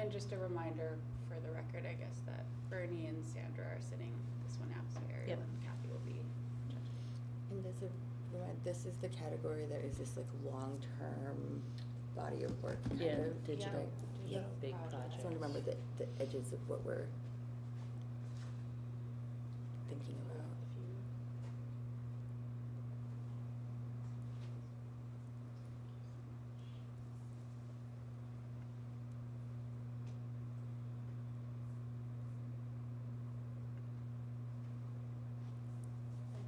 And just a reminder for the record, I guess, that Bernie and Sandra are sitting this one out, so Ariel Yep. and Kathy will be judging. And this is the category that is this like long-term body of work kind Yeah, of. digital. Right? Yeah, big I project. just want to remember the edges of what we're thinking about.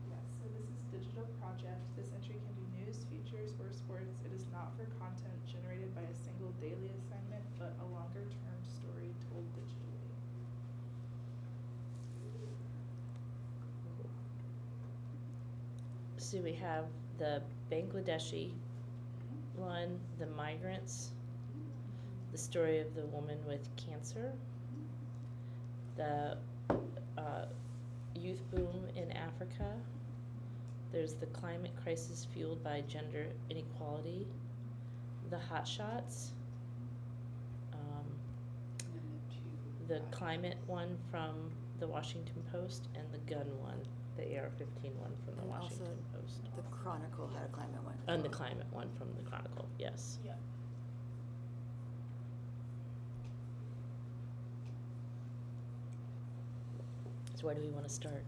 Yes, so this is digital project. This entry can be news, features, or sports. It is not for content generated by a single daily assignment, but a longer-term story told digitally. So we have the Bangladeshi one, the migrants, the story of the woman with cancer, the youth boom in Africa. There's the climate crisis fueled by gender inequality, the hotshots, the climate one from the Washington Post, and the gun one, the AR-15 one from the And Washington also Post. the Chronicle had a climate one. as And the well. climate one from the Chronicle, yes. Yeah. So where do we want to start?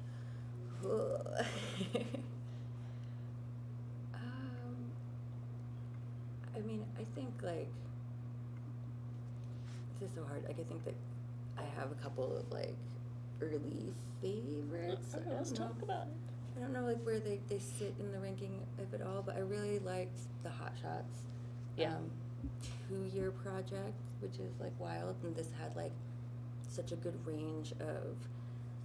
I mean, I think like this is so hard. Like I think that I have a couple of like early favorites. I Let's don't talk know. about it. I don't know like where they sit in the ranking of it all, but I really liked the Hot Shots. Yeah. 2-year project, which is like wild, and this had like such a good range of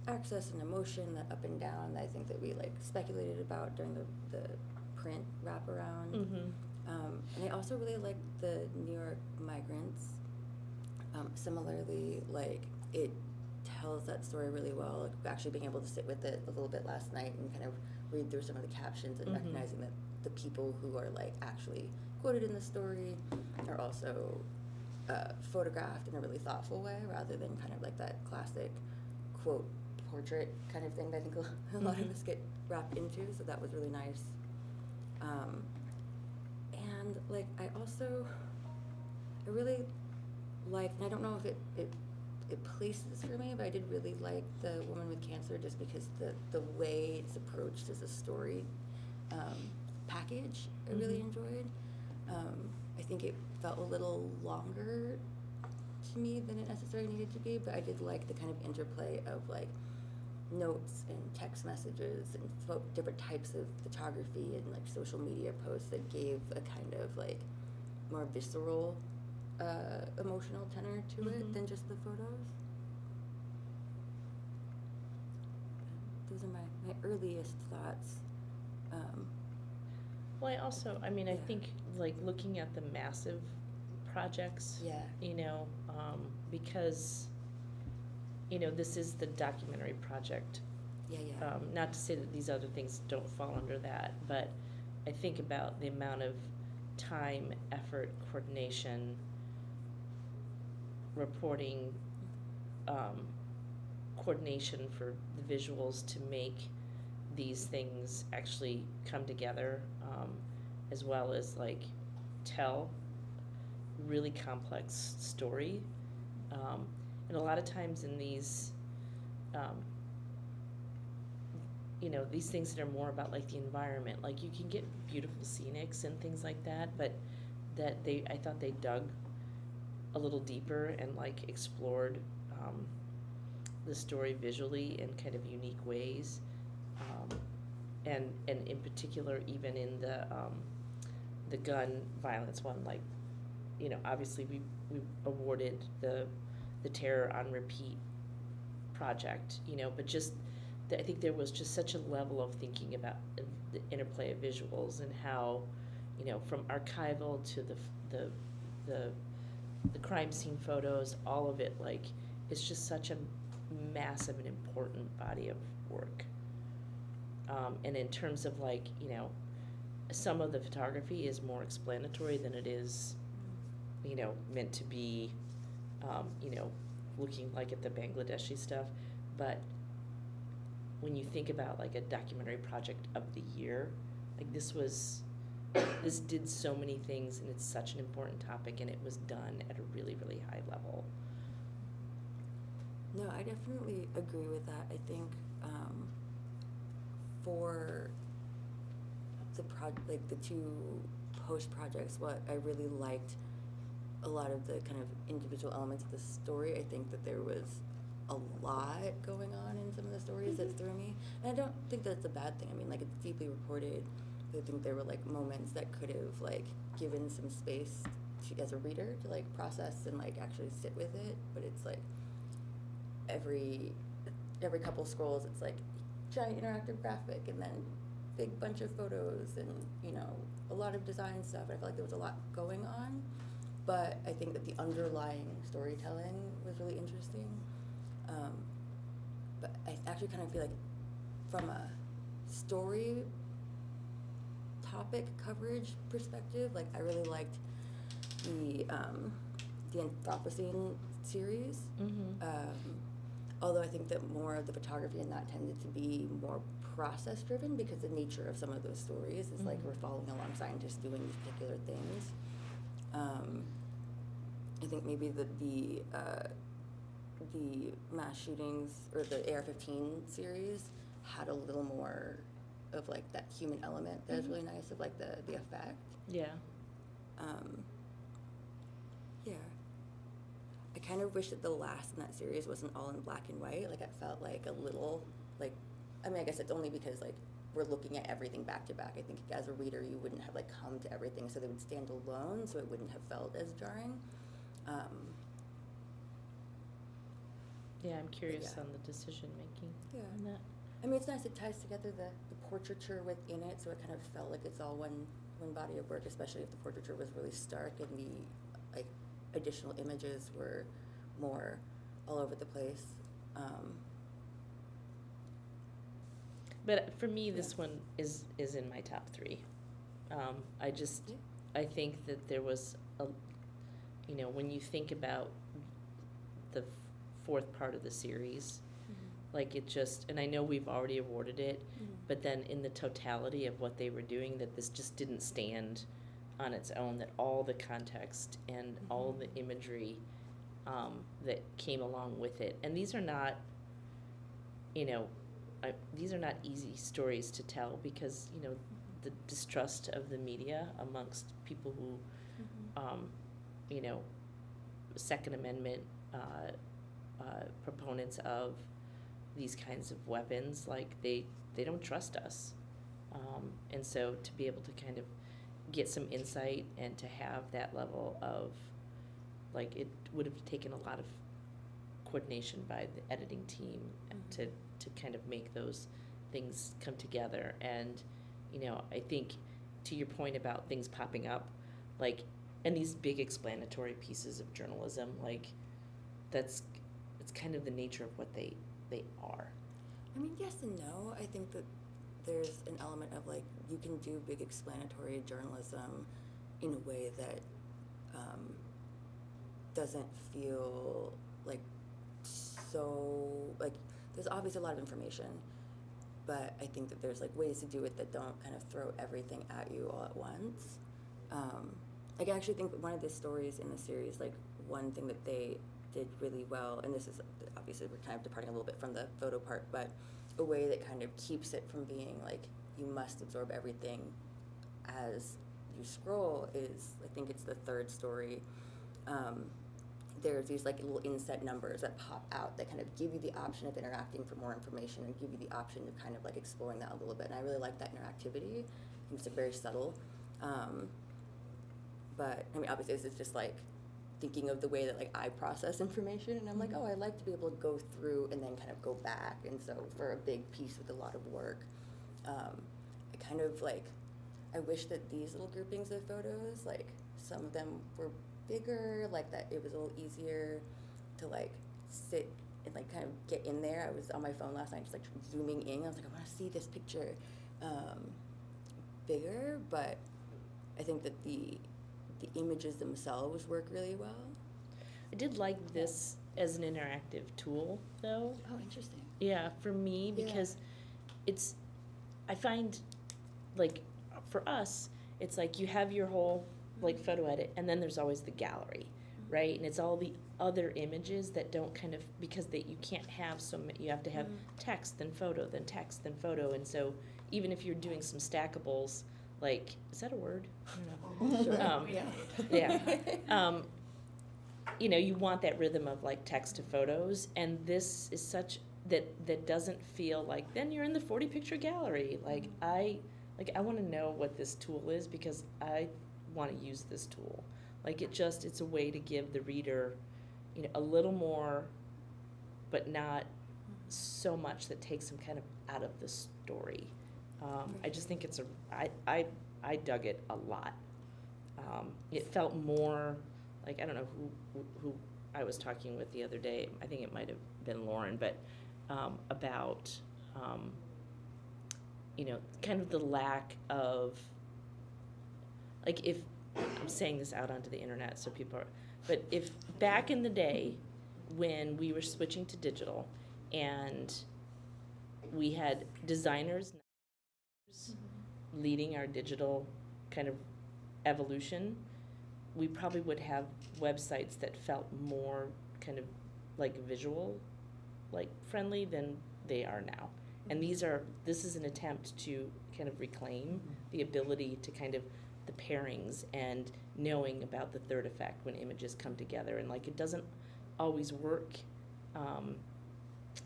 access and emotion, that up and down, that I think that we like speculated about during the print wraparound. Mm-hmm. And I also really liked the New York migrants. Similarly, like it tells that story really well. Like actually being able to sit with it a little bit last night and kind of read through some of the captions and Mhm. recognizing that the people who are like actually quoted in the story are also photographed in a really thoughtful way, rather than kind of like that classic quote portrait kind of thing that I think a lot of Mhm. us get wrapped into. So that was really nice. And like I really like, and I don't know if it places for me, but I did really like the woman with cancer, just because the way it's approached as a story package I really Mhm. enjoyed. I think it felt a little longer to me than it necessarily needed to be, but I did like the kind of interplay of like notes and text messages and different types of photography and like social media posts that gave a kind of like more visceral emotional tenor to it Mhm. than just the photos. Those are my earliest thoughts. Well, I Yeah. think like looking at the massive projects, Yeah. because, this is the documentary project. Yeah. Not to say that these other things don't fall under that, but I think about the amount of time, effort, coordination, reporting, coordination for the visuals to make these things actually come together, as well as like tell really complex story. And a lot of times in these, these things that are more about like the environment, like you can get beautiful scenics and things like that, but I thought they dug a little deeper and like explored the story visually in kind of unique ways, and in particular even in the gun violence one, like obviously we awarded the Terror on Repeat project, but just I think there was just such a level of thinking about the interplay of visuals and how from archival to the crime scene photos, all of it, like it's just such a massive and important body of work. And in terms of like some of the photography is more explanatory than it is meant to be you know, looking like at the Bangladeshi stuff, but when you think about like a documentary project of the year, like this did so many things, and it's such an important topic, and it was done at a really, really high level. No, I definitely agree with that. I think for the two post projects, what I really liked a lot of the kind of individual elements of the story. I think that there was a lot going on in some of the stories that threw me, and I don't think that's a bad thing. I mean, like, it's deeply reported. I think there were like moments that could have like given some space to, as a reader, to like process and like actually sit with it. But it's like every couple scrolls, it's like giant interactive graphic, and then big bunch of photos, and you know, a lot of design stuff. I felt like there was a lot going on, but I think that the underlying storytelling was really interesting. But I actually kind of feel like from a story topic coverage perspective, like I really liked the Anthropocene series. Although I think that more of the photography in that tended to be more process driven, because the nature of some of those stories is like we're following along scientists doing these particular things. I think maybe the mass shootings or the AR-15 series had a little more of like that human element that was really nice, of like the effect. Yeah. Yeah. I kind of wish that the last in that series wasn't all in black and white. Like, it felt like a little, like, I mean, I guess it's only because like we're looking at everything back to back. I think as a reader you wouldn't have like come to everything, so they would stand alone, so it wouldn't have felt as jarring. Yeah, I'm curious yeah. on the decision making Yeah. on that. I mean, it's nice, it ties together the portraiture within it, so it kind of felt like it's all one body of work, especially if the portraiture was really stark and the like additional images were more all over the place. But for me, this one is in my top 3. I think that there was a, you know, when you think about the 4th part of the series, like it just, and I know we've already awarded it, but then in the totality of what they were doing, that this just didn't stand on its own, that all the context and all the imagery that came along with it, and these are not, you know, these are not easy stories to tell, because, you know, the distrust of the media amongst people who, you know, Second Amendment proponents of these kinds of weapons, like they don't trust us, and so to be able to kind of get some insight and to have that level of, like, it would have taken a lot of coordination by the editing team to kind of make those things come together. And, you know, I think to your point about things popping up, like, and these big explanatory pieces of journalism, like, it's kind of the nature of what they are. I mean, yes and no. I think that there's an element of like, you can do big explanatory journalism in a way that doesn't feel like so, like, there's obviously a lot of information, but I think that there's like ways to do it that don't kind of throw everything at you all at once. Like, I actually think that one of the stories in the series, like, one thing that they did really well, and this is obviously we're kind of departing a little bit from the photo part, but a way that kind of keeps it from being like you must absorb everything as you scroll is, I think it's the 3rd story. There's these like little inset numbers that pop out that kind of give you the option of interacting for more information and give you the option of kind of like exploring that a little bit. And I really like that interactivity. I think it's very subtle. But I mean, obviously this is just like thinking of the way that like I process information, and I'm like, oh, I like to be able to go through and then kind of go back. And so for a big piece with a lot of work, I kind of like, I wish that these little groupings of photos, like some of them were bigger, like that it was a little easier to like sit and like kind of get in there. I was on my phone last night just like zooming in. I was like, I want to see this picture bigger, but I think that the images themselves work really well. I did like this as an interactive tool, though. Oh, interesting. Yeah, for me, Yeah. because it's, I find, like, for us, it's like you have your whole, like, photo edit, and then there's always the gallery, right? And it's all the other images that don't kind of, because you can't have so many, you have to have text, then photo, then text, then photo, and so even if you're doing some stackables, like, is that a word? I don't know. Sure. Yeah. You know, you want that rhythm of like text to photos, and this is such that doesn't feel like then you're in the 40 picture gallery. Like I want to know what this tool is because I want to use this tool. Like it's a way to give the reader, you know, a little more, but not so much that takes them kind of out of the story. I just think I dug it a lot. It felt more like, I don't know who I was talking with the other day. I think it might have been Lauren, but about you know, kind of the lack of, like, if I'm saying this out onto the internet, so people are, but if back in the day when we were switching to digital and we had designers leading our digital kind of evolution, we probably would have websites that felt more kind of like visual, like friendly than they are now. And this is an attempt to kind of reclaim the ability to kind of the pairings and knowing about the third effect when images come together. And like, it doesn't always work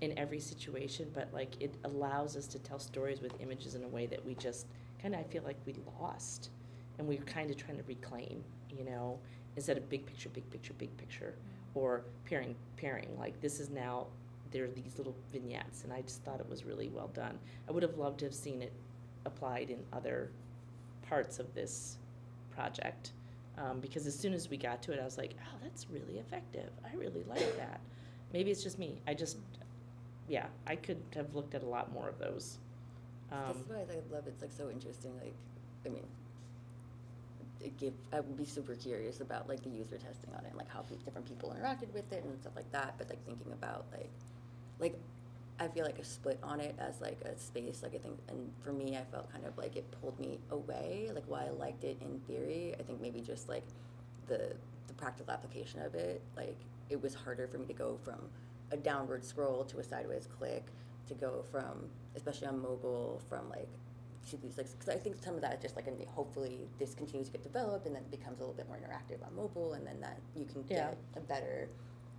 in every situation, but like it allows us to tell stories with images in a way that we just kind of, I feel like we lost and we're kind of trying to reclaim, you know, instead of big picture, or pairing, like this is now, there are these little vignettes, and I just thought it was really well done. I would have loved to have seen it applied in other parts of this project, because as soon as we got to it, I was like, oh, that's really effective. I really like that. Maybe it's just me. Yeah, I could have looked at a lot more of those. This is why I love it's like so interesting. Like, I mean, I would be super curious about like the user testing on it, and like how different people interacted with it and stuff like that. But like thinking about like I feel like a split on it as like a space. Like I think, and for me, I felt kind of like it pulled me away. Like while I liked it in theory, I think maybe just like the practical application of it, like it was harder for me to go from a downward scroll to a sideways click, to go from, especially on mobile, from like to these, like, because I think some of that is just like, hopefully this continues to get developed and then it becomes a little bit more interactive on mobile, and then that you can get a better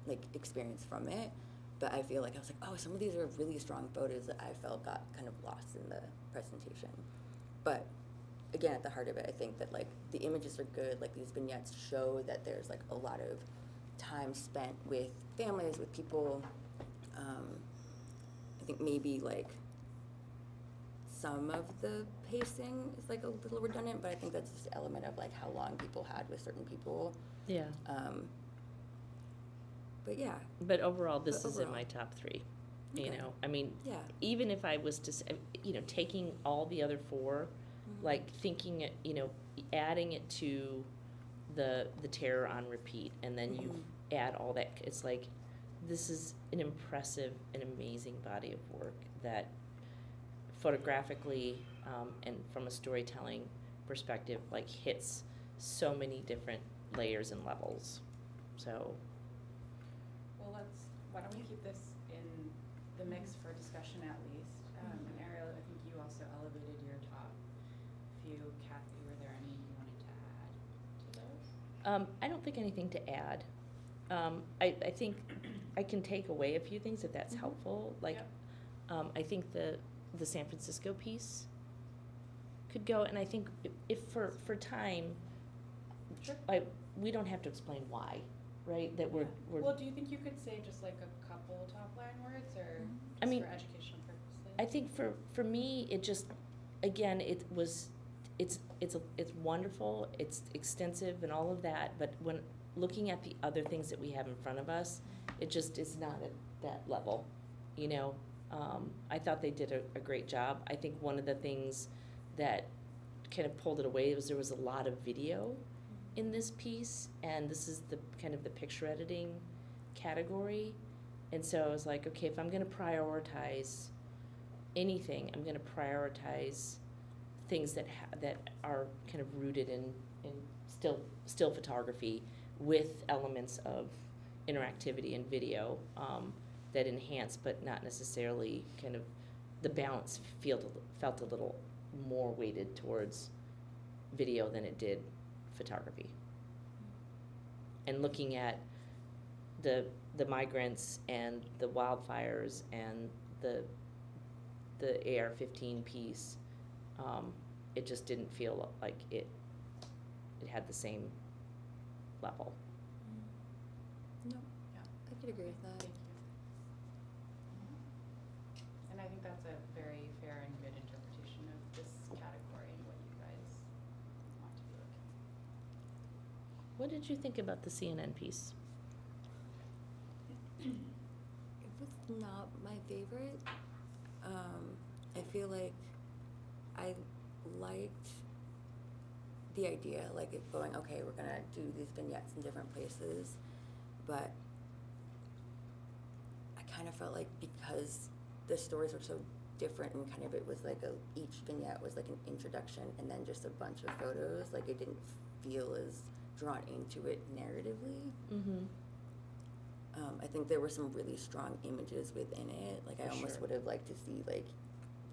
like experience from it. But I feel like I was like, oh, some of these are really strong photos that I felt got kind of lost in the presentation. But again, at the heart of it, I think that like the images are good. Like these vignettes show that there's like a lot of time spent with families, with people. I think maybe like some of the pacing is like a little redundant, but I think that's just an element of like how long people had with certain people. Yeah. But yeah. But overall, this is in my top 3. You know, I mean, even if I was to, you know, taking all the other 4, like thinking it, you know, adding it to the terror on repeat, and then you add all that, it's like, this is an impressive and amazing body of work that photographically and from a storytelling perspective, like hits so many different layers and levels. So. Well, why don't we keep this in the mix for discussion at least? And Ariel, I think you also elevated your top few. Kathy, were there any you wanted to add to those? I don't think anything to add. I think I can take away a few things if that's helpful. Like, I think the San Francisco piece could go, and I think if for time, we don't have to explain why, right? That we're. Well, do you think you could say just like a couple top line words, or I mean, for educational purposes? I think for me, it just, again, it's wonderful, it's extensive and all of that, but when looking at the other things that we have in front of us, it just is not at that level, you know. I thought they did a great job. I think one of the things that kind of pulled it away was there was a lot of video, in this piece, and this is the kind of the picture editing category. And so I was like, okay, if I'm gonna prioritize anything, I'm gonna prioritize things that that are kind of rooted in still photography with elements of interactivity and video that enhance, but not necessarily kind of the balance felt a little more weighted towards video than it did photography. And looking at the migrants and the wildfires and the AR-15 piece, it just didn't feel like it had the same level. No, Yeah. I could agree with that. Thank you. And I think that's a very fair and good interpretation of this category and what you guys want to be looking at. What did you think about the CNN piece? It was not my favorite. I feel like I liked the idea, like it going, okay, we're gonna do these vignettes in different places, but I kind of felt like because the stories were so different and kind of it was like each vignette was like an introduction and then just a bunch of photos, like it didn't feel as drawn into it narratively. Mm-hmm. I think there were some really strong images within it. Like I For almost sure. would have liked to see like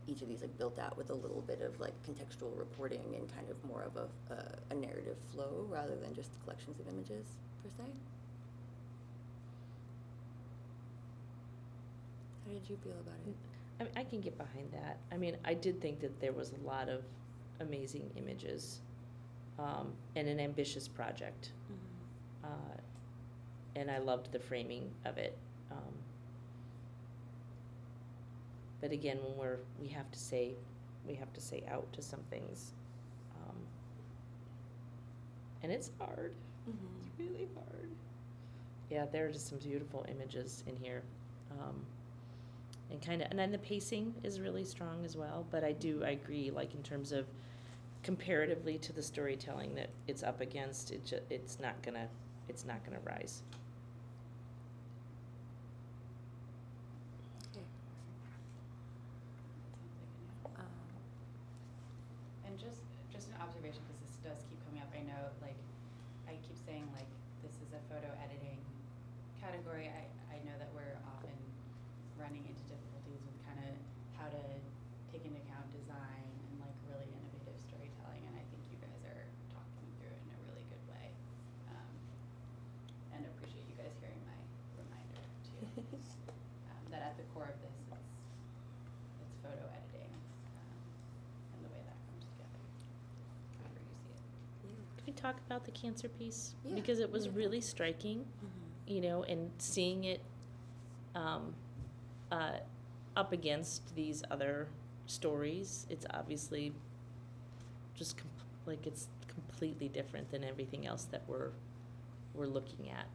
each of these like built out with a little bit of like contextual reporting and kind of more of a narrative flow rather than just collections of images per se. How did you feel about it? I can get behind that. I mean, I did think that there was a lot of amazing images, and an ambitious project. And I loved the framing of it. But again, when we have to say out to some things, and it's hard. It's really hard. Yeah, there are just some beautiful images in here, and then the pacing is really strong as well. But I agree, like in terms of comparatively to the storytelling that it's up against, it's not gonna rise. Okay. That sounds like a no. And just an observation, because this does keep coming up. I know, like, I keep saying like this is a photo editing category. I know that we're often running into difficulties with kind of how to take into account design and like really innovative storytelling, and I think you guys are talking through it in a really good way. And appreciate you guys hearing my reminder too. That at the core of this it's photo editing, and the way that comes together. However you see it. Can we talk about the cancer piece? Yeah. Because it was Yeah. really striking, and seeing it up against these other stories, it's obviously just it's completely different than everything else that we're looking at.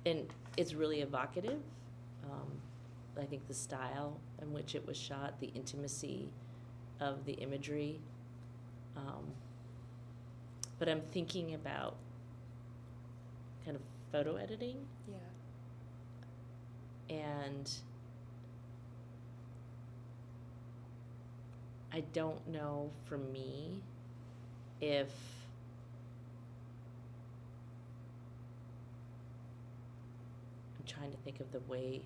And it's really evocative. I think the style in which it was shot, the intimacy of the imagery. But I'm thinking about kind of photo editing, Yeah. and I don't know for me if I'm trying to think of the way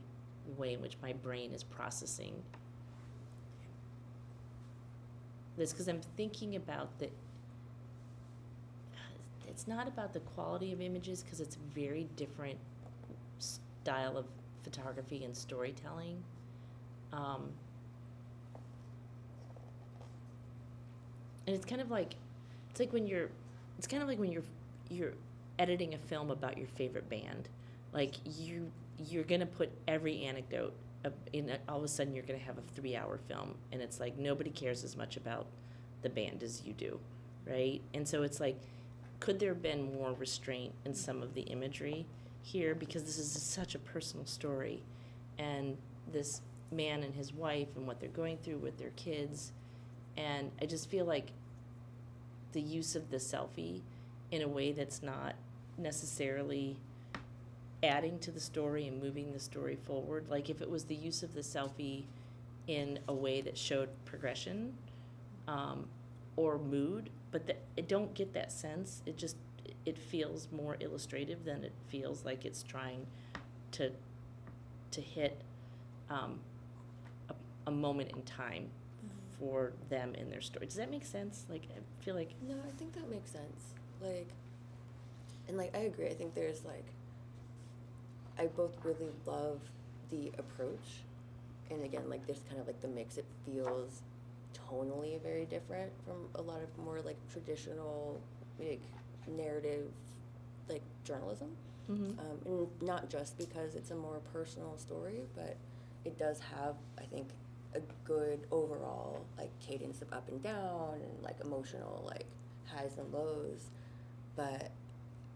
in which my brain is processing this, because I'm thinking about it's not about the quality of images, because it's a very different style of photography and storytelling. And it's kind of like when you're editing a film about your favorite band. Like you're gonna put every anecdote in all of a sudden you're gonna have a 3-hour film, and it's like nobody cares as much about the band as you do, right? And so it's like, could there have been more restraint in some of the imagery here, because this is such a personal story, and this man and his wife and what they're going through with their kids, And I just feel like the use of the selfie in a way that's not necessarily adding to the story and moving the story forward. Like if it was the use of the selfie in a way that showed progression or mood, but I don't get that sense. It feels more illustrative than it feels like it's trying to hit a moment in time for them in their story. Does that make sense? Like I feel like No, I think that makes sense. Like, and like I agree. I think there's like, I both really love the approach, and again, like there's kind of like the mix. It feels tonally very different from a lot of more like traditional like narrative like journalism. And not just because it's a more personal story, but it does have, I think, a good overall like cadence of up and down and like emotional like highs and lows. But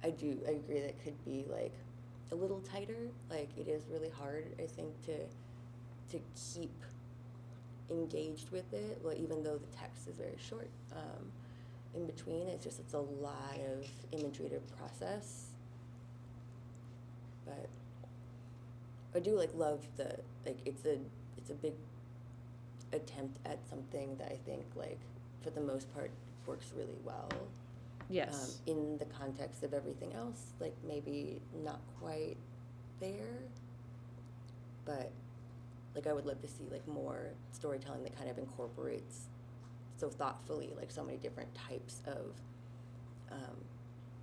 I agree that it could be like a little tighter. Like it is really hard, I think, to keep engaged with it. Well, even though the text is very short, in between, it's a lot of imagery to process. But I do like love it's a big attempt at something that I think like for the most part works really well. yes. In the context of everything else, like maybe not quite there, but like I would love to see like more storytelling that kind of incorporates so thoughtfully like so many different types of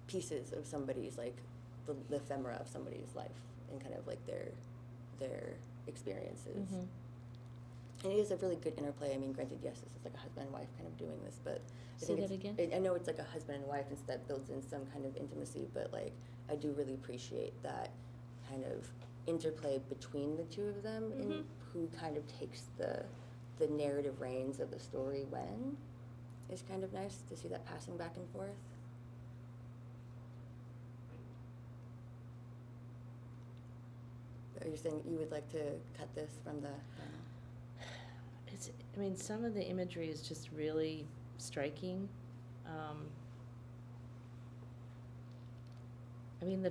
pieces of somebody's like the ephemera of somebody's life and kind of like their experiences. And it is a really good interplay. I mean, granted, yes, this is like a husband and wife kind of doing this, but I Say think that again? I know it's like a husband and wife, and so that builds in some kind of intimacy, but like I do really appreciate that kind of interplay between the two of them and who kind of takes the narrative reins of the story when is kind of nice to see that passing back and forth. Are you saying you would like to cut this from the I mean, some of the imagery is just really striking. I mean,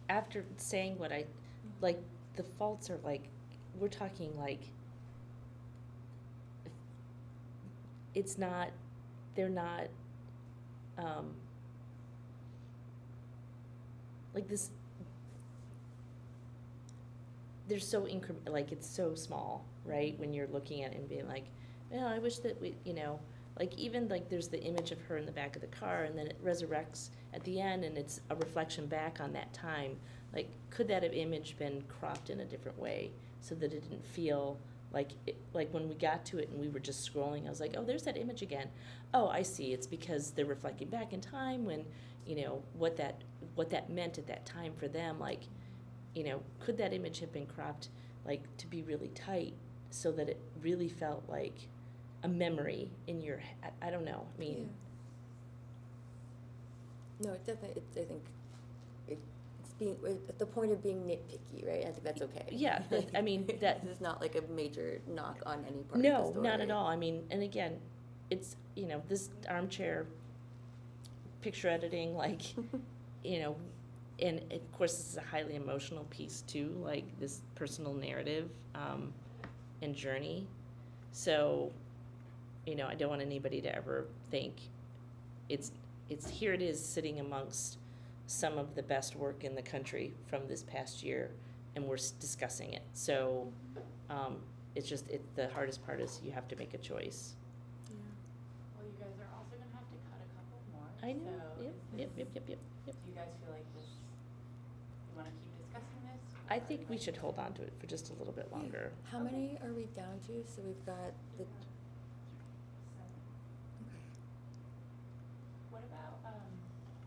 after saying what I, like, the faults are like, we're talking like, it's not, they're not, like this, they're so like it's so small, right? When you're looking at it and being like, well, I wish that we, like even like there's the image of her in the back of the car and then it resurrects at the end and it's a reflection back on that time. Like, could that have image been cropped in a different way so that it didn't feel like like when we got to it and we were just scrolling, I was like, oh, there's that image again. Oh, I see. It's because they're reflecting back in time when, what that meant at that time for them. Like, could that image have been cropped like to be really tight so that it really felt like a memory in your head? I don't know. I mean, No, it definitely. I think it's being at the point of being nitpicky, right? I think that's okay. Yeah, I mean that. This is not like a major knock on any part of the No, story. not at all. I mean, and again, it's this armchair picture editing, like, and of course this is a highly emotional piece too, like this personal narrative and journey. So, I don't want anybody to ever think it's here it is sitting amongst some of the best work in the country from this past year, and we're discussing it. So, it's just the hardest part is you have to make a choice. Well, you guys are also gonna have to cut a couple more. I know. So Yep. do you guys feel like this, you wanna keep discussing this? I or think we like- should hold on to it for just a little bit longer. How many are we down to? So we've got the. Seven. What about, a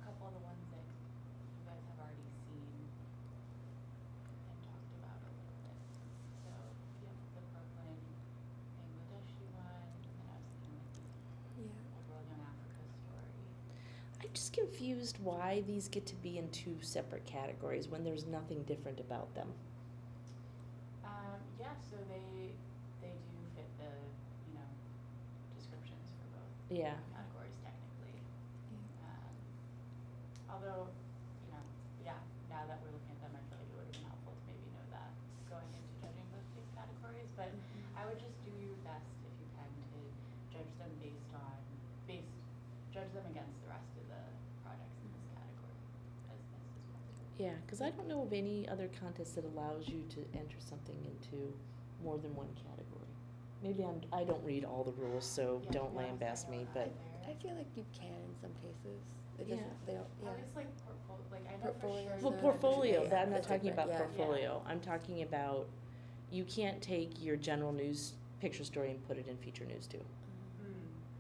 couple of the ones that you guys have already seen and talked about a little bit? So, you have the Brooklyn, Bangladeshi one, and then I was thinking like Yeah. the World Young Africa story. I'm just confused why these get to be in two separate categories when there's nothing different about them. Yeah, so they do fit the, Yeah. categories technically. Although, now that we're looking at them, I feel like it would have been helpful to maybe know that going into judging both these categories. But I would just do your best if you can to judge them judge them against the rest of the projects in this category as possible. Yeah, because I don't know of any other contest that allows you to enter something into more than one category. Maybe I don't read all the rules, so Yeah, don't to be honest, lambast I me, don't but either. I feel like you can in some cases. It Yeah. doesn't, they don't, At yeah. least like I know Portfolios for sure. well, are- portfolio. Yeah, That, I'm not that's talking different, about yeah. portfolio. I'm talking about you can't take your general news picture story and put it in feature news too.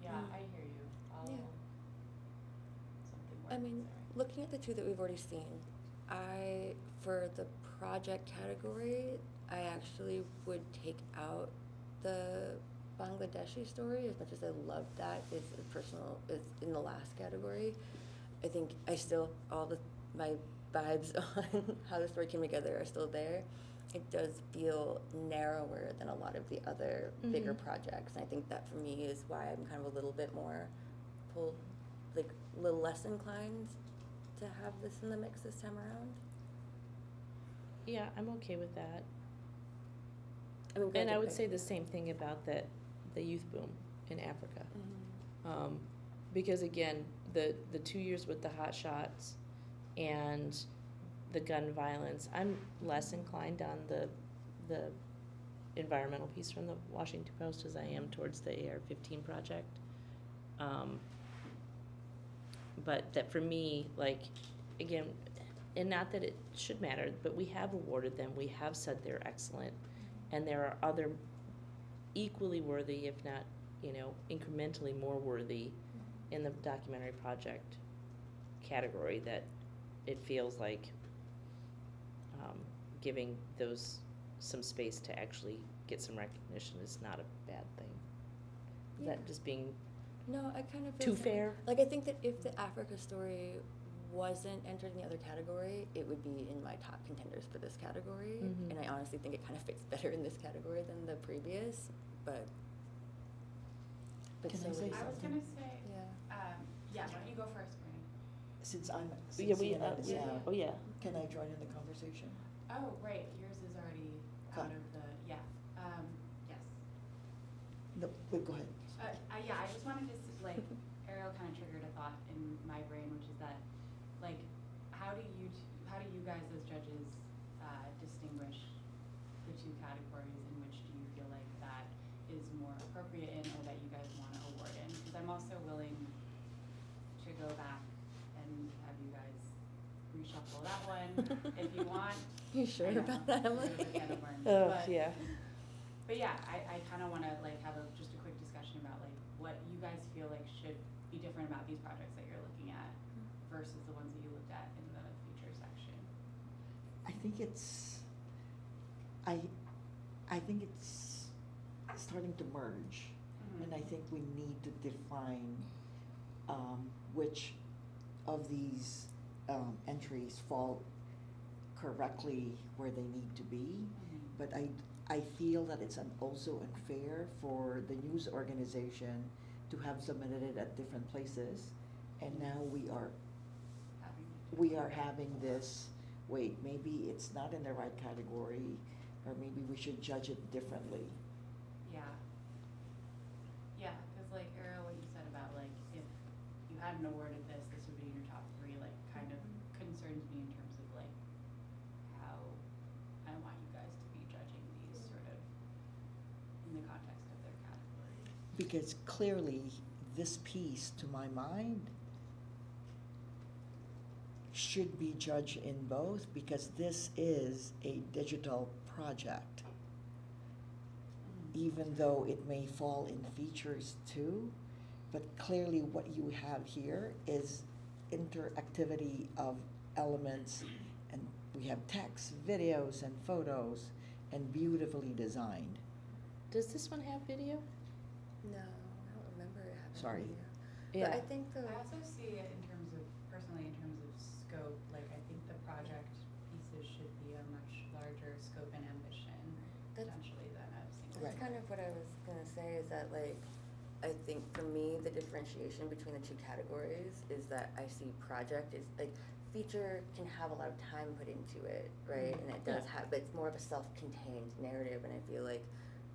Yeah, Mm. I hear you. Yeah. Something I worth mean, considering. looking at the two that we've already seen, for the project category, I actually would take out the Bangladeshi story, as much as I love that. It's in the last category. I think my vibes on how the story came together are still there. It does feel narrower than a lot of the other bigger Mhm. projects. And I think that for me is why I'm kind of a little bit more pulled, like a little less inclined to have this in the mix this time around. Yeah, I'm okay with that. I mean, And granted, I would say the same thing about the youth boom in Africa. Mhm. Because again, the 2 years with the hot shots and the gun violence, I'm less inclined on the environmental piece from the Washington Post as I am towards the AR-15 project. But that for me, like, again, and not that it should matter, but we have awarded them, we have said they're excellent, and there are other equally worthy, if not, incrementally more worthy in the documentary project category that it feels like giving those some space to actually get some recognition is not a bad thing. Is Yeah. that just being No, I kind of feel too the same. fair? Like, I think that if the Africa story wasn't entered in the other category, it would be in my top contenders for this category. Mhm. And I honestly think it kind of fits better in this category than the previous. But Can I so say would- I was something? gonna say, Yeah. why don't you go first, Marie? Since Yeah, CNN is yeah. out, Oh, yeah. can I join in the conversation? Oh, right, yours is already out Cut. of the, yes. No, wait, go ahead. I just wanted to, Ariel kind of triggered a thought in my brain, which is that, how do you guys as judges, distinguish the two categories, and which do you feel like that is more appropriate in, or that you guys want to award in? Because I'm also willing to go back and have you guys reshuffle that one if you want. You sure I know, about that, Emily? it's a can of worms, Oh, but- yeah. But yeah, I kind of want to have just a quick discussion about what you guys feel like should be different about these projects that you're looking at versus the ones that you looked at in the feature section. I think it's starting to merge, and I think we need to define which of these entries fall correctly where they need to be. But I feel that it's also unfair for the news organization to have submitted it at different places, and now we are having this, wait, maybe it's not in the right category, or maybe we should judge it differently. Yeah, because Ariel, what you said about if you hadn't awarded this would be in your top 3, kind of concerns me in terms of how I want you guys to be judging these sort of in the context of their category. Because clearly, this piece, to my mind, should be judged in both, because this is a digital project. Even though it may fall in features too, but clearly what you have here is interactivity of elements, and we have text, videos, and photos, and beautifully designed. Does this one have video? No, I don't remember it having Sorry. video. Yeah. But I think I also see it personally in terms of scope, I think the project pieces should be a much larger scope and ambition That's- potentially than a single. That's Right. kind of what I was gonna say, is that I think for me, the differentiation between the two categories is that I see project is like feature can have a lot of time put into it, right? And it does Yeah. have, but it's more of a self-contained narrative, and I feel like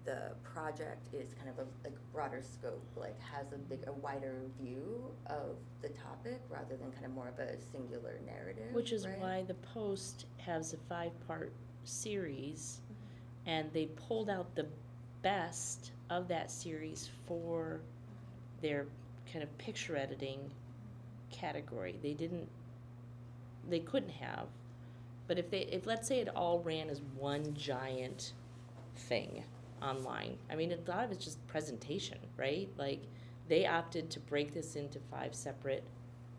the project is kind of a like broader scope, like has a wider view of the topic rather than kind of more of a singular narrative. Which is right? why the Post has a 5-part series, and they pulled out the best of that series for their kind of picture editing category. They couldn't have, but if let's say it all ran as one giant thing online, I mean, a lot of it's just presentation, right? Like, they opted to break this into 5 separate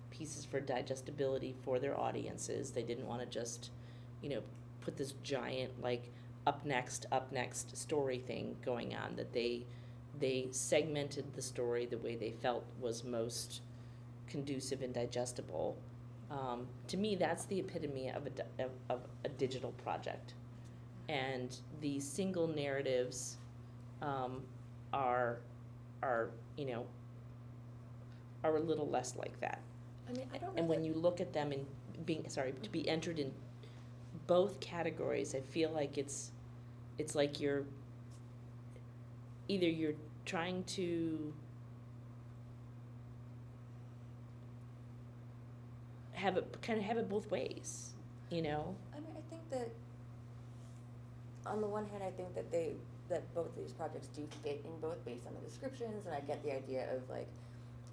pieces for digestibility for their audiences. They didn't want to just, put this giant, like, up next story thing going on, that they segmented the story the way they felt was most conducive and digestible. To me, that's the epitome of a digital project. And the single narratives are a little less like that. I mean, I don't know. And when that- you look at them to be entered in both categories, I feel like it's like you're trying to have it both ways, I mean, I think that on the one hand, I think that both of these projects do fit in both based on the descriptions, and I get the idea of like,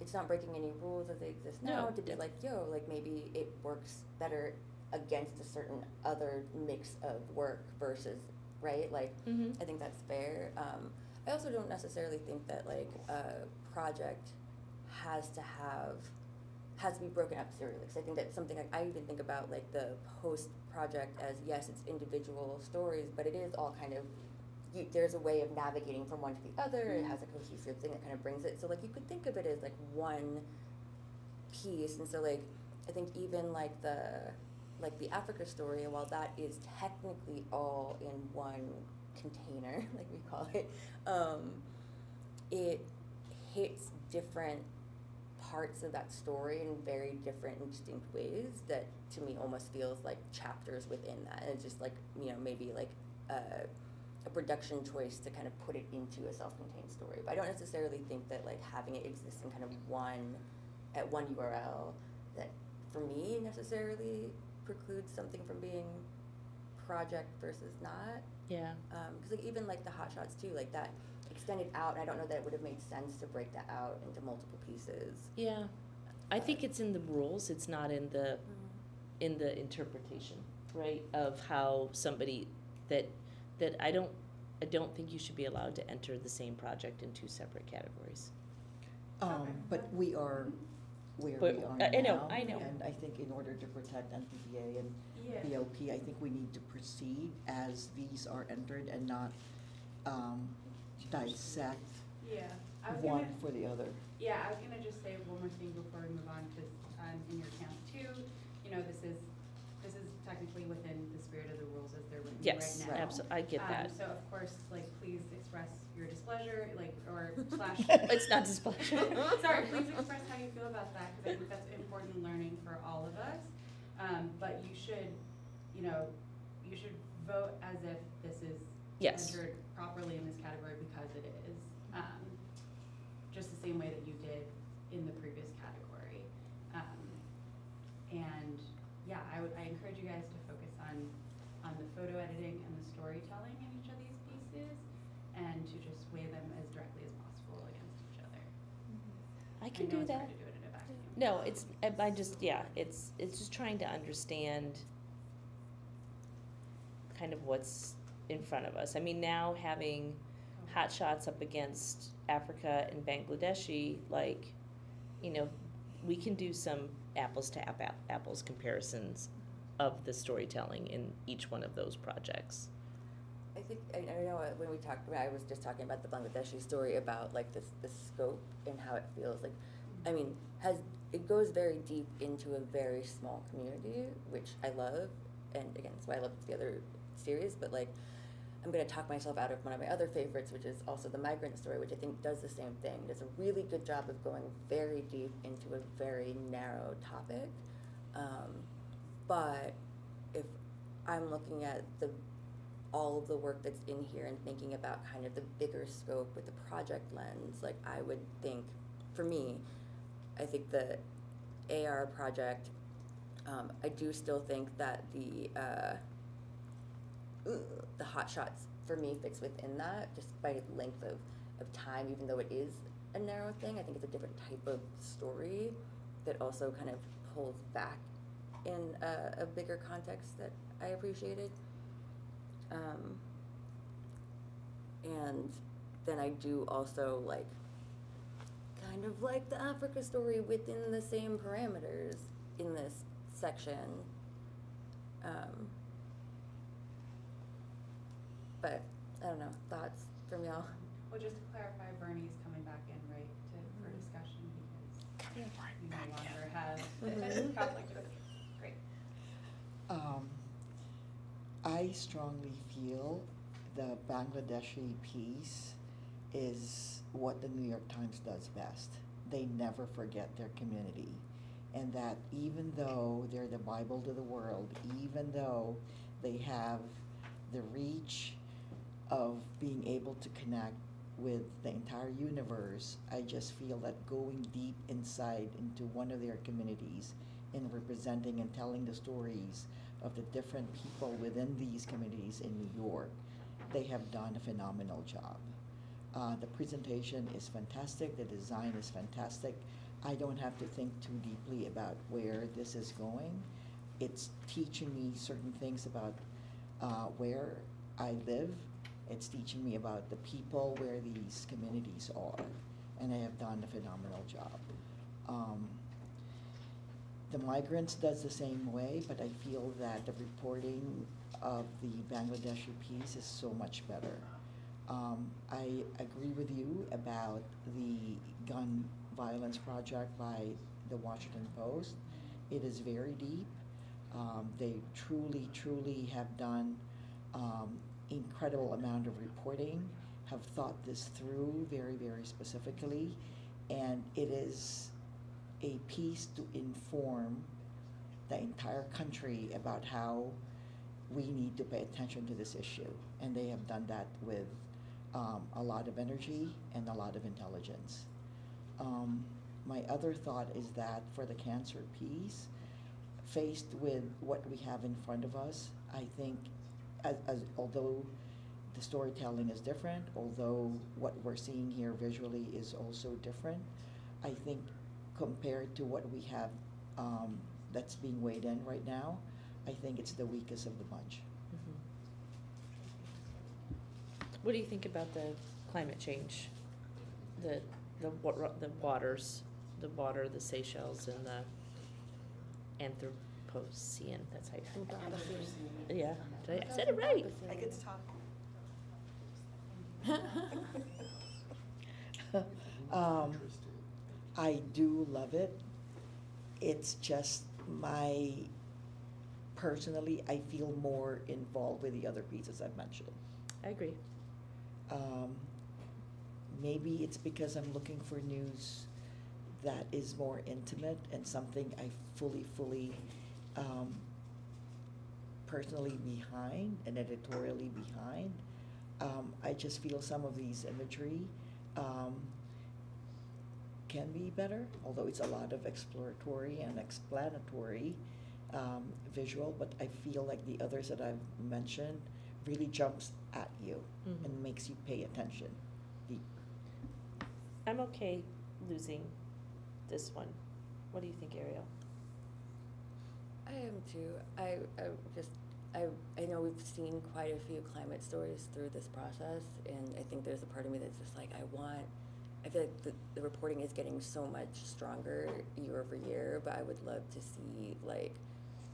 it's not breaking any rules as they exist now, No. to be like, like maybe it works better against a certain other mix of work versus, right? Like, Mm-hmm. I think that's fair. I also don't necessarily think that like a project has to be broken up serially. Because I think that's something I even think about like the Post project as, yes, it's individual stories, but it is all kind of, there's a way of navigating from one to the other. It has a cohesive thing that kind of brings it. So like you could think of it as like one piece. And so like I think even like the Africa story, while that is technically all in one container, like we call it, it hits different parts of that story in very different and distinct ways that to me almost feels like chapters within that. And it's just like, maybe like a production choice to kind of put it into a self-contained story. But I don't necessarily think that like having it exist in kind of one URL that for me necessarily precludes something from being project versus not. Yeah. Because like even like the Hot Shots too, like that extended out, and I don't know that it would have made sense to break that out into multiple pieces. Yeah. I think it's in the rules. It's not in the interpretation, right? Of how somebody that I don't think you should be allowed to enter the same project in 2 separate categories. But we are where But we are I know, now. I know. And I think in order to protect NPPA and Yeah. BOP, I think we need to proceed as these are entered and not dissect Yeah, I was one gonna, for the other. yeah, I was gonna just say one more thing before we move on, because, in your camp too, this is technically within the spirit of the rules as they're written right Yes, now. I get that. So of course, like, please express your displeasure, like, or slash. It's not displeasure. Sorry, please express how you feel about that, because I think that's important learning for all of us. But you should vote as if this is Yes. entered properly in this category because it is. Just the same way that you did in the previous category. And yeah, I encourage you guys to focus on the photo editing and the storytelling in each of these pieces, and to just weigh them as directly as possible against each other. I can know do it's that. hard to do it in a vacuum. No, it's just trying to understand kind of what's in front of us. I mean, now having Hot Shots up against Africa and Bangladeshi, like, we can do some apples to apples comparisons of the storytelling in each one of those projects. I think I know when I was just talking about the Bangladeshi story about like the scope and how it feels like. I mean, it goes very deep into a very small community, which I love, and again, that's why I love the other series. But like, I'm going to talk myself out of one of my other favorites, which is also the migrant story, which I think does the same thing. Does a really good job of going very deep into a very narrow topic. But if I'm looking at all of the work that's in here and thinking about kind of the bigger scope with the project lens, like I would think, for me, I think the AR project, I do still think that the hot shots for me fits within that just by length of time, even though it is a narrow thing. I think it's a different type of story that also kind of pulls back in a bigger context that I appreciated. And then I do also kind of like the Africa story within the same parameters in this section. But I don't know, thoughts from y'all? Well, just to clarify, Bernie's coming back in, right, for discussion because we no longer have Mhm. conflict of interest. Great. I strongly feel the Bangladeshi piece is what the New York Times does best. They never forget their community. And that even though they're the Bible to the world, even though they have the reach of being able to connect with the entire universe, I just feel that going deep inside into one of their communities and representing and telling the stories of the different people within these communities in New York, they have done a phenomenal job. The presentation is fantastic, the design is fantastic. I don't have to think too deeply about where this is going. It's teaching me certain things about where I live. It's teaching me about the people where these communities are, and they have done a phenomenal job. The Migrants does the same way, but I feel that the reporting of the Bangladeshi piece is so much better. I agree with you about the gun violence project by the Washington Post. It is very deep. They truly have done incredible amount of reporting, have thought this through very specifically, and it is a piece to inform the entire country about how we need to pay attention to this issue. And they have done that with a lot of energy and a lot of intelligence. My other thought is that for the cancer piece, faced with what we have in front of us, I think although the storytelling is different, although what we're seeing here visually is also different, I think compared to what we have that's being weighed in right now, I think it's the weakest of the bunch. Mhm. What do you think about the climate change? The waters, the water, the Seychelles, and the Anthropocene. That's how you. Yeah, I said it right. I get to talk. I do love it. It's just personally, I feel more involved with the other pieces I've mentioned. I agree. Maybe it's because I'm looking for news that is more intimate and something I fully personally behind and editorially behind. I just feel some of these imagery can be better, although it's a lot of exploratory and explanatory visual, but I feel like the others that I've mentioned really jumps at you Mhm. and makes you pay attention. I'm okay losing this one. What do you think, Ariel? I am too. I know we've seen quite a few climate stories through this process, and I think there's a part of me that's just like, I feel like the reporting is getting so much stronger year over year, but I would love to see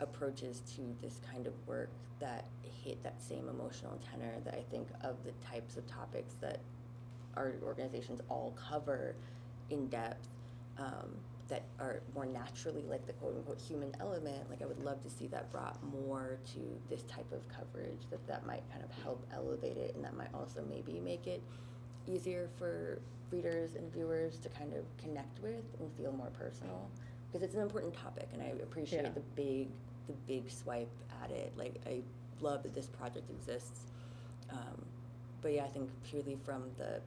approaches to this kind of work that hit that same emotional tenor that I think of the types of topics that our organizations all cover in depth that are more naturally like the quote unquote human element, like I would love to see that brought more to this type of coverage, that might kind of help elevate it, and that might also maybe make it easier for readers and viewers to kind of connect with and feel more personal, because it's an important topic, and I appreciate Yeah. the big swipe at it. Like, I love that this project exists, but yeah, I think purely from the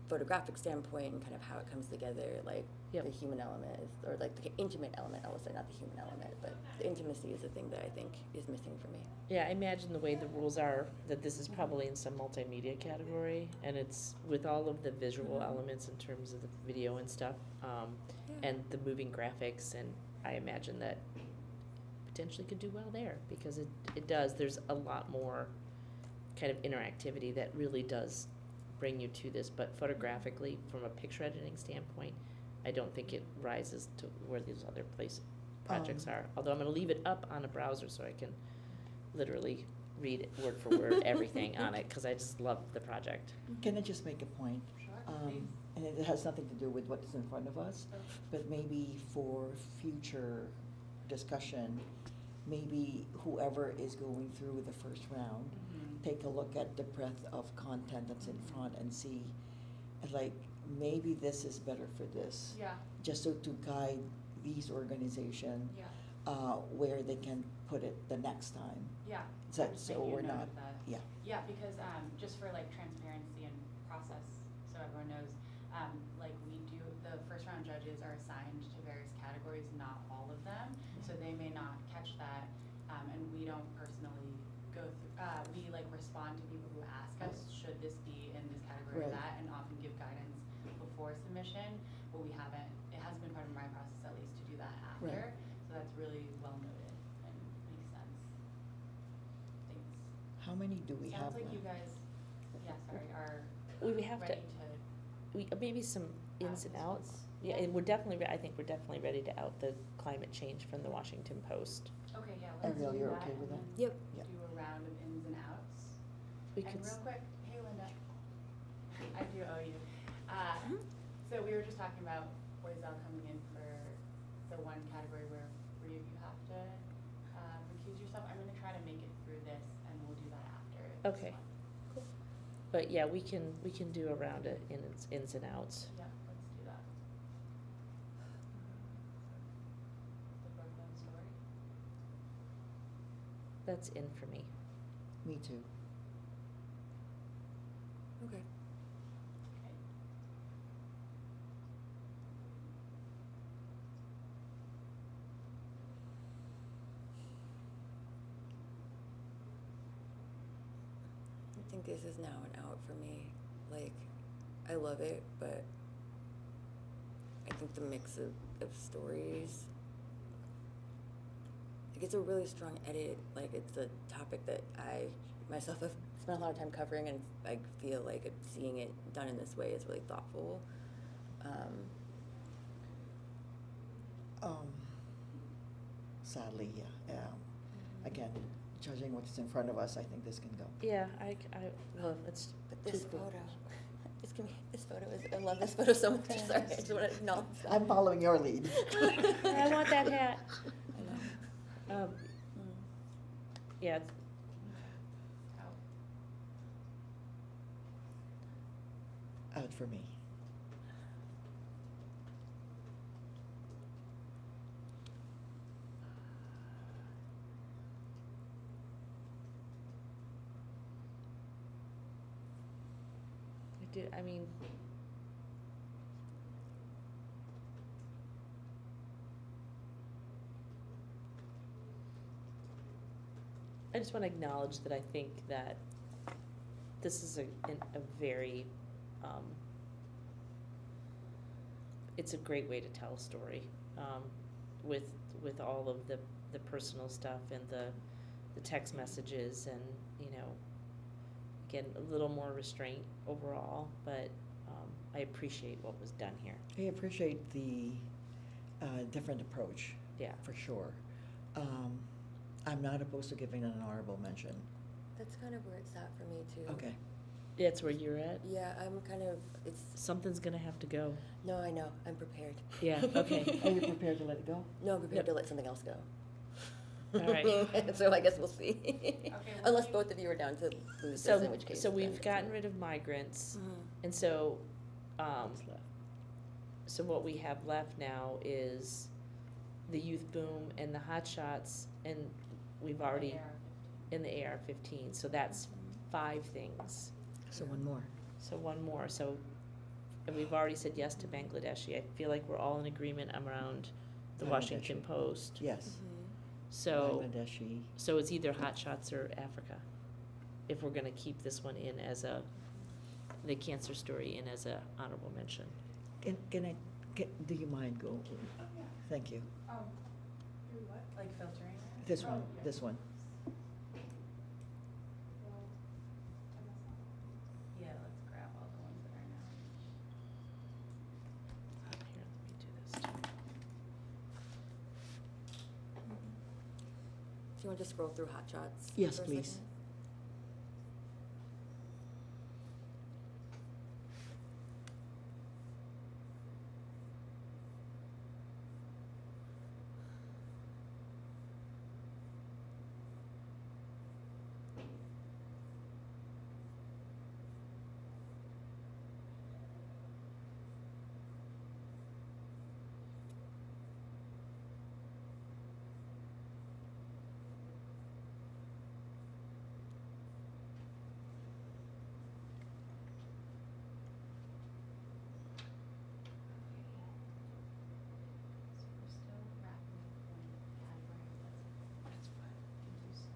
photographic standpoint and kind of how it comes together, like Yep. the human element is, or like the intimate element, I will say, not the human element, but the intimacy is the thing that I think is missing for me. Yeah, I imagine the way the rules are, that this is probably in some multimedia category, and it's with all of the visual Mhm. elements in terms of the video and stuff, and the moving graphics, and I imagine that potentially could do well there, because it does, there's a lot more kind of interactivity that really does bring you to this, but photographically, from a picture editing standpoint, I don't think it rises to where these other projects are. Although I'm gonna leave it up on a browser so I can literally read it word for word, everything on it, cause I just love the project. Can I just make a point? Sure, please. And it has nothing to do with what's in front of us, but maybe for future discussion, maybe whoever is going through the first round, Mhm. take a look at the breadth of content that's in front and see, like, maybe this is better for this. Yeah, Just so to guide these organizations, yeah, where they can put it the next time. yeah. So- I'm just so making a we're note not- of that. yeah. Yeah, because, just for like transparency and process, so everyone knows, like we do, the first round judges are assigned to various categories, not all of them, so they may not catch that, and we don't personally go through, we like respond to people who ask us, should this be in this category or Right. that, and often give guidance before submission, but we haven't, it hasn't been part of my process at least to do that after, Right. so that's really well noted and makes sense. Thanks. How many do we have Sounds like you left? guys, yeah, sorry, are We have to, ready to. maybe some ins and this outs. one. Yeah, and we're definitely, I think we're definitely ready to out the climate change from the Washington Post. Okay, yeah, let's do Ariel, that. you're okay with and that? then Yep. Yeah. Do a round of ins and outs. We And could, real quick, hey Linda, I do owe you. Mhm. So we were just talking about Boiselle coming in for the one category where 3 of you have to recuse yourself. I'm gonna try to make it through this and we'll do that after this Okay. one. cool. But yeah, we can do a round of ins and outs. Yeah, let's do that. The Brooklyn story. That's in for me. Me too. Okay. Okay. I think this is now an out for me. Like, I love it, but I think the mix of stories, like, it's a really strong edit. Like, it's a topic that I myself have spent a lot of time covering, and I feel like seeing it done in this way is really thoughtful. Sadly, yeah. Again, judging what's in front of us, I think this can go. Yeah, well, it's. But this too cool. photo, this can be, this photo is, I love this photo so much. Sorry, I just want to acknowledge that. I'm following your lead. I want that hat. I know. Yeah, Out. Out for me. I mean, I just want to acknowledge that I think that this is a very, it's a great way to tell a story, with all of the personal stuff and the text messages and, again, a little more restraint overall, but I appreciate what was done here. I appreciate the different approach. Yeah. For sure. I'm not opposed to giving an honorable mention. That's kind of where it's at for me too. Okay. That's where you're at? Yeah, I'm kind of, it's, Something's gonna have to go. no, I know, I'm prepared. Yeah, okay. Are you prepared to let it go? No, I'm prepared Yep. to let something else go. All right. So I guess we'll see. well, Unless we- both of you are down to lose this, in which case. So then we've it's gotten not. rid of migrants, Mhm. and so, What's left? so what we have left now is the youth boom and the hot shots, and we've already, in the AR-15, so that's 5 things. So one more. So one more, so, and we've already said yes to Bangladeshi. I feel like we're all in agreement around the Washington Bangladeshi. Post. Yes. Mhm. So, Bangladeshi. so it's either hot shots or Africa, if we're gonna keep this one in as the cancer story in as a honorable mention. Do you mind go? Oh, yeah. Thank you. Oh, through what? Like filtering it? This Oh, one, yeah. this one. Well, yeah, let's grab all the ones that are now. Here, let me do this too. Do you want to scroll through hot shots? Yes, for a please. second? So we're still wrapping up one category. That's fine. Thank you so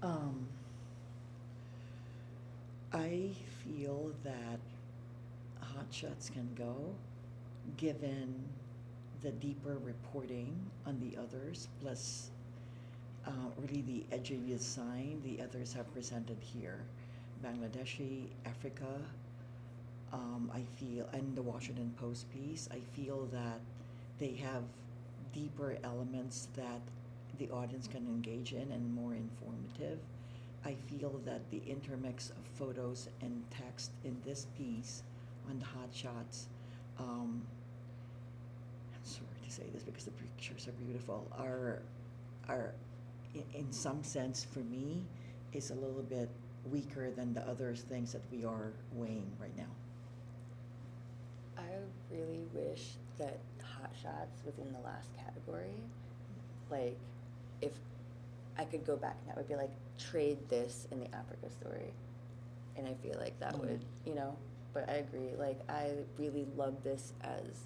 much. Um, I feel that hot shots can go, given the deeper reporting on the others, plus really the edgy design the others have presented here. Bangladeshi, Africa, I feel, and the Washington Post piece, I feel that they have deeper elements that the audience can engage in and more informative. I feel that the intermix of photos and text in this piece on the hot shots, I'm sorry to say this because the pictures are beautiful, are in some sense for me is a little bit weaker than the other things that we are weighing right now. I really wish that hot shots was in the last category. Like, if I could go back now, it would be like, trade this in the Africa story. And I feel like that would, but I agree. Like, I really love this as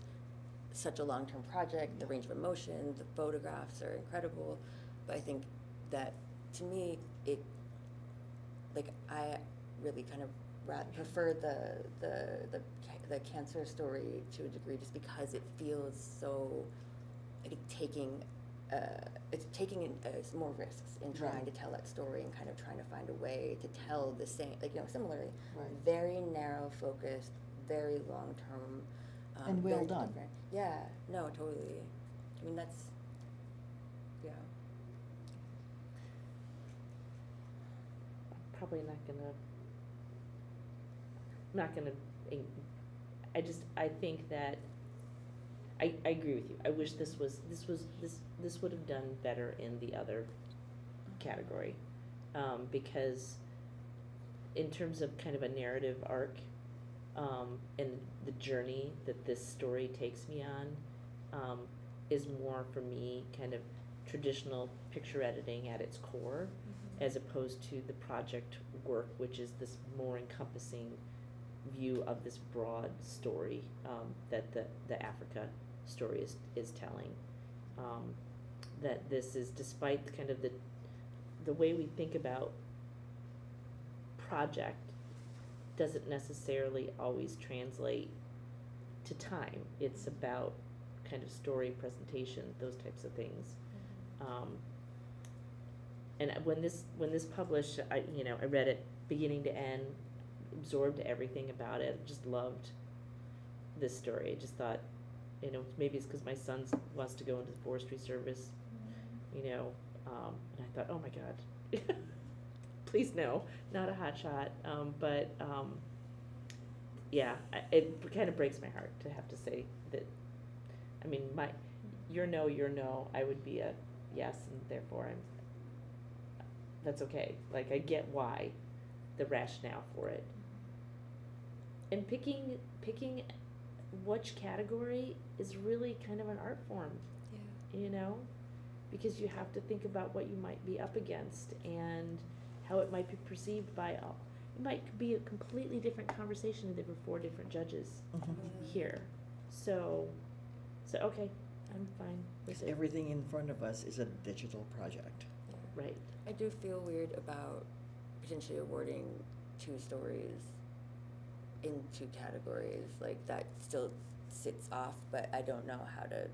such a long-term project. The range of emotion, the photographs are incredible. But I think that, to me, I really kind of prefer the cancer story to a degree, just because it feels so like it's taking more risks in trying Right. to tell that story and kind of trying to find a way to tell the same, similarly, Right. very narrow focused, very long term, And well very done. different. Yeah, no, totally. I mean, that's, yeah. Probably not gonna, I think that, I agree with you. I wish this would have done better in the other category. Because in terms of kind of a narrative arc, and the journey that this story takes me on, is more for me kind of traditional picture editing at its core, as opposed to the project work, which is this more encompassing view of this broad story, that the Africa story is telling. That this is, despite kind of the way we think about project, doesn't necessarily always translate to time. It's about kind of story presentation, those types of things. And when this published, I read it beginning to end, absorbed everything about it. Just loved this story. I just thought you know, maybe it's because my son wants to go into the forestry service, you know, and I thought, oh my God, please no, not a hot shot, but, yeah, it kind of breaks my heart to have to say that, I mean, your no, I would be a yes, and therefore that's okay, like, I get why, the rationale for it. And picking which category is really kind of an art form, Yeah. you know? Because you have to think about what you might be up against and how it might be perceived by all. It might be a completely different conversation if there were 4 different judges Mhm. here. So okay, I'm fine with it. Everything in front of us is a digital project. Yeah. Right. I do feel weird about potentially awarding 2 stories in 2 categories. Like, that still sits off, but I don't know how to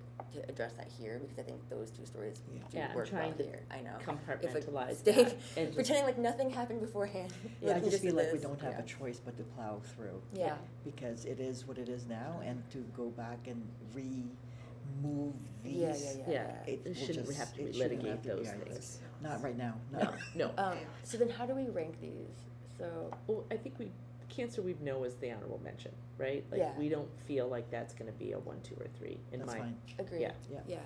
address that here, because I think those 2 stories Yeah. do Yeah, I'm work well trying to here. I know. compartmentalize Stay- that and just- pretending like nothing happened beforehand. Yeah, I looking just feel at like we this. don't have Yeah. a choice but to plow through. Yeah. Because it is what it is now, and to go back and remove these. Yeah, It it will shouldn't just- have to it shouldn't relitigate have to- those yeah, things. Not right now, No. So then how do we rank these? So, Well, I think Cancer Weave know is the honorable mention, right? Like, Yeah. we don't feel like that's gonna be a 1, 2, or 3 in That's my. fine. agreed. Yeah. Yeah. Yeah.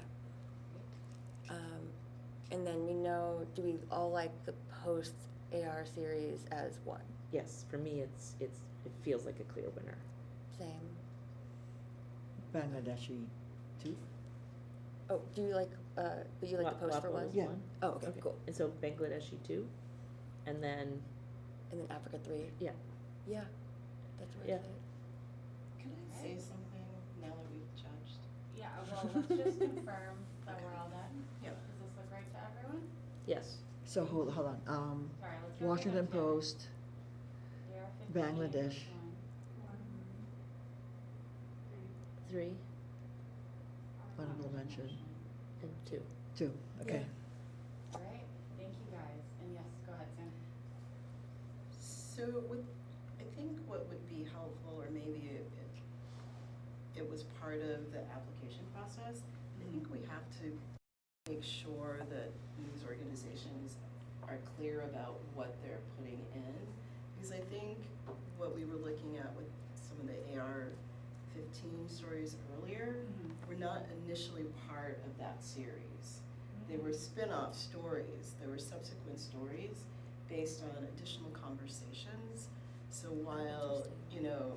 And then we know, do we all like the post AR series as one? Yes, for me, it feels like a clear winner. Same. Bangladeshi too? Oh, do you like, but you like the post for Wapo one? is Yeah. Oh, okay, cool. And so Bangladeshi 2, and then, And then Africa 3? yeah, Yeah. That's where Yeah. it's at. Can I say something now that we've judged? Yeah, well, let's just confirm that we're all done. Yep. Does this look right to everyone? yes, So hold on, Sorry, let's go Washington through them together. Post, AR-15, Bangladesh. one, 3 honorable mention, and 2. 2, okay. All right, thank you guys, and yes, go ahead, Sam. So I think what would be helpful, or maybe it was part of the application process, I think we have to make sure that news organizations are clear about what they're putting in. Because I think what we were looking at with some of the AR-15 stories earlier were not initially part of that series. They were spin-off stories. There were subsequent stories based on additional conversations. So while, you know,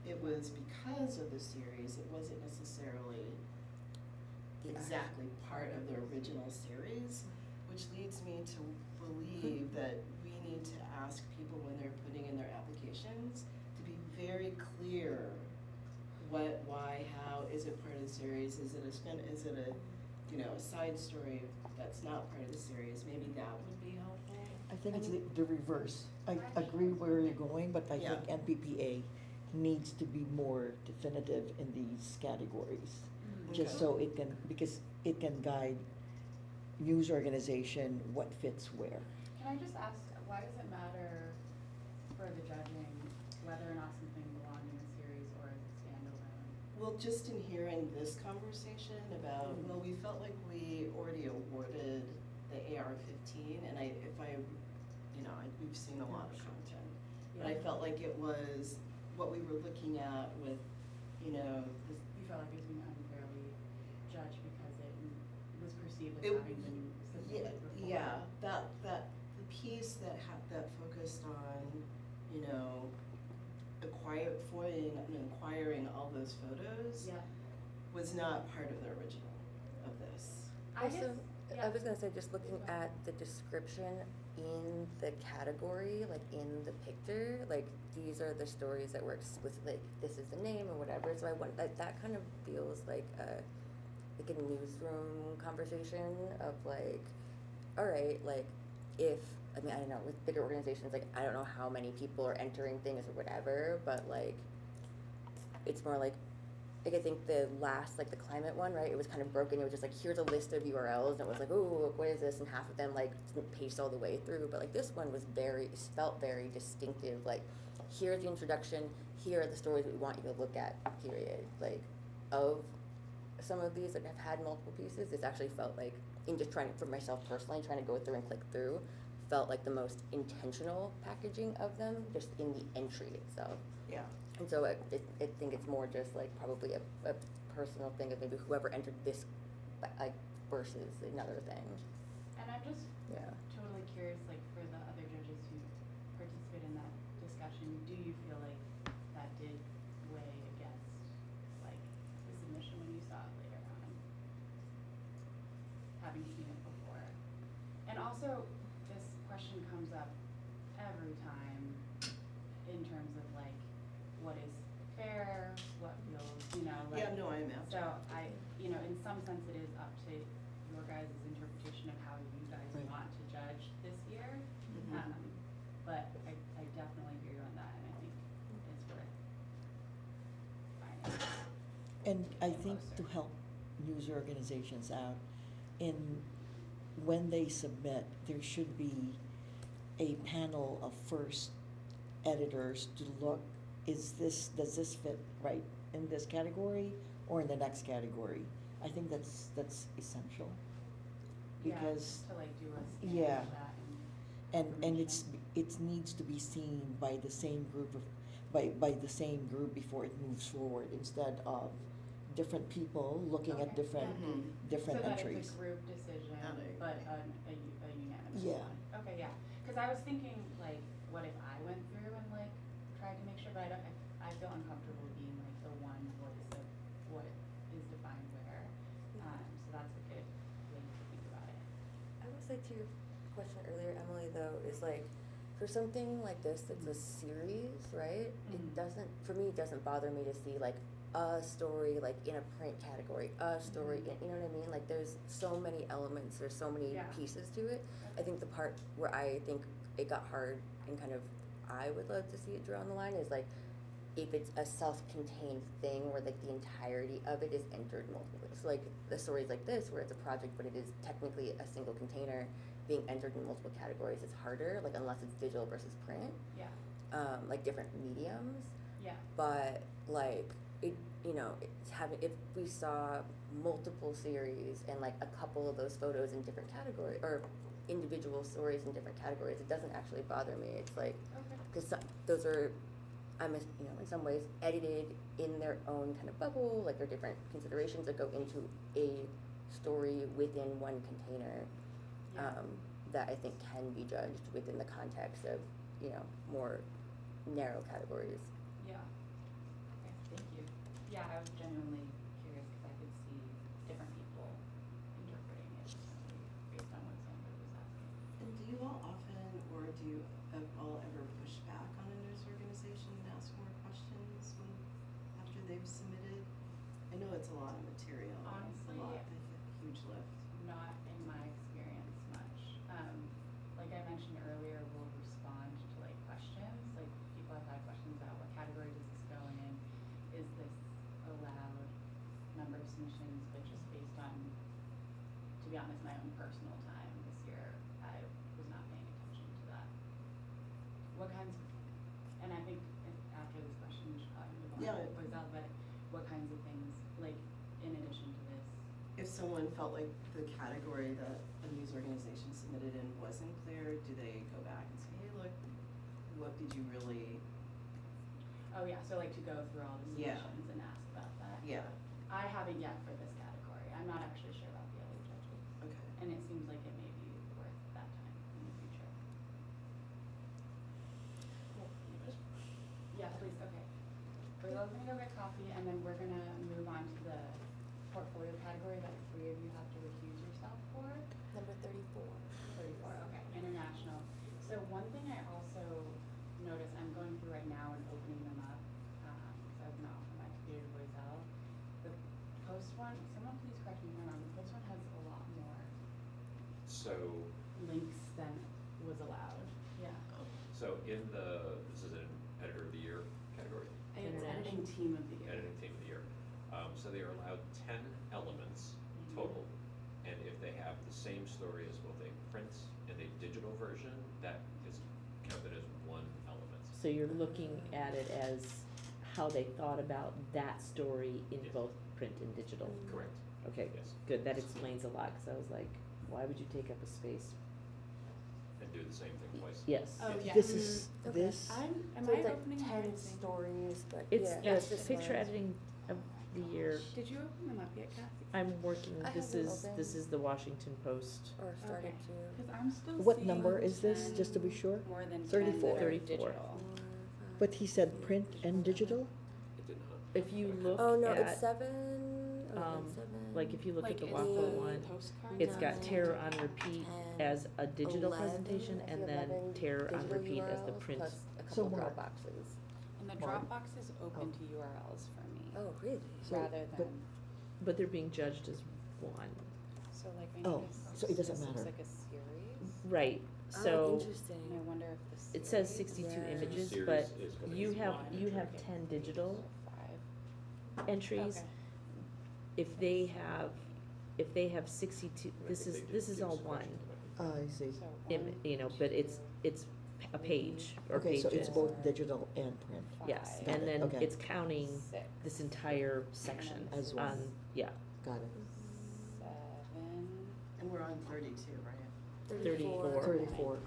it was because of the series, it wasn't necessarily exactly part of the original series, which leads me to believe that we need to ask people when they're putting in their applications to be very clear what, why, how, is it part of the series, is it a you know, a side story that's not part of the series, maybe that would be helpful. I think it's the reverse. I agree where you're going, but I think Yeah. NPPA needs to be more definitive in these categories. Just Okay. so it can, because it can guide news organization what fits where. Can I just ask, why does it matter for the judging whether or not something belonged in a series or is it standalone? Well, just in hearing this conversation about, well, we felt like we already awarded the AR-15, and we've seen a lot of content. But I felt like it was what we were looking at with, you know, this. You felt like it was being unfairly judged because it was perceived as It- having been submitted before? Yeah, that the piece that focused on, you know, acquiring all those photos Yeah. was not part of the original of this. I Also, just, I was gonna say, just looking at the description in the category, like in the picture, like these are the stories that were explicitly, this is the name or whatever, so I want, that kind of feels like a newsroom conversation of like, all right, like if, I mean, I don't know, with bigger organizations, like I don't know how many people are entering things or whatever, but like, it's more like I think the last, like the climate one, right, it was kind of broken. It was just like, here's a list of URLs, and it was like, oh, look, what is this? And half of them like didn't paste all the way through. But like this one was felt very distinctive. Like, here's the introduction. Here are the stories we want you to look at. Period. Like, of some of these that have had multiple pieces, this actually felt like, in just trying to, for myself personally, trying to go through and click through, felt like the most intentional packaging of them, just in the entry itself. Yeah. And so I think it's more just like probably a personal thing of maybe whoever entered this, like, versus another thing. And I'm just Yeah. totally curious, like, for the other judges who participated in that discussion, do you feel like that did weigh against, like, the submission when you saw it later on, having seen it before? And also, this question comes up every time in terms of, like, what is fair, what feels, you know, like. Yeah, no, I imagine. So in some sense, it is up to your guys' interpretation of how you guys Right. want to judge this year. Mhm. But I definitely hear you on that, and I think it's worth finding. And I think to closer. help news organizations out, when they submit, there should be a panel of first editors to look, does this fit right in this category or in the next category? I think that's essential. Yeah, Because, just to, like, do a scan yeah. of that and information. it needs to be seen by the same group by the same group before it moves forward, instead of different people looking at Okay, different yeah. Mhm. different So that entries. it's a group decision, Got it. but a unanimous Yeah. one. Okay, yeah, cause I was thinking, like, what if I went through and, like, tried to make sure, but I feel uncomfortable being, like, the one voice of what is defined where. So that's a good way to think about it. I would say to your question earlier, Emily, though, is like, for something like this that's a series, right? Mhm. It doesn't, for me, it doesn't bother me to see like a story like in a print category, a story, Mhm. you know what I mean? Like there's so many elements, there's so many Yeah. pieces to it. I think the part where I think it got hard and kind of I would love to see it drawn the line is like if it's a self-contained thing where like the entirety of it is entered multiple ways. So like the stories like this where it's a project but it is technically a single container being entered in multiple categories is harder, like unless it's digital versus print, Yeah, like different mediums. yeah, But like it, it's having, if we saw multiple series and like a couple of those photos in different categories or individual stories in different categories, it doesn't actually bother me. It's like, okay. because those are, in some ways edited in their own kind of bubble, like there are different considerations that go into a story within one container. Yeah. That I think can be judged within the context of, more narrow categories. Yeah. Okay, thank you. Yeah, I was genuinely curious because I could see different people interpreting it differently based on what Sandra was asking. And do you all often, or do you all ever push back on a news organization and ask more questions after they've submitted? I know it's a lot of material. Honestly, it's a huge lift. Not in my experience much. Like I mentioned earlier, we'll respond to like questions. Like people have had questions about what category does this go in? Is this allowed number of submissions? But just based on, to be honest, my own personal time this year, I was not paying attention to that. What kinds, and I think after this question, we should probably move on Yeah. to close out, but what kinds of things, like in addition to this? If someone felt like the category that a news organization submitted in wasn't clear, do they go back and say, hey, look, what did you really, Oh, yeah, so like to go through all the Yeah. submissions and ask about that? yeah, I haven't yet for this category. I'm not actually sure about the other judges. okay. And it seems like it may be worth that time in the future. Yeah, please, okay. We're all gonna go get coffee and then we're gonna move on to the portfolio category that the three of you have to recuse yourself for. Number 34. 34, okay, international. So one thing I also noticed, I'm going through right now and opening them up, because I've been off of my computer to Voicel. The post one, someone please correct me if I'm wrong, the post one has a lot more So, links than was allowed. Yeah. so this is an editor of the year category, It's International. editing team of the year. editing team of the year. So they are allowed 10 elements Mhm. total, and if they have the same story as both a print and a digital version, that is counted as one element. So you're looking at it as how they thought about that story in Yes. both print and digital. Correct. Okay, Yes. good, that explains a lot, cause I was like, why would you take up a space? And do the same thing twice. Yes. Oh, yeah. This is, Okay. this, Am So I it's like opening the 10 right thing? stories, but It's yeah, the this picture one. editing of the year. Did you open them up yet, Kathy? I'm working, I this have them is, open. this is the Washington Post. Or started Okay. to. Cause I'm still what seeing number is this, just to be 10 sure? More than 10 34. that are 34. digital. But he said print and digital? It did not. If you look Oh no, at, it's 7. Oh, it's 7. like if you look Like at the is waffle the one, postcard it's got Nine, terror on repeat 10, as a digital 11, presentation I and see then 11 terror on digital repeat as the URLs print. plus a So couple Mark- Dropboxes. And the Mark. Dropbox is open Oh. to URLs for me. Oh, really? So- Rather but- than, But they're being judged as one. so like I Oh, noticed so it doesn't this looks matter. like a series. Right, Oh, so interesting. And I wonder if the series. it says 62 Yeah. images, Series but is gonna you be have, one. you have 10 digital So 5. entries. Okay. If they have 62, this is all one. I see. So Im- 1, you know, but it's a page or Okay, so it's pages. both digital and print. Yes, 5, Got and it, then okay. it's counting 6, this entire section As one. on, yeah, Got it. 7. And we're on 32, right? 34. 34. We're on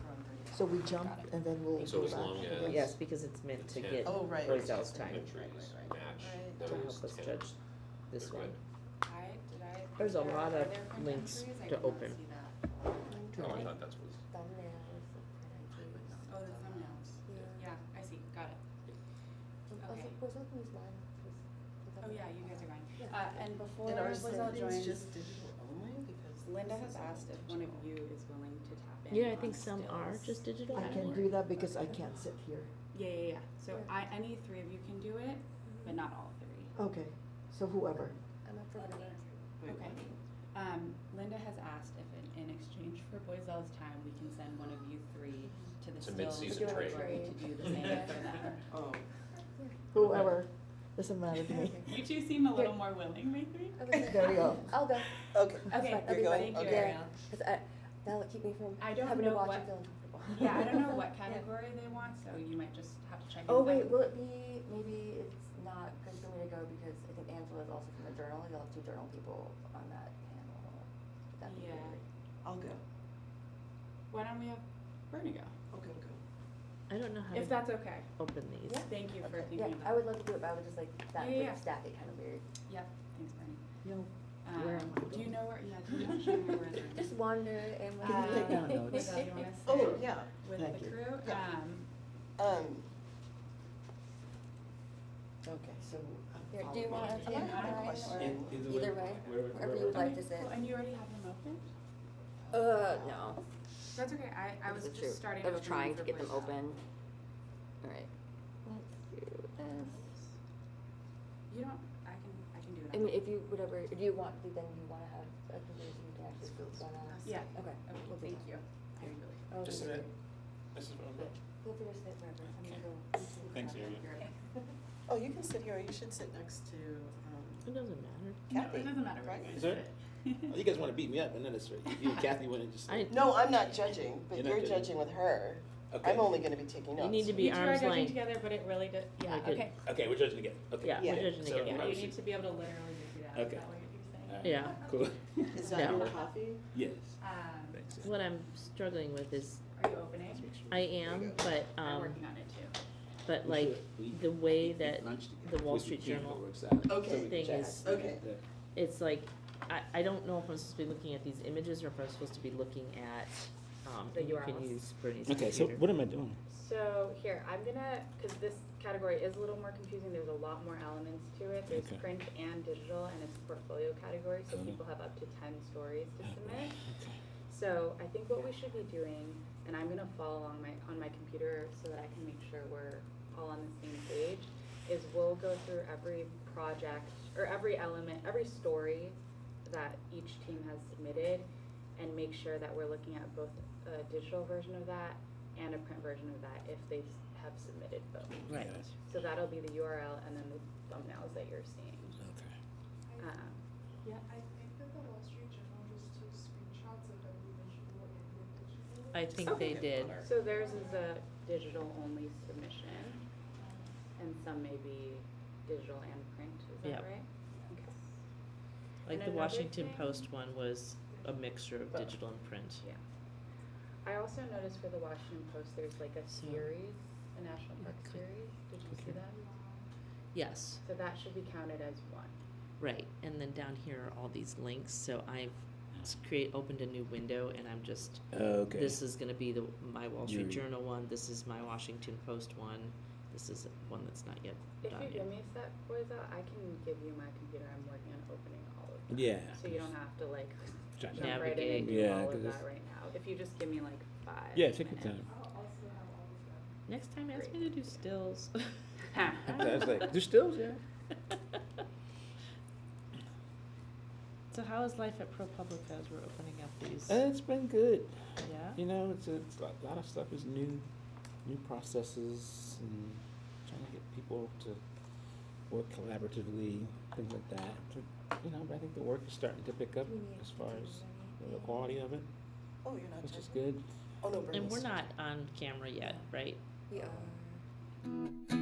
32. So we jump Got it. and then we'll So go as back. long I as- guess? yes, because it's meant to The get 10 Oh, right. Roycel's time. entries Right. match Right. those To help us 10. judge this They're one. good. Did I? There's a are there- lot are of there print links entries? I to did not open. see that. No, I Really? thought that's what. Thumbnails. Oh, the thumbnails. Yeah. Yeah, I see, got it. Okay. Oh, yeah, you guys are going. And before And are Lizelle some things joins, just digital only? Because Linda this has is all asked if one of you is willing to tap in. Yeah, I on think some are stills. just digital. I can do that because I can't sit here. Yeah. So Yeah. any 3 of you can do it, but not all 3. Okay, so whoever. I'm up for whatever. Okay. Linda has asked if in exchange for Boisel's time, we can send one of you 3 to the It's a stills mid-season trade. category to do the same for them. Oh, Whoever. Doesn't matter to me. You two seem a little more willing, maybe? Okay. There we go. I'll go. okay. That's Okay, fine. That'll you're be going? fine. Thank you, Okay. Ariel. That'll keep me from I don't having know to watch what- it feel uncomfortable. Yeah, I don't know what Yeah. category they want, so you might just have to check in. Oh with wait, them. will it be, maybe it's not good for me to go because I think Angela's also from the journal, you'll have 2 journal people on that panel. Would that be Yeah. weird? I'll go. Why don't we have Bernie go? Okay, go. I don't know how If to that's okay. open these. Yeah. Thank you for Okay. thinking Yeah, of that. I would love to do it, but I would just like, that Yeah, would yeah. stack it kind of weird. Yep, thanks, Bernie. No, where am I Do you going? know where, yeah, do you know where they're? Just wander and like. Can you take down notes? Lizelle, you wanna Oh, sit yeah. with Thank the you. crew? Yeah. Okay, so. Here, do you want to I take have a mine question. or either way, wherever you would like to sit? Cool, and you already have them open? No. That's okay, I was This is just true. starting I to was trying to for get them Boiselle. open. Alright, let's do this. You don't, I can do it. I mean, if you, whatever, do you want, then you wanna have, a computer so you can actually see what's going on? Yeah. Okay. Okay, we'll do thank that. you. I really. Oh, Just a okay. minute. This is what I'm doing. Feel free to sit wherever, I'm gonna go. Thanks, Ariel. Oh, you can sit here, you should sit next to, It doesn't matter. No, Kathy. it doesn't matter where Right? you Is guys there? sit. Oh, you guys want to beat me up, and then it's right. You and Kathy want to just. I- No, I'm not judging, but You're not you're judging. judging with her. Okay. I'm only gonna be taking notes. You need to be You two are arm's judging length. together, but it really did, yeah, Okay. okay. Okay, we're judging again. Okay. Yeah, Yeah. we're judging So, again. Yeah, I you was- need to be able to literally do that, is Okay. that what you're saying? Yeah. Cool. Is that No. your coffee? Yes. Um, What I'm struggling with is, are you opening? Let's make sure. I am, but, I'm working on it too. but We like, should. We the way eat that lunch together. the Wall We Street can't, Journal but we're excited. Okay. So we thing chat. is, Okay. Yeah. it's like, I don't know if I'm supposed to be looking at these images or if I'm supposed to be looking at, The and you can URLs. use Bernie's Okay, so computer. what am I doing? So here, I'm gonna, cause this category is a little more confusing, there's a lot more elements to it. There's Okay. print and digital, and it's a portfolio category, so Uh-huh. people have up to 10 stories to submit. Okay. So I think what we should be doing, and I'm gonna follow along on my computer so that I can make sure we're all on the same page, is we'll go through every project, or every element, every story that each team has submitted, and make sure that we're looking at both a digital version of that and a print version of that if they have submitted both. Right. Yes. So that'll be the URL and then the thumbnails that you're seeing. Okay. Yeah. I think that the Wall Street Journal just took screenshots of every visual and the digital. I think they did. So theirs is a digital only submission, and some may be digital and print, is Yep. that right? Okay. Like And the another Washington thing- Post one was a mixture of Both. digital and print. Yeah. I also noticed for the Washington Post, there's like a So- series, a national Yeah, park could- series. Did you see that? Yes, So that should be counted as one. right. And then down here are all these links. So I've opened a new window, and I'm just Okay. this is going to be my Wall Street Your- Journal one. This is my Washington Post one. This is one that's not yet If done you yet. give me Set Boys out, I can give you my computer. I'm working on opening all of them. Yeah. So you don't have to like Try to jump right in and do navigate. Yeah, all 'cause of that it's- right now. If you just give me like 5 Yeah, take your minutes. time. I'll also have all of them. Next time, ask me to do stills. I was like, do stills, yeah. So how is life at ProPublica as we're opening up these? It's been good. Yeah. You know, it's a lot of stuff is new processes and trying to get people to work collaboratively, things like that. You know, but I think the work is starting to pick up Do we need as far to as do the quality of it, Oh, you're not which is typing? good. Oh, no, And Bernice. we're not on camera yet, right? We are.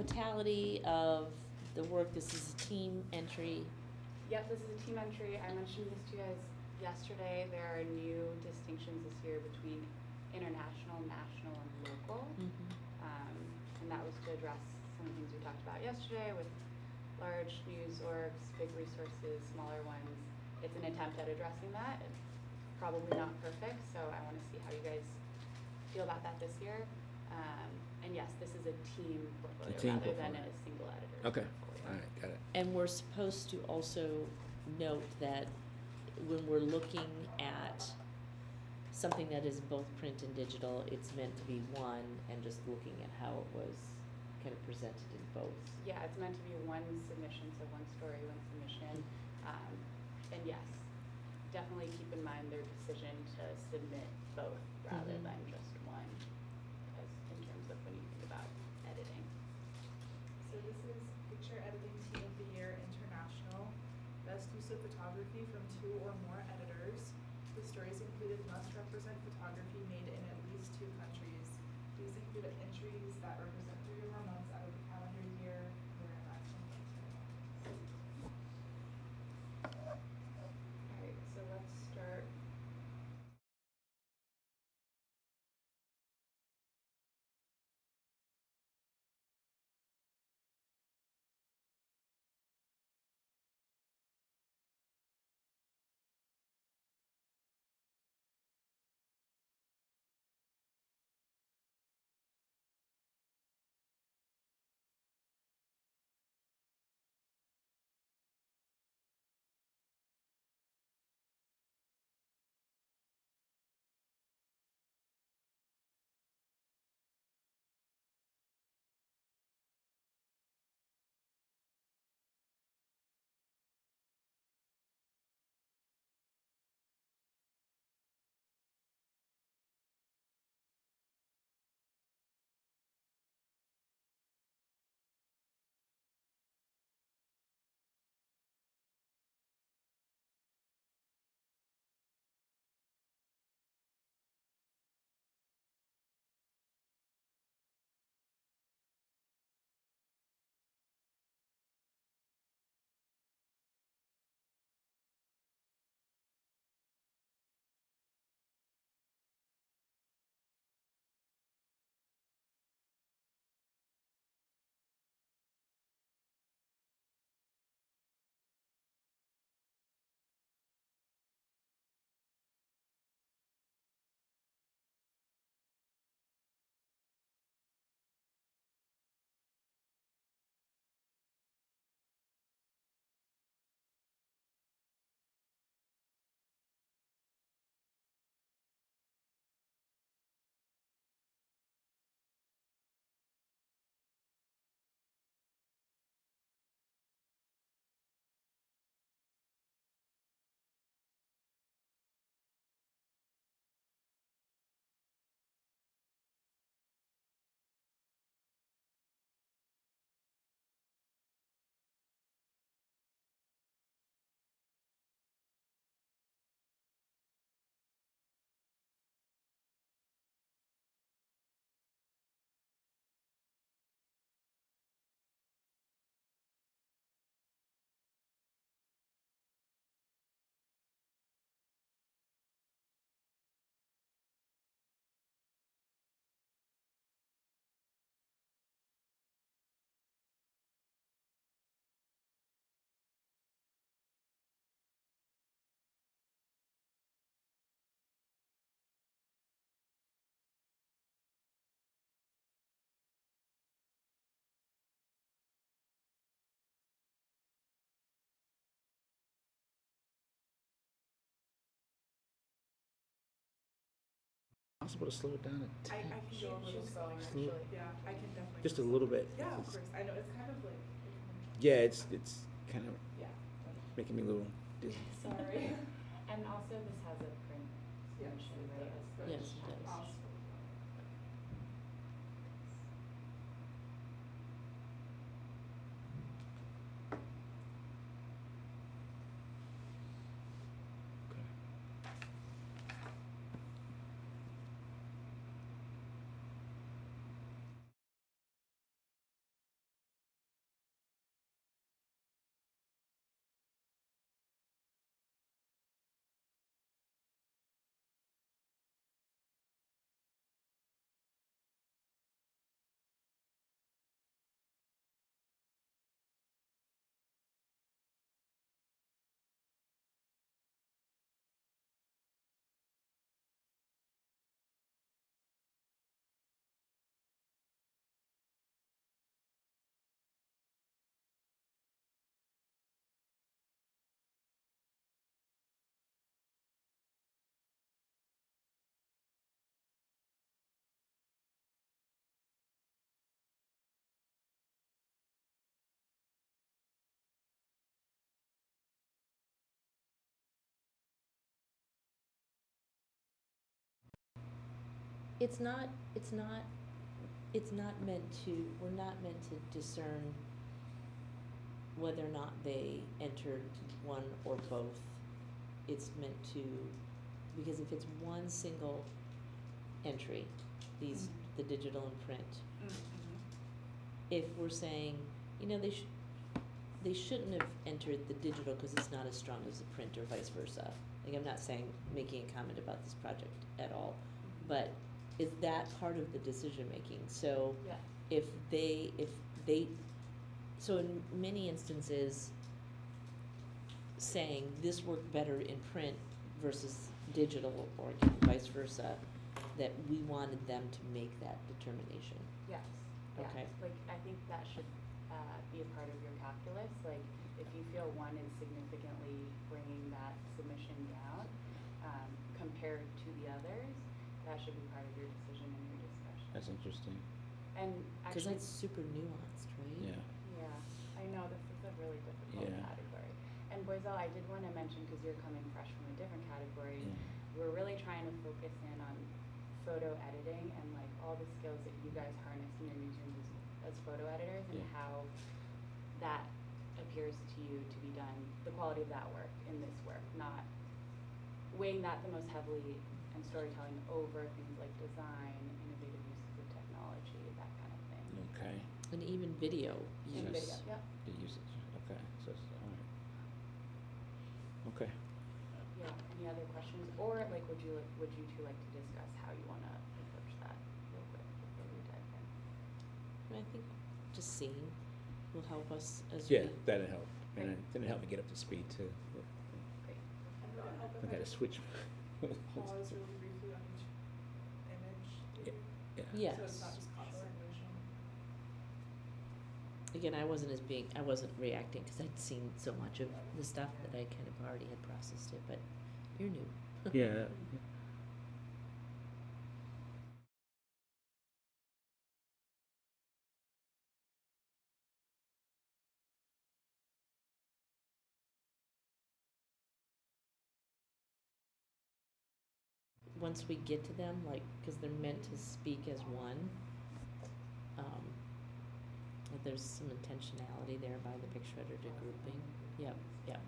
totality of the work, this is a team entry. Yep, this is a team entry. I mentioned this to you guys yesterday. There are new distinctions this year between international, national, and local. And that was to address some of the things we talked about yesterday with large news orgs, big resources, smaller ones. It's an attempt at addressing that. It's probably not perfect, so I want to see how you guys feel about that this year. And yes, this is a team portfolio team rather than portfolio. a single editor's Okay, portfolio. all right, got it. And we're supposed to also note that when we're looking at something that is both print and digital, it's meant to be one, and just looking at how it was kind of presented in both. Yeah, it's meant to be one submission, so one story, one submission. And yes, definitely keep in mind their decision to submit both rather Mhm. than just one, as in terms of when you think about editing. So this is Picture Editing Team of the Year International. Best use of photography from 2 or more editors. The stories included must represent photography made in at least 2 countries. These include entries that represent 3 or more months out of the calendar year, where a maximum of 10 months. Alright, so let's start. Possible to slow it down a I tad? can go a little She's slow. going Slow- actually. Yeah, I can definitely. Just a go little slow. bit. Yeah, of It's- course. I know, it's kind of like. Yeah, it's kind of Yeah. making me a little dizzy. Sorry. And also this has a print Yes, submission, it right? does. as- Yes, it does. Awesome. it's not, it's not, it's not meant to, we're not meant to discern whether or not they entered one or both. It's meant to, because if it's one single entry, these, the digital and print, if we're saying, you know, they shouldn't have entered the digital because it's not as strong as the print or vice versa. Like, I'm not saying, making a comment about this project at all, but is that part of the decision-making? So Yeah. if they, so in many instances, saying this worked better in print versus digital or vice versa, that we wanted them to make that determination. Yes, yeah, Okay. like, I think that should, be a part of your calculus, like, if you feel one is significantly bringing that submission down, compared to the others, that should be part of your decision and your discussion. That's interesting. And Because actually, that's super nuanced, right? Yeah. yeah, I know, this is a really difficult Yeah. category. And Boiselle, I did wanna mention, cause you're coming fresh from a different category, Yeah. we're really trying to focus in on photo editing and like all the skills that you guys harness in your newsrooms as photo editors and Yeah. how that appears to you to be done, the quality of that work in this work, not weighing that the most heavily and storytelling over things like design, innovative uses of technology, that kind of thing. Okay. And even video In use. video, yep. The usage. Okay. So it's all right. Okay. Yeah, any other questions? Or like, would you two like to discuss how you wanna approach that real quick before we dive in? I think just seeing will help us as Yeah, we. that'll help. And Great. then help me get up to speed too. Great. And would it help I if gotta I switch. pause really briefly on each image? Yeah. Yeah. Yes. So it's not just constant motion. Again, I wasn't reacting because I'd seen so much of the stuff that I kind of already had processed it, but you're new. Yeah. Once we get to them, like, because they're meant to speak as one, that there's some intentionality there by the picture editor grouping. Yep, yep.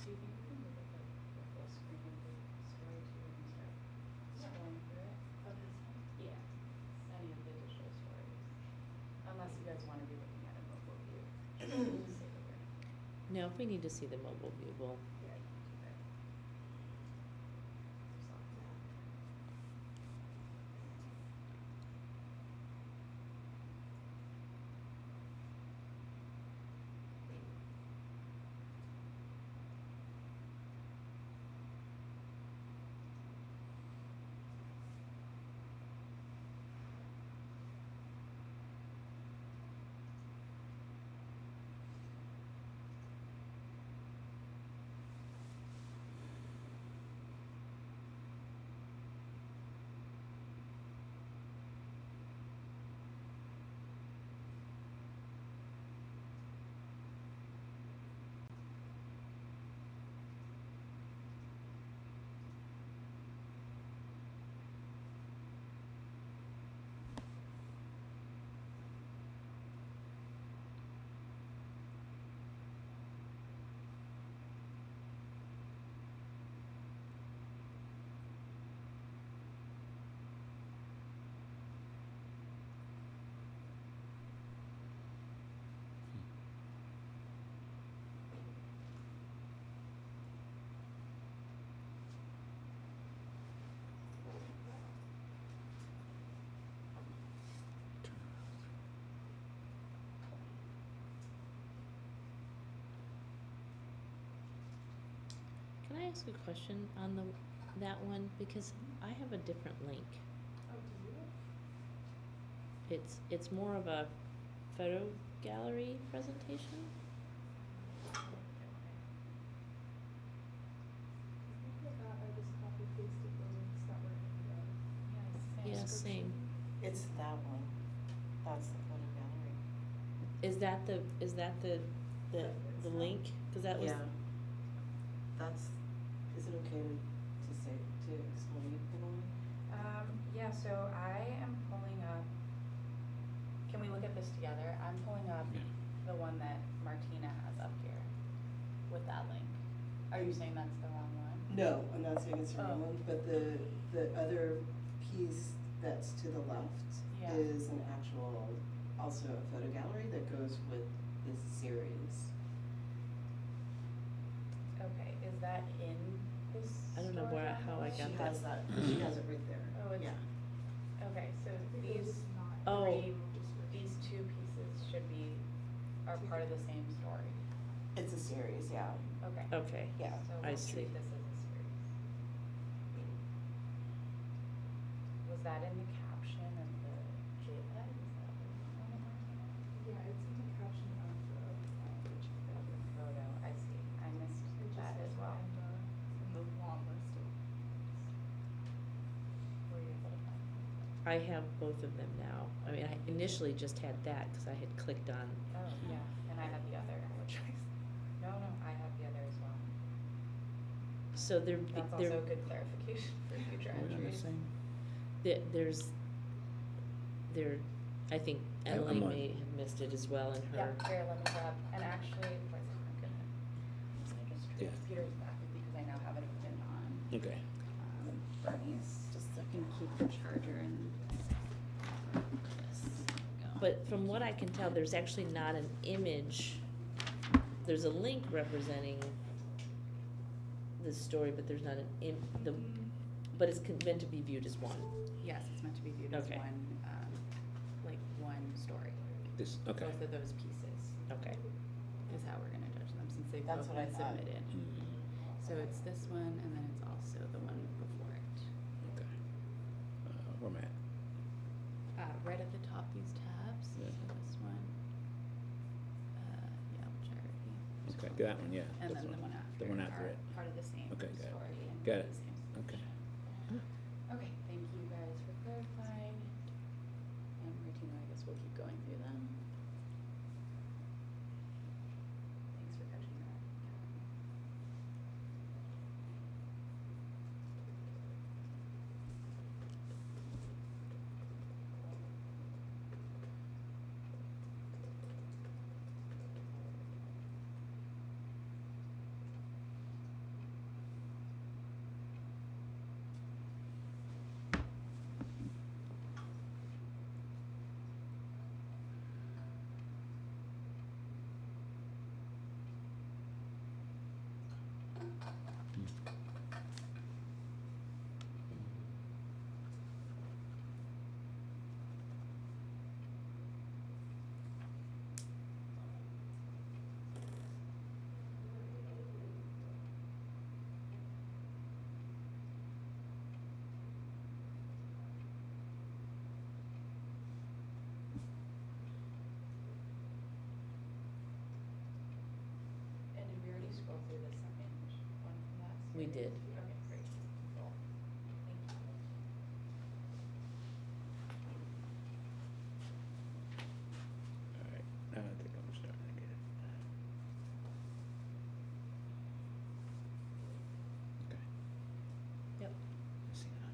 Do you think we can look at the full screen of the story too and start scrolling through it? Yeah, any of the digital stories. Unless you guys wanna be looking at a mobile view. Just say the word. No, if we need to see the mobile view, we'll. Yeah, you can keep it. Just off that. ask a question on that one? Because I have a different link. Oh, do you? It's more of a photo gallery presentation. I just copy pasted the links that were in the Yeah, description. same. It's that one. That's the photo gallery. Is that the link? Because that was. Yeah. That's, is it okay to say, to explain it, Emily? Yeah, so I am pulling up, can we look at this together? I'm pulling up Yeah. the one that Martina has up here with that link. Are you saying that's the wrong one? No, I'm not saying it's the wrong Oh. one, but the other piece that's to the left Yeah. is an actual, also a photo gallery that goes with this series. Okay, is that in this? I don't know story on how the I left? got She that. has that, she has it right there. Oh, it's- Yeah. Okay, so Because these it's not Oh. three, description. these two pieces are part of the same story. It's a series, yeah. Okay. Okay. Yeah. So I we'll see. treat this as a series. Was that in the caption of the JPEG? Is that what you're on it? Yeah, it's in the caption of the Photo, I see. I missed that as well. in the long list of. Were you able to find it? I have both of them now. I mean, I initially just had that because I had clicked on. Oh, yeah, and I had the other, which was, no, I have the other as well. So they're That's they're also a good clarification for future What am I entries. saying? there's I think I'm Emily on. may have missed it as well in Yeah, her. here, let me grab, and actually, wait a second, I'm gonna just turn Yeah. the computers back because I now have it open on Okay. Bernie's. Just so I can keep the charger and this. There we go. But from what I can tell, there's actually not an image. There's a link representing the story, but there's not but it's meant to be viewed as one. Yes, it's meant to be viewed as Okay. one story. This, okay. Both of those pieces Okay. is how we're gonna judge them since they've That's both what I been thought. submitted. So it's this one and then it's also the one before it. Okay. Where am I at? Right at the top, these tabs, so Yeah. this one. Yeah, which I already. Okay, that one, yeah. And that's then the one after. The one after are it. Part of the same Okay, got it. story and Got the it. same Okay. solution. Okay, thank you guys for clarifying. And Martina, I guess we'll keep going through them. Thanks for catching that. And did we already scroll through the second one from that? We did. Okay, great. Cool. Thank you. All right. Now I think I'm starting to get it. Okay. Yep. I see now.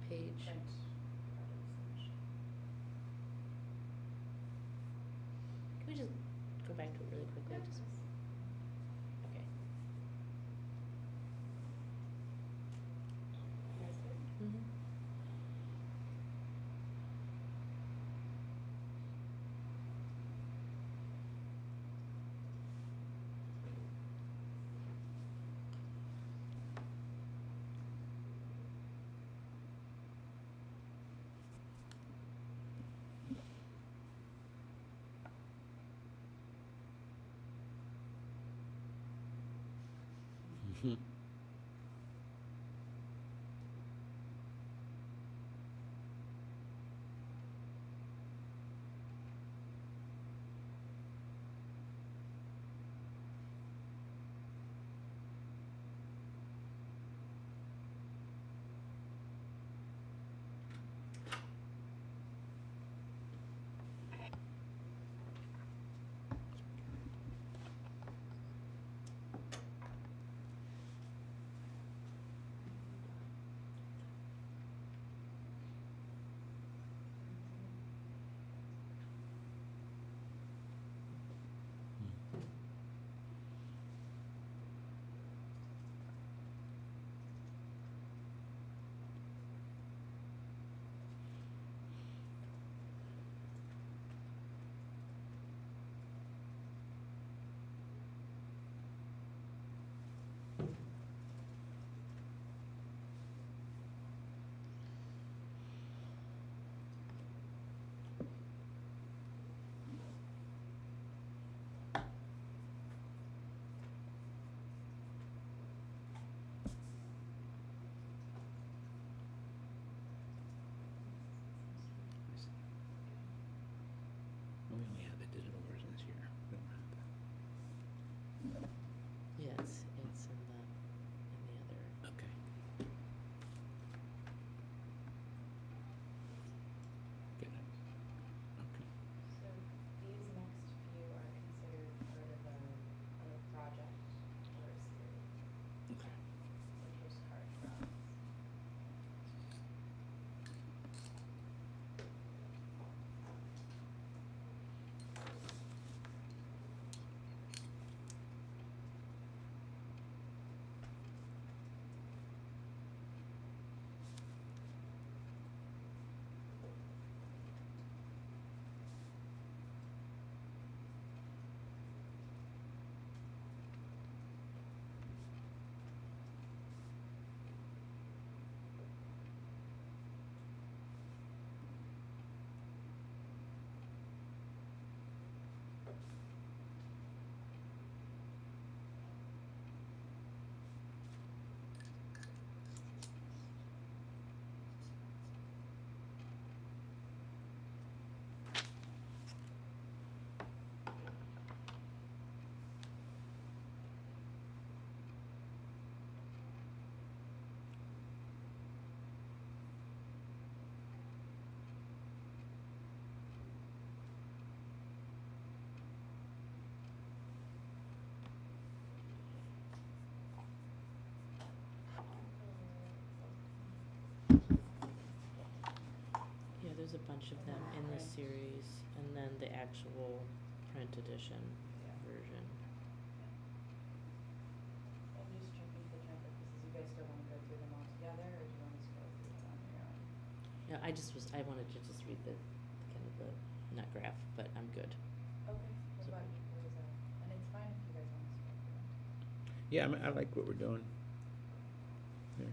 page? Print photos. Can we just go back to it really quickly? Yeah. Just- Okay. You guys good? Mm-hmm. Mhm. I see. We only have the digital version this year. We don't have the. Yeah, it's in the other. Okay. Get it. Okay. So these next few are considered part of a project or a series, Okay. the postcard drawings. Yeah, there's a bunch of them in the Print. series, and then the actual print edition Yeah. version. And just checking the traffic pieces, you guys still wanna go through them all together, or do you want us to go through them on your own? Yeah, I wanted to just read the kind of the, not graph, but I'm good. Okay, what So- about you, what is that? And it's fine if you guys want us to go through them. Yeah, I like what we're doing. Here.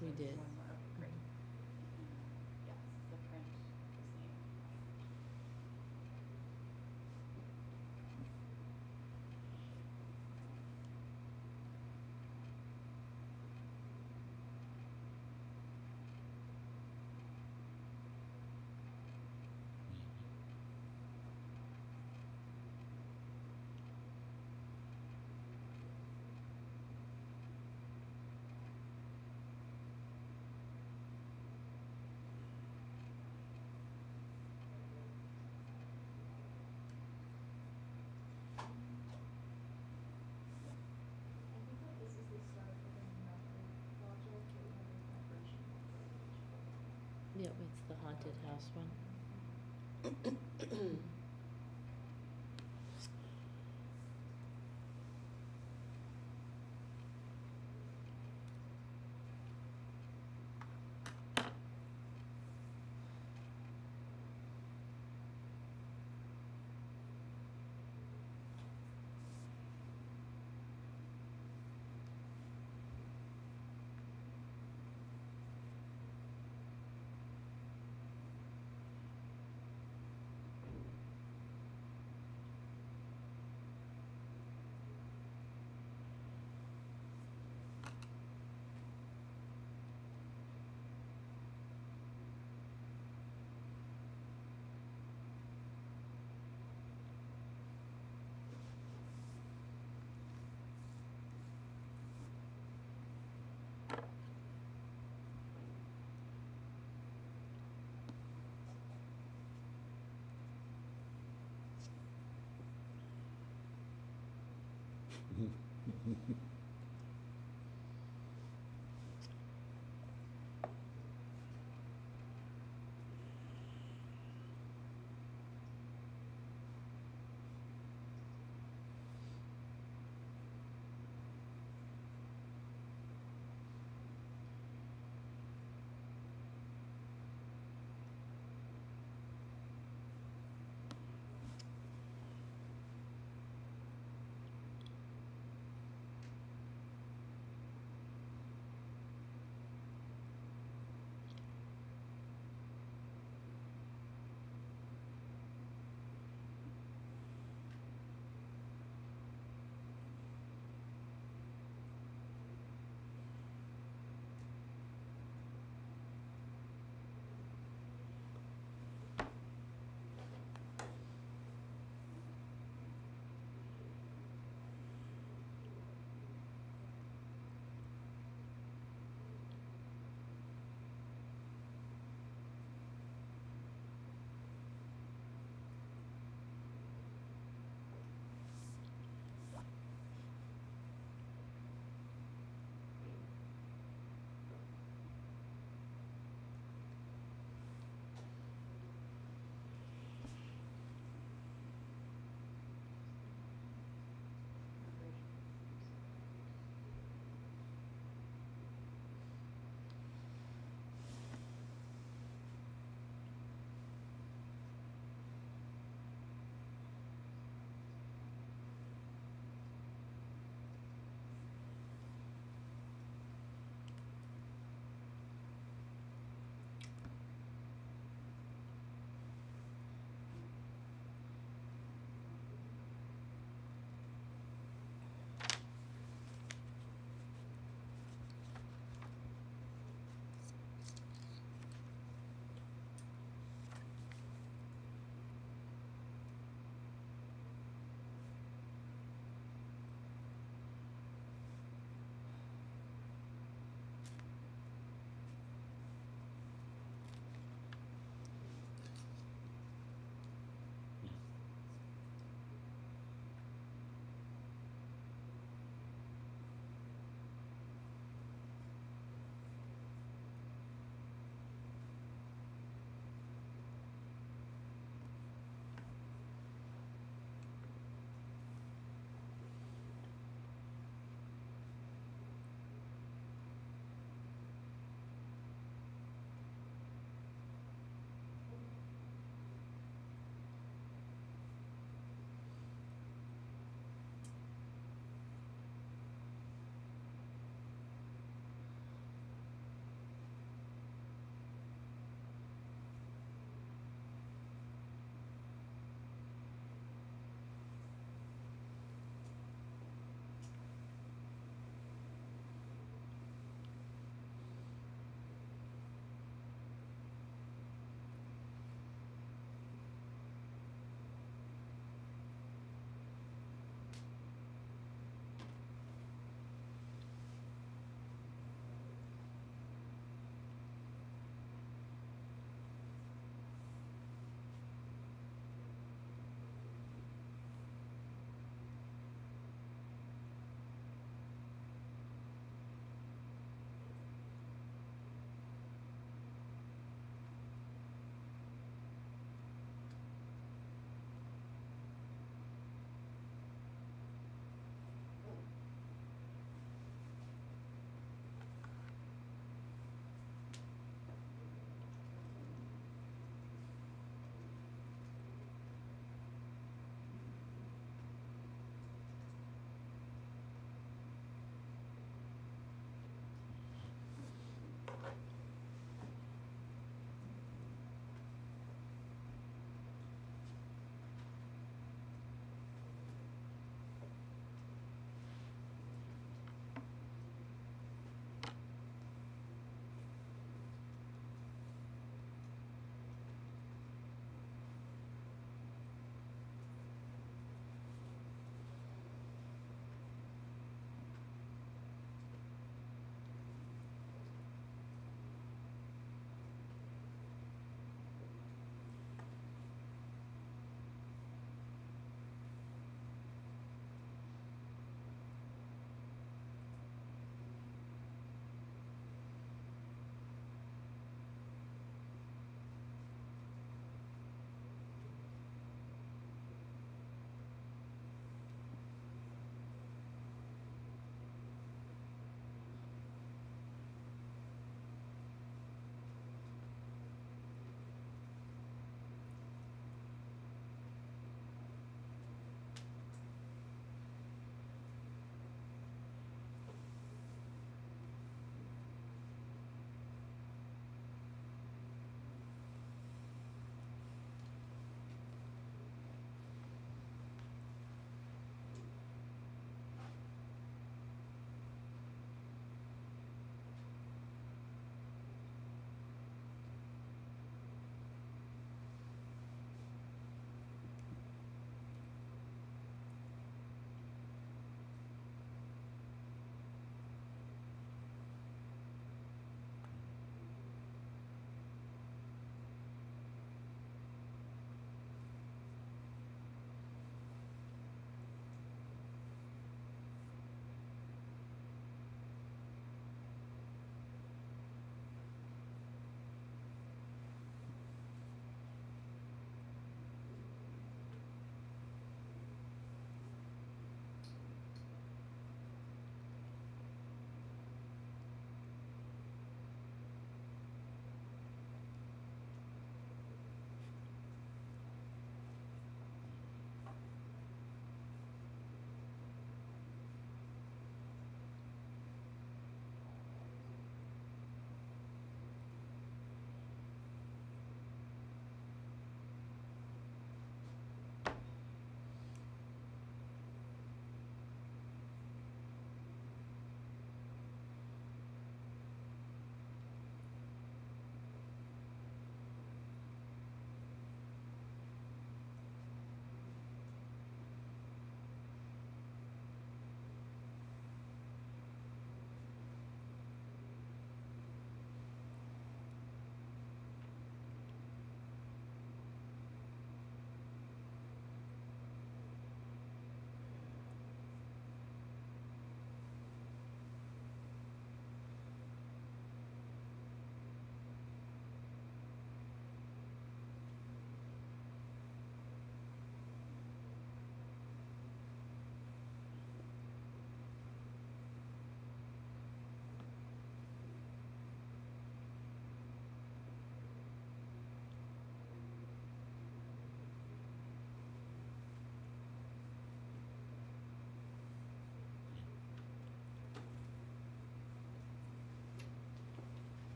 We So did. one more, okay, great. Yes, the print, the same. I think that this is the start of a new method project that we have a different version of for each one. Yep, it's the haunted house one.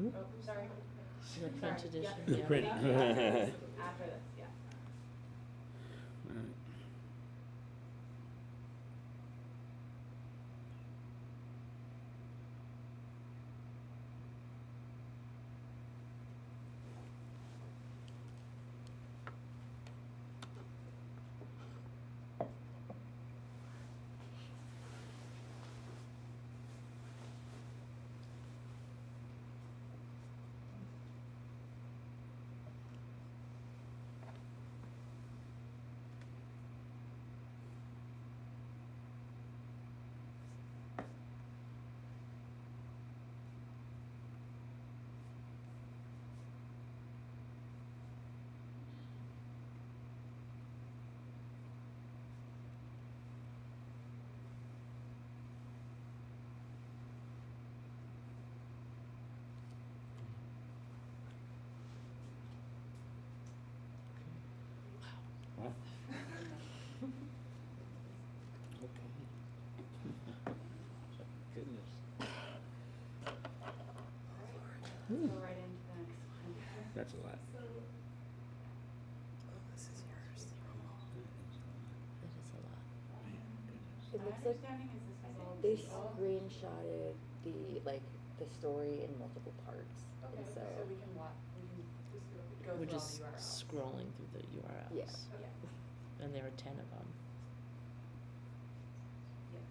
Oh, sorry. The print Sorry, edition, yeah. yeah. Print. After this, yeah. Right. Wow. Okay. Goodness. Go right into the next one. That's a lot. Oh, this is yours. It is a lot. It My looks like understanding is this was all they digital. screenshotted the story in multiple parts. Okay, And so we can just go We're through all just the URLs. scrolling through the URLs. Yeah. Yeah. And there are 10 of them. Yes.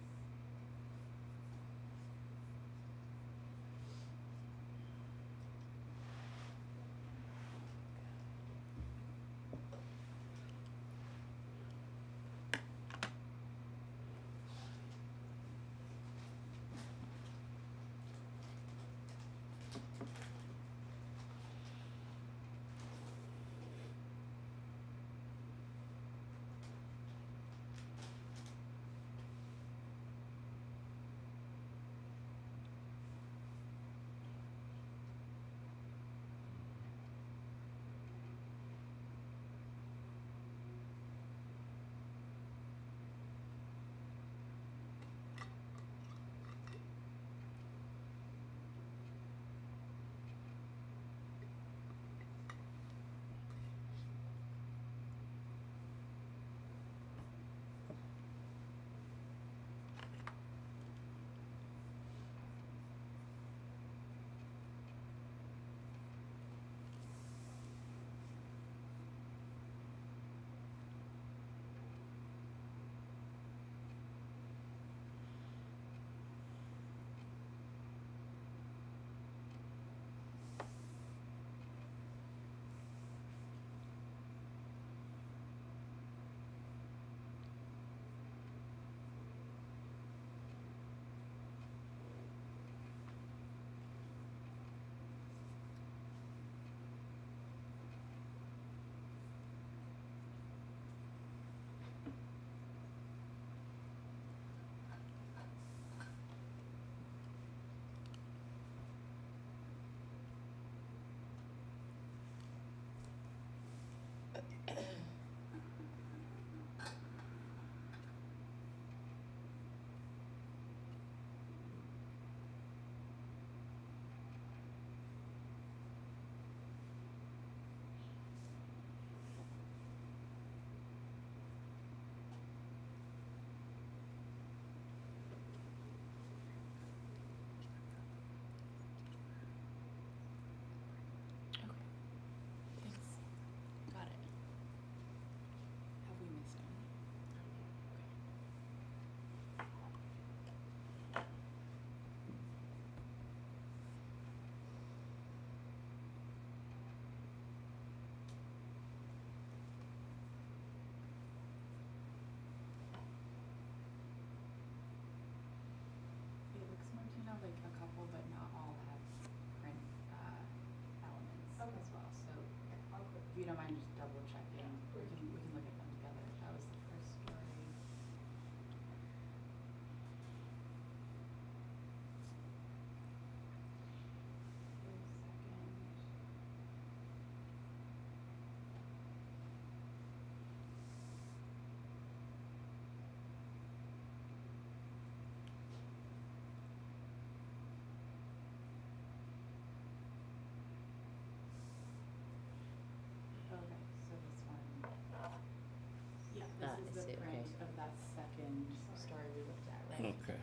Okay.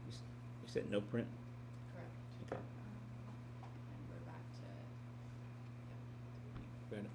You said no print? Correct. Okay. And we're back to, yep. Fair enough.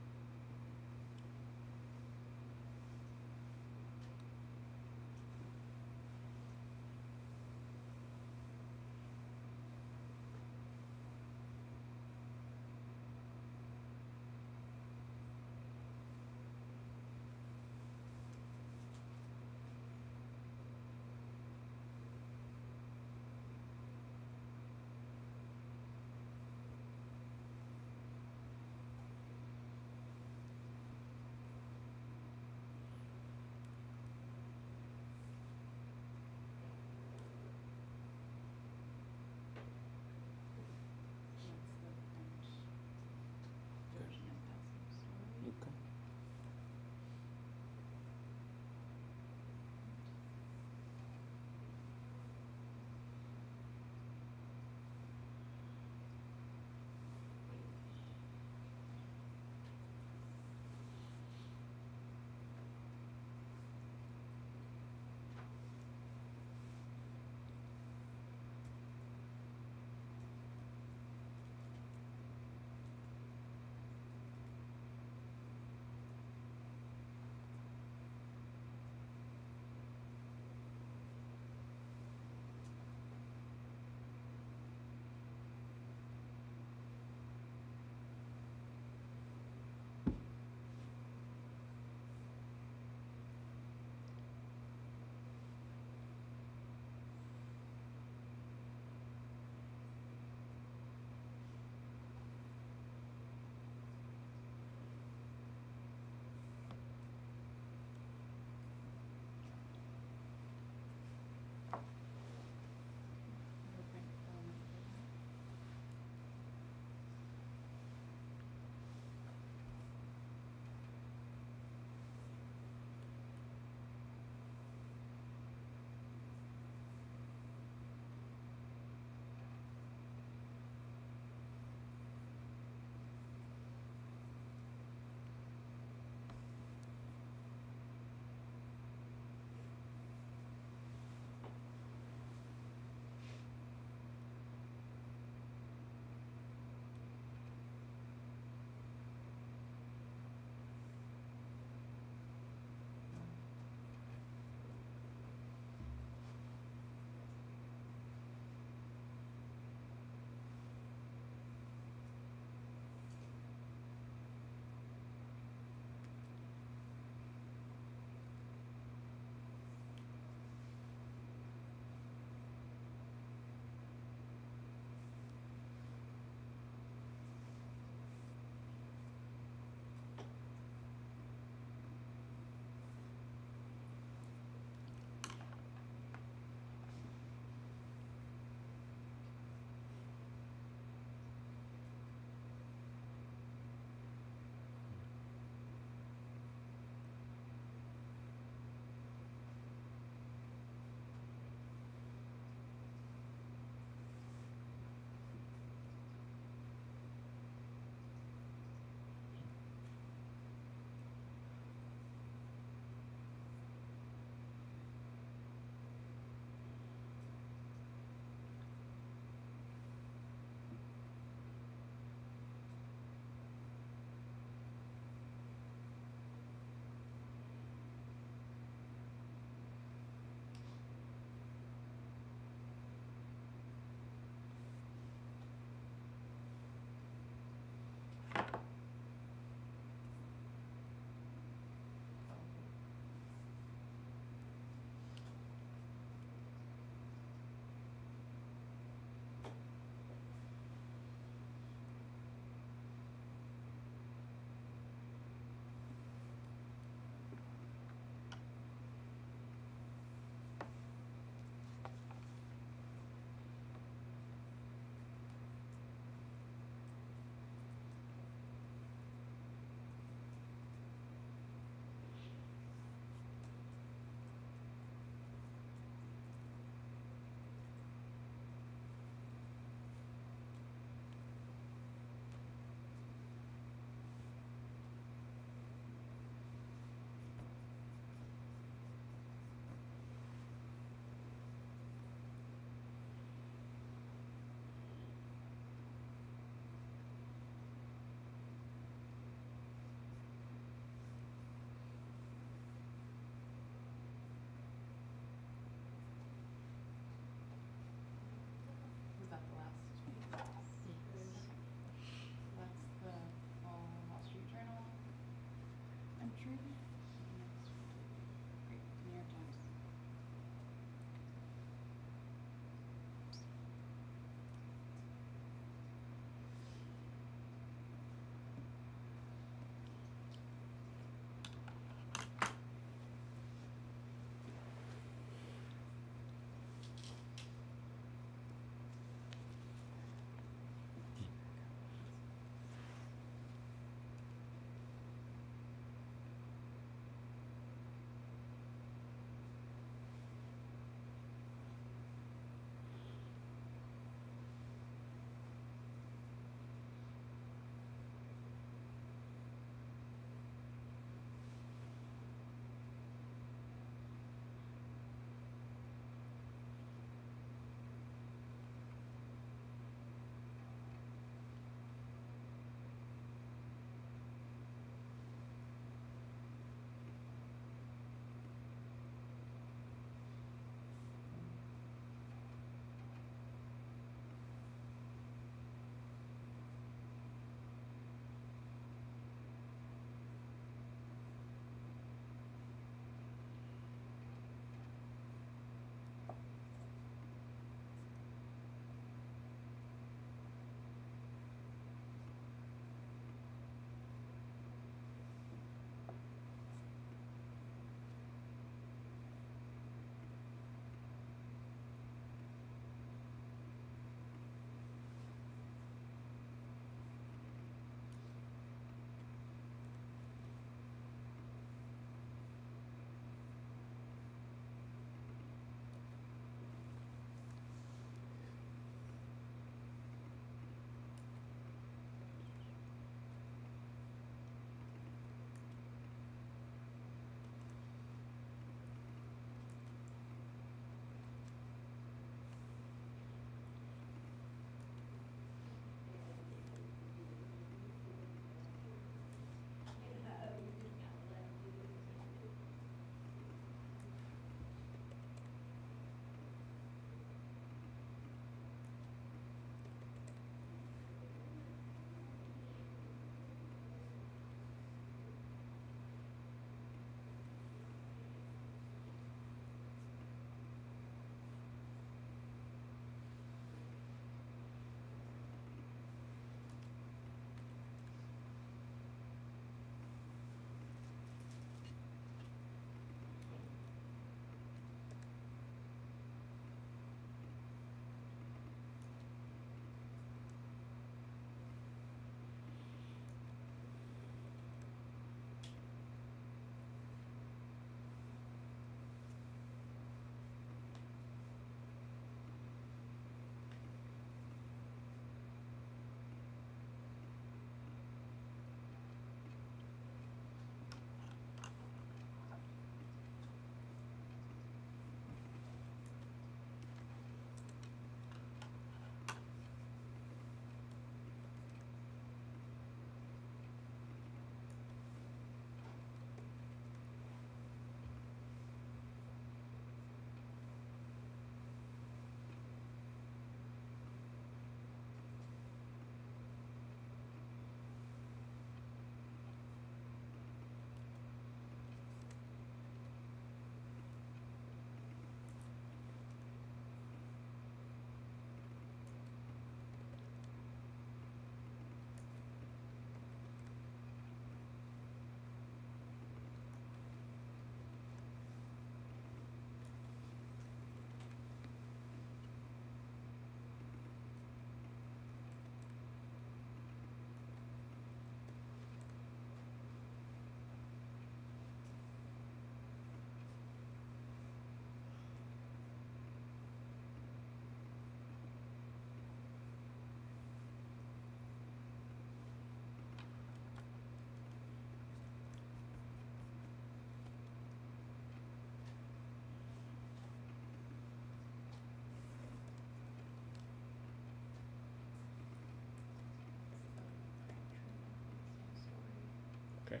Okay.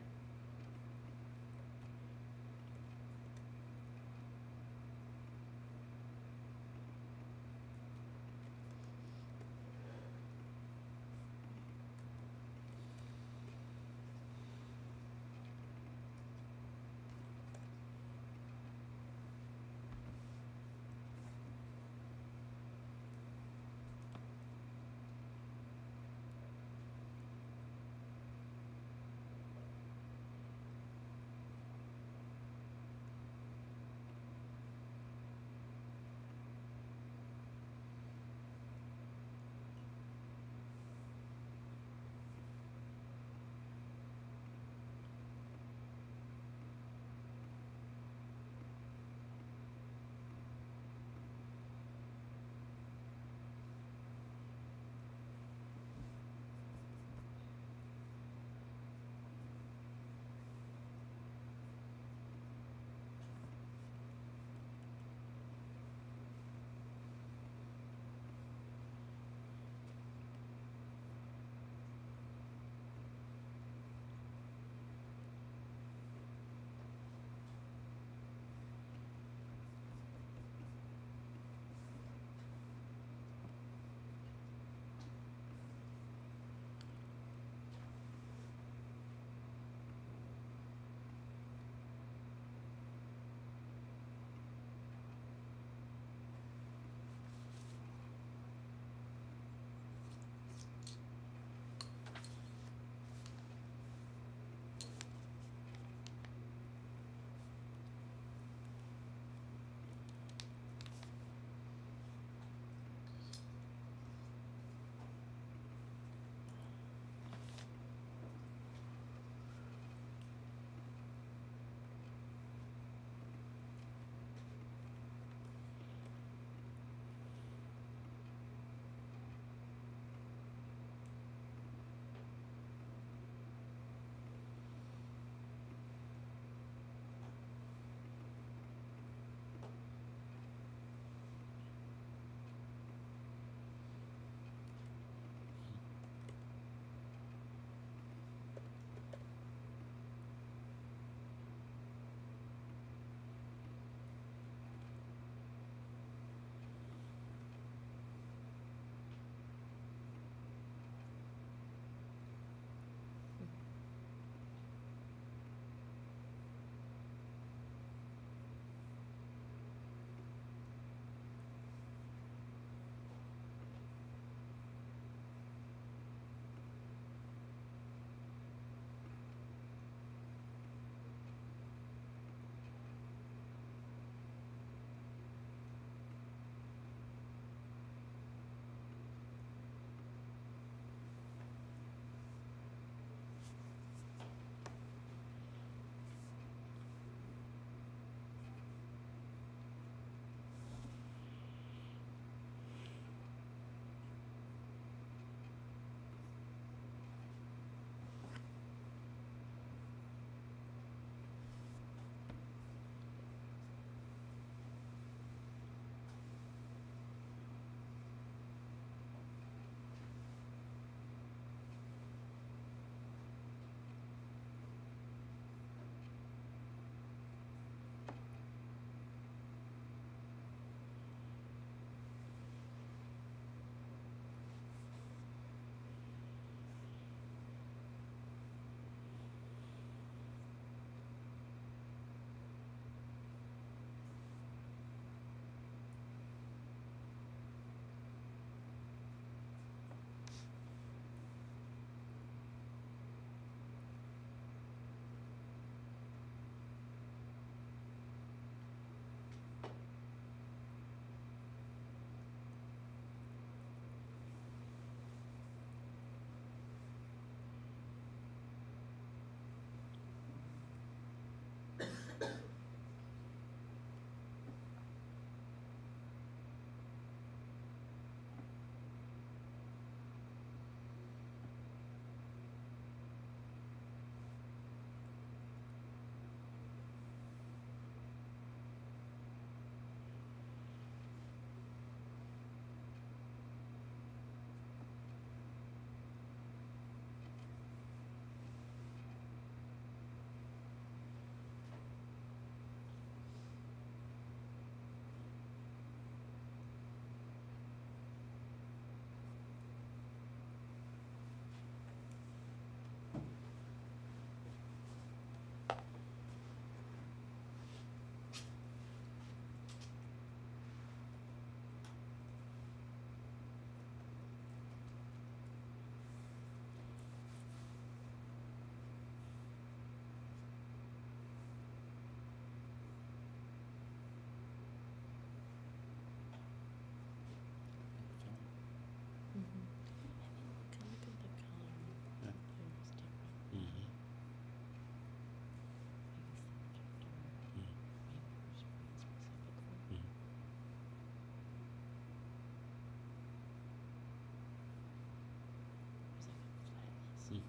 Mhm.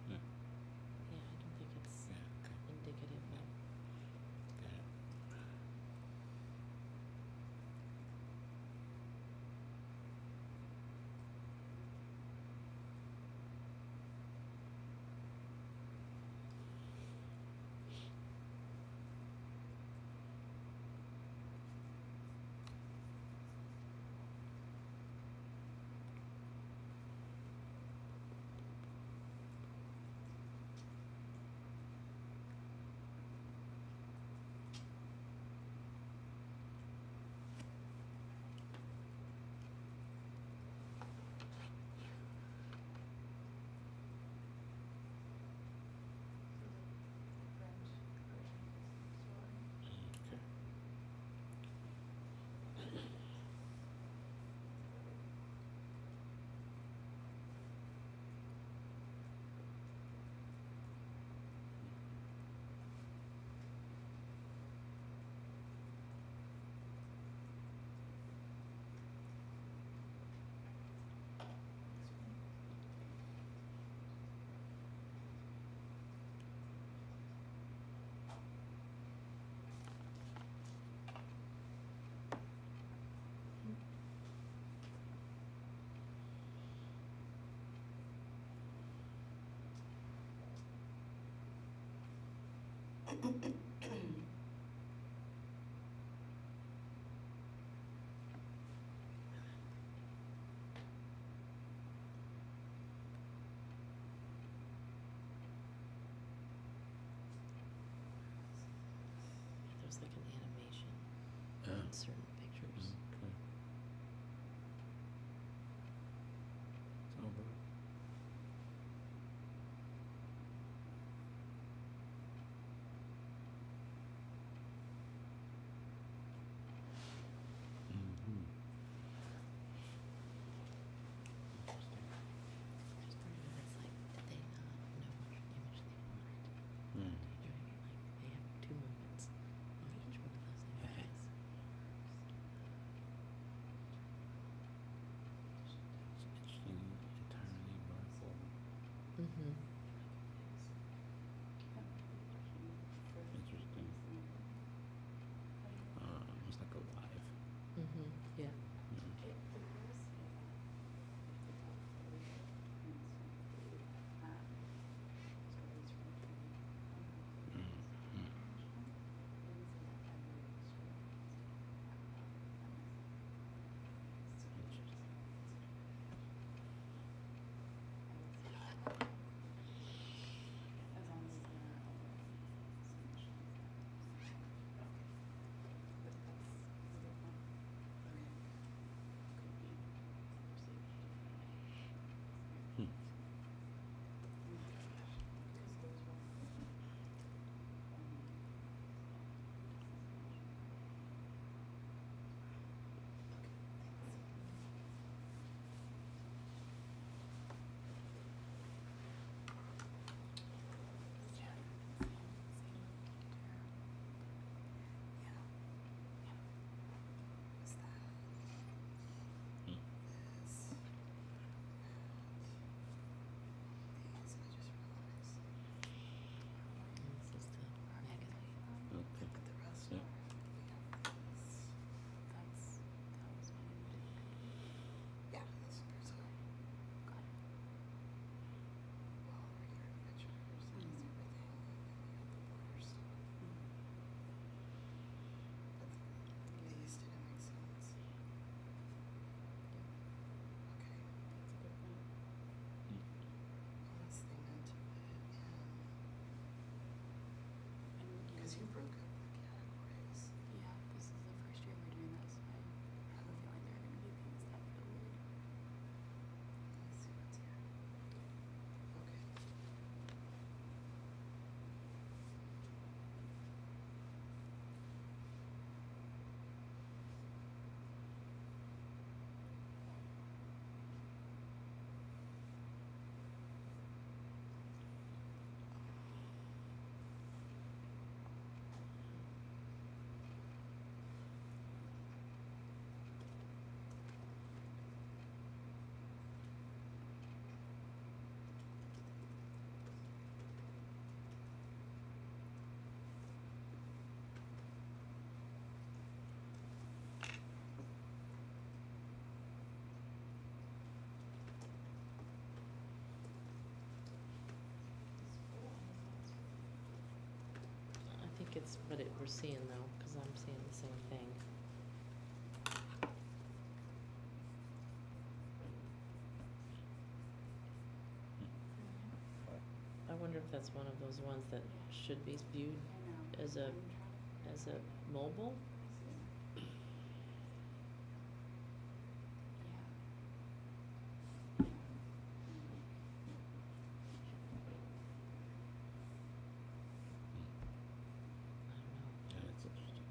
Yeah. Yeah, I don't think it's Yeah, okay. indicative of. Got it. Okay. There's like an animation Oh. in certain pictures. Okay. It's over. Mhm. Interesting. There's part of it that's like, did they not know which image they wanted? Mm. Daydreaming, like they have two moments on each one of those images. it's what we're seeing though, cause I'm seeing the same thing. I wonder if that's one of those ones that should be viewed I know. as a, I'm trying to- as a mobile? Yeah. I don't know. Yeah, that's interesting.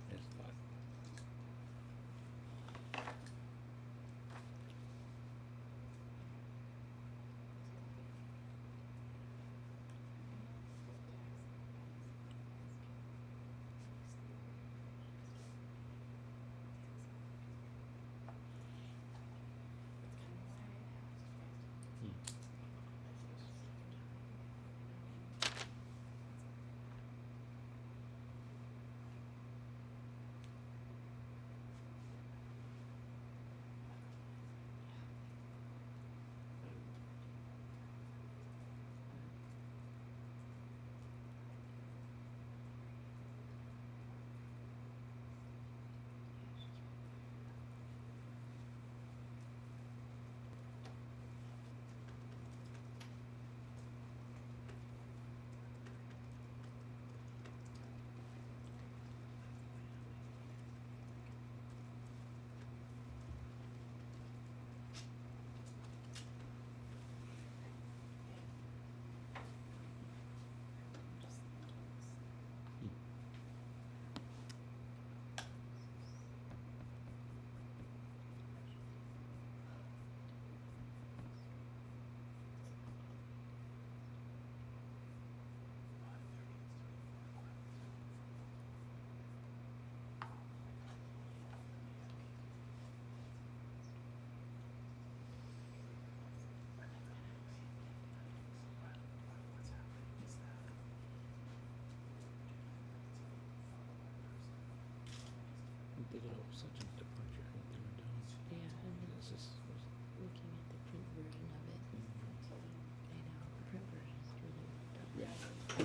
There's a lot. Hmm. Digital was such a departure from what they were doing. Yeah, and then This is, looking at the print version of it, I know, the print version is really done. yeah.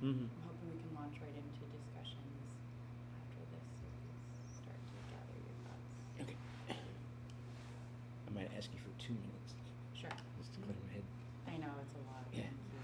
Mhm. I'm hoping we can launch right into discussions after this, so please start to gather your thoughts. Okay. I might ask you for 2 minutes, Sure. just to clear my head. I know, it's a lot. Yeah. Thank you.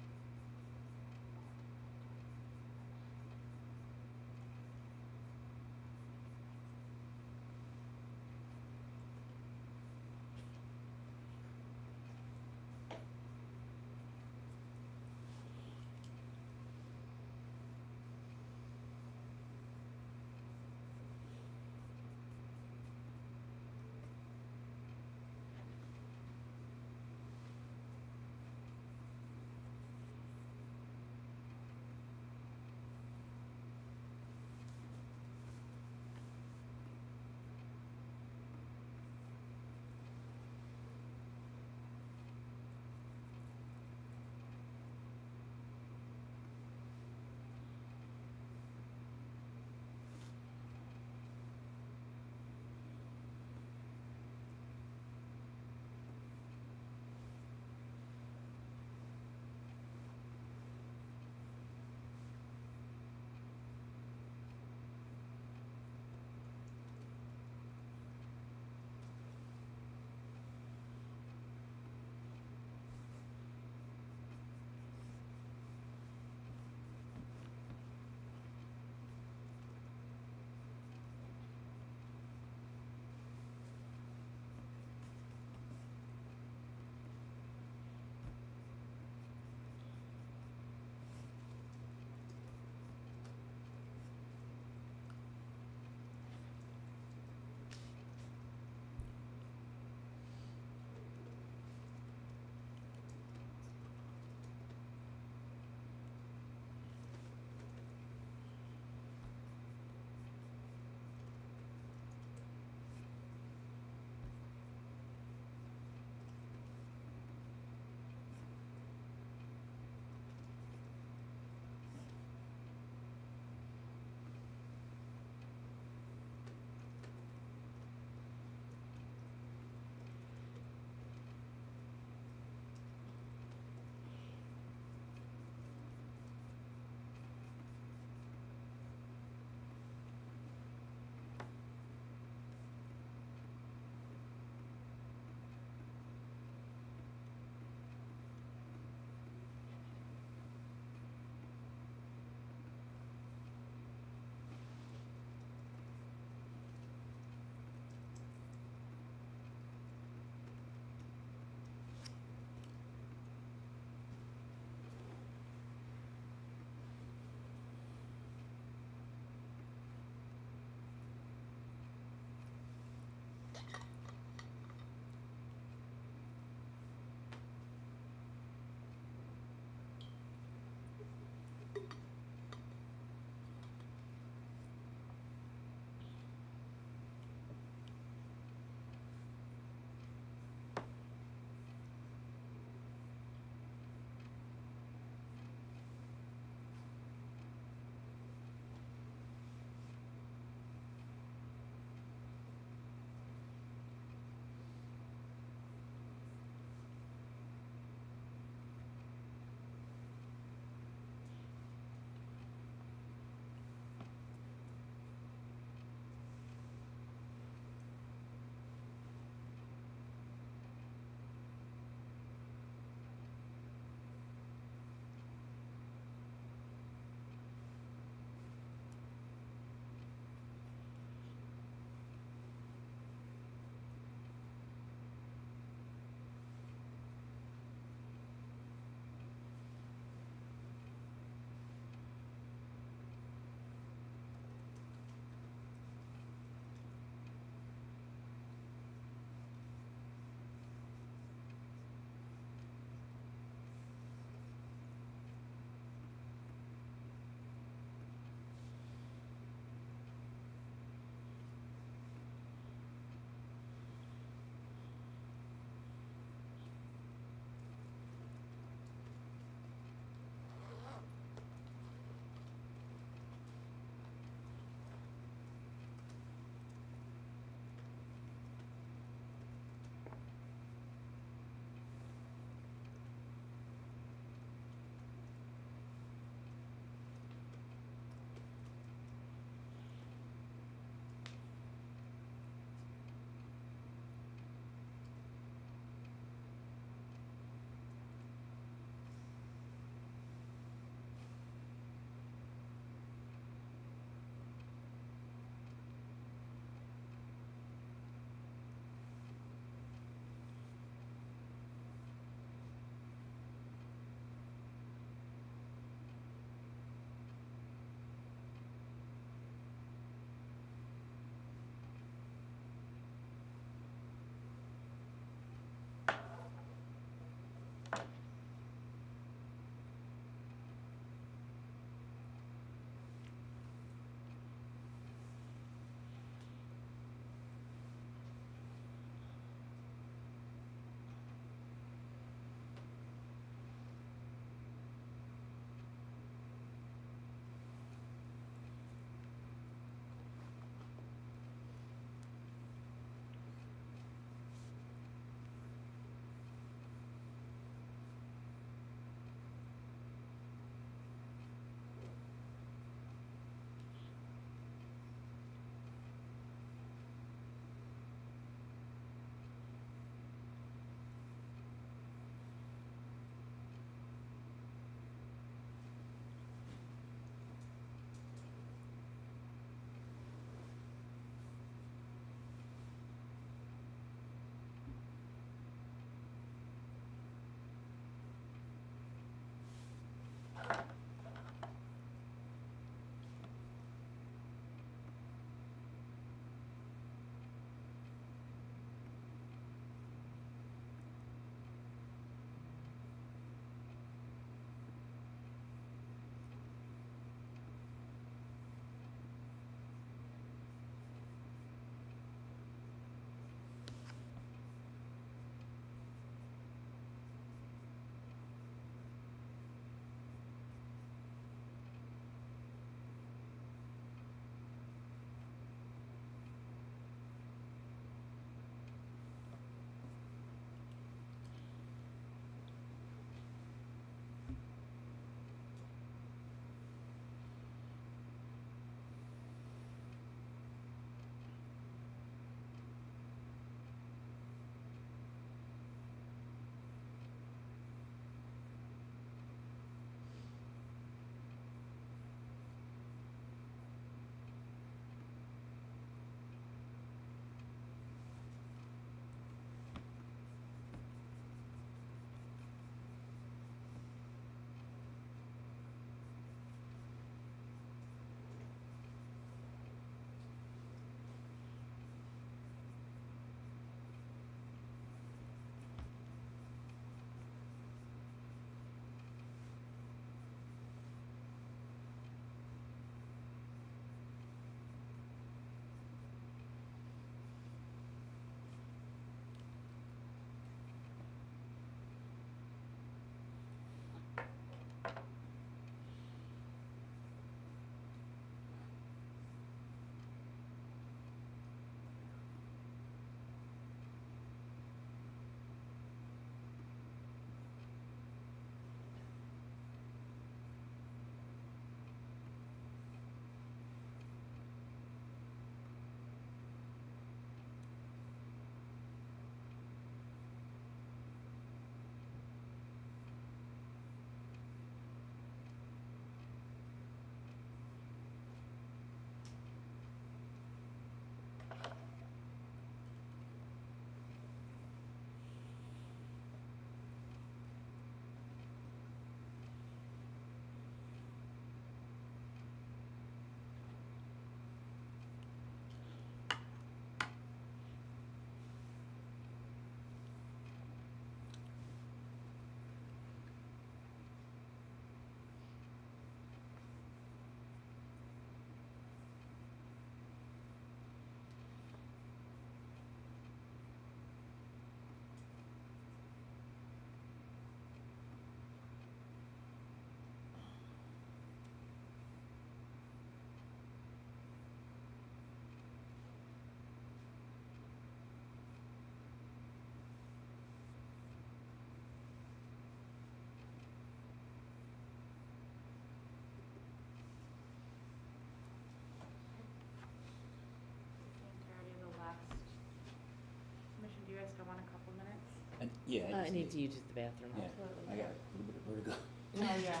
Yeah. I need to use the bathroom. Yeah, Absolutely. I got a little bit of vertigo. Oh, yeah.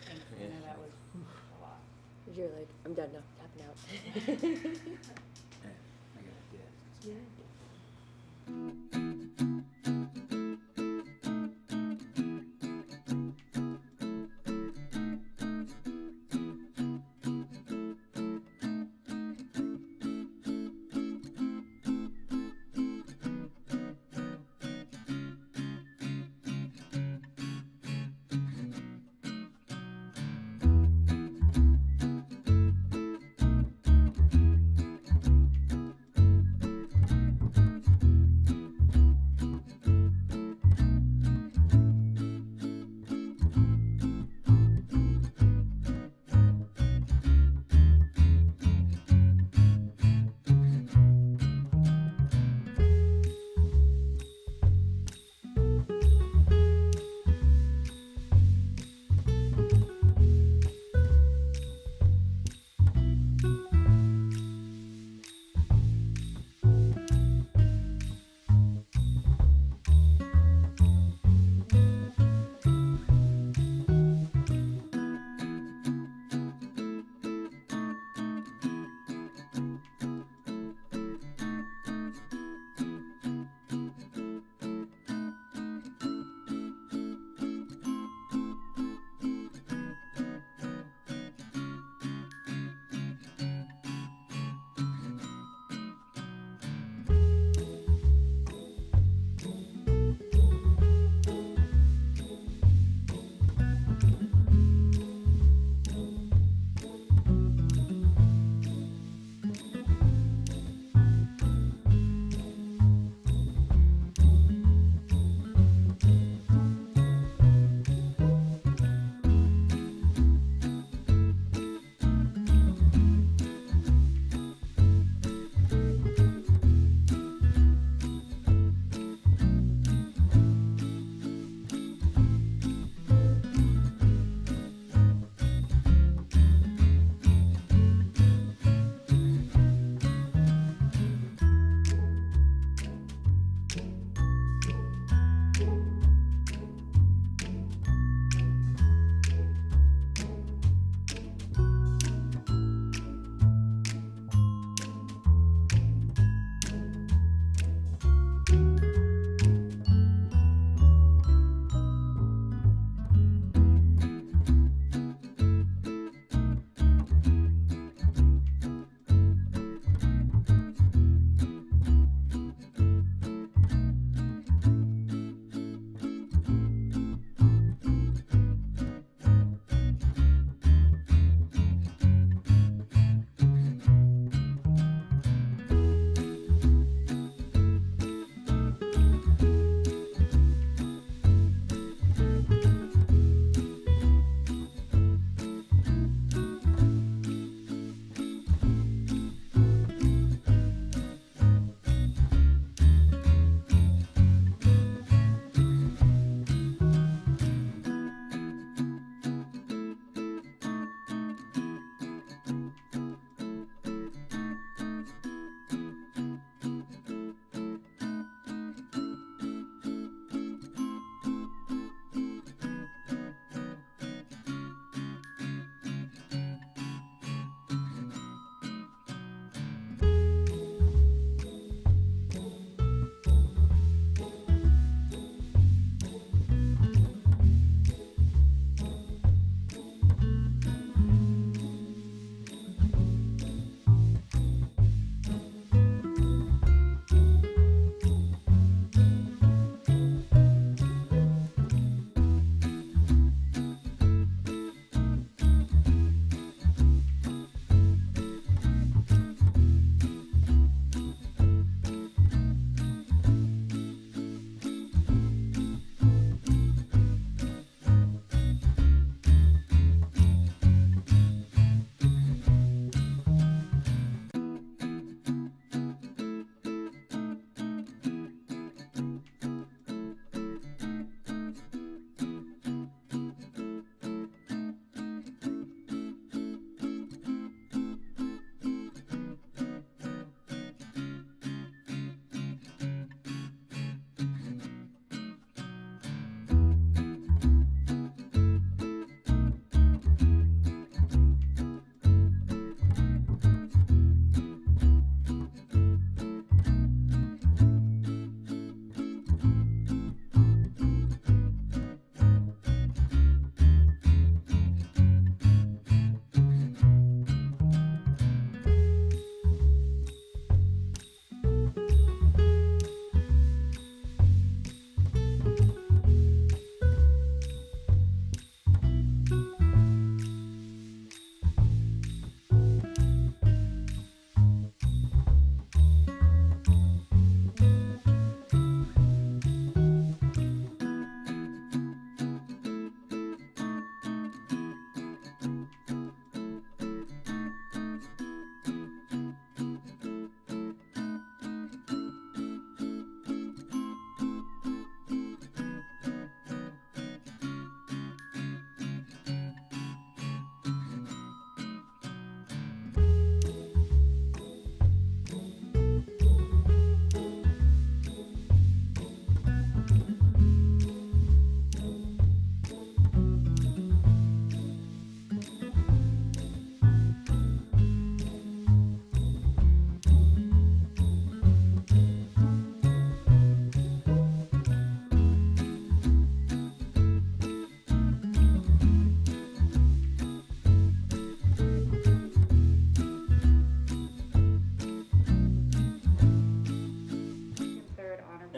Thanks, I know that was a lot. You're like, I'm done now, tapping out. Yeah, I got it, yeah.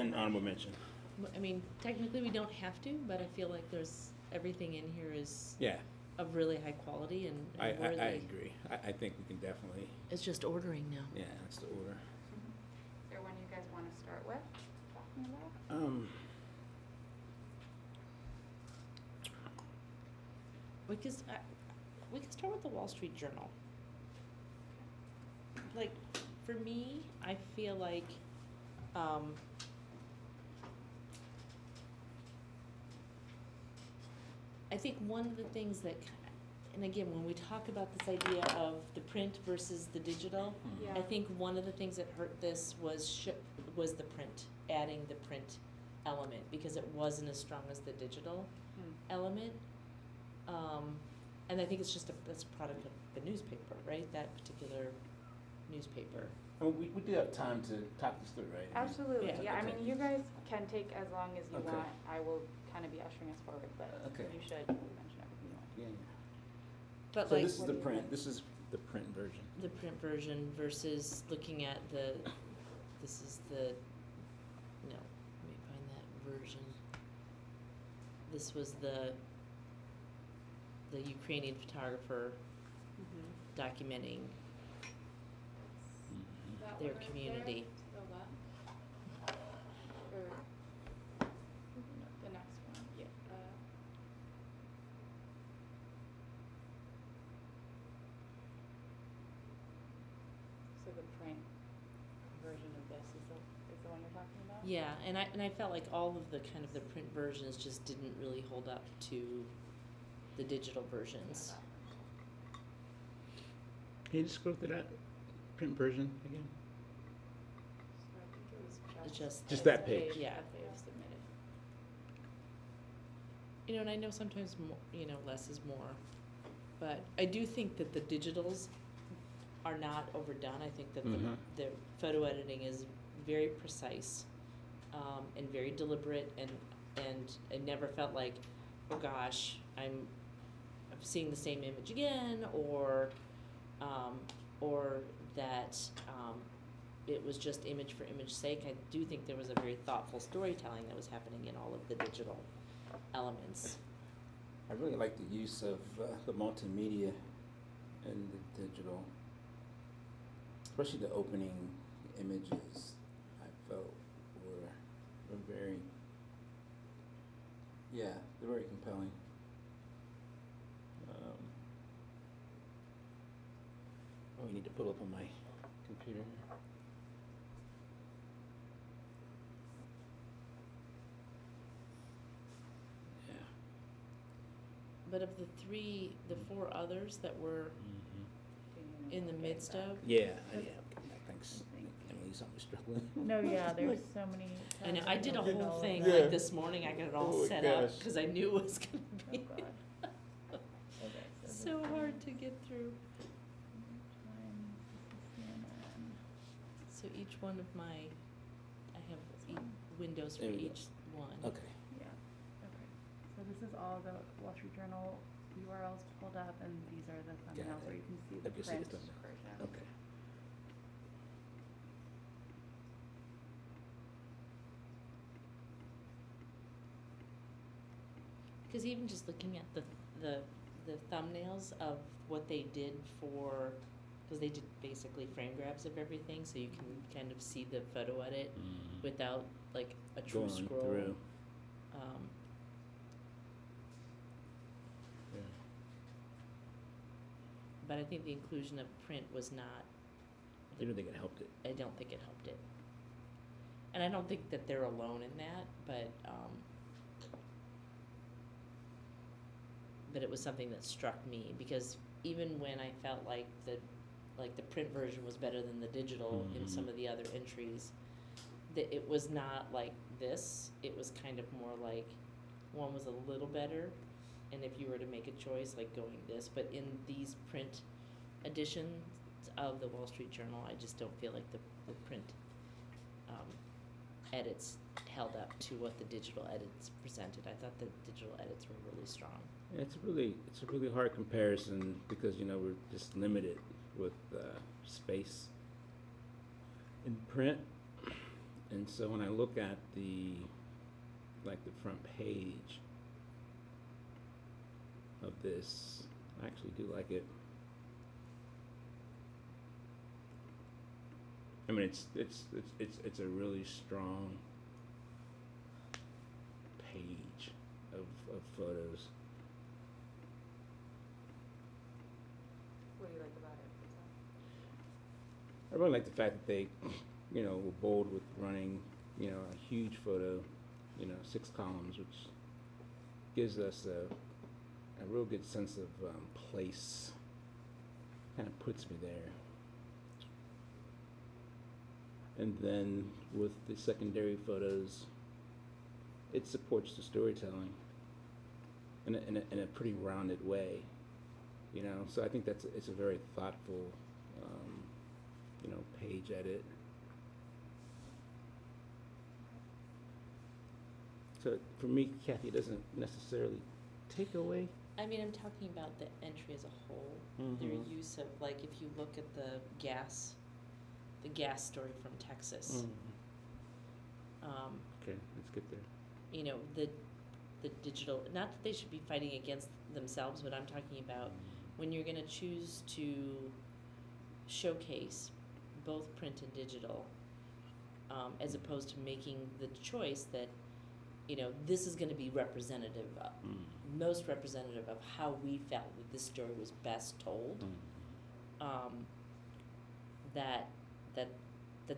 an honorable mention. I mean, technically we don't have to, but I feel like everything in here is Yeah, of really high quality and I worthy. agree. I think we can definitely, It's just ordering now. yeah, that's the order. Is there one you guys wanna start with, talking about? We could start with the Wall Street Journal. Like, for me, I feel like, I think one of the things that, and again, when we talk about this idea of the print versus the digital, Yeah. I think one of the things that hurt this was the print, adding the print element, because it wasn't as strong as the digital element. And I think it's just that's a product of the newspaper, right? That particular newspaper. I mean, we do have time to talk this through, right? Absolutely, Yeah. yeah, I Okay. mean, you guys can take as long as you Okay. want, I will kind of be ushering us forward, but Okay. you should mention everything you want. Yeah. But So like this is what the do you print, think? this is the print version. the print version versus looking at this is the, no, let me find that version. This was the Ukrainian photographer documenting That their one right community. The what? Or, the next one, yeah, so the print version of this is the one you're talking about? Yeah, and I felt like all of the kind of the print versions just didn't really hold up to the digital versions. Can you just go through that print version again? So I think it was It's just. Just that page. Yeah. That they have submitted. You know, and I know sometimes less is more, but I do think that the digitals are not overdone. I think that Mhm. the photo editing is very precise, and very deliberate, and I never felt like, oh gosh, I'm seeing the same image again, or that it was just image for image sake. I do think there was a very thoughtful storytelling that was happening in all of the digital elements. I really like the use of the multimedia and the digital, especially the opening images. I felt were very, yeah, they're very compelling. Oh, we need to pull up on my computer. Yeah. But of the four others that were in the midst of, Yeah, thanks. Emily's always struggling. No, yeah, there's so many. I know, I did a whole thing, Yeah. like this morning, I got it all Oh my set up, gosh. cause I knew it was gonna be Oh, God. Okay, so hard to get through. So each one of I have windows for There we go. each one. Okay. Yeah, okay. So this is all the Wall Street Journal URLs pulled up, and these are the thumbnails it. where you can see I the can see the print thumbnail. version. Okay. Cause even just looking at the thumbnails of what they did cause they did basically frame grabs of everything, so you can kind of see the photo edit without like a true Going scroll. through. Yeah. But I think the inclusion of print was not, You don't think it helped it? I don't think it helped it. And I don't think that they're alone in that, but it was something that struck me, because even when I felt like the print version was better than the digital in some of the other entries, that it was not like this. It was kind of more like one was a little better, and if you were to make a choice, like going this, but in these print editions of the Wall Street Journal, I just don't feel like the print edits held up to what the digital edits presented. I thought the digital edits were really strong. Yeah, it's a really hard comparison because we're just limited with space in print, and And so when I look at the front page of this, I actually do like it. I mean, it's a really strong page of photos. What do you like about it? I really like the fact that they, were bold with running, a huge photo, 6 columns, which gives us a real good sense of place. Kind of puts me there. And then with the secondary photos, it supports the storytelling in a pretty rounded way, So I think it's a very thoughtful, page edit. So for me, Kathy, it doesn't necessarily take away. I mean, I'm talking about the entry as a whole. Their Mhm. use of, like, if you look at the gas story from Texas, Okay, let's get there. the digital, not that they should be fighting against themselves, but I'm talking about when you're gonna choose to showcase both print and digital, as opposed to making the choice that, this is gonna be representative, most representative of how we felt that this story was best told, that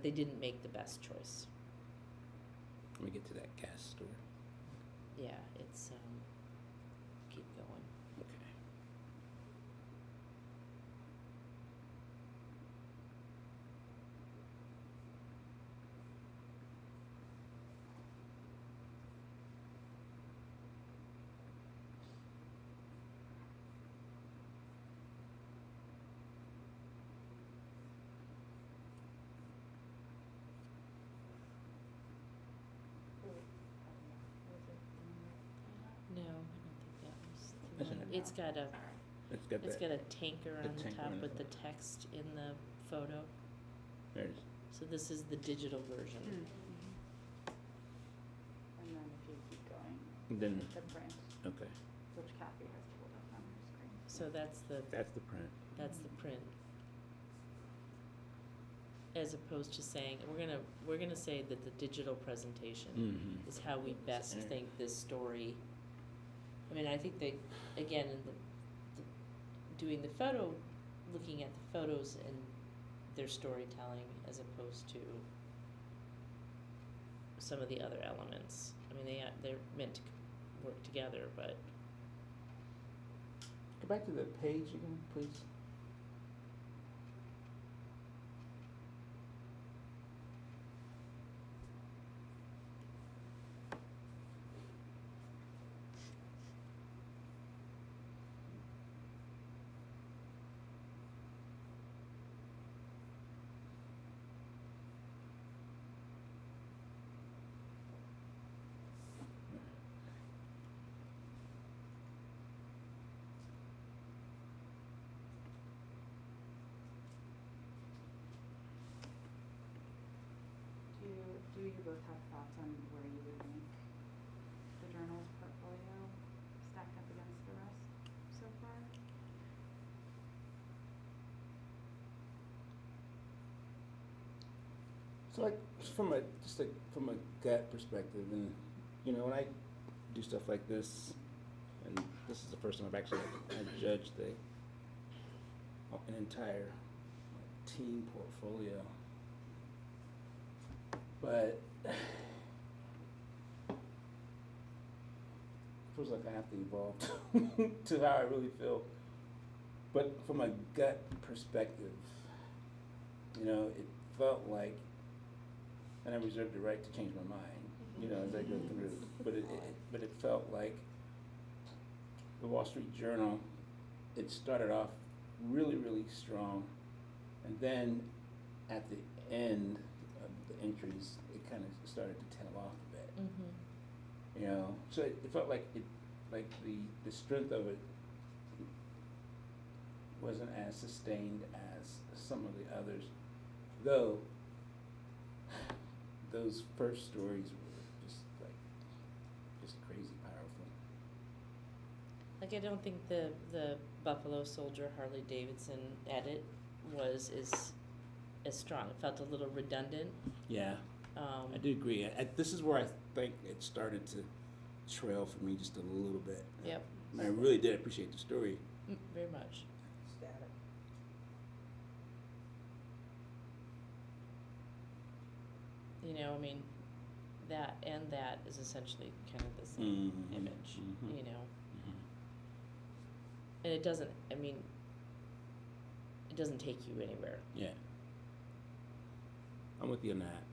they didn't make the best choice. Let me get to that gas story. Yeah, it's, keep going. Okay. No, I don't think that was the That's one. an- It's got a, Let's get it's that. got a tanker The on the tanker top on the with the photo. text in the photo. There it is. So this is the digital version. And then if you keep going, And then, the print, okay, which Kathy has pulled up on her screen. So that's the print. print. As opposed to saying, we're gonna say that the digital presentation Mm-hmm. is how we best Yeah. think this story. I mean, I think they, again, in doing the photo, looking at the photos and their storytelling as opposed to some of the other elements. I mean, they're meant to work together, but Go back to the page again, please. Do you both have thoughts on where you would rank the journal's portfolio stacked up against the rest so far? So like from a gut perspective, and when I do stuff like this, and this is the first time I've actually judged an entire team portfolio, but it feels like I have to evolve to how I really feel. But from a gut perspective, it felt like, and I reserve the right to change my mind, as I go through. But it felt like the Wall Street Journal. It started off really, really strong, and then at the end of the entries, it kind of started to tail off a bit. So it felt like the strength of it wasn't as sustained as some of the others, though those first stories were just crazy powerful. Like, I don't think the Buffalo Soldier Harley Davidson edit was as strong. It felt a little redundant. Yeah, I do agree. This is where I think it started to trail for me just a little bit. Yep. I really did appreciate the story. Very much. Static. You know, I mean, that and that is essentially kind of the same Mhm, image, mhm. you know. Mhm. And it doesn't, I mean, it doesn't take you anywhere. Yeah. I'm with you on that.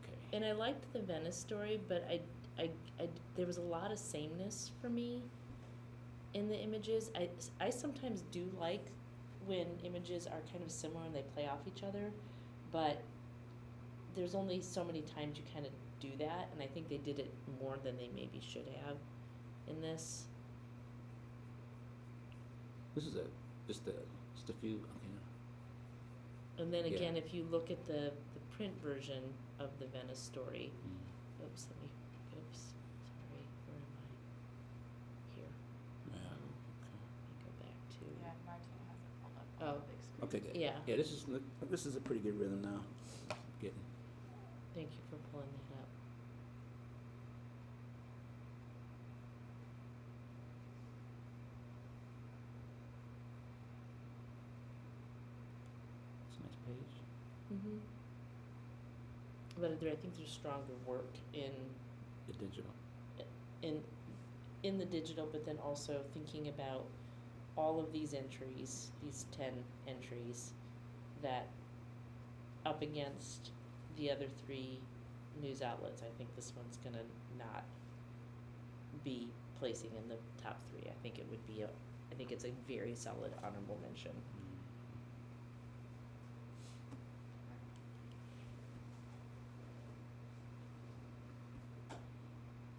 Okay. And I liked the Venice story, but there was a lot of sameness for me in the images. I sometimes do like when images are kind of similar and they play off each other, but there's only so many times you kind of do that, and I think they did it more than they maybe should have in this. This is just a few. Okay. And then Yeah. again, if you look at the print version of the Venice story, oops, sorry, where am I? Here. Yeah. Let me go back to. Yeah, Martina has it pulled up Oh. on the big screen. Okay. Good. Yeah. Yeah. This is a pretty good rhythm now. Getting. Thank you for pulling that up. It's a nice page. Mm-hmm. But I think there's stronger work in The digital. in the digital, but then also thinking about all of these entries, these 10 entries, that up against the other 3 news outlets, I think this one's gonna not be placing in the top 3. I think it would be I think it's a very solid honorable mention.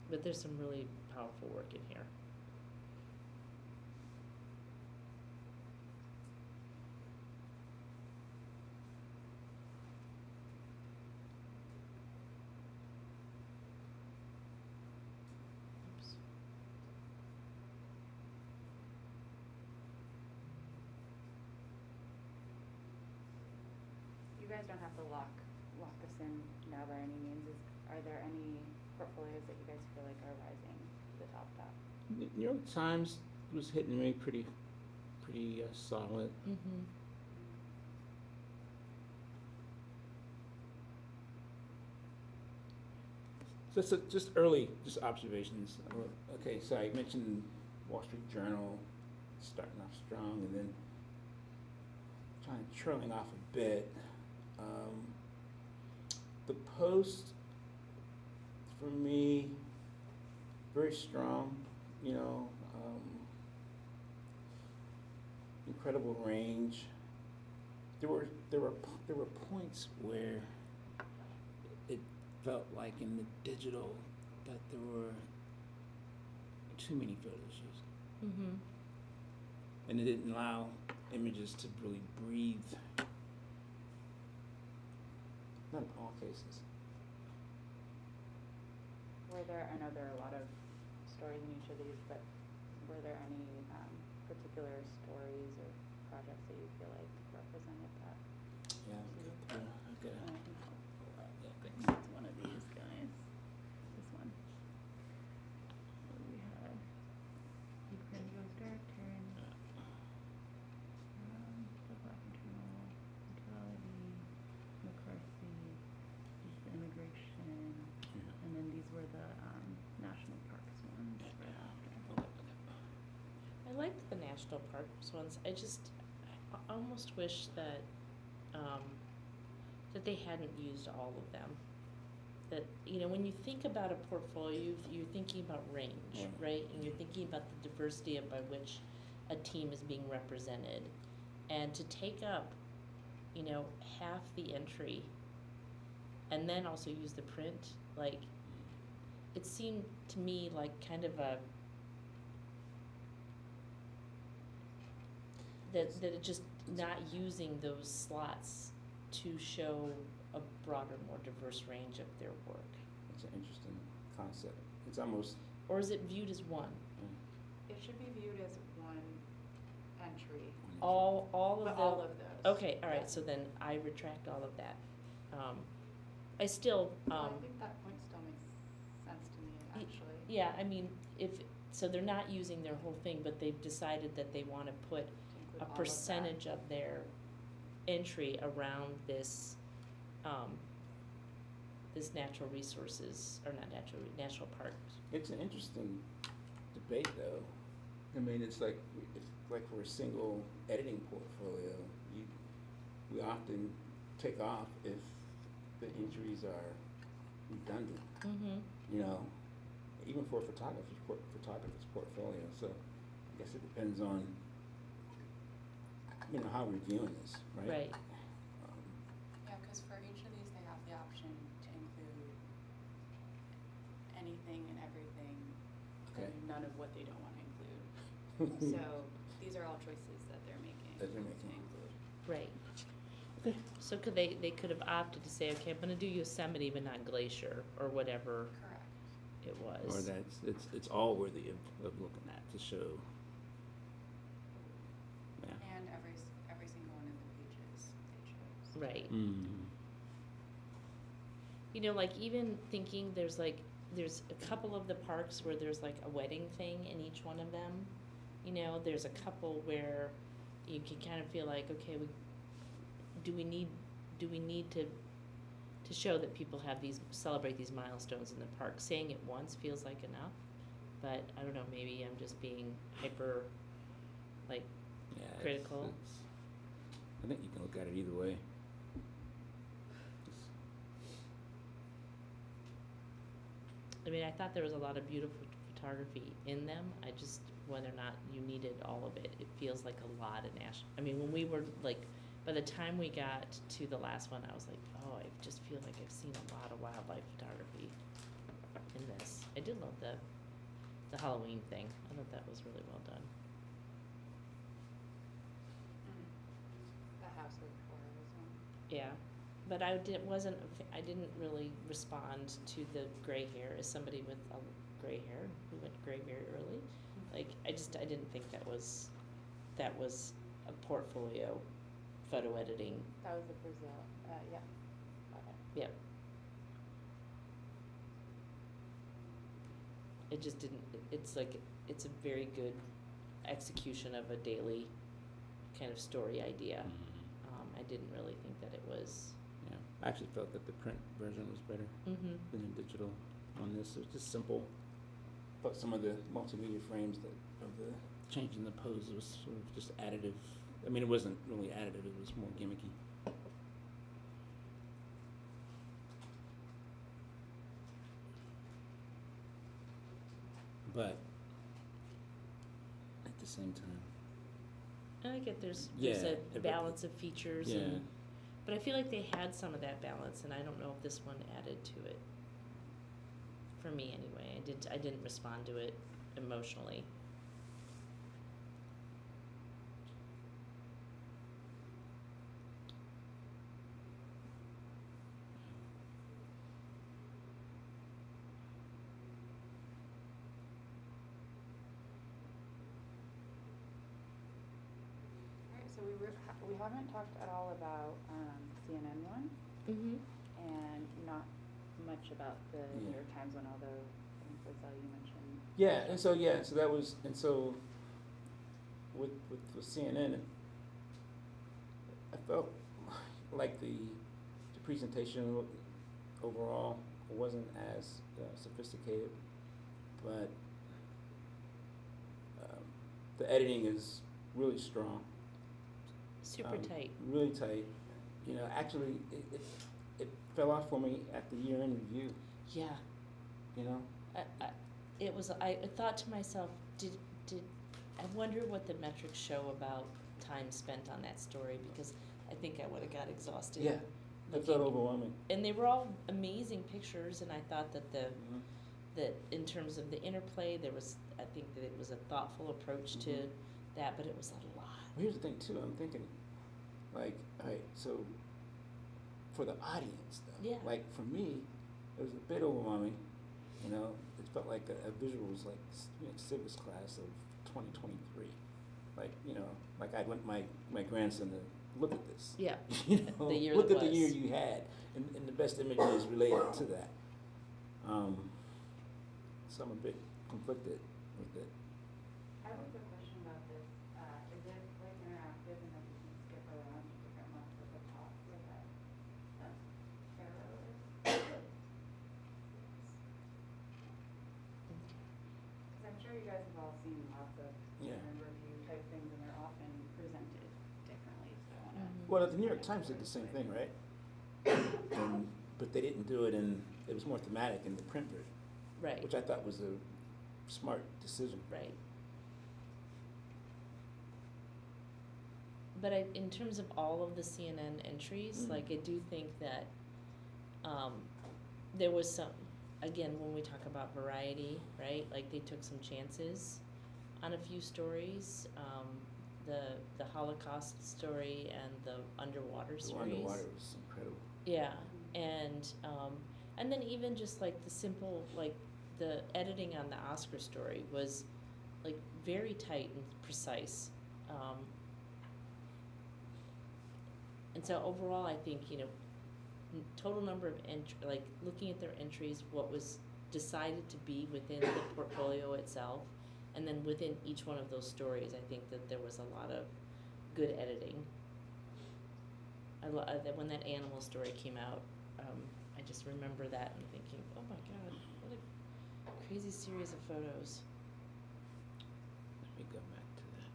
But there's some really powerful work in here. Oops. You guys don't have to lock this in now by any means. Are there any portfolios that you guys feel like are rising to the top? New York Times was hitting me pretty solid. Mm-hmm. Just early observations. Okay, so I mentioned Wall Street Journal starting off strong and then kind of trailing off a bit. The Post, for me, very strong. You know, incredible range. There were points where it felt like in the digital that there were too many photos used, Mm-hmm. and it didn't allow images to really breathe. Not in all cases. I know there are a lot of stories in each of these, but were there any particular stories or projects that you feel like represented that? Yeah, And I okay. can pull up real quick. It's one of these guys. This one. What do we have? Ukraine goes dark turn. The Black Internal Neutrality, McCarthy, the immigration, and then these were the national parks ones right after. I liked the national parks ones. I almost wish that that they hadn't used all of them. That, you know, when you think about a portfolio, you're thinking about range, Yeah. right? And you're thinking about the diversity by which a team is being represented. And to take up, you know, half the entry and then also use the print, like, it seemed to me like kind of a that it just not using those slots to show a broader, more diverse range of their work? It's an interesting concept. It's almost, Or is it viewed as one? It should be viewed as one entry. All of But the. all of those. Okay, all Yeah. right, so then I retract all of that. I still, Well, I think that point still makes sense to me, Y- actually. yeah, I mean, so they're not using their whole thing, but they've decided that they wanna put To include a all of that. percentage of their entry around this, this natural resources, or not national parks. it's an interesting debate though. I mean, it's like for a single editing portfolio, we often take off if the entries are redundant, Mm-hmm. you know, even for a photographer's portfolio. So I guess it depends on, you know, how we're viewing this, right? Right. Yeah, because for each of these, they have the option to include anything and everything, Okay. and none of what they don't want to include. So these are all choices that they're making. That they're making. To include. Right. Okay. So they could have opted to say, okay, I'm gonna do Yosemite but not Glacier, or whatever Correct. it was. Or it's all worthy of looking at to show. Yeah. And every single one of the pages they chose. Right. Mm. You know, like even thinking there's a couple of the parks where there's like a wedding thing in each one of them. You know, there's a couple where you can kind of feel like, okay, do we need to show that people celebrate these milestones in the park? Saying it once feels like enough, but I don't know, maybe I'm just being hyper, like, Yeah, critical. I think you can look at it either way. I mean, I thought there was a lot of beautiful photography in them. I just, whether or not you needed all of it, it feels like a lot of national. I mean, when we were like, by the time we got to the last one, I was like, oh, I just feel like I've seen a lot of wildlife photography in this. I did love the Halloween thing. I thought that was really well done. The House of Horrors one. Yeah, but I didn't really respond to the gray hair as somebody with a gray hair who went gray very early. Like, I didn't think that was a portfolio photo editing. That was the Brazil, yeah. Okay. Yep. It just didn't, it's a very good execution of a daily kind of story idea. I didn't really think that it was. Yeah, I actually felt that the print version was better Mm-hmm. than the digital on this. It was just simple. But some of the multimedia frames of the changing the pose was sort of just additive. I mean, it wasn't really additive. It was more gimmicky. But at the same time, And I get there's Yeah, a every- balance of features yeah. and, but I feel like they had some of that balance, and I don't know if this one added to it. For me anyway, I didn't respond to it emotionally. Alright, so we haven't talked at all about, CNN one, Mm-hmm. and not much about the New Yeah. York Times one, although I think Lizelle, you mentioned. So that was, and so with CNN, I felt like the presentation overall wasn't as sophisticated, but the editing is really strong. Super tight. Really tight. You know, actually, it fell off for me at the year-end review. Yeah. You know. I thought to myself, did I wonder what the metrics show about time spent on that story, because I think I would have got exhausted. Yeah. It felt overwhelming. And they were all amazing pictures, and I thought that Mhm. that in terms of the interplay, I think that it was a thoughtful approach to Mhm. that, but it was a lot. Well, here's the thing too. I'm thinking, like, all right, so for the audience though. Yeah. Like for me, it was a bit overwhelming. You know, it felt like a visual was like civics class of 2023. Like like I went my grandson to look at this. Yeah. You know, The year look that at the year was. you had, and the best images related to that. So I'm a bit conflicted with it. I have a quick question about this. Is it like interactive and that you can skip around to different ones at the top like that arrow is? Because I'm sure you guys have all seen lots of Yeah. review type things and they're often presented differently, so I wanna. Mhm. Well, the New York Times did the same thing, right? But they didn't do it it was more thematic in the print version, Right. which I thought was a smart decision. Right. But in terms of all of the CNN entries, Mm. like I do think that there was some, again, when we talk about variety, right? Like they took some chances on a few stories. The Holocaust story and the underwater The series. underwater was incredible. Yeah, and then even just like the simple, like the editing on the Oscar story was like very tight and precise. And so overall, I think, total number of like looking at their entries, what was decided to be within the portfolio itself, and then within each one of those stories, I think that there was a lot of good editing. That when that animal story came out, I just remember that and thinking, oh my God, what a crazy series of photos. Let me go back to that.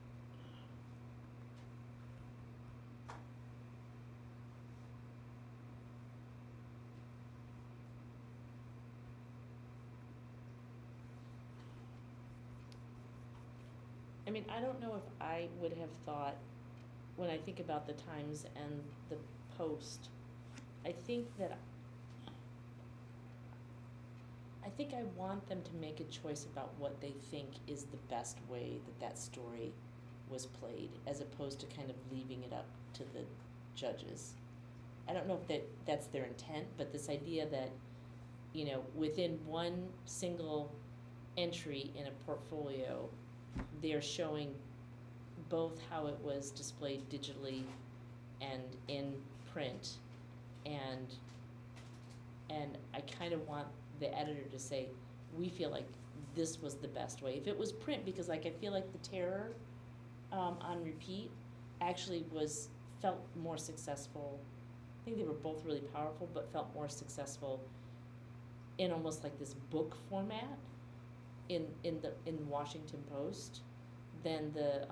I mean, I don't know if I would have thought, when I think about the Times and the Post, I think I want them to make a choice about what they think is the best way that story was played, as opposed to kind of leaving it up to the judges. I don't know if that's their intent, but this idea that, within one single entry in a portfolio, they're showing both how it was displayed digitally and in print, and I kind of want the editor to say, we feel like this was the best way. If it was print, because like I feel like the Terror on repeat actually felt more successful. I think they were both really powerful, but felt more successful in almost like this book format in Washington Post than the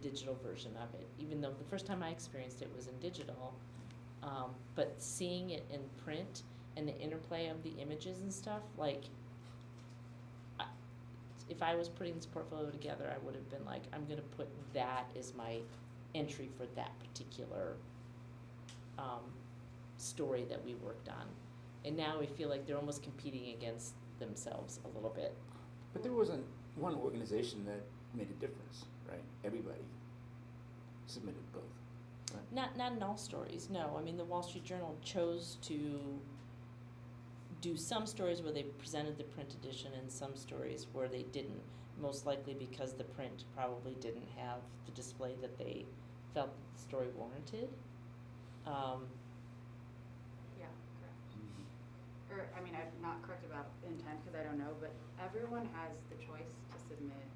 digital version of it. Even though the first time I experienced it was in digital, but seeing it in print and the interplay of the images and stuff, like, if I was putting this portfolio together, I would have been like, I'm gonna put that as my entry for that particular story that we worked on. And now I feel like they're almost competing against themselves a little bit. But there wasn't one organization that made a difference, right? Everybody submitted both, right? Not in all stories, no. I mean, the Wall Street Journal chose to do some stories where they presented the print edition and some stories where they didn't, most likely because the print probably didn't have the display that they felt the story warranted. Yeah, correct. Or, I mean, I'm not correct about intent because I don't know, but everyone has the choice to submit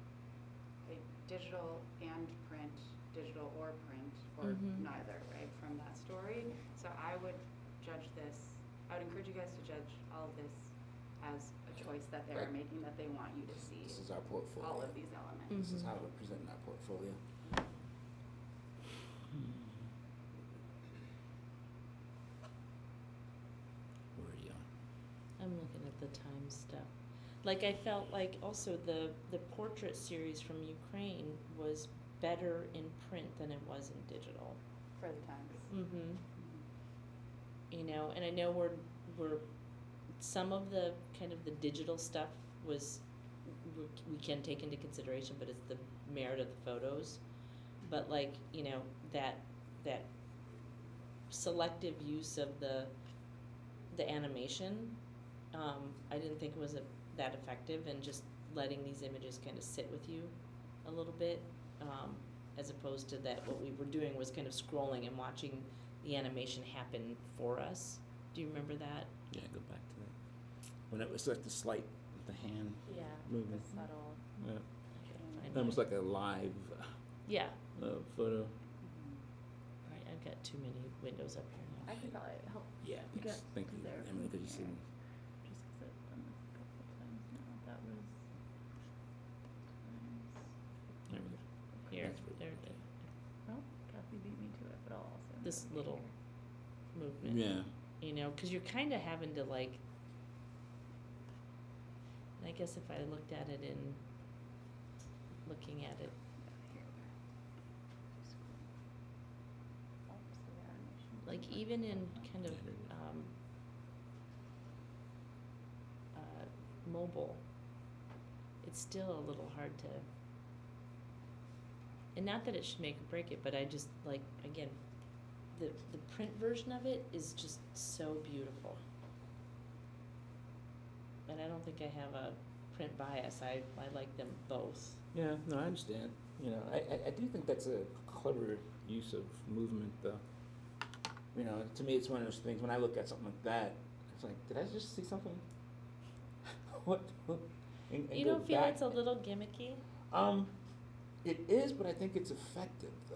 a digital and print, digital or print, or Mhm. neither, right, from that story. So I would judge this, I would encourage you guys to judge all of this as a choice that they are Right. making, that they want you to see This is our portfolio. all of these elements. This is Mhm. how we're presenting our portfolio. Where are you on? I'm looking at the Times stuff. Like, I felt like also the portrait series from Ukraine was better in print than it was in digital. For the Times. Mm-hmm. And I know we're some of the kind of the digital stuff we can take into consideration, but it's the merit of the photos. But like, that selective use of the animation, I didn't think was that effective, and just letting these images kind of sit with you a little bit, as opposed to that what we were doing was kind of scrolling and watching the animation happen for us. Do you remember that? Yeah, go back to that. When it was like the slight, the hand Yeah, movement. the subtle. Yeah. Find Almost my- like a live Yeah. photo. Right, I've got too many windows up here now. I can probably help Yeah, get yes, thank to you, there Emily, from because you see here. me. just because I've done this a couple of times now. That was There we go. Here, That's pretty there, good. oh, Kathy beat me to it, but I'll also this have it little here. movement. Yeah. You know, because you're kind of having to like, and I guess if I looked at it in, looking at it, like even in kind of, mobile, it's still a little hard to, and not that it should make or break it, but I just like, again, the print version of it is just so beautiful. And I don't think I have a print bias. I like them both. Yeah, no, I understand. You know, I do think that's a clever use of movement, though. You know, to me, it's one of those things, when I look at something like that, it's like, did I just see something? What? And You go don't feel back. it's a little gimmicky? It is, but I think it's effective, though.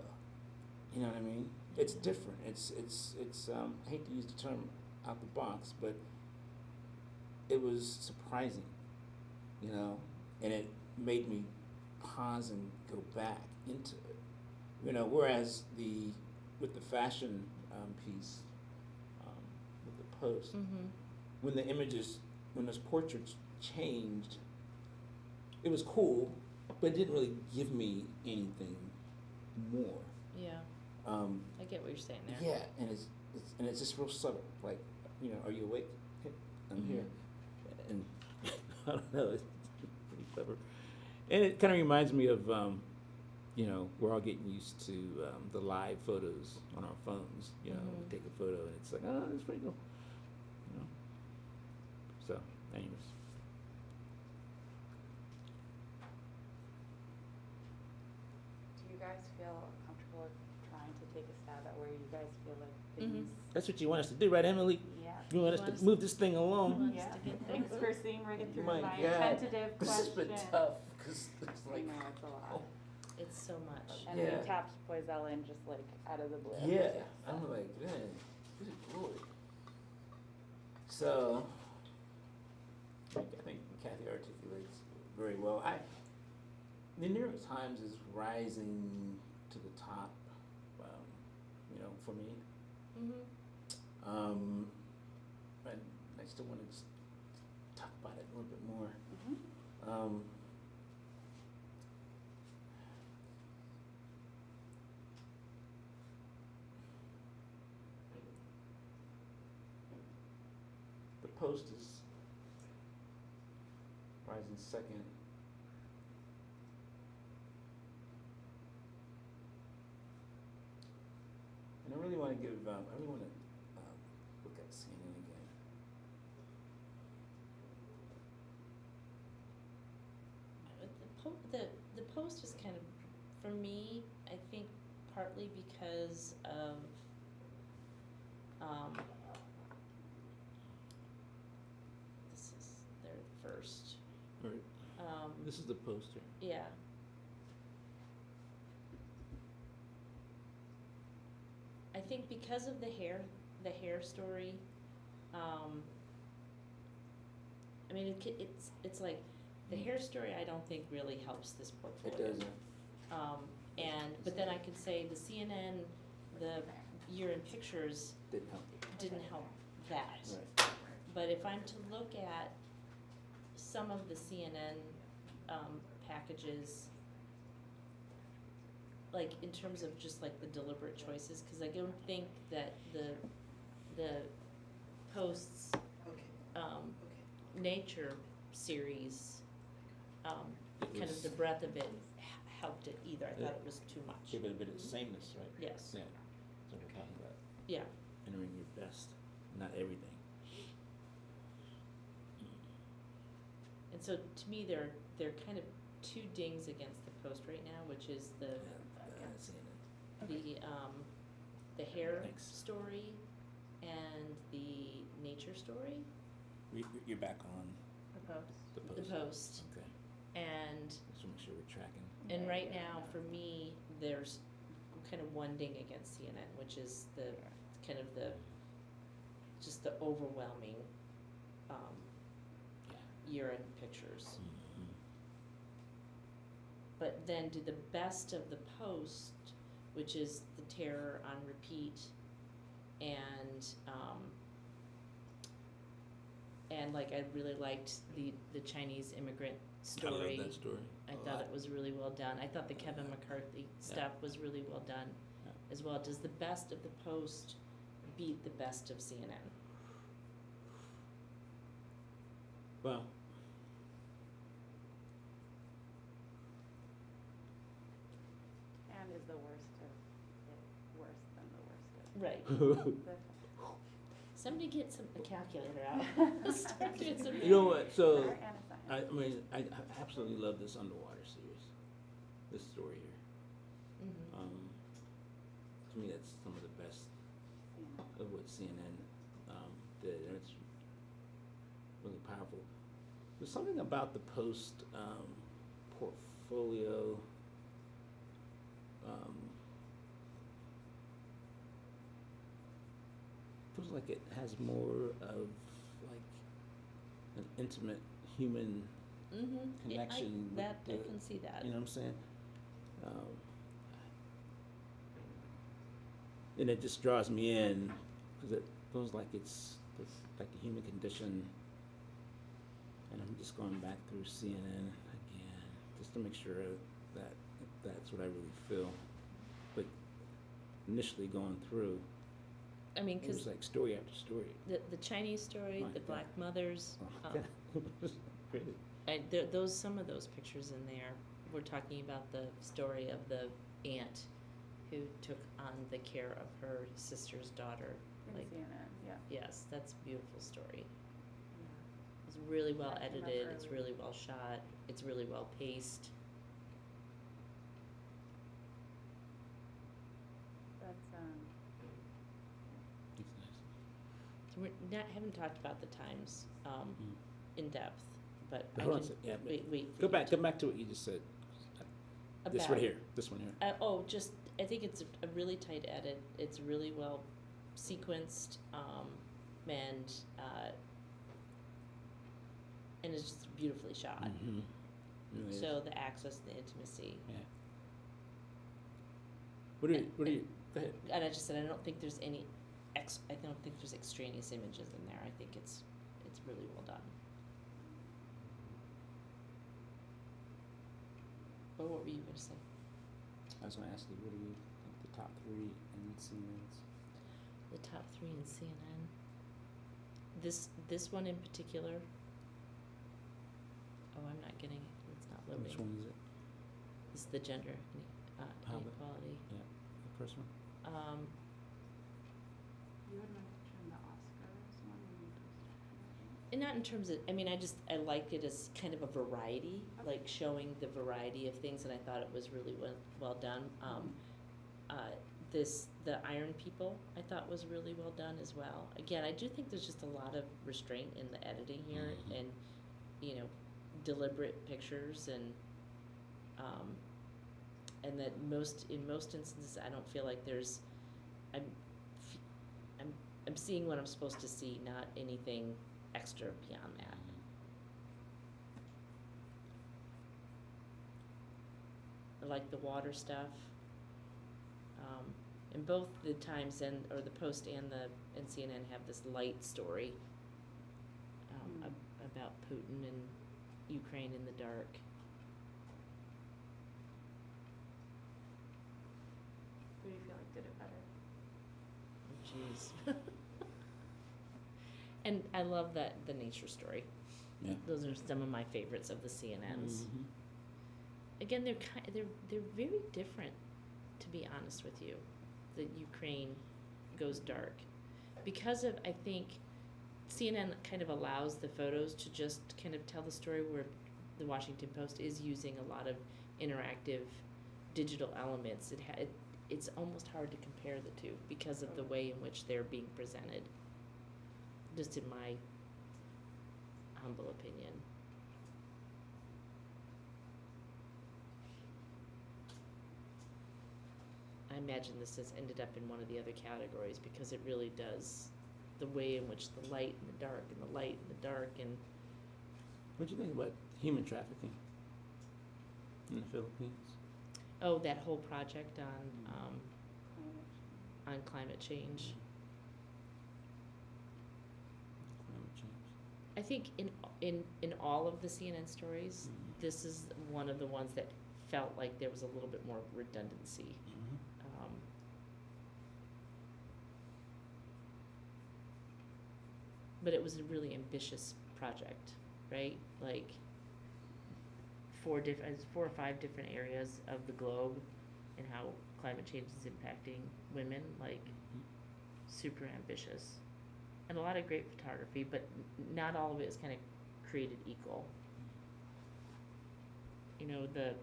You know what I mean? It's different. It's I hate to use the term out the box, but it was surprising, you know, and it made me pause and go back into it. You know, whereas with the fashion piece, with the post, Mm-hmm. when those portraits changed, it was cool, but it didn't really give me anything more. Yeah, I get what you're saying there. Yeah, and it's just real subtle. Like, you know, are you awake? Hey, I'm Mhm. here, and I don't know. It's pretty clever, and it kind of reminds me of, you know, we're all getting used to the live photos on our phones. You know, Mhm. we take a photo and it's like, oh, that's pretty cool. You know. So, anyways. Do you guys feel comfortable trying to take a stab at where you guys feel like Mhm. things? That's what you want us to do, right, Emily? Yeah. You want us to move this thing along? want us Yeah. to get Thanks for seeing right through My my God. tentative This has question. been tough, because it's I like, know, it's a lot. It's so much. And Yeah. we tapped Poiselle in just like out of the blue. yeah, I'm like, man, good lord. So, I think Kathy articulates very well. The New York Times is rising to the top, you know, for me. Mm-hmm. And I still want to just talk about it a little bit more. Mhm. The Post is rising second. And I really want to give, I really want to look at CNN again. The Post is kind of, for me, I think partly because of, this is their first, All right, this is the poster. yeah. I think because of the hair story, I mean, it's like, the hair story I don't think really helps this portfolio. It doesn't. But then I could say the CNN, the year in pictures Didn't help. didn't help that. Right. But if I'm to look at some of the CNN, packages, like in terms of just like the deliberate choices, cause I don't think that the Post's, Okay, um, okay. nature series, It kind of was- the breadth of it helped it either. I thought It it was too much. Give it a bit of sameness, right? Yes, Yeah, that's what we're talking about. yeah. entering your best, not everything. And so to me, they're kind of two dings against the Post right now, which is the hair Thanks. story and the nature story, You're back on The Post. the Post. the Post. Okay, And just to make sure we're tracking. And Yeah, right yeah, now, yeah. for me, there's kind of one ding against CNN, which is the kind of just the overwhelming Yeah. year-end pictures. Mhm. But then do the best of the Post, which is the terror on repeat, and like I really liked the Chinese immigrant story. I love that story. I a thought lot. it was really well done. I thought the Kevin McCarthy stuff was really well done Yeah. as well. Does the best of the Post beat the best of CNN? Well, And is the worst of it worse than the worst of Right. the Somebody get a calculator out. Start doing some you know what? So Art and a science. I mean, I absolutely love this underwater series, this story here. Mhm. To me, that's some of the best of what CNN did, and it's really powerful. There's something about the Post portfolio. Feels like it has more of like an intimate human Mhm. connection with I the- can see that. You know what I'm saying? And it just draws me in because it feels like it's like the human condition. And I'm just going back through CNN again just to make sure that that's what I really feel. But initially going through, I mean, it was because like story after story. the Chinese story, My the God. Black Mothers, Oh, yeah. Crazy. some of those pictures in there. We're talking about the story of the aunt who took on the care of her sister's daughter. In Like, CNN, yeah. yes, that's a beautiful story. It's really well That came up edited. It's early. really well shot. It's really well paced. That's It's nice. So haven't talked about the Times Mm. in depth, but But I hold on a can sec, yeah, but wait. for Go you back to- to what you just said. This about- right here. This one here. Just I think it's a really tight edit. It's really well sequenced, and it's just beautifully shot. Mm-hmm. Really is. So the access, the intimacy, Yeah. What are you? Go ahead. and I just said I don't think there's any I don't think there's extraneous images in there. I think it's really well done. But what were you going to say? I was going to ask you, what do you think the top three in CNN's? The top 3 in CNN. This one in particular. Oh, I'm not getting it. It's not loading. Which one is it? This is the gender How about- inequality. Yeah, the first one. You had mentioned the Oscars one when you posted. And not in terms of, I mean, I liked it as kind of a variety, like showing the variety of things, and I thought it was really well done. The Iron People, I thought was really well done as well. Again, I do think there's just a lot of restraint in the editing here, Mhm. and deliberate pictures, and that in most instances, I don't feel like there's, I'm seeing what I'm supposed to see, not anything extra beyond that. I like the water stuff. And both the Times or the Post and CNN have this light story about Putin and Ukraine in the dark. Who do you feel like did it better? Oh, jeez. And I love the nature story. Yeah. Those are some of my favorites of the CNNs. Mhm. Again, they're very different, to be honest with you. The Ukraine goes dark. because of, I think, CNN kind of allows the photos to just kind of tell the story, where the Washington Post is using a lot of interactive digital elements. It's almost hard to compare the two because of the way in which they're being presented, just in my humble opinion. I imagine this has ended up in one of the other categories because it really does, the way in which the light and the dark and the light and the dark, and What do you think about human trafficking in the Philippines? oh, that whole project on climate change. Climate change. I think in all of the CNN stories, Mhm. this is one of the ones that felt like there was a little bit more redundancy. Mhm. But it was a really ambitious project, right? Like 4 or 5 different areas of the globe, and how climate change is impacting women, like Mhm. super ambitious. And a lot of great photography, but not all of it is kind of created equal. You know, the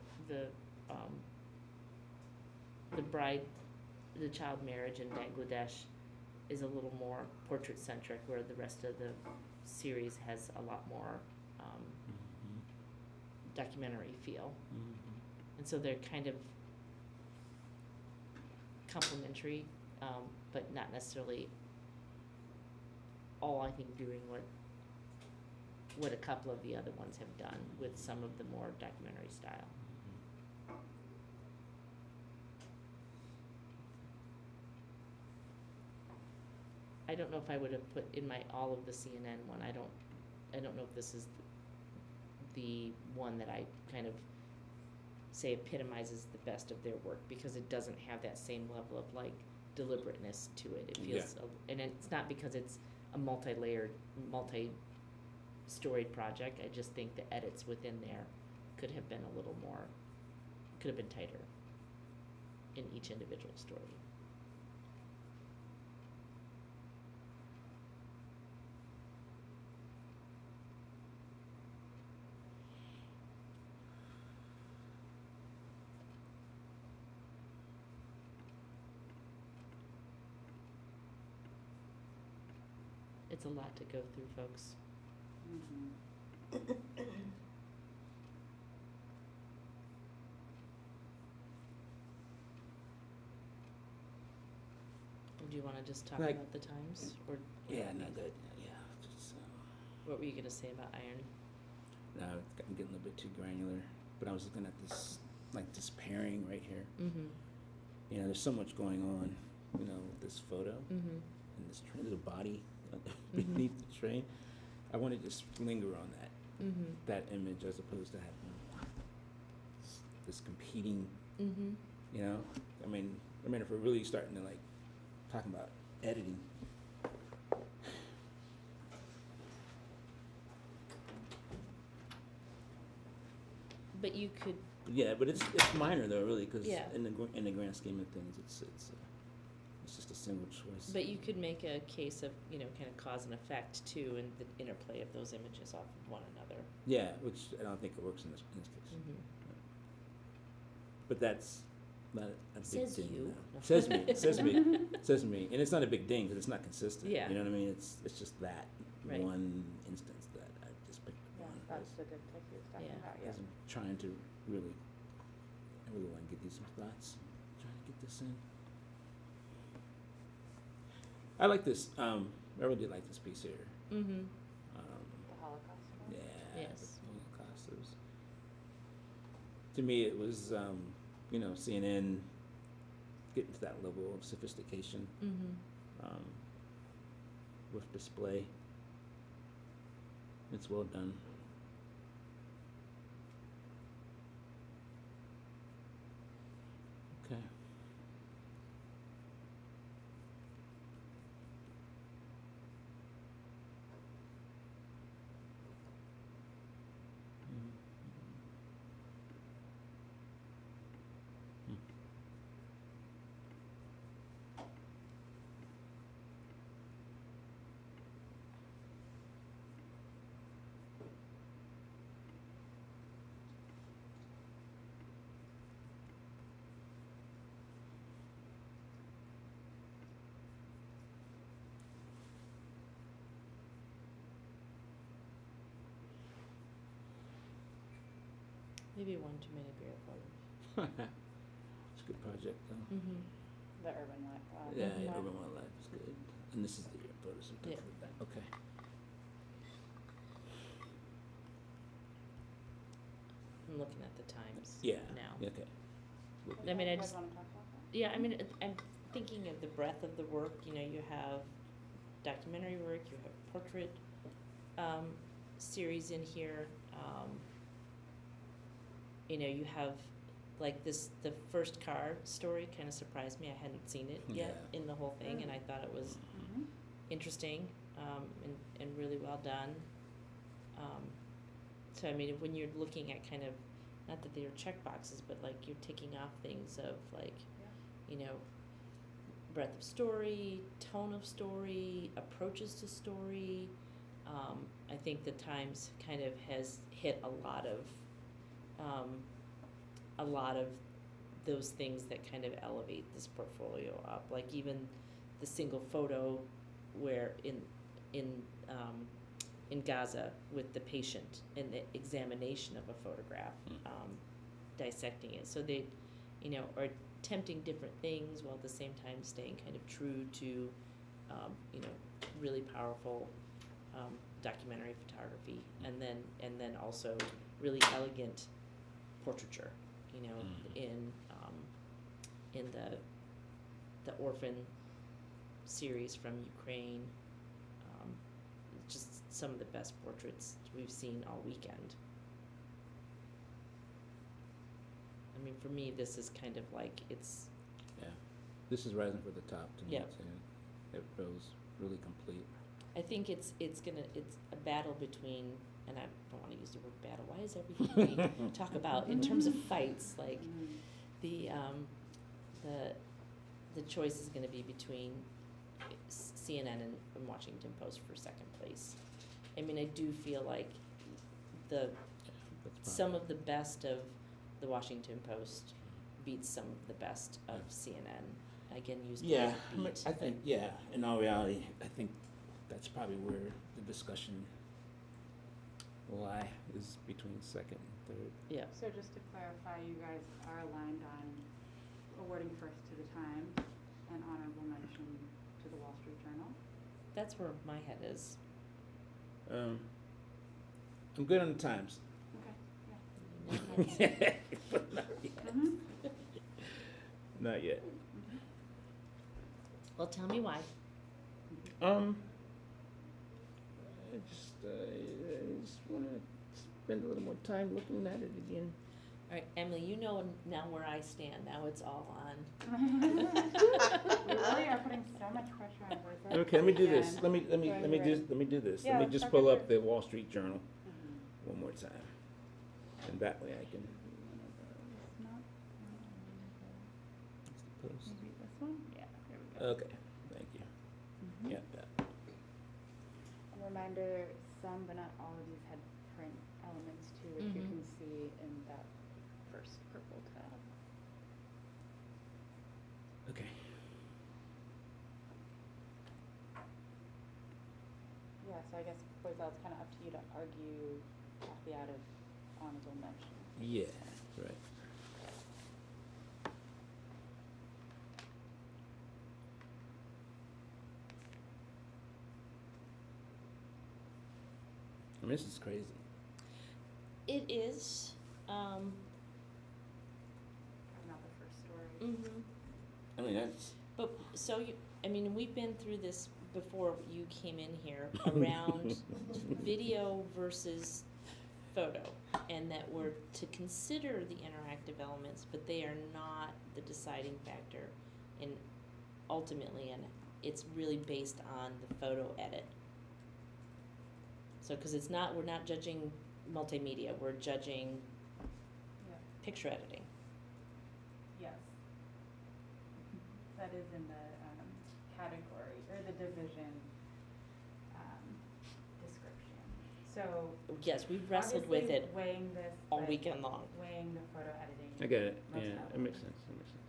child marriage in Bangladesh is a little more portrait centric, where the rest of the series has a lot more Mhm. documentary feel. Mhm. And so they're kind of complementary, but not necessarily all, I think, doing what a couple of the other ones have done with some of the more documentary style. I don't know if I would have put in all of the CNN one. I don't know if this is the one that I kind of say epitomizes the best of their work, because it doesn't have that same level of like deliberateness to it. It feels, and it's not because it's a multi-layered, multi-storied project. I just think the edits within there could have been a little more, could have been tighter in each individual story. It's a lot to go through, folks. Do you want to just talk Like- about the times, or Yeah, no, that, yeah, just, what were you going to say about iron? no, I'm getting a little bit too granular, but I was looking at this, like this pairing right here. Mm-hmm. You know, there's so much going on, you know, with this photo Mm-hmm. and this little body Mhm. beneath the train. I want to just linger on Mm-hmm. that image, as opposed to having this competing, Mm-hmm. you know? I mean, if we're really starting to like talking about editing, But you could, yeah, but it's minor though, really, because Yeah. in the grand scheme of things, it's just a single choice. but you could make a case of, you know, kind of cause and effect too, and the interplay of those images off of one another. Yeah, which I don't think it works in this case. Mm-hmm. But that's not a big Says ding. you. No. Says me. Says me. Says me. And it's not a big ding because it's not consistent. Yeah. You know what I mean? It's just that Right. one instance that I just picked Yeah, on. that's the good pick he was talking Yeah. about, yeah. Because I'm trying to really, I really want to get these some thoughts. I'm trying to get this in. I like this. I really did like this piece here. Mm-hmm. The Holocaust one? Yeah. Yes. The Holocaust. It was, to me, it was, you know, CNN getting to that level of sophistication Mm-hmm. with display. It's well done. Okay. Maybe one too many beer photos. It's a good project though. Mm-hmm. The urban life. Yeah, urban wildlife is good. And this is the year photos of Yeah. that. Okay. I'm looking at the times Yeah. now. Okay. I mean, I You guys just, wanna talk about that? yeah, I mean, I'm thinking of the breadth of the work, you know, you have documentary work, you have portrait, series in here, you know, you have, like this, the first car story kinda surprised me, I hadn't seen it yet Yeah. in the whole thing, and I thought it was Mm-hmm. interesting, and really well done. So I mean, when you're looking at kind of, not that they are check boxes, but like you're ticking off things of like, you know, breadth of story, tone of story, approaches to story. I think the Times kind of has hit a lot of those things that kind of elevate this portfolio up. Like even the single photo where in Gaza with the patient and the examination of a photograph, dissecting it. So they, you know, are attempting different things while at the same time staying kind of true to, you know, really powerful documentary photography, and then also really elegant portraiture, you know, in the orphan series from Ukraine. Just some of the best portraits we've seen all weekend. I mean, for me, this is kind of like, it's, Yeah. This is rising for the top to me Yep. too. It feels really complete. I think it's a battle between, and I don't wanna use the word battle, why is everything we talk about in terms of fights, like, the choice is gonna be between CNN and Washington Post for second place. I mean, I do feel like That's some of the best of the Washington Post beats some of the best of CNN. Again, use the Yeah, word I mean, beat. I think, yeah, in all reality, I think that's probably where the discussion will lie, is between second and third. Yeah, So just to clarify, you guys are aligned on awarding first to the Times and honorable mention to the Wall Street Journal? that's where my head is. I'm good on the Times. Okay, yeah. But not yet. Mm-hmm. Not yet. Well, tell me why. I just wanna spend a little more time looking at it again. All right, Emily, you know now where I stand. Now it's all on. We really are putting so much pressure on Bertha. Okay, let me do this. Again. Let me Go ahead. do this. Yeah, Let me just talk pull about up it. the Wall Street Journal Mhm. one more time. And that way I can. It's not- Post. Maybe this one? Yeah, there we go. Okay, thank you. Mhm. Yeah, that. A reminder, some but not all of these had print elements too, which you Mhm. can see in that first purple tab. Okay. Yeah, so I guess, Boiselle, it's kind of up to you to argue Kathy out of honorable mention. Yeah, right. I mean, this is crazy. It is. Not the first story. Mm-hmm. I mean, that's. But so you, I mean, we've been through this before you came in here around video versus photo, and that we're to consider the interactive elements, but they are not the deciding factor, and ultimately, and it's really based on the photo edit. So, because it's not, we're not judging multimedia, we're judging Yeah. picture editing. Yes. That is in the category, or the division description. So. Yes, we've wrestled with obviously it weighing this, all but weekend long. weighing the photo editing. I get it. most Yeah, it heavily. makes sense. It makes sense.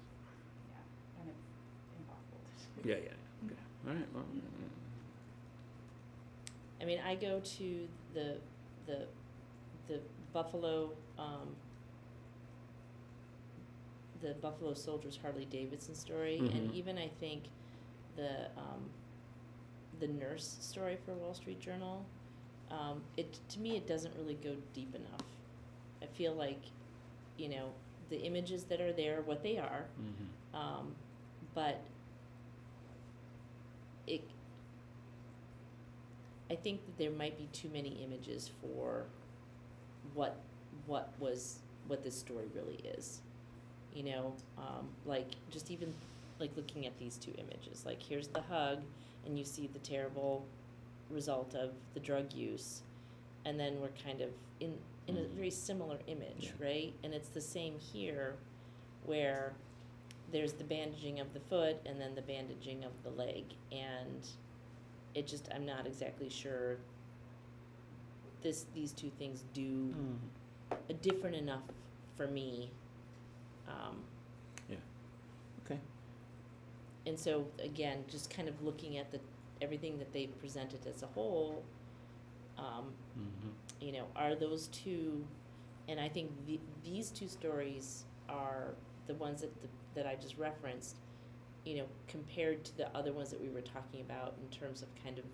Yeah, and it's impossible to do. Yeah, yeah. Okay. All right. Well. I mean, I go to the Buffalo the Buffalo Soldiers Harley Davidson story, and Mhm. even I think the nurse story for Wall Street Journal, to me it doesn't really go deep enough. I feel like, you know, the images that are there, what they are, but I think that there might be too many images for what this story really is. You know, like just even like looking at these two images, like here's the hug, and you see the terrible result of the drug use, and then we're kind of in a very similar image, Yeah. right? And it's the same here, where there's the bandaging of the foot and then the bandaging of the leg, and it just, I'm not exactly sure these two things do a different enough for me. Yeah. Okay. And so again, just kind of looking at everything that they presented as a whole, you know, are those two, and I think these two stories are the ones that I just referenced, you know, compared to the other ones that we were talking about in terms of kind of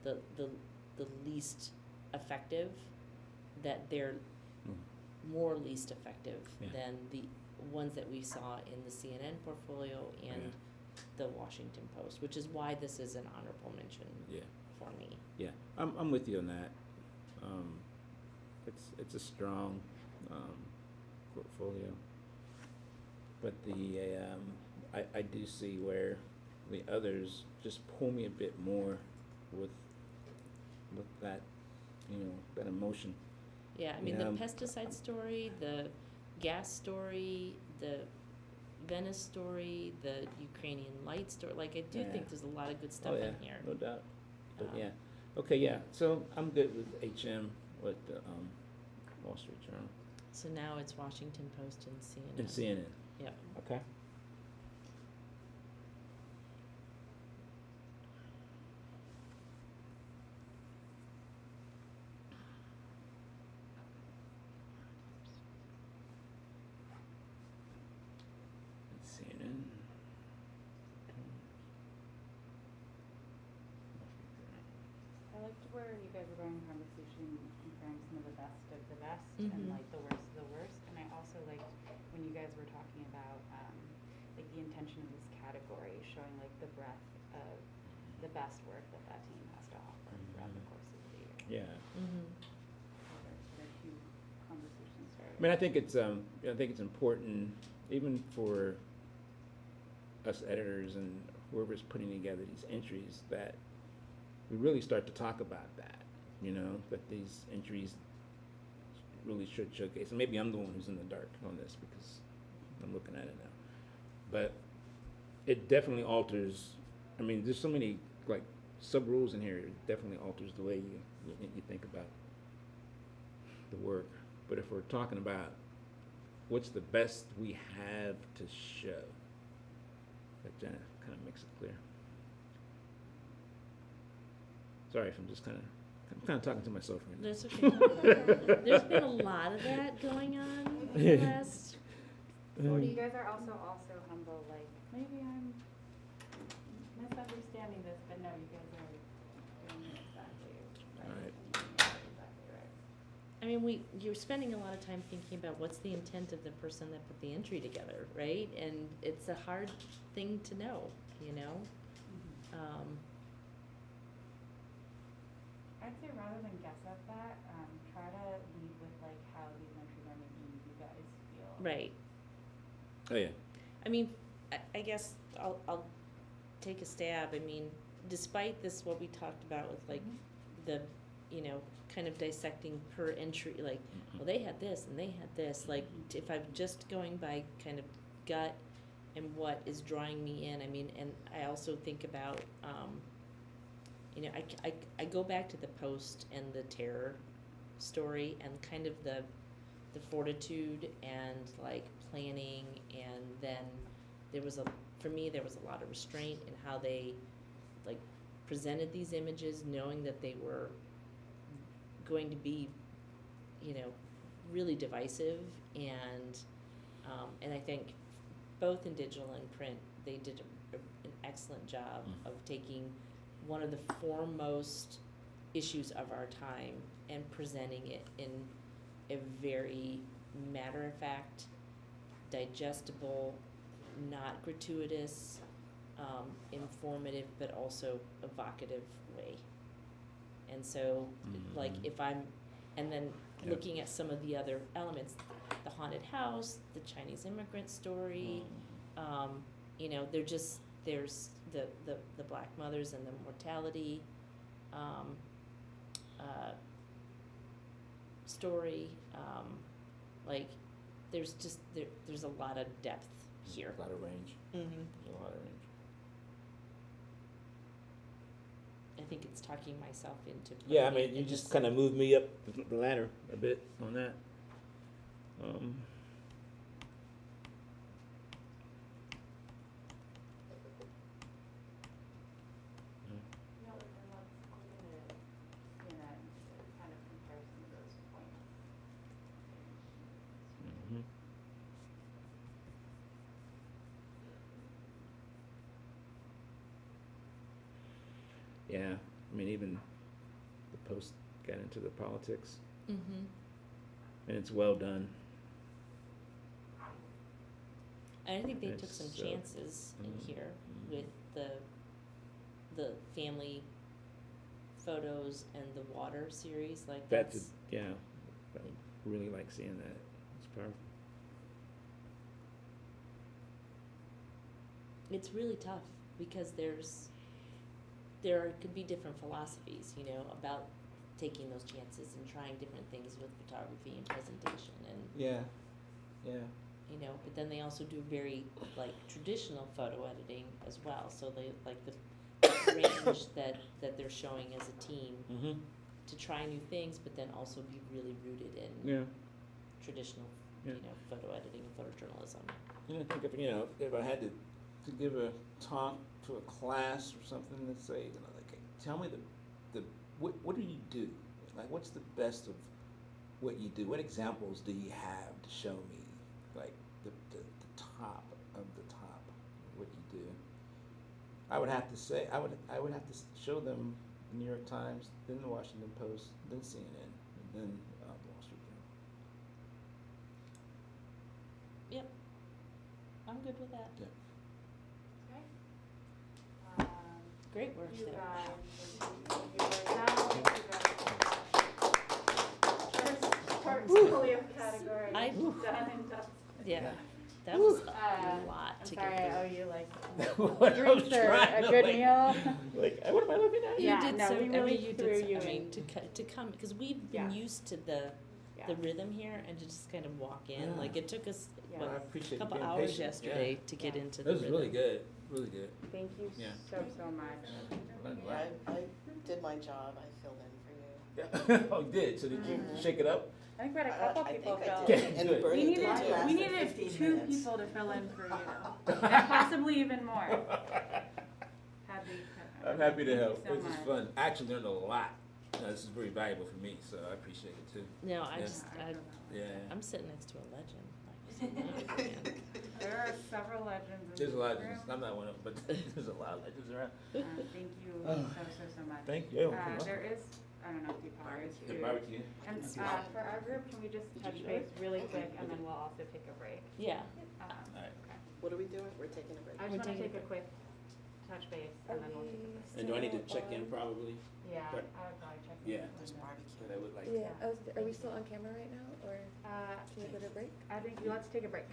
the least effective, that they're more least effective Yeah. than the ones that we saw in the CNN portfolio and the Washington Post, which is why this is an honorable mention for me. Yeah, I'm with you on that. It's a strong portfolio, but I do see where the others just pull me a bit more with that, you know, that emotion. Yeah, I mean, Yeah. the pesticide story, the gas story, the Venice story, the Ukrainian light story, like, I do Yeah. think there's a lot of good stuff in here. No doubt. But Um, yeah, okay, yeah. So I'm good with HM with the Wall Street Journal So now it's Washington Post and CNN. and CNN. Yep. Okay. CNN. I liked where you guys were going in conversation, comparing some of the best of the best and Mhm. like the worst of the worst. And I also liked when you guys were talking about like the intention of this category, showing like the breadth of the best work that team has to offer throughout the course of the year. Yeah. Mm-hmm. So there's two conversations started. I mean, I think it's important, even for us editors and whoever's putting together these entries, that we really start to talk about that. You know, that these entries really should showcase. And maybe I'm the one who's in the dark on this because I'm looking at it now. But it definitely alters. I mean, there's so many like sub rules in here. It definitely alters the way you think about the work. But if we're talking about what's the best we have to show, that kind of makes it clear. Sorry if I'm kind of talking to myself right now. That's okay. There's been a lot of that going on in the last 40 You guys are also humble, like, maybe I'm misunderstanding this, but no, you guys are doing it exactly right. Alright. And you're doing it exactly right. I mean, you're spending a lot of time thinking about what's the intent of the person that put the entry together, right? And it's a hard thing to know, you know? I'd say rather than guess at that, try to lead with like how these entries are making you guys feel. Right. Oh yeah. I mean, I guess I'll take a stab. I mean, despite this, what we talked about with like the, you know, kind of dissecting per entry, like, well, they had this and they had this. Like, if I'm just going by kind of gut and what is drawing me in, I mean, and I also think about, you know, I go back to the Post and the terror story and kind of the fortitude and like planning, and then for me there was a lot of restraint in how they like presented these images, knowing that they were going to be, you know, really divisive, and I think both in digital and print, they did an excellent job of taking one of the foremost issues of our time and presenting it in a very matter-of-fact, digestible, not gratuitous, informative, but also evocative way. And so, like, if I'm, and then Yep. looking at some of the other elements, the haunted house, the Chinese immigrant story, you know, there's the black mothers and the mortality, story, like, there's a lot of depth here. A lot of range. Mm-hmm. There's a lot of range. I think it's talking myself into. Yeah, I putting it mean, you in just this- kind of moved me up the ladder a bit on that. No, but then let's look at it, you know, kind of comparison of those points. Mhm. Yeah, I mean, even the post got into the politics, Mhm. and it's well done. And I think they took It's, some chances in here with the family photos and the water series, like That's, that's, yeah, I really like seeing that. It's powerful. it's really tough because there could be different philosophies, you know, about taking those chances and trying different things with photography and presentation and, Yeah, you know, but then they also do very, like, traditional photo editing as well, so they, like, the range that they're showing as a team mm-hmm, to try new things, but then also be really rooted in yeah. traditional, Yeah. you know, photo editing and photojournalism. You know, think of, you know, if I had to give a talk to a class or something, let's say, you know, like, tell me what do you do? Like, what's the best of what you do? What examples do you have to show me, like, the top of the top of what you do? I would have to say, I would have to show them the New York Times, then the Washington Post, then CNN, and then the Wall Street Journal. Yep, I'm good with that. Yeah. Okay. Great work You there. guys, you are now, you guys. First portfolio category, I- done and dusted. Yeah, that was a Uh, lot I'm to sorry, get I owe through. you like What I was drinks or trying a to, good like- meal. Like, what am I looking at? You Yeah, did no, so, we I really mean, you threw did, you I mean, in. to come, because we've been Yeah. used to the Yeah. rhythm here and to just kind of walk in, Yeah. like, it took us, Yeah. Well, I what, appreciate a you couple being hours patient. yesterday to get Yeah. into That the was rhythm. really good, really good. Thank you Yeah. so much. Yeah, I did my job, I filled in for you. Oh, you did? So did you Mhm. shake it up? I think we had a couple I people think I fill. did. Okay, And good. Bernie We did needed, too. we needed 15 two minutes. people to fill in for you, and possibly even more. Had we could. I'm happy to Thank you help. so This is much. fun. I actually learned a lot. This is very valuable for me, so I appreciate it too. No, I Yeah. just, I feel that way. Yeah. I'm sitting next to a legend, like, man. There are several legends in There's a lot of this legends. room. I'm not one of them, but there's a lot of legends around. Thank you so much. Thank you. There is, I don't know if Deepak is The here. barbecue. And for our group, can we just touch base really quick and then we'll also take a break? Yeah, Alright. Okay. What are we doing? We're taking a break. I We're just want to taking take a a quick touch base and then we'll take a break. And do I need to check in probably? Yeah, I But- would probably check in. Yeah. with There's Linda. barbecue. But I would like. Yeah, are we still on camera right now, or can we go to break? I think, let's take a break.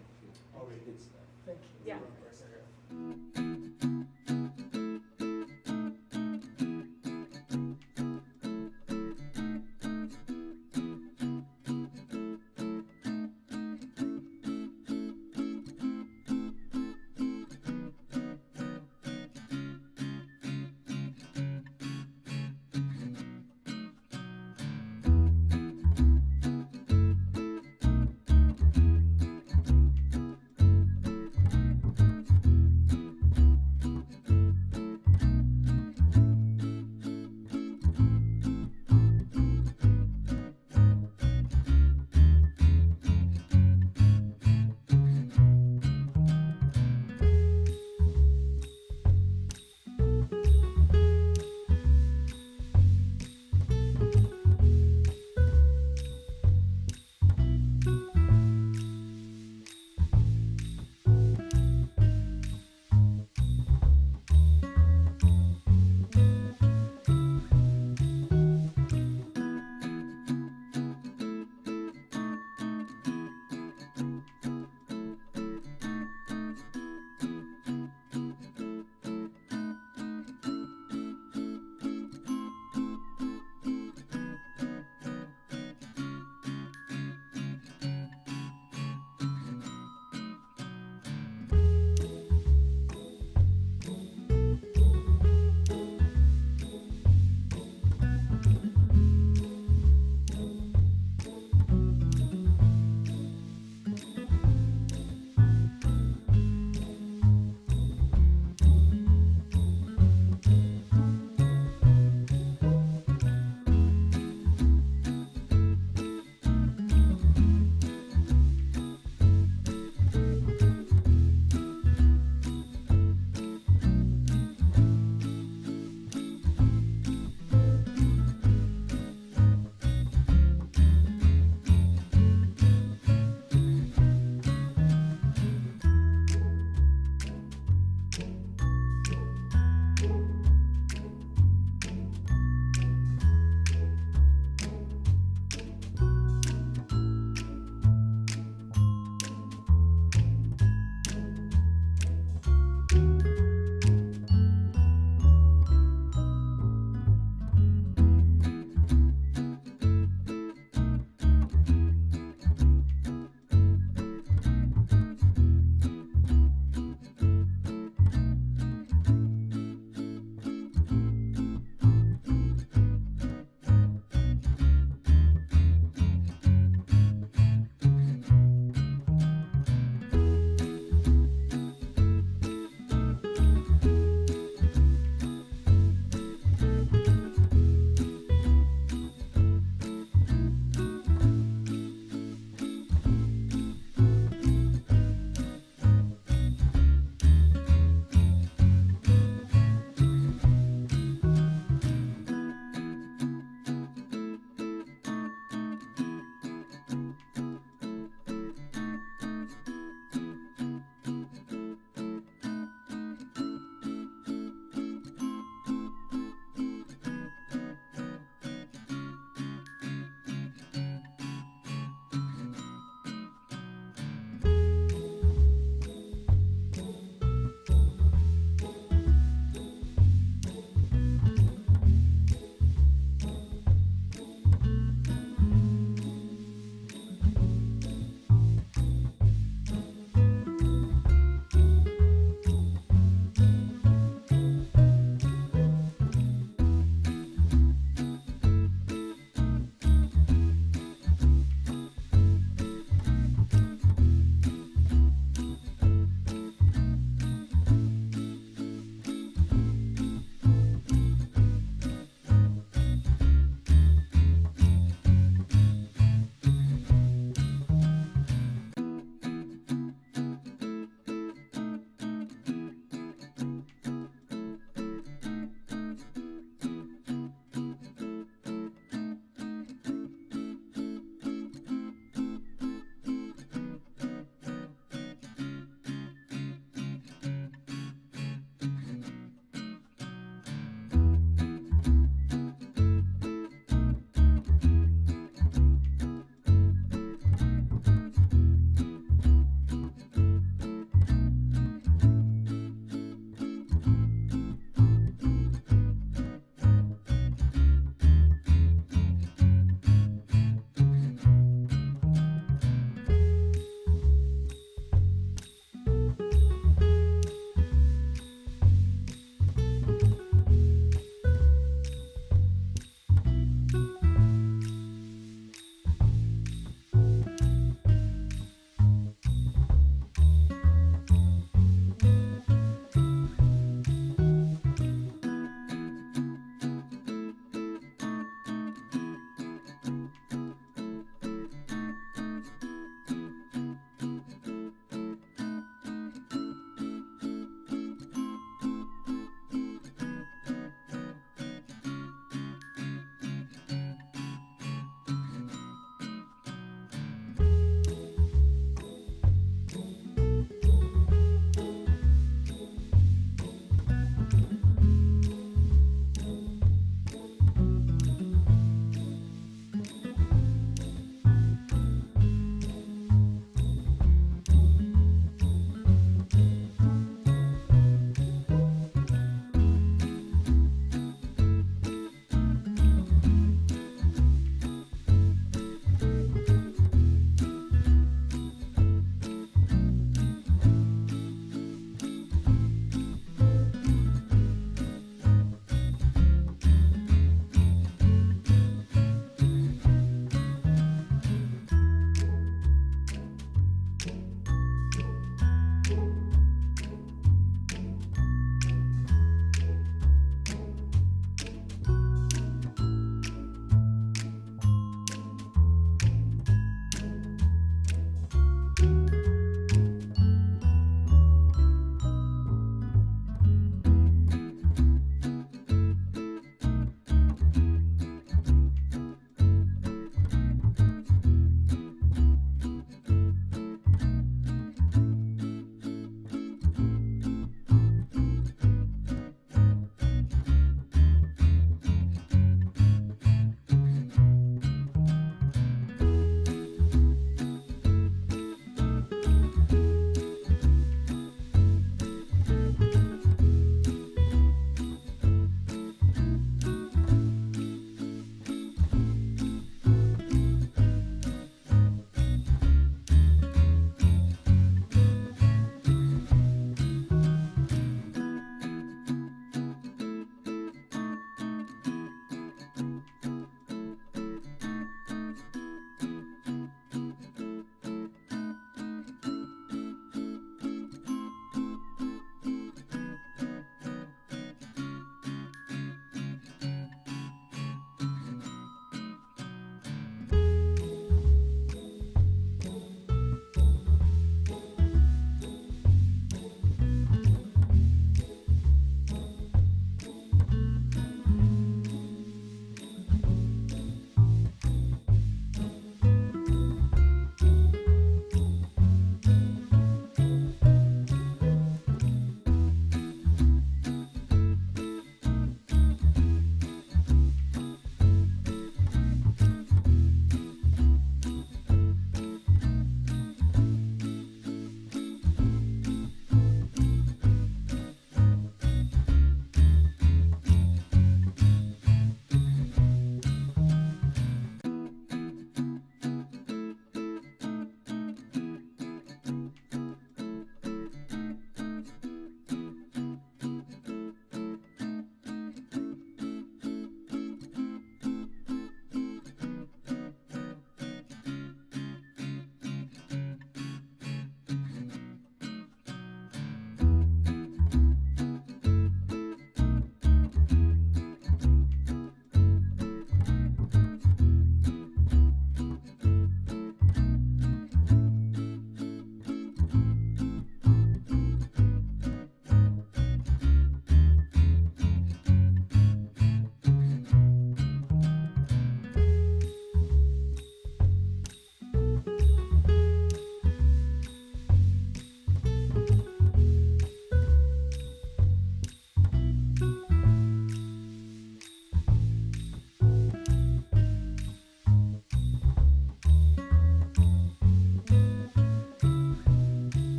Already good stuff. Thank you. Yeah.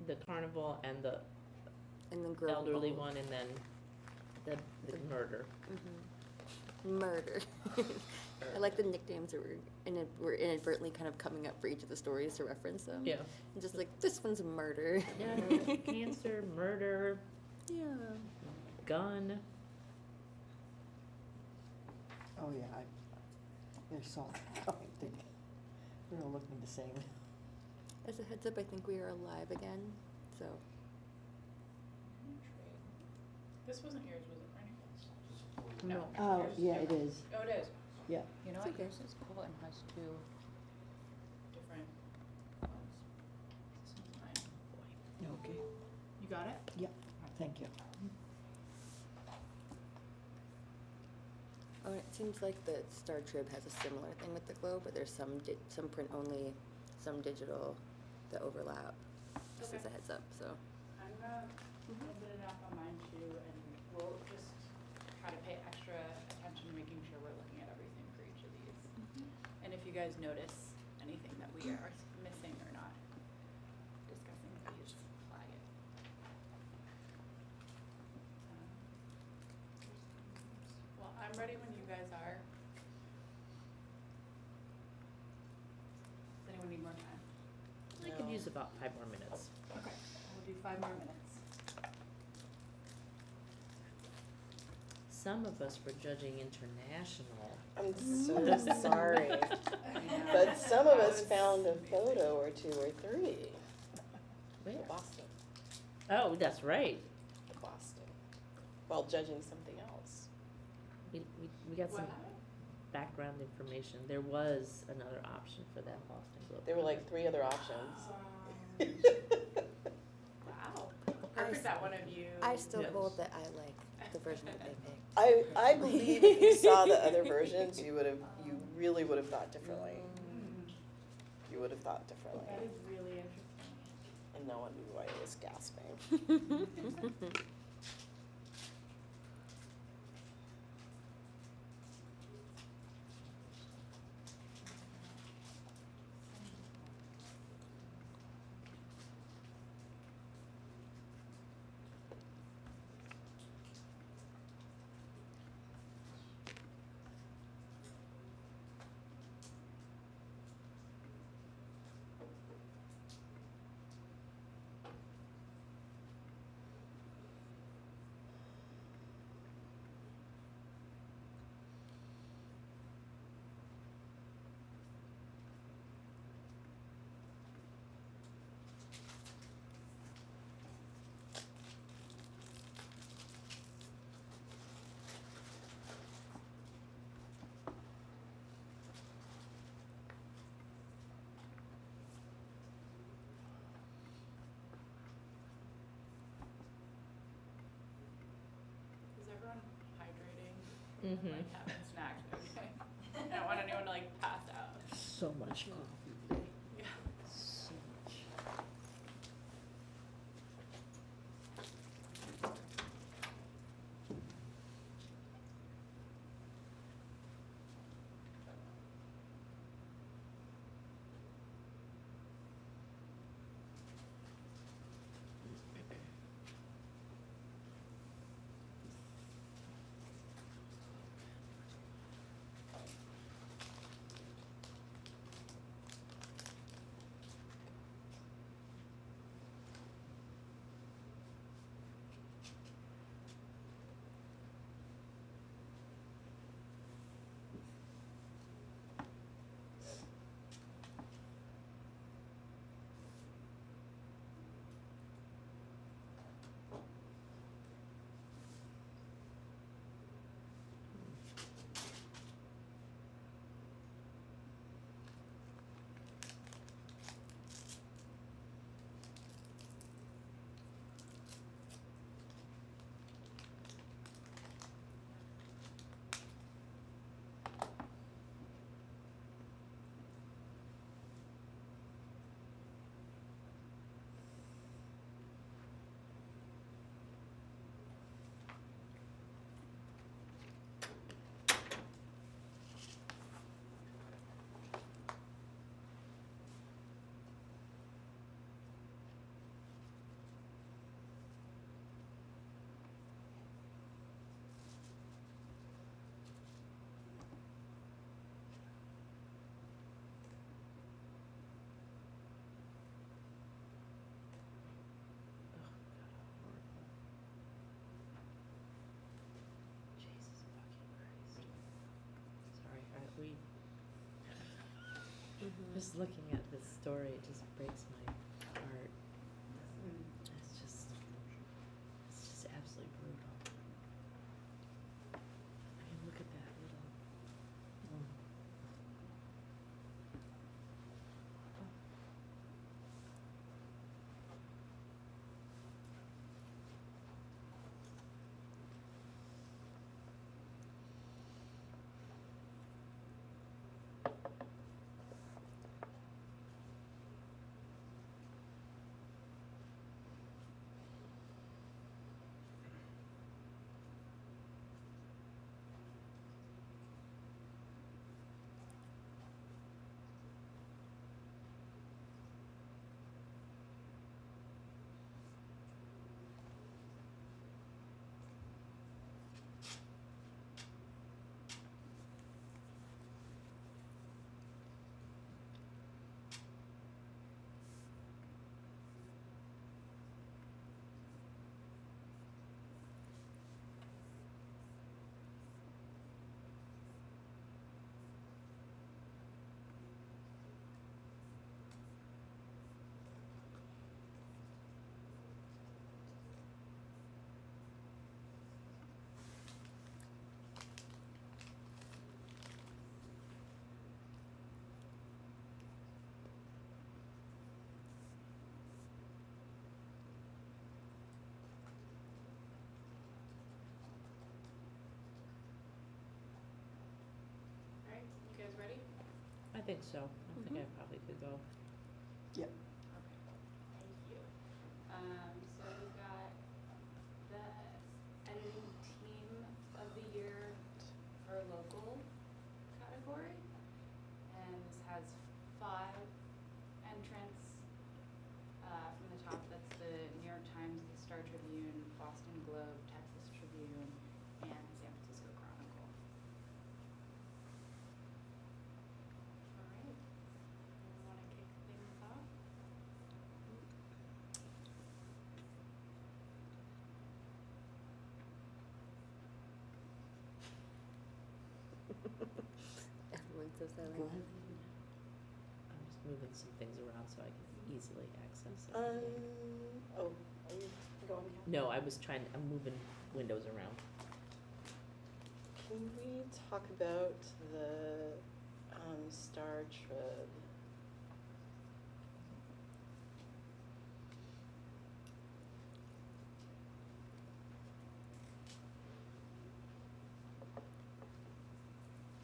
the carnival and the And then grow elderly old. one, and then the murder. Murder. I like the nicknames that we're inadvertently kind of coming up for each of the stories to reference them. Yeah. And just like, this one's murder. Yeah, cancer, murder, Yeah. gun. Oh, yeah, there's something coming, they're all looking the same. As a heads up, I think we are alive again, so. This wasn't yours, was it, Franny? No. Oh, yours yeah, it different. is, Oh, it is. yeah. You know It's what, okay. yours is cool and has two different ones. This one's mine. Okay, You got it? yeah, thank you. Oh, and it seems like the Star Trib has a similar thing with the Globe, but there's some print only, some digital that overlap. Just as a Okay. heads up, so. I'm gonna open it up on mine too, and we'll just try to pay extra attention, making sure we're looking at everything for each of these. And if you guys notice anything that we are missing or not discussing, please flag it. Well, I'm ready when you guys are. Does anyone need more time? I could use about 5 more minutes. Okay, we'll do 5 more minutes. Some of us were judging international. I'm so sorry, but some of us found a photo or 2 or 3. Where? Boston, Oh, that's right. Boston, while judging something else. We got some What happened? background information. There was another option for that Boston Globe. There were like 3 other options. Wow. Perfect that one of you. I still Yes. hold that I like the version that they picked. I believe if you saw the other versions, you really would have thought differently. You would have thought differently, That is really interesting. and no one knew why I was gasping. Is everyone hydrating? Mhm. Like having snacks, okay? I don't want anyone to like pass out. So much coffee today, Yeah. so much. was looking at this story, it just breaks my heart. It's just absolutely brutal. I mean, look at that little. Alright, you guys ready? I think so. I think I probably could go. Yep. Okay, thank you. So we've got the editing team of the year for local category. And this has 5 entrants. From the top, that's the New York Times, the Star Tribune, Boston Globe, Texas Tribune, and San Francisco Chronicle. Alright, anyone wanna kick things off? Everyone's so silent. Go ahead. I'm just moving some things around so I can easily access it. Oh, are you going? Kat? No, I'm moving windows around. Can we talk about the Star Trib?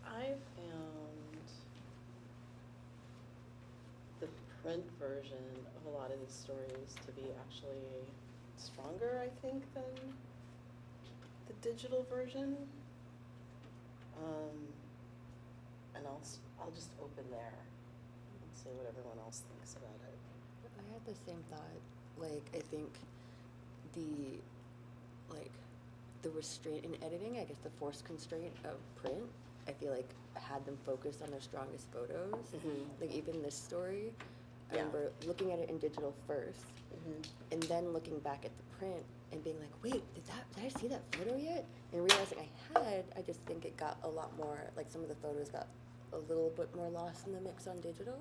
I found the print version of a lot of these stories to be actually stronger, I think, than the digital version. And I'll just open there and see what everyone else thinks about it. I had the same thought. Like, I think the restraint in editing, I guess the forced constraint of print, I feel like had them focus on their strongest photos. Like even this story, I Yeah. remember looking at it in digital first, and then looking back at the print and being like, wait, did I see that photo yet? And realizing I just think it got a lot more, like some of the photos got a little bit more lost in the mix on digital.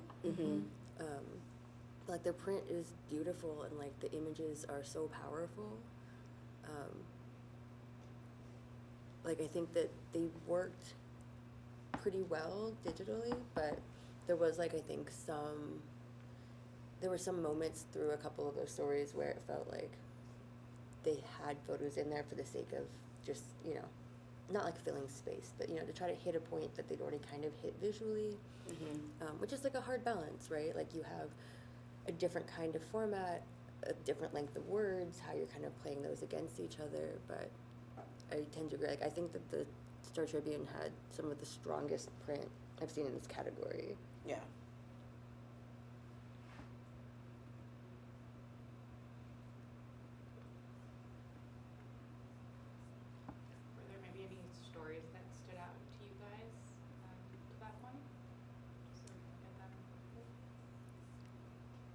Like their print is beautiful and like the images are so powerful. Like I think that they worked pretty well digitally, but there was like I think there were some moments through a couple of those stories where it felt like they had photos in there for the sake of just, not like filling space, but to try to hit a point that they'd already kind of hit visually, which is like a hard balance, right? Like you have a different kind of format, a different length of words, how you're kind of playing those against each other, but I tend to agree. Like I think that the Star Tribune had some of the strongest print I've seen in this category. Yeah. Were there maybe any stories that stood out to you guys to that point? Just so we can get them.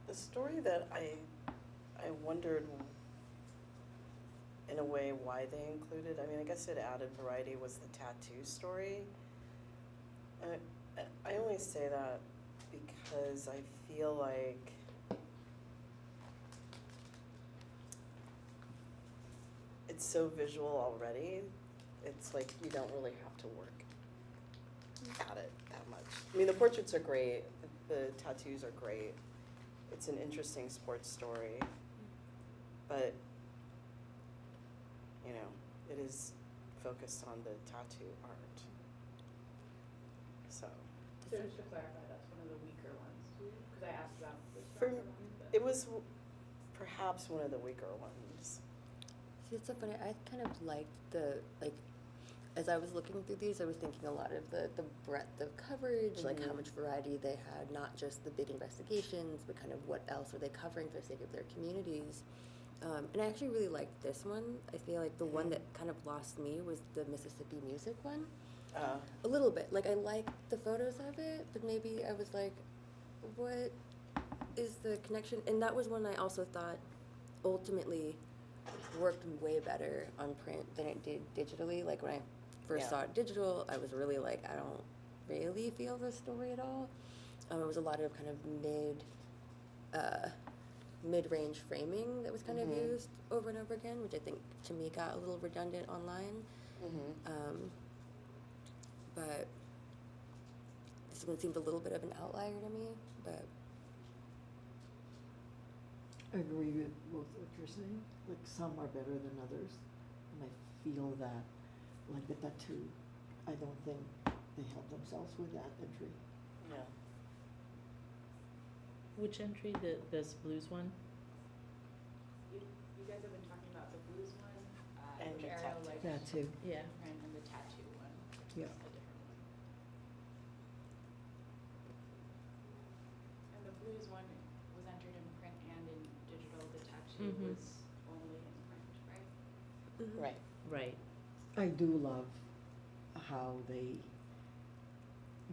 The story that I wondered in a way why they included, I mean, I guess it added variety, was the tattoo story. I only say that because I feel like it's so visual already. It's like you don't really have to work at it that much. I mean, the portraits are great, the tattoos are great. It's an interesting sports story, but you know, it is focused on the tattoo art. So So just to clarify, that's one of the weaker ones, because I asked about the for stronger one, but. it was perhaps one of the weaker ones. See, it's so funny. I kind of liked as I was looking through these, I was thinking a lot of the breadth of coverage, like how Mhm. much variety they had, not just the big investigations, but kind of what else are they covering for the sake of their communities. And I actually really liked this one. I feel like the one that kind of lost me was the Mississippi music one. A little bit. Like, I liked the photos of it, but maybe I was like, what is the connection? And that was one I also thought ultimately worked way better on print than it did digitally. Like, when I first Yeah. saw it digital, I was really like, I don't really feel the story at all. It was a lot of kind of mid-range framing that was kind of Mhm. used over and over again, which I think to me got a little redundant online. But this one seemed a little bit of an outlier to me, but I agree with both what you're saying. Like, some are better than others, and I feel that, like the tattoo, I don't think they help themselves with that entry. Yeah. Which entry, this blues one? You guys have been talking about the blues one, And which the Ariel tattoo. liked. Tattoo. Yeah. And the tattoo one, which Yeah. is a different one. And the blues one was entered in print and in digital, the tattoo Mhm. was only in print, right? Right. Right. I do love how they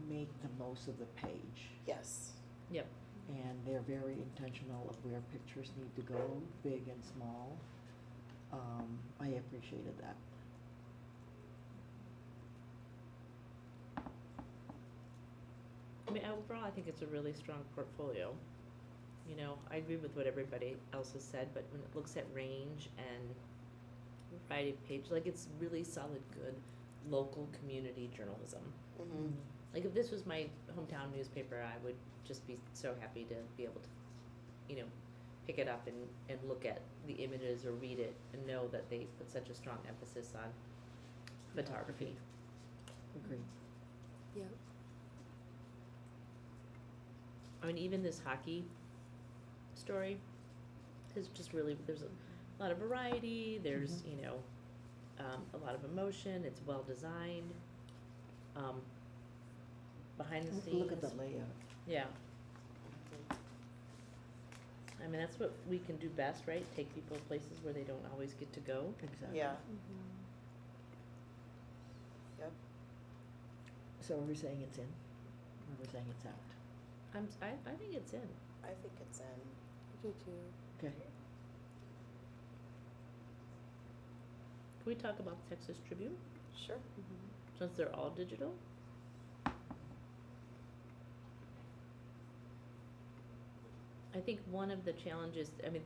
make the most of the page, Yes. Yep. and they're very intentional of where pictures need to go, big and small. I appreciated that. I mean, overall, I think it's a really strong portfolio. You know, I agree with what everybody else has said, but when it looks at range and variety of page, like, it's really solid, good local community journalism. Mm-hmm. Like, if this was my hometown newspaper, I would just be so happy to be able to, you know, pick it up and look at the images or read it and know that they put such a strong emphasis on photography. Agreed. yeah. I mean, even this hockey story is just really, there's a lot of variety, there's, Mhm. you know, a lot of emotion, it's well designed. Behind the scenes. Look at the layout. Yeah, I mean, that's what we can do best, right? Take people places where they don't always get to go. Exactly. Yeah. Yep. So are we saying it's in? Or are we saying it's out? I think it's in. I think it's in. I do too. Okay. Can we talk about the Texas Tribune, Sure. since they're all digital? I think one of the challenges, I mean, I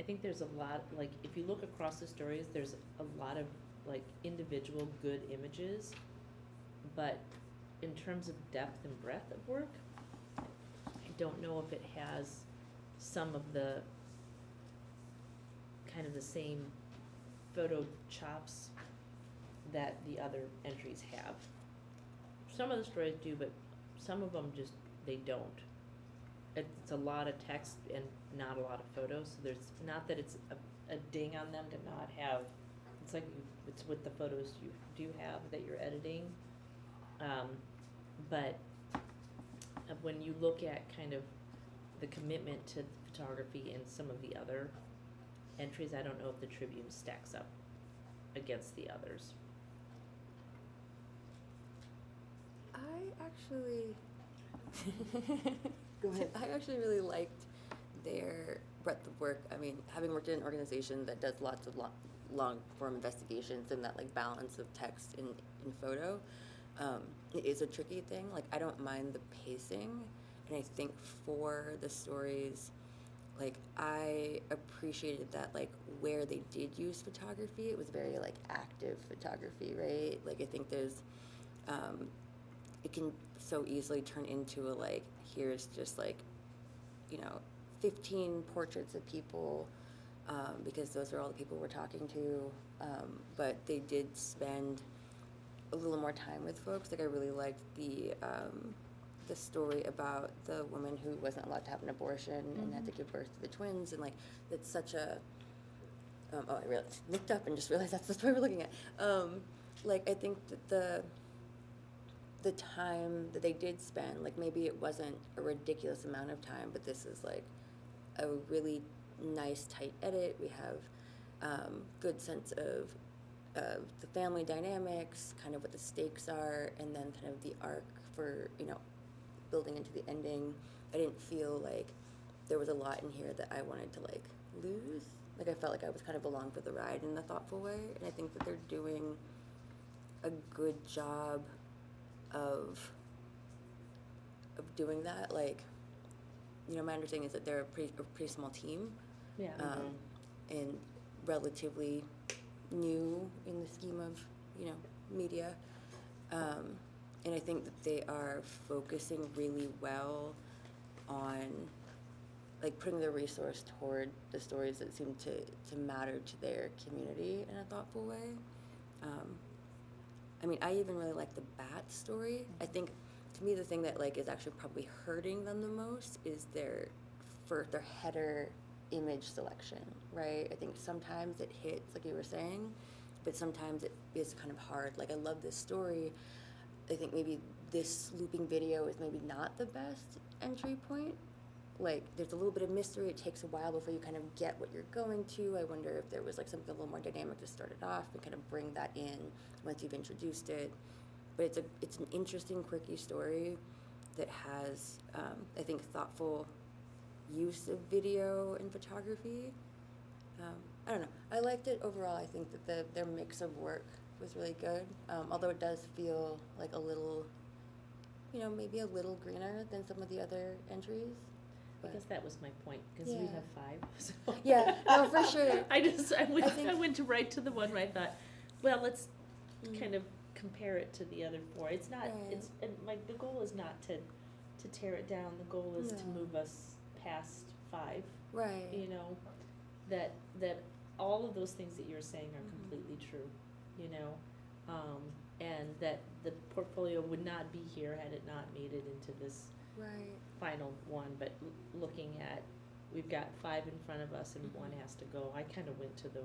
think there's a lot, like, if you look across the stories, there's a lot of, like, individual good images, but in terms of depth and breadth of work, I don't know if it has some of the, kind of the same photo chops that the other entries have. Some of the stories do, but some of them just, they don't. It's a lot of text and not a lot of photos, so there's, not that it's a ding on them to not have, it's like, it's with the photos you do have that you're editing. But when you look at kind of the commitment to photography in some of the other entries, I don't know if the Tribune stacks up against the others. I actually Go ahead. I actually really liked their breadth of work. I mean, having worked in an organization that does lots of long form investigations and that like balance of text in photo, it is a tricky thing. Like, I don't mind the pacing, and I think for the stories, like, I appreciated that, like, where they did use photography, it was very, like, active photography, right? Like, I think there's, it can so easily turn into a, like, here's just, like, 15 portraits of people, because those are all the people we're talking to, but they did spend a little more time with folks. Like, I really liked the story about the woman who wasn't allowed to have an abortion and had to give birth to the twins, and, like, that's such a I realized, looked up and just realized that's the story we're looking at. Like, I think that the time that they did spend, like, maybe it wasn't a ridiculous amount of time, but this is, like, a really nice tight edit. We have good sense of the family dynamics, kind of what the stakes are, and then kind of the arc for building into the ending. I didn't feel like there was a lot in here that I wanted to, like, lose. Like, I felt like I was kind of along for the ride in a thoughtful way, and I think that they're doing a good job of doing that. Like, my understanding is that they're a pretty small team, Yeah. and relatively new in the scheme of media, and I think that they are focusing really well on, like, putting the resource toward the stories that seem to matter to their community in a thoughtful way. I mean, I even really like the bat story. I think, to me, the thing that, like, is actually probably hurting them the most is their header image selection, right? I think sometimes it hits, like you were saying, but sometimes it is kind of hard. Like, I love this story. I think maybe this looping video is maybe not the best entry point. Like, there's a little bit of mystery. It takes a while before you kind of get what you're going to. I wonder if there was, like, something a little more dynamic to start it off and kind of bring that in once you've introduced it. But it's an interesting, quirky story that has, I think, thoughtful use of video and photography. I don't know. I liked it overall. I think that their mix of work was really good, although it does feel like a little, maybe a little greener than some of the other entries. I guess that was my point, because we Yeah. have 5. So. Yeah, no, for sure. I went right to the one where I thought, well, let's Mm. kind of compare it to the other 4. It's not. Right. It's and, like, the goal is not to tear it down. The goal is to No. move us past 5. Right. That all of those things that you're saying are Mhm. completely true. And that the portfolio would not be here had it not made it into this Right. final one. But looking at, we've got 5 in front of us and one has to go. I kind of went to the,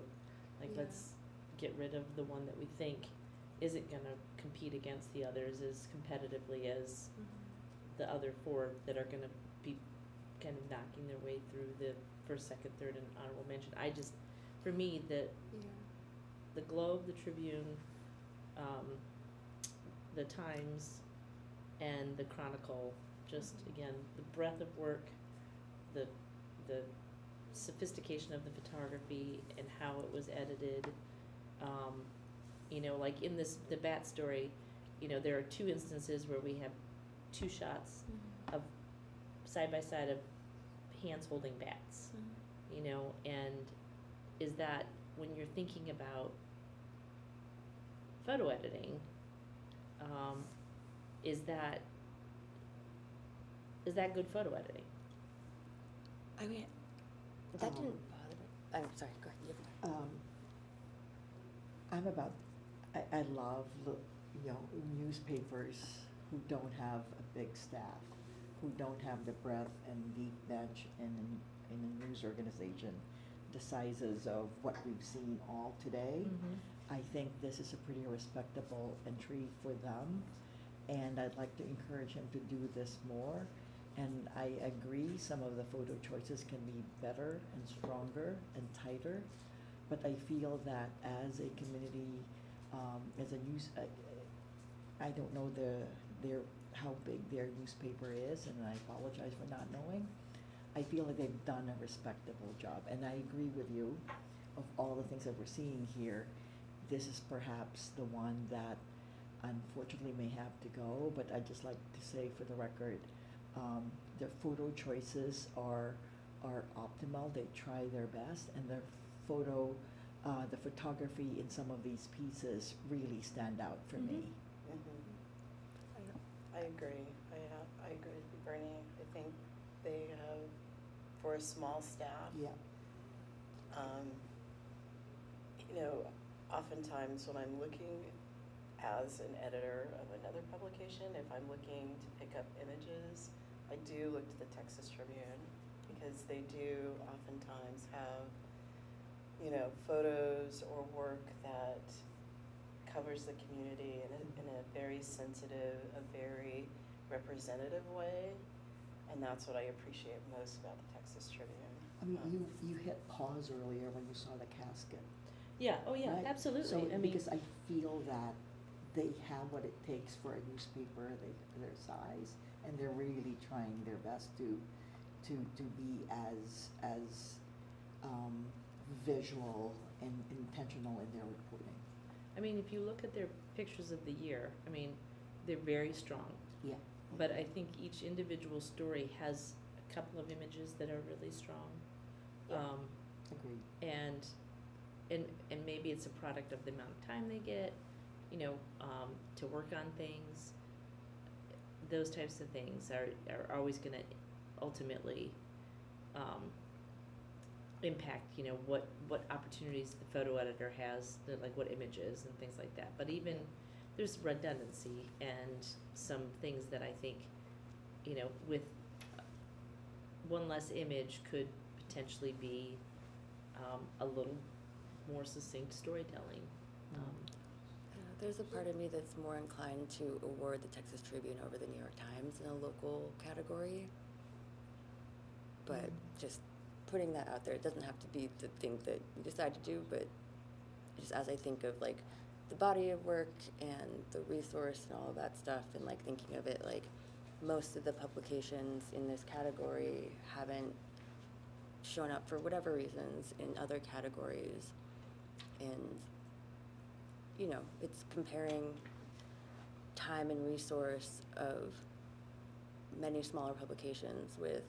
like, Yeah. let's get rid of the one that we think isn't gonna compete against the others as competitively as the other 4 that are gonna be kind of knocking their way through the first, second, third, and honorable mention. For me, Yeah. the Globe, the Tribune, the Times, and the Chronicle, just, again, the breadth of work, the sophistication of the photography and how it was edited. Like in the bat story, there are 2 instances where we have 2 shots of side by side of hands holding bats, and is that, when you're thinking about photo editing, is that good photo editing? I mean, that Um, didn't bother me. I'm sorry. Go ahead. You have I love newspapers who don't have a big staff, who don't have the breadth and deep bench in a news organization, the sizes of what we've seen all today. I think this is a pretty respectable entry for them, and I'd like to encourage him to do this more. And I agree, some of the photo choices can be better and stronger and tighter, but I feel that as a community, as a news, I don't know how big their newspaper is, and I apologize for not knowing. I feel like they've done a respectable job, and I agree with you. Of all the things that we're seeing here, this is perhaps the one that unfortunately may have to go, but I'd just like to say for the record, their photo choices are optimal. They try their best, and their the photography in some of these pieces really stand out for me. I agree. I agree with you, Bernie. I think they have, for a small staff. Yeah. You know, oftentimes when I'm looking as an editor of another publication, if I'm looking to pick up images, I do look to the Texas Tribune, because they do oftentimes have, you know, photos or work that covers the community in a very sensitive, a very representative way, and that's what I appreciate most about the Texas Tribune. I mean, you hit pause earlier when you saw the casket. Yeah, oh yeah, right? absolutely. So, I mean, because I feel that they have what it takes for a newspaper, their size, and they're really trying their best to be as visual and intentional in their reporting. I mean, if you look at their pictures of the year, I mean, they're very strong. Yeah. But I think each individual story has a couple of images that are really strong. Agreed. And maybe it's a product of the amount of time they get, you know, to work on things. Those types of things are always going to ultimately impact, you know, what opportunities the photo editor has, like what images and things like that. But even there's redundancy and some things that I think, you know, with one less image could potentially be a little more succinct storytelling. There's a part of me that's more inclined to award the Texas Tribune over the New York Times in a local category. But just putting that out there, it doesn't have to be the thing that we decide to do, but just as I think of like the body of work and the resource and all of that stuff, and like thinking of it, like most of the publications in this category haven't shown up for whatever reasons in other categories. And you know, it's comparing time and resource of many smaller publications with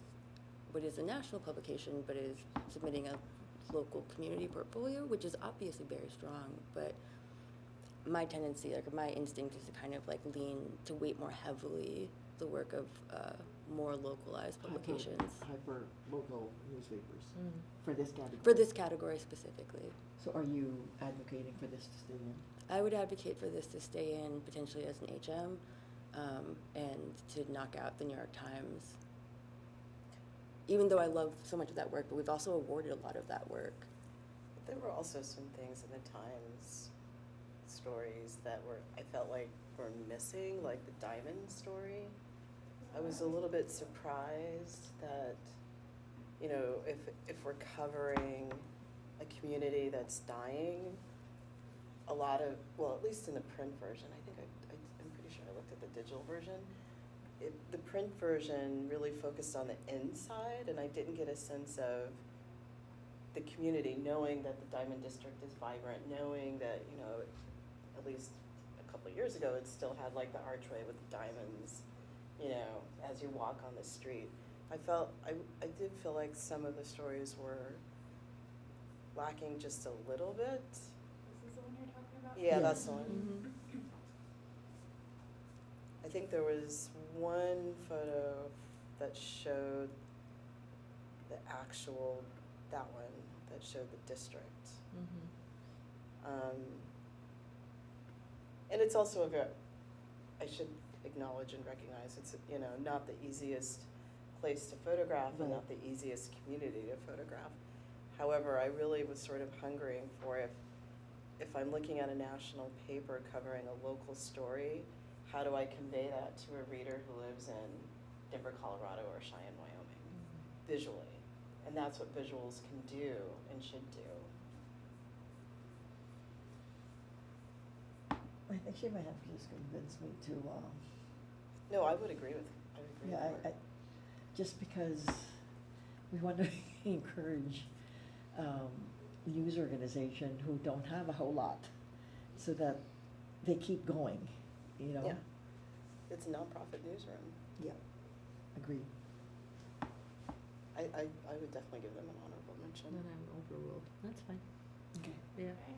what is a national publication but is submitting a local community portfolio, which is obviously very strong. But my tendency, like my instinct, is to kind of like lean to weight more heavily the work of more localized publications. Hyper local newspapers for this category. For this category specifically. So are you advocating for this to stay in? I would advocate for this to stay in potentially as an HM, and to knock out the New York Times. Even though I love so much of that work, but we've also awarded a lot of that work. There were also some things in the Times stories that I felt like were missing, like the diamond story. I was a little bit surprised that, you know, if we're covering a community that's dying, a lot of, well, at least in the print version, I think I'm pretty sure I looked at the digital version. The print version really focused on the inside, and I didn't get a sense of the community, knowing that the Diamond District is vibrant, knowing that, you know, at least a couple of years ago, it still had like the archway with the diamonds, you know, as you walk on the street. I did feel like some of the stories were lacking just a little bit. This is the one you're talking about? Yeah, Yeah. that's the one. I think there was one photo that showed the actual, that one, that showed the district. And it's also I should acknowledge and recognize, it's, you know, not the easiest place to photograph and not the easiest community to photograph. However, I really was sort of hungering for if I'm looking at a national paper covering a local story, how do I convey that to a reader who lives in Denver, Colorado, or Cheyenne, Wyoming, visually? And that's what visuals can do and should do. I think she might have to just convince me to, No, I would agree with yeah, her. just because we want to encourage news organization who don't have a whole lot, so that they keep going. you know? Yeah. It's a nonprofit newsroom. Yeah, agreed. I would definitely give them an honorable mention. Then I'm overruled. That's fine. Okay. Yeah. Okay.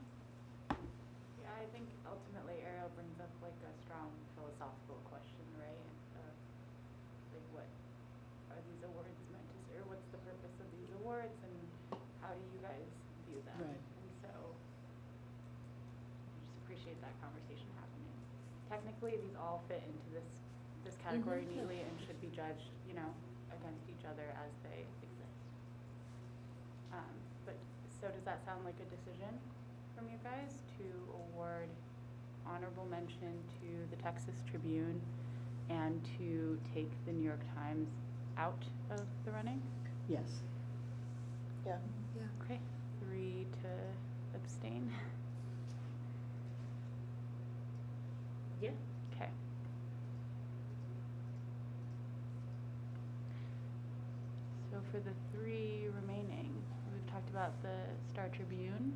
Yeah, I think ultimately Ariel brings up like a strong philosophical question, right? Of like what are these awards meant to serve? What's the purpose of these awards and how do you guys view them? Right. And so I just appreciate that conversation happening. Technically these all fit into this category Mhm. neatly and should be judged, you know, against each other as they exist. But so does that sound like a decision from you guys to award honorable mention to the Texas Tribune and to take the New York Times out of the running? Yes. Yeah. Yeah. Okay, 3 to abstain. Yeah. Okay. So for the 3 remaining, we've talked about the Star Tribune,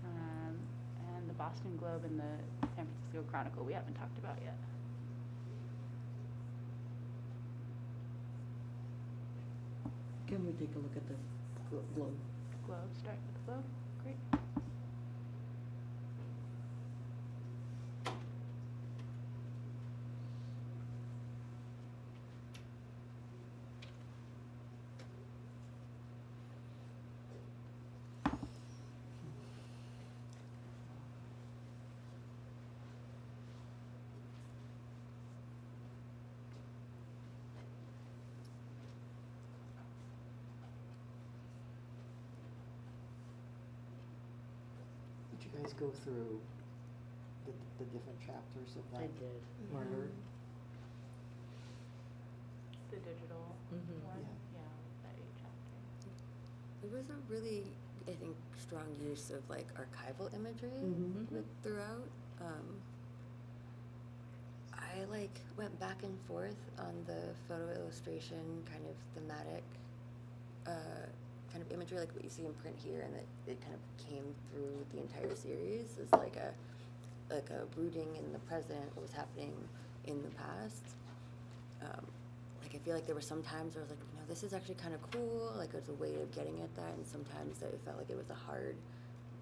and the Boston Globe and the San Francisco Chronicle we haven't talked about yet. Can we take a look at the Globe? Globe, start with the Globe, great. Did you guys go through the different chapters of that? I did. Murder? The digital Mhm. one, Yeah. yeah, that 8 chapter. There was a really, I think, strong use of like archival imagery Mhm. throughout. I like went back and forth on the photo illustration kind of thematic kind of imagery, like what you see in print here, and that it kind of came through the entire series as like a rooting in the present, what was happening in the past. Like I feel like there were some times where I was like, you know, this is actually kind of cool, like it was a way of getting at that, and sometimes that it felt like it was a hard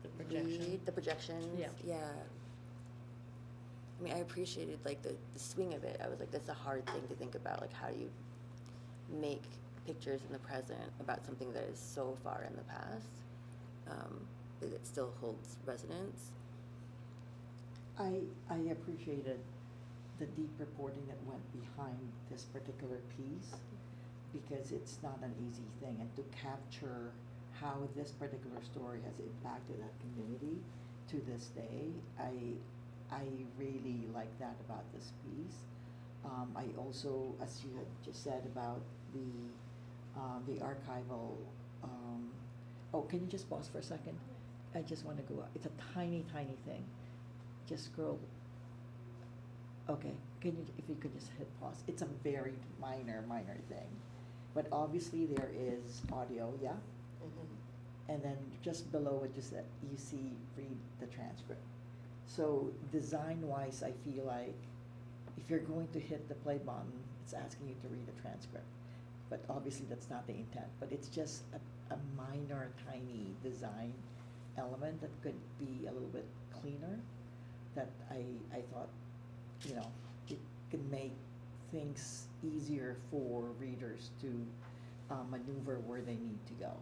The projection. read. The projections, Yeah. I mean, I appreciated like the swing of it. I was like, that's a hard thing to think about. Like, how do you make pictures in the present about something that is so far in the past, that it still holds resonance? I appreciated the deep reporting that went behind this particular piece, because it's not an easy thing, and to capture how this particular story has impacted that community to this day, I really like that about this piece. I also, as you had just said about the archival, oh, can you just pause for a second? I just want to go up. It's a tiny, tiny thing. Just scroll. Okay, if you could just hit pause. It's a very minor thing. But obviously there is audio, yeah? Mm-hmm. And then just below it, just that you see, read the transcript. So design-wise, I feel like if you're going to hit the play button, it's asking you to read a transcript. But obviously that's not the intent, but it's just a minor, tiny design element that could be a little bit cleaner, that I thought, you know, it could make things easier for readers to maneuver where they need to go.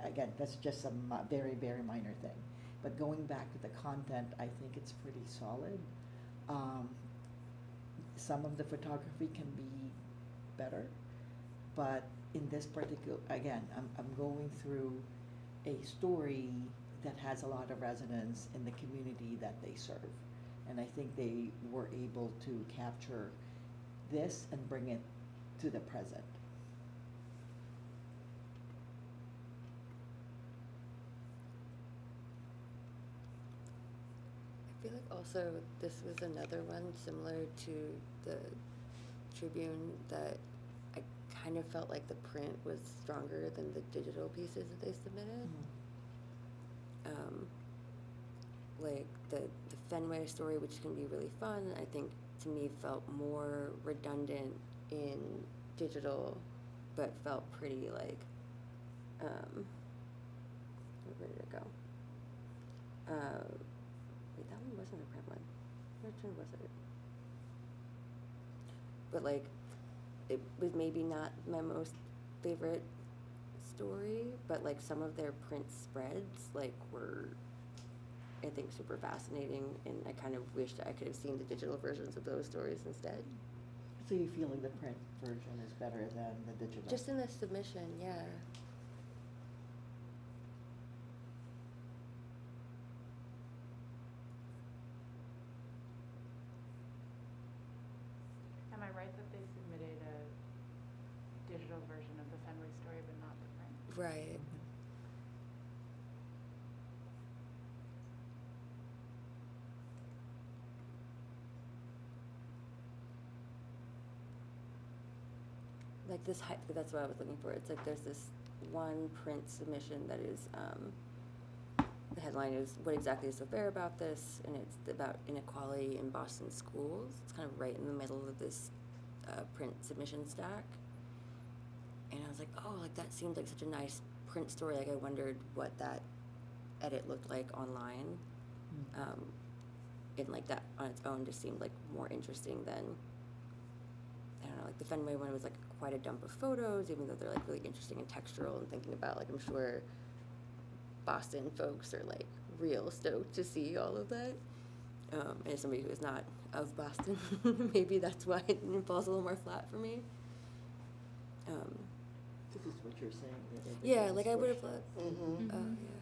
Again, that's just a very, very minor thing. But going back to the content, I think it's pretty solid. Some of the photography can be better, but in this particular, again, I'm going through a story that has a lot of resonance in the community that they serve. And I think they were able to capture this and bring it to the present. I feel like also this was another one similar to the Tribune that I kind of felt like the print was stronger than the digital pieces that they submitted. like the Fenway story, which can be really fun, I think to me felt more redundant in digital, but felt pretty like, where did it go? Wait, that one wasn't a print one. Which one was it? But like, it was maybe not my most favorite story, but like some of their print spreads like were, I think, super fascinating, and I kind of wished I could have seen the digital versions of those stories instead. So you feel like the print version is better than the digital? Just in the submission, yeah. Am I right that they submitted a digital version of the Fenway story, but not the print? Right. Like this, that's what I was looking for. It's like there's this one print submission that is, the headline is, "What exactly is so fair about this?" And it's about inequality in Boston schools. It's kind of right in the middle of this print submission stack. And I was like, oh, like that seemed like such a nice print story. Like I wondered what that edit looked like online. And like that on its own just seemed like more interesting than, I don't know, like the Fenway one was like quite a dump of photos, even though they're like really interesting and textural, and thinking about like, I'm sure Boston folks are like real stoked to see all of that. And as somebody who is not of Boston, maybe that's why it falls a little more flat for me. This is what you're saying. that it Yeah, was like I would have pushed. loved. Mm-hmm. Oh yeah.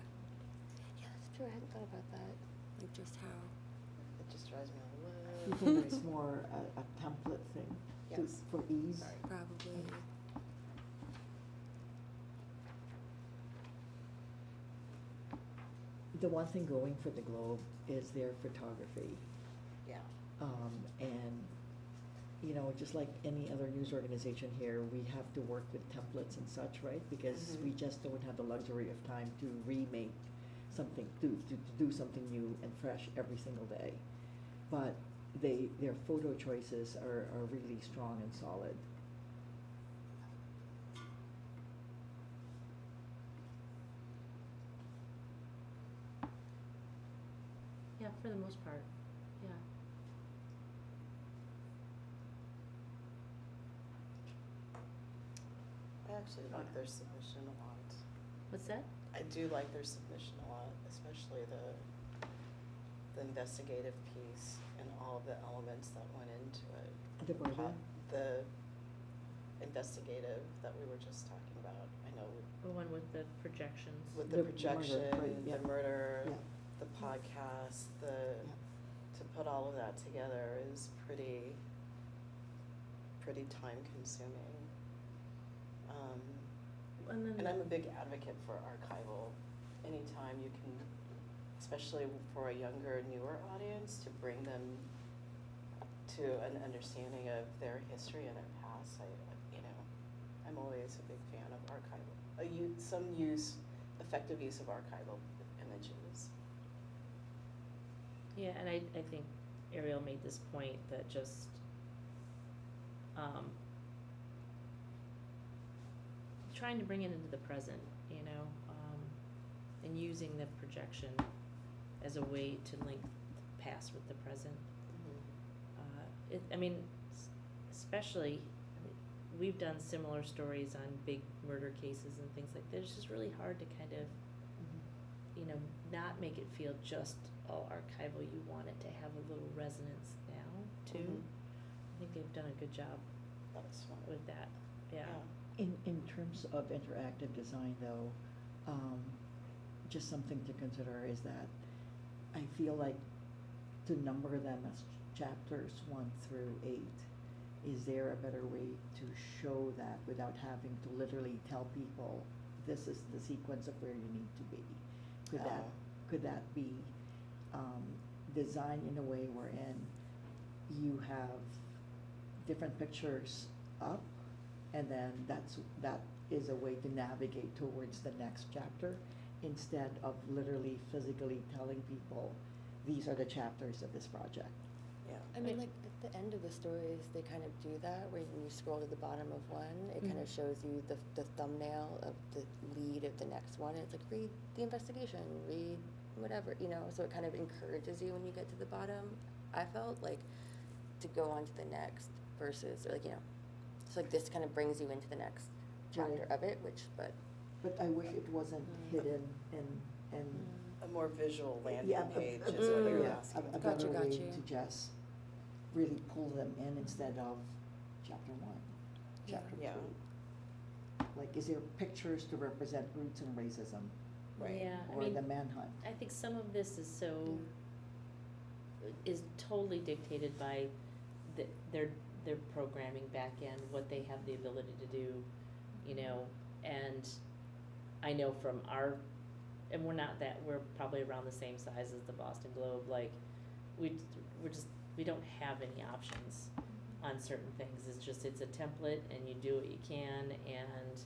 Yeah, that's true. I hadn't thought about that. Like just how. It just drives me a You little. think it's more a template thing Yes. for ease? Sorry. Probably. The one thing going for the Globe is their photography. Yeah. And, you know, just like any other news organization here, we have to work with templates and such, right? Because we just don't have the luxury of time to remake something, to do something new and fresh every single day. But their photo choices are really strong and solid. Yeah, for the most part, yeah. I actually like their submission a lot. What's that? I do like their submission a lot, especially the investigative piece and all the elements that went into it. The what? The investigative that we were just talking about. I know The one with the projections. with The the murder, projection, right, yeah. the murder, Yeah. the podcast, Yeah. to put all of that together is pretty time consuming. And then And I'm a big advocate for archival. Anytime you can, especially for a younger, newer audience, to bring them to an understanding of their history and their past, I'm always a big fan of archival. Effective use of archival images. Yeah, and I think Ariel made this point that just, trying to bring it into the present, and using the projection as a way to link the past with the present. Especially, we've done similar stories on big murder cases and things like that. It's just really hard to kind of, not make it feel just all archival. You want it to have a little resonance now too. I think they've done a good job That was smart. with that. Yeah. In terms of interactive design, though, just something to consider is that I feel like to number them as chapters 1 through 8, is there a better way to show that without having to literally tell people this is the sequence of where you need to be? Could that be designed in a way wherein you have different pictures up, and then that is a way to navigate towards the next chapter, instead of literally physically telling people these are the chapters of this project. Yeah. I mean, like, at the end of the stories, they kind of do that, where when you scroll to the bottom of one, it kind of shows you the thumbnail of the lead of the next one, and it's like, read the investigation, read whatever, you know, so it kind of encourages you when you get to the bottom, I felt, like, to go on to the next versus, or like, you know, so like this kind of brings you into the next chapter Right. of it, which, but. But I wish it wasn't hidden and. A more visual landing Yeah, page is what you're yeah, asking. a Gotcha, better way gotcha. to just really pull them in instead of chapter 1, chapter 2. Yeah. Like, is there pictures to represent roots and racism, Right. Yeah, I or mean, the manhunt? I think some of this is is totally dictated by their programming back end, what they have the ability to do, you know, and I know from and we're probably around the same size as the Boston Globe, like, we don't have any options on certain things, it's a template and you do what you can, and,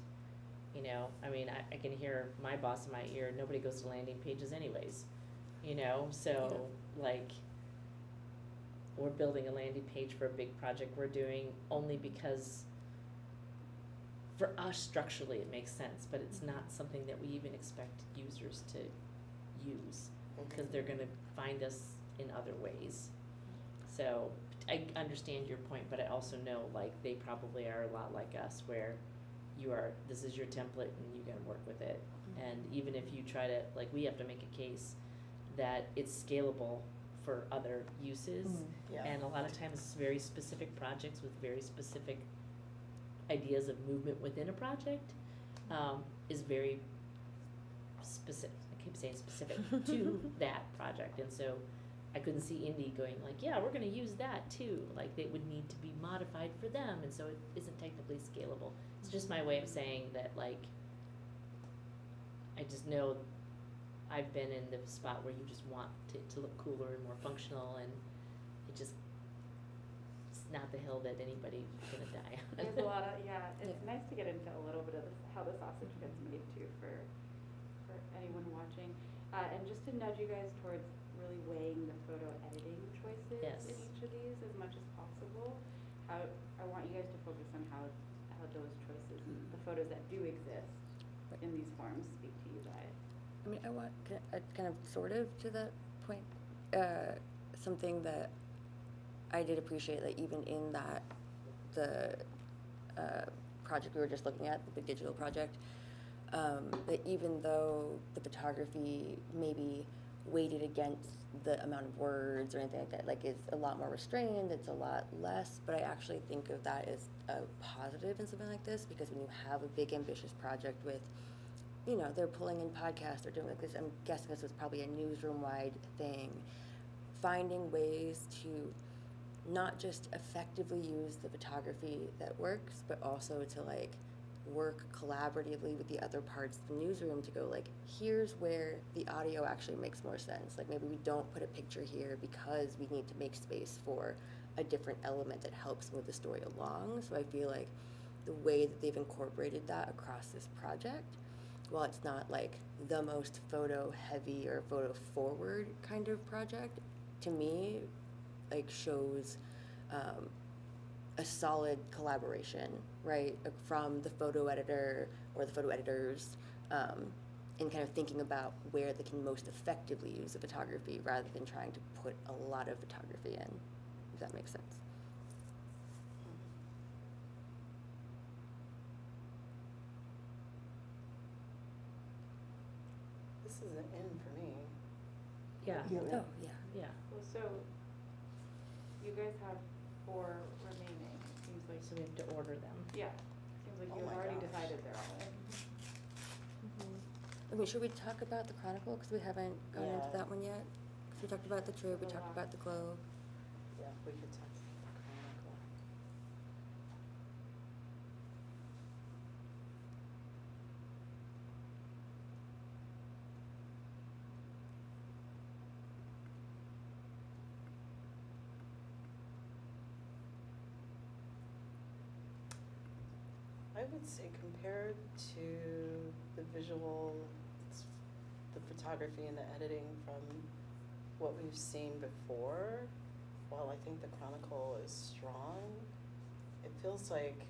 you know, I mean, I can hear my boss in my ear, nobody goes to landing pages anyways, you know, so, like, we're building a landing page for a big project we're doing only because for us structurally it makes sense, but it's not something that we even expect users to use, because they're gonna find us in other ways. So I understand your point, but I also know, like, they probably are a lot like us, where this is your template and you gotta work with it. And even if you try to, like, we have to make a case that it's scalable for other uses. Yeah. And a lot of times it's very specific projects with very specific ideas of movement within a project, is very specific, I keep saying specific, to that project. And so I couldn't see indie going like, yeah, we're gonna use that too, like, they would need to be modified for them, and so it isn't technically scalable. It's just my way of saying that, like, I just know I've been in the spot where you just want to look cooler and more functional, and it's not the hill that anybody's gonna die on. There's a lot of, it's nice to get into a little bit of how the sausage gets made too for anyone watching. And just to nudge you guys towards really weighing the photo editing choices Yes. in each of these as much as possible. I want you guys to focus on how those choices, the photos that do exist in these forms, speak to you guys. I mean, I want kind of sort of to that point, something that I did appreciate, that even in that the project we were just looking at, the big digital project, that even though the photography maybe weighted against the amount of words or anything like that, like, is a lot more restrained, it's a lot less, but I actually think of that as a positive in something like this, because when you have a big ambitious project with, you know, they're pulling in podcasts, they're doing like this, I'm guessing this was probably a newsroom-wide thing, finding ways to not just effectively use the photography that works, but also to, like, work collaboratively with the other parts of the newsroom to go, like, here's where the audio actually makes more sense. Like, maybe we don't put a picture here because we need to make space for a different element that helps move the story along. So I feel like the way that they've incorporated that across this project, while it's not like the most photo heavy or photo forward kind of project, to me, like, shows a solid collaboration, right, from the photo editor or the photo editors, in kind of thinking about where they can most effectively use the photography rather than trying to put a lot of photography in, if that makes sense. This is an in for me. Yeah, Yeah. Oh, yeah. yeah, Well, so you guys have 4 remaining, it seems like. so we have to order them. Yeah, seems like Oh you've my already gosh. decided they're all in. I mean, should we talk about the Chronicle, because we haven't gone into Yeah. that one yet? 'Cause we talked about the Trib, we talked about the Globe. Yeah, we could talk Chronicle. I would say compared to the visual, the photography and the editing from what we've seen before, while I think the Chronicle is strong, it feels like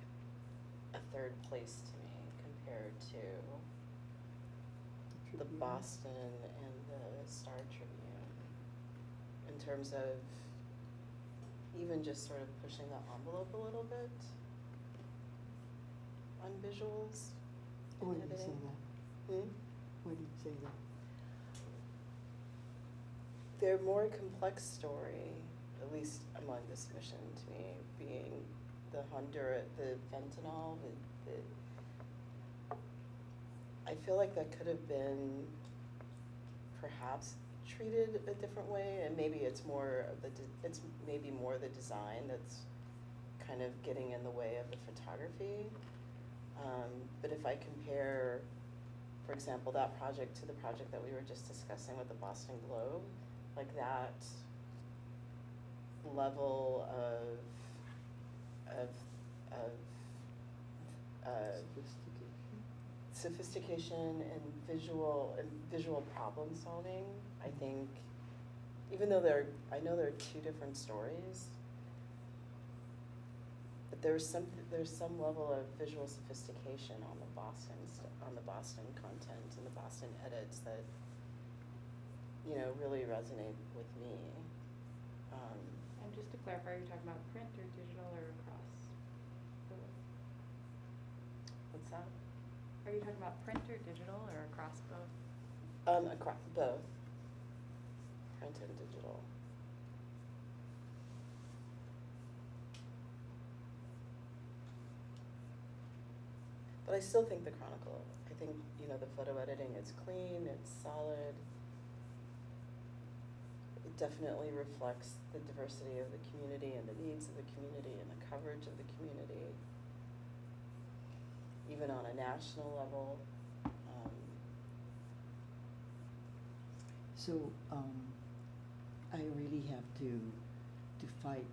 a third place to me compared to the Tribune. Boston and the Star Tribune, in terms of even just sort of pushing the envelope a little bit on visuals and Why do you say editing. that? Hmm? Why do you say that? They're more complex story, at least among the submission to me, being the the fentanyl, I feel like that could have been perhaps treated a different way, and maybe it's more of it's maybe more the design that's kind of getting in the way of the photography. But if I compare, for example, that project to the project that we were just discussing with the Boston Globe, like that level of sophistication and visual problem solving, I think, even though I know there are two different stories, but there's some level of visual sophistication on the Boston content and the Boston edits that, you know, really resonate with me. And just to clarify, are you talking about print or digital or across both? What's that? Are you talking about print or digital or across both? Across both, print and digital. But I still think the Chronicle, I think, you know, the photo editing is clean, it's solid. It definitely reflects the diversity of the community and the needs of the community and the coverage of the community, even on a national level. So, I really have to fight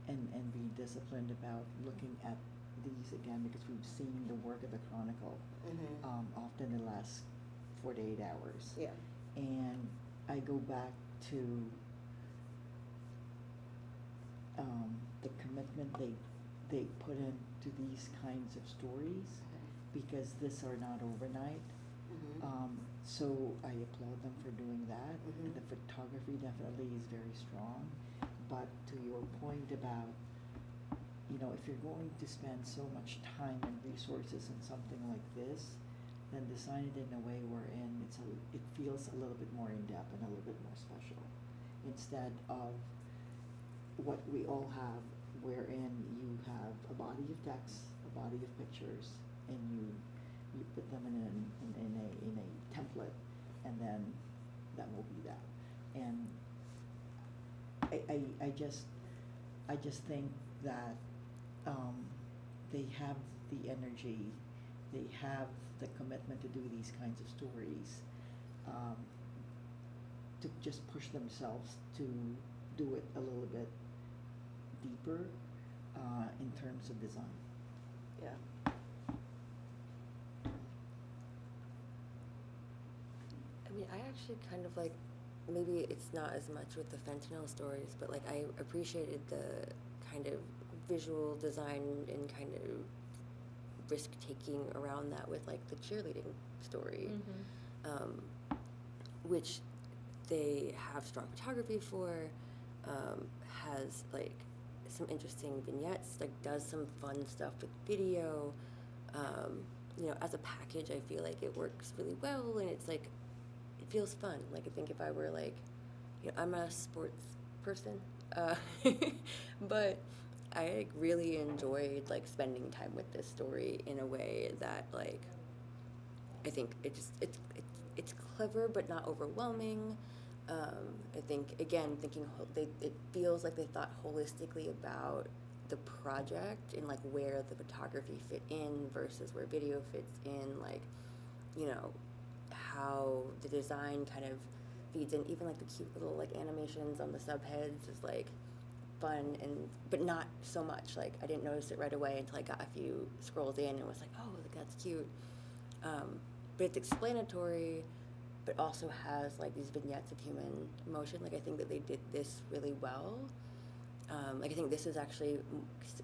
and be disciplined about looking at these again, because we've seen the work of the Chronicle, often the last 48 hours. Yeah. And I go back to the commitment they put into these kinds of stories, because these are not overnight. So I applaud them for doing that. And the photography definitely is very strong. But to your point about, you know, if you're going to spend so much time and resources in something like this, then design it in a way wherein it feels a little bit more in-depth and a little bit more special, instead of what we all have, wherein you have a body of text, a body of pictures, and you put them in a template, and then that will be that. And I just think that they have the energy, they have the commitment to do these kinds of stories, to just push themselves to do it a little bit deeper in terms of design. Yeah. I mean, I actually kind of like, maybe it's not as much with the fentanyl stories, but like I appreciated the kind of visual design and kind of risk taking around that with like the cheerleading story, which they have strong photography for, has like some interesting vignettes, like does some fun stuff with video. You know, as a package, I feel like it works really well, and it's like, it feels fun. Like, I think if I were like, you know, I'm a sports person, but I like, really enjoyed like spending time with this story in a way that like, I think it's clever but not overwhelming. I think, again, it feels like they thought holistically about the project and like where the photography fit in versus where video fits in, like, you know, how the design kind of feeds in. Even like the cute little like animations on the subheads is like fun, but not so much. Like, I didn't notice it right away until I got a few scrolls in and was like, oh, that's cute. But it's explanatory, but also has like these vignettes of human emotion. Like I think that they did this really well. Like I think this is actually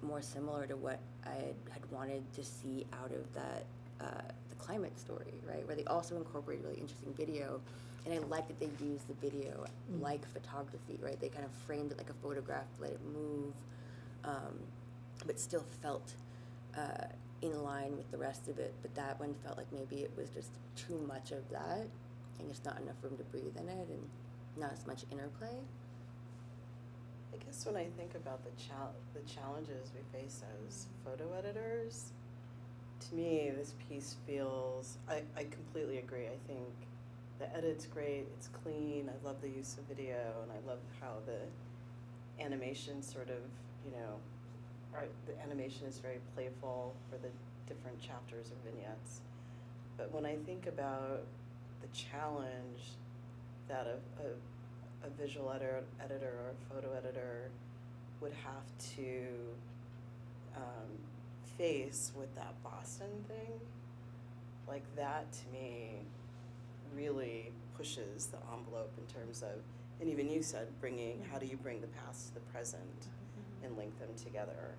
more similar to what I had wanted to see out of that the climate story, right? Where they also incorporate really interesting video, and I like that they used the video like photography, right? They kind of framed it like a photograph, let it move, but still felt in line with the rest of it. But that one felt like maybe it was just too much of that, and just not enough room to breathe in it, and not as much interplay. I guess when I think about the challenges we face as photo editors, to me this piece feels, I completely agree. I think the edit's great, it's clean, I love the use of video, and I love how the animation sort of, the animation is very playful for the different chapters or vignettes. But when I think about the challenge that a visual editor or a photo editor would have to face with that Boston thing, like that to me really pushes the envelope in terms of, and even you said, how do you bring the past to the present and link them together?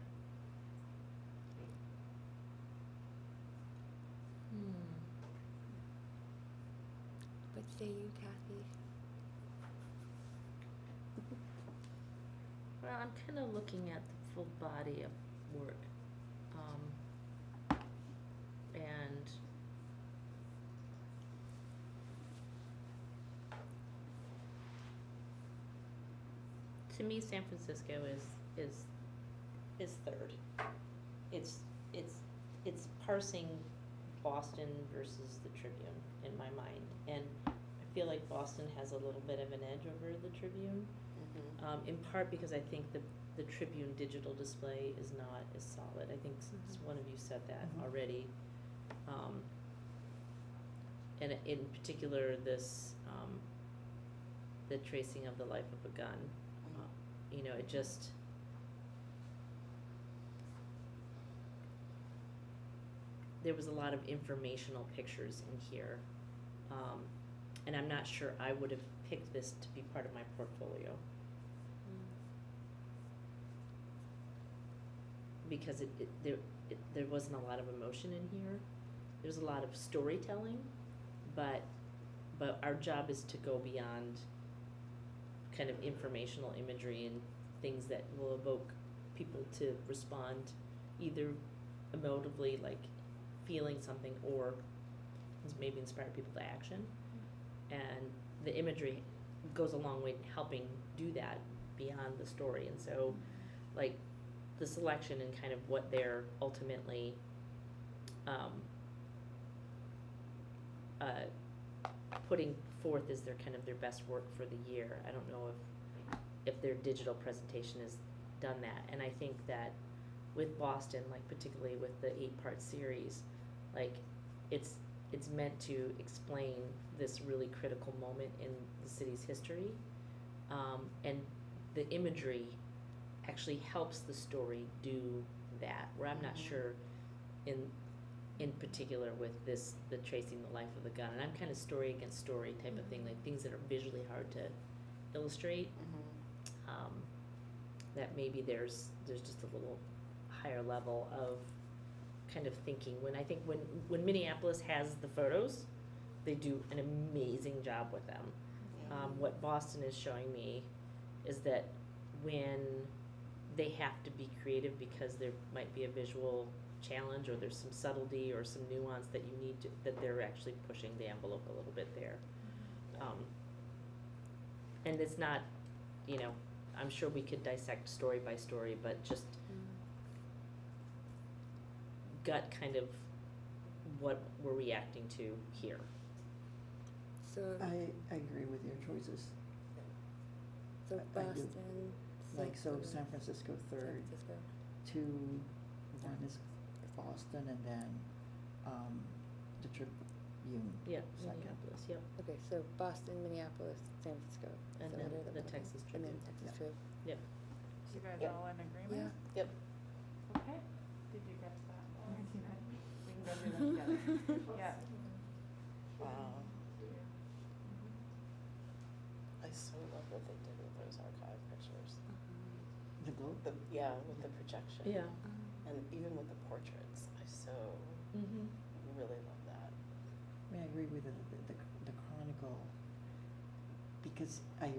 What say you, Kathy? Well, I'm kind of looking at the full body of work. And to me, San Francisco is third. It's parsing Boston versus the Tribune in my mind, and I feel like Boston has a little bit of an edge over the Tribune. In part because I think the Tribune digital display is not as solid. I think one of you said that already. And in particular, this the tracing of the life of a gun. It just there was a lot of informational pictures in here, and I'm not sure I would have picked this to be part of my portfolio. Because there wasn't a lot of emotion in here. There's a lot of storytelling, but our job is to go beyond kind of informational imagery and things that will evoke people to respond either emotively, like feeling something, or maybe inspire people to action. And the imagery goes a long way in helping do that beyond the story. And so, like, the selection and kind of what they're ultimately putting forth as their kind of their best work for the year. I don't know if their digital presentation has done that. And I think that with Boston, like particularly with the 8-part series, like it's meant to explain this really critical moment in the city's history, and the imagery actually helps the story do that, where I'm not sure in particular with the tracing the life of the gun, and I'm kind of story against story type of thing, like things that are visually hard to illustrate, that maybe there's just a little higher level of kind of thinking. When I think when Minneapolis has the photos, they do an amazing job with them. What Boston is showing me is that when they have to be creative because there might be a visual challenge or there's some subtlety or some nuance that you need to, that they're actually pushing the envelope a little bit there. And it's not, I'm sure we could dissect story by story, but just gut kind of what we're reacting to here. So I agree with your choices. So I do. Boston. Like, so second, San Francisco third, San Francisco. 1 is Boston, and then the Tribune Yeah, second. Minneapolis, yep. Okay, so Boston, Minneapolis, San Francisco. And Is that then what it is? the Texas And then Tribune. Texas Yeah. Tribune. Yep. You guys Yep. all in agreement? Yep. Okay. Did you get that? We can go through them together. Yeah. Wow. so love what they did with those archive pictures. The goat? With the projection. Yeah. And even with the portraits, I so Mm-hmm. really love that. I mean, I agree with the Chronicle, because I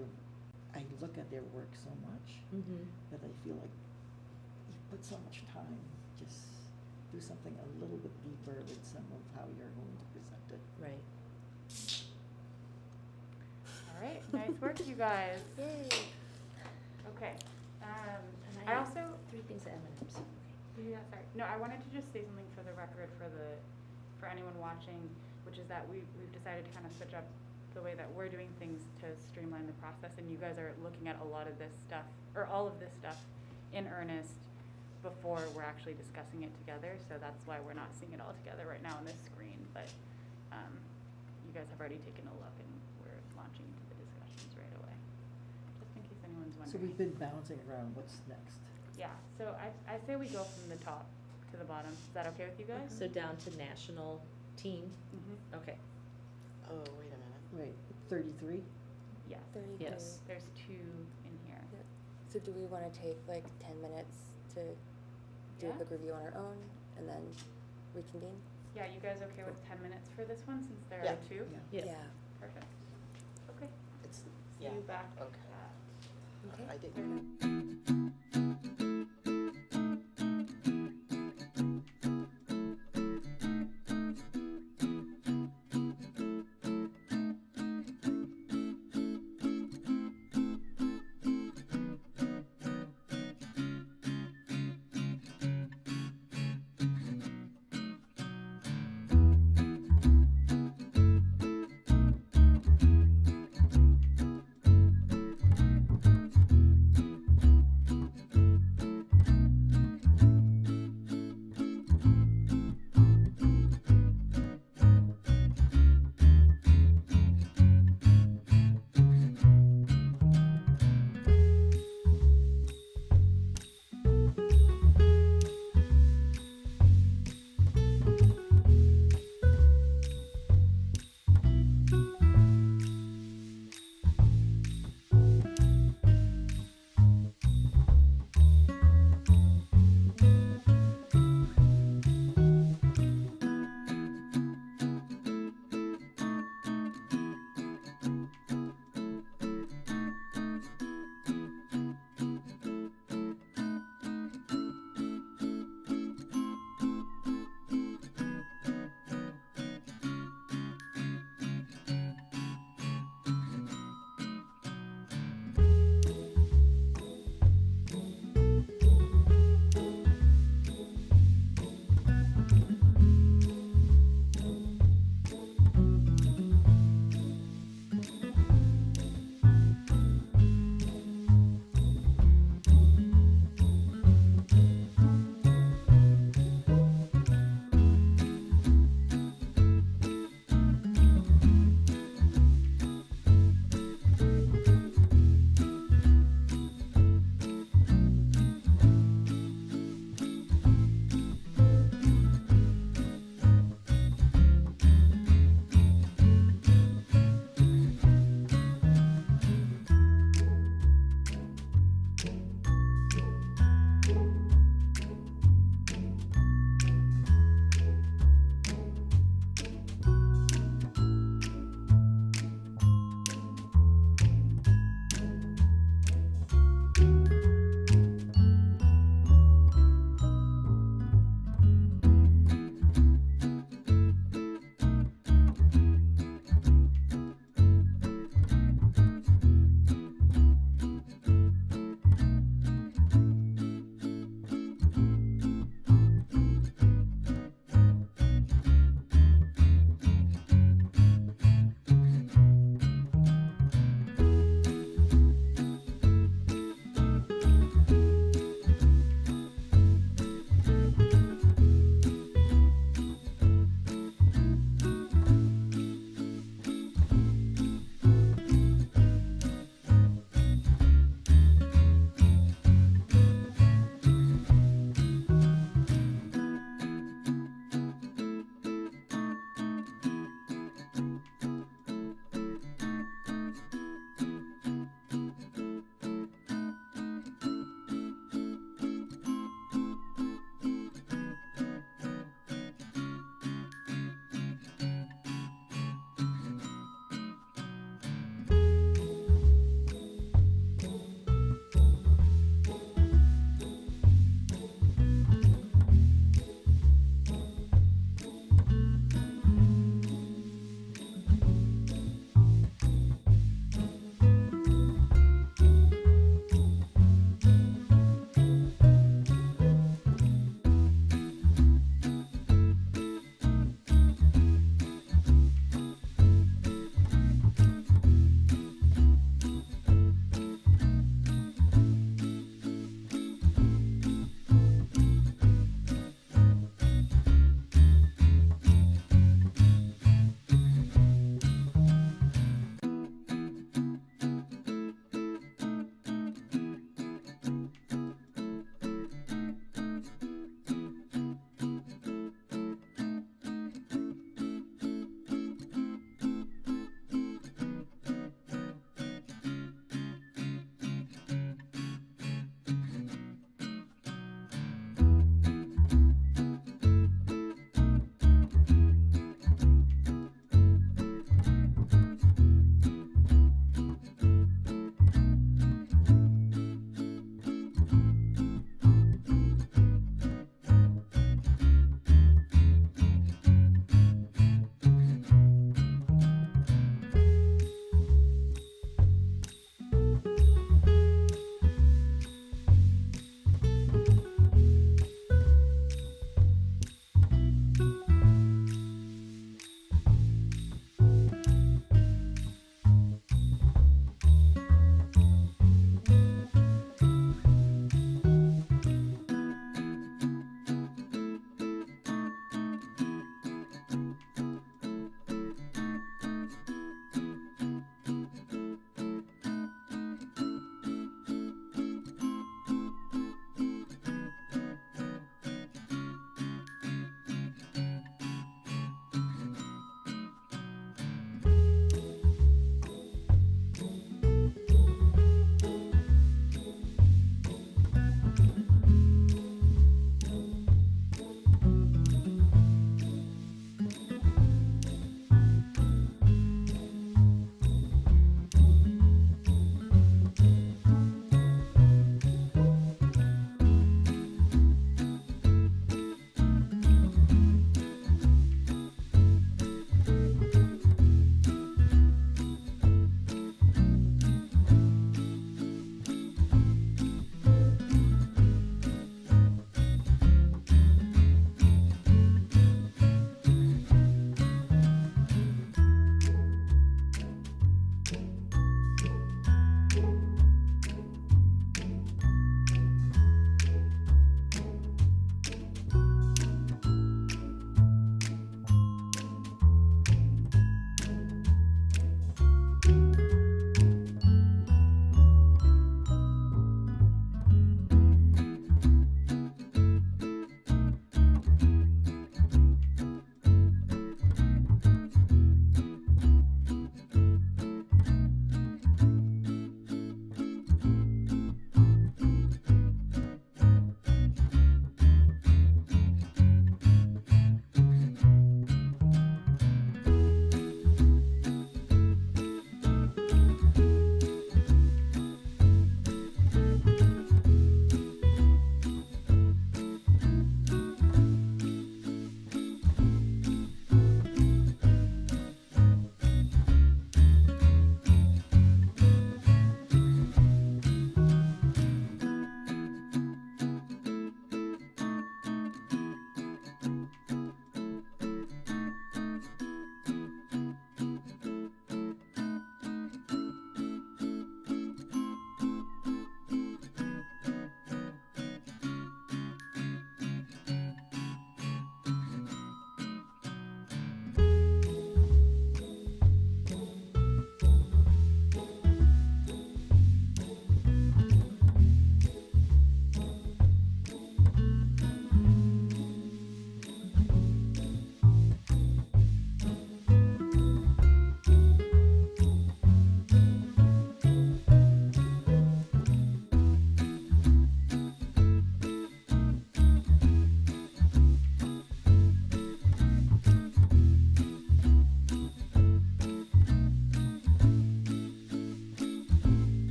look at their work so much Mm-hmm. that I feel like you put so much time, just do something a little bit deeper with some of how you're going to present it. Right. All right, nice work, you guys. Yay. Okay. And I also, 3 things of M&Ms. yeah, sorry. No, I wanted to just say something for the record for anyone watching, which is that we've decided to kind of switch up the way that we're doing things to streamline the process, and you guys are looking at a lot of this stuff, or all of this stuff in earnest before we're actually discussing it together, so that's why we're not seeing it all together right now on this screen, but you guys have already taken a look and we're launching into the discussions right away, just in case anyone's wondering. So we've been bouncing around, what's next? Yeah, so I say we go from the top to the bottom. Is that okay with you guys? So down to national team. Mm-hmm. Okay. Oh, wait a minute. Wait, 33? Yes. 33. Yes. There's 2 in here. Yeah. So do we want to take like 10 minutes to do Yeah. a quick review on our own and then reconvene? Yeah, you guys okay with 10 minutes for this one since there Yeah. are 2? Yeah. Yeah. Perfect. Okay. It's, See yeah. you back. Okay. Okay. I didn't.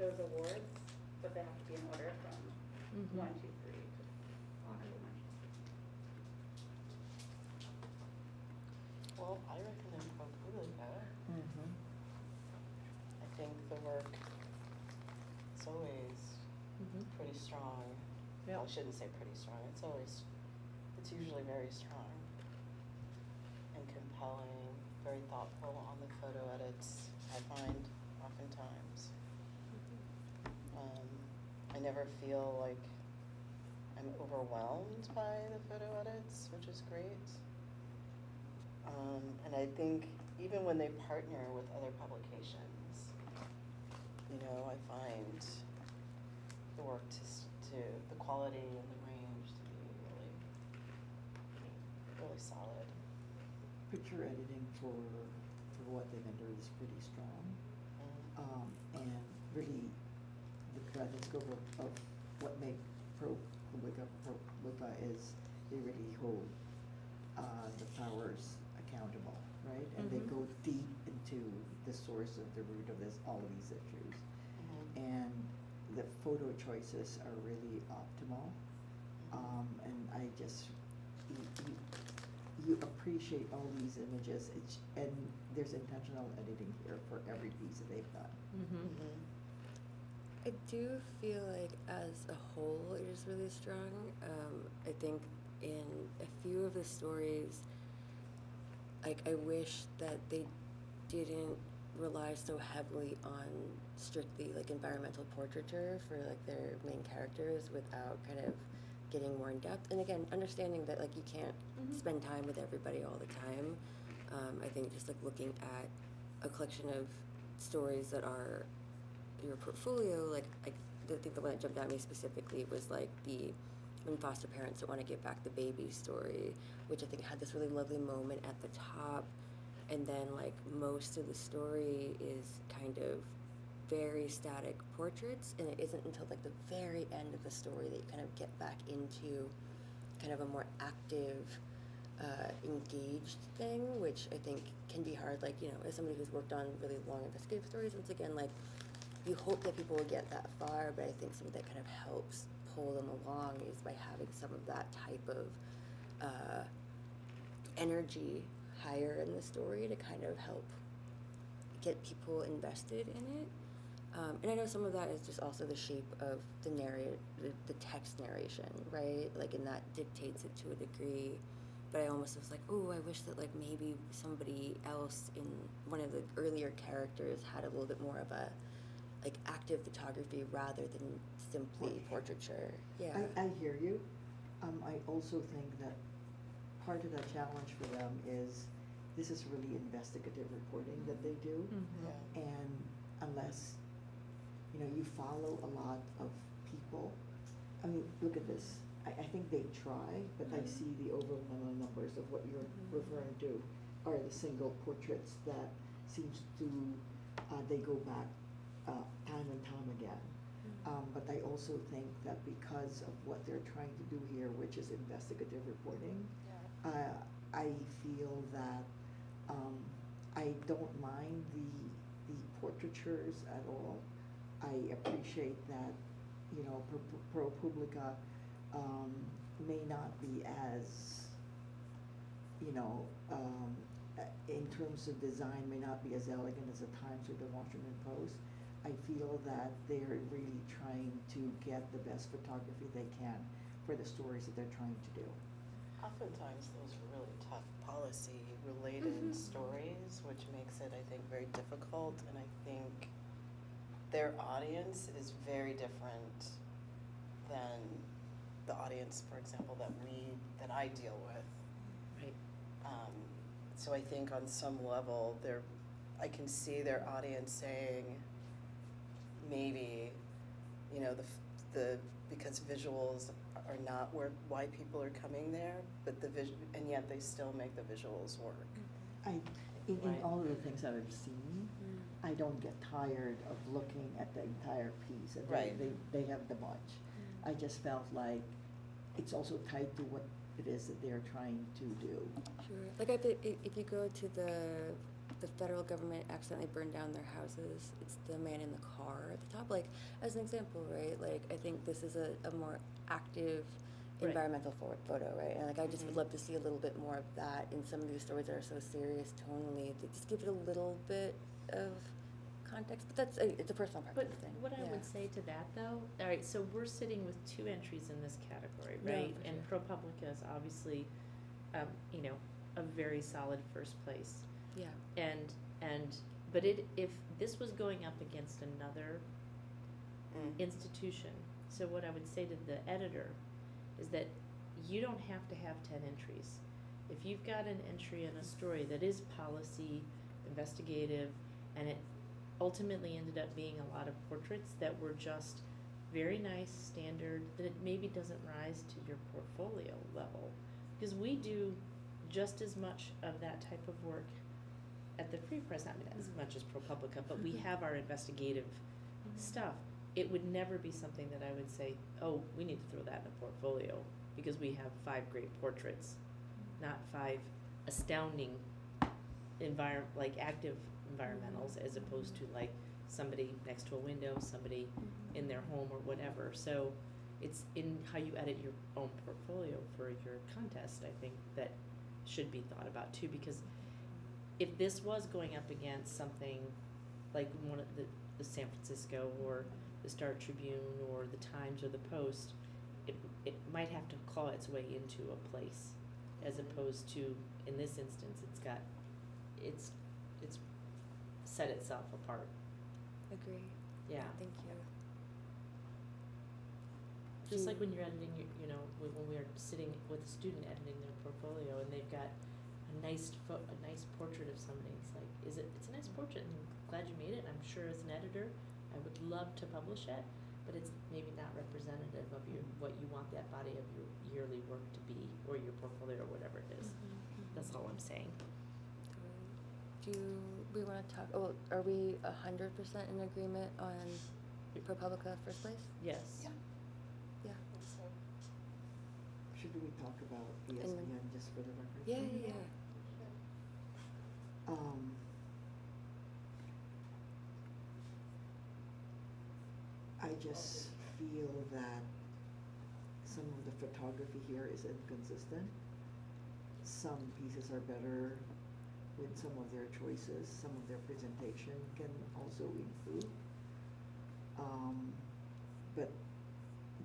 those awards, but they have to be in order from Mhm. 1, 2, 3 to honorable mention. Well, I recommend ProPublica. Mm-hmm. I think the work is always Mhm. pretty strong. Yep. Well, I shouldn't say pretty strong, it's usually very strong and compelling, very thoughtful on the photo edits, I find oftentimes. I never feel like I'm overwhelmed by the photo edits, which is great. And I think even when they partner with other publications, I find the work the quality and the range to be really, really solid. Picture editing for what they've entered is pretty strong. And really, the breadth and scope of what make ProPublica is they really hold the powers accountable, right? And they Mhm. go deep into the source of the root of all of these issues. And the photo choices are really optimal. And I just, you appreciate all these images, and there's intentional editing here for every piece that they've done. Mhm. I do feel like as a whole it is really strong. I think in a few of the stories, like I wish that they didn't rely so heavily on strictly like environmental portraiture for like their main characters without kind of getting more in depth. And again, understanding that like you can't Mhm. spend time with everybody all the time. I think just like looking at a collection of stories that are your portfolio, like I think the one that jumped at me specifically was like the when foster parents don't want to give back the baby story, which I think had this really lovely moment at the top, and then like most of the story is kind of very static portraits, and it isn't until like the very end of the story that you kind of get back into kind of a more active engaged thing, which I think can be hard, like, as somebody who's worked on really long investigative stories, once again, like, you hope that people will get that far, but I think something that kind of helps pull them along is by having some of that type of energy higher in the story to kind of help get people invested in it. And I know some of that is just also the shape of the the text narration, right? Like, and that dictates it to a degree. But I almost was like, oh, I wish that like maybe somebody else in one of the earlier characters had a little bit more of a like active photography rather than simply portraiture. Yeah. I hear you. I also think that part of the challenge for them is this is really investigative reporting that they do. Mhm. Yeah. And unless, you follow a lot of people, I mean, look at this. I think they try, but I see the overwhelming numbers of what you're referring to are the single portraits that seems to, they go back time and time again. But I also think that because of what they're trying to do here, which is investigative reporting, I feel that I don't mind the portraitures at all. I appreciate that, ProPublica may not be as, in terms of design, may not be as elegant as the Times or the Washington Post. I feel that they're really trying to get the best photography they can for the stories that they're trying to do. Oftentimes, those are really tough policy-related stories, which makes it, I think, very difficult. And I think their audience is very different than the audience, for example, that I deal with. Right. So I think on some level, I can see their audience saying, maybe, because visuals are not why people are coming there, but and yet they still make the visuals work. In Right. all of the things that I've seen, I don't get tired of looking at the entire piece. And Right. They have the bunch. I just felt like it's also tied to what it is that they're trying to do. Sure. Like if you go to the the federal government accidentally burned down their houses. It's the man in the car at the top. Like, as an example, right? Like, I think this is a more active Right. environmental photo, right? And like, I just would Mhm. love to see a little bit more of that in some of these stories that are so serious tonally. To just give it a little bit of context, but it's a personal But preference thing. what I Yeah. would say to that though, all right, so we're sitting with 2 entries in this category, Yeah, right? for And sure. ProPublica is obviously, you know, a very solid first place. Yeah. But if this was going up against another institution, so what I would say to the editor is that you don't have to have 10 entries. If you've got an entry in a story that is policy, investigative, and it ultimately ended up being a lot of portraits that were just very nice, standard, that it maybe doesn't rise to your portfolio level. Because we do just as much of that type of work at the Free Press, not as much as ProPublica, but we have our investigative stuff. It would never be something that I would say, oh, we need to throw that in a portfolio because we have 5 great portraits, not 5 astounding like active environmentals, as opposed to like somebody next to a window, somebody in their home or whatever. So it's in how you edit your own portfolio for your contest, I think, that should be thought about too, because if this was going up against something like one of the San Francisco or the Star Tribune or the Times or the Post, it might have to claw its way into a place, as opposed to, in this instance, it's set itself apart. Agree. Yeah. Thank you. Just like when you're editing, you know, when we're sitting with a student editing their portfolio and they've got a nice portrait of somebody, it's like, it's a nice portrait and I'm glad you made it. I'm sure as an editor, I would love to publish it, but it's maybe not representative of what you want that body of your yearly work to be, or your portfolio, or whatever it is. That's all I'm saying. Do we want to talk? Oh, are we 100% in agreement on ProPublica first place? Yes. Yeah. Yeah. Should we talk about And then- ESPN just for the record? Yeah. I just feel that some of the photography here is inconsistent. Some pieces are better with some of their choices. Some of their presentation can also improve. But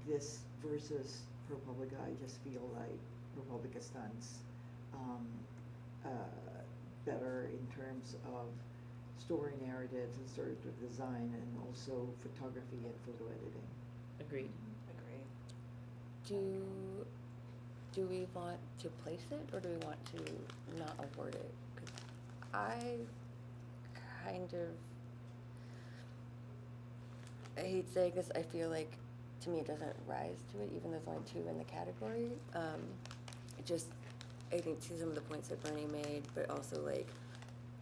this versus ProPublica, I just feel like ProPublica stands better in terms of story narratives and sort of design, and also photography and photo editing. Agreed. Agree. Do we want to place it, or do we want to not award it? 'Cause I hate saying this, I feel like, to me, it doesn't rise to it, even though there's only 2 in the category. I think to some of the points that Bernie made, but also, like,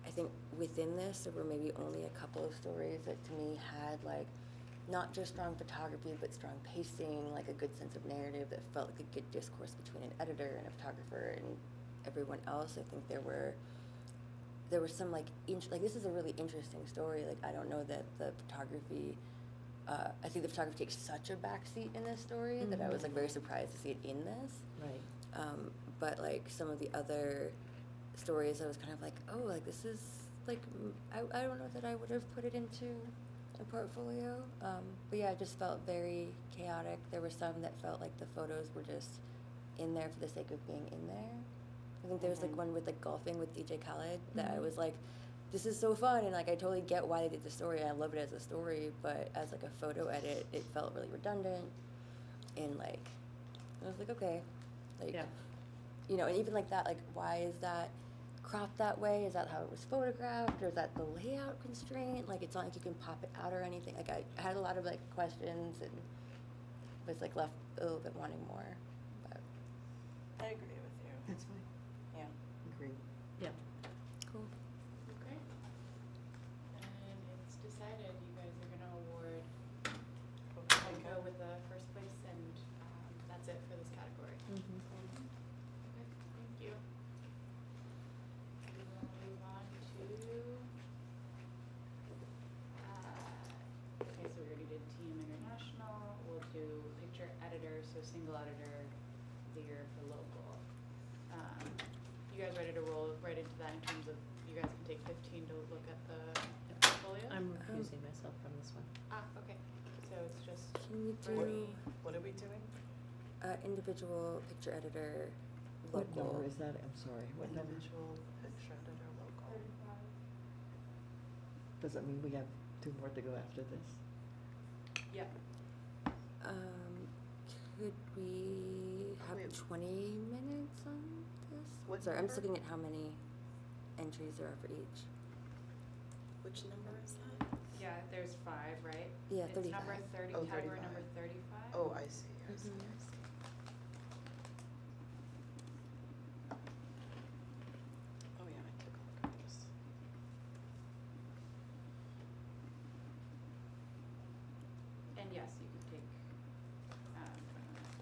I think within this, there were maybe only a couple of stories that to me had, like, not just strong photography, but strong pacing, like a good sense of narrative that felt like a good discourse between an editor and a photographer and everyone else. I think there were some, like, this is a really interesting story. Like, I don't know that the photography, I think the photography takes such a backseat in this story that I was, like, very surprised to see it in this. Right. But, like, some of the other stories, I was kind of like, oh, like, this is, like, I don't know that I would have put it into a portfolio. But yeah, it just felt very chaotic. There were some that felt like the photos were just in there for the sake of being in there. I think there was, like, one with, like, golfing with DJ Khaled that I was like, this is so fun, and, like, I totally get why they did the story. I love it as a story, but as, like, a photo edit, it felt really redundant. And, like, I was like, okay, like, Yeah. you know, and even like that, like, why is that cropped that way? Is that how it was photographed, or is that the layout constraint? Like, it's not like you can pop it out or anything. Like, I had a lot of, like, questions and was, like, left a little bit wanting more. But I agree with you. That's fine. Yeah. Agreed. Yeah. cool. Okay. And it's decided, you guys are gonna award ProPublica with the first place, and that's it for this category. Mm-hmm. Okay, thank you. We will move on to so single editor of the year for local. You guys ready to roll right into that in terms of, you guys can take 15 to look at the portfolio? I'm recusing myself from this one. Okay, so it's just Can we Bernie. do What are we doing? individual picture editor, What local? number is that? I'm sorry, what number? Individual picture editor local. Does that mean we have 2 more to go after this? Yeah. Could we have Wait. 20 minutes on this? What Sorry, I'm just number? looking at how many entries there are for each. Which number is that? Yeah, there's 5, right? Yeah, It's number 35. 30, Oh, category 35. number 35? Oh, I see, I see, Mhm. I see. Oh, yeah, I took a look at this. And yes, you can take 20 minutes.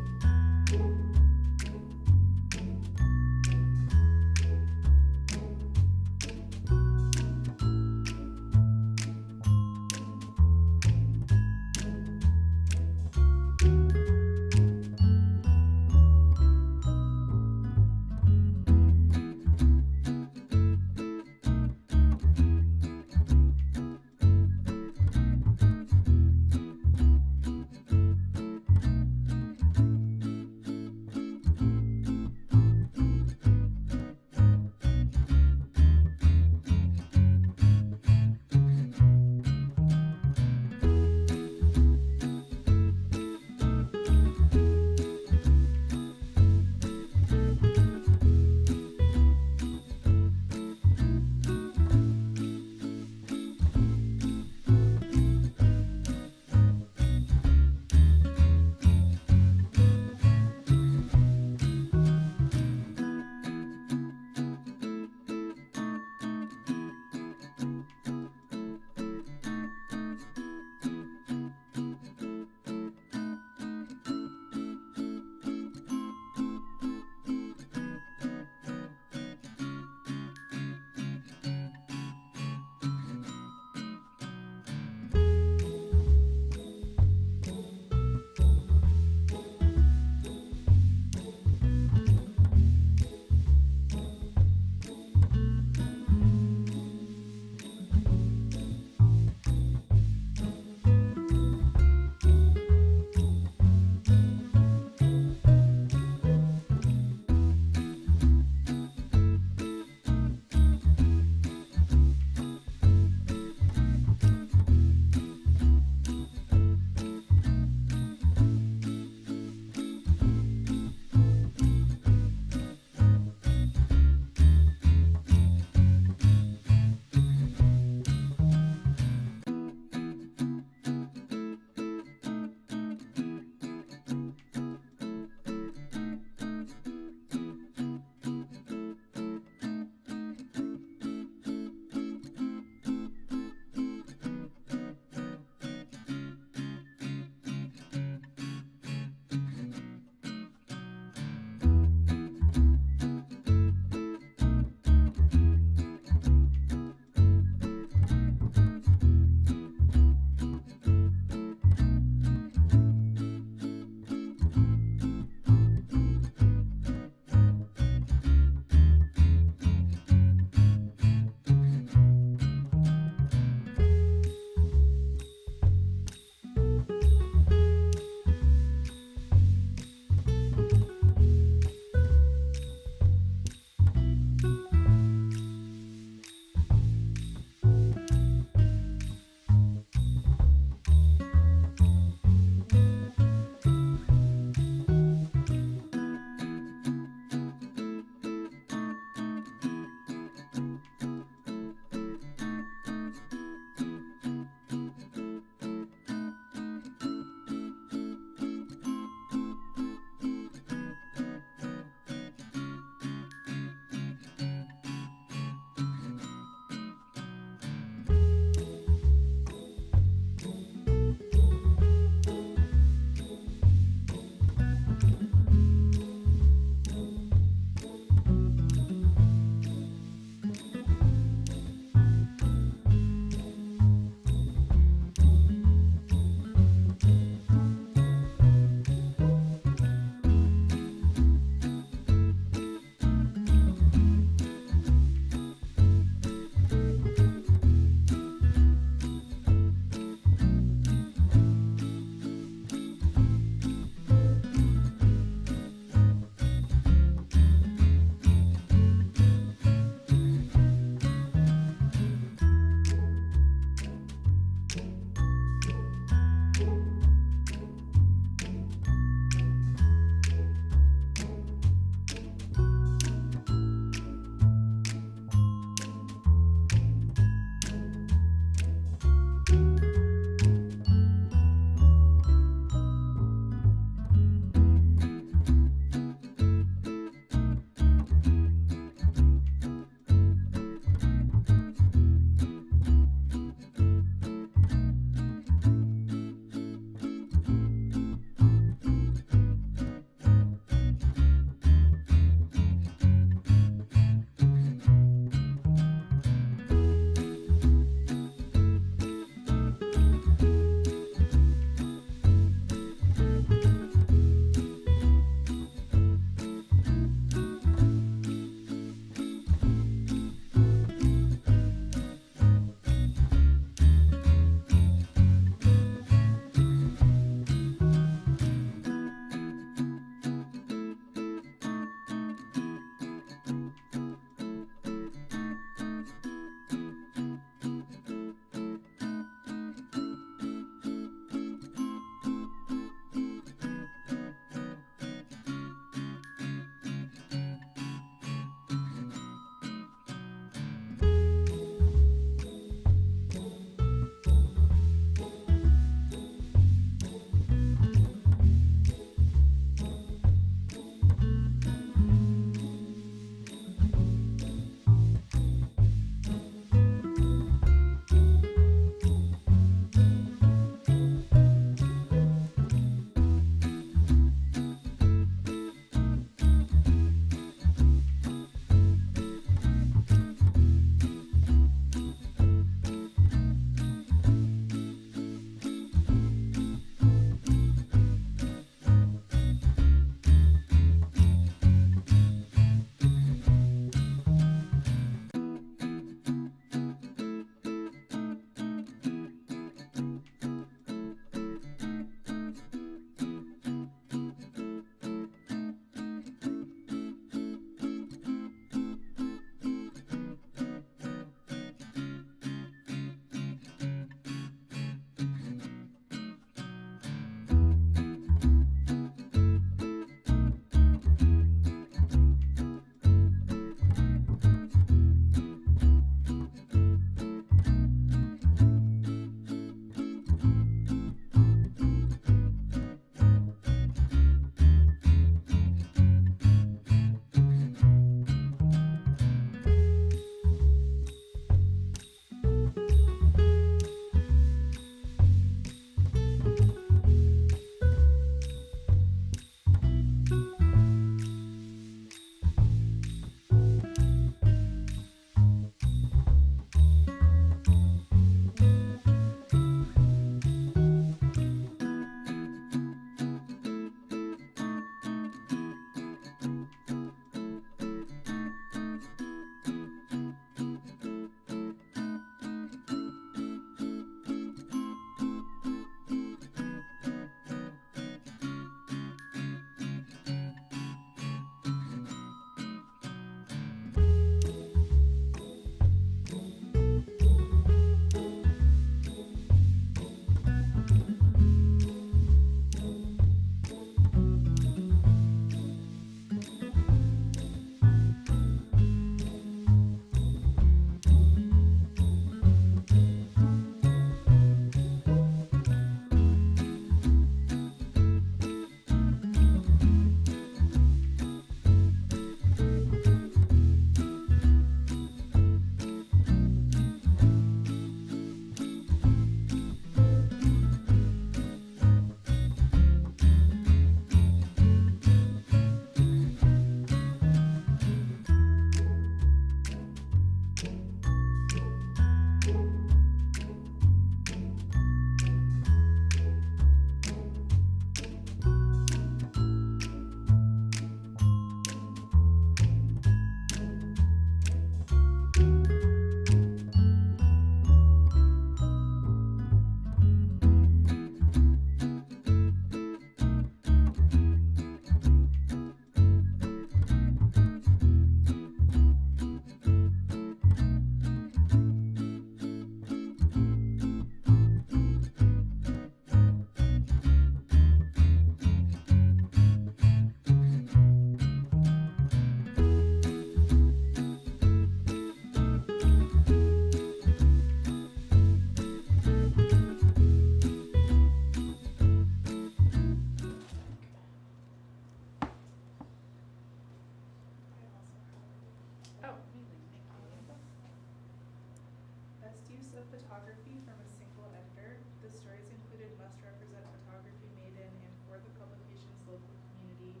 Best use of photography from a single editor. The stories included must represent photography made in and for the publication's local community.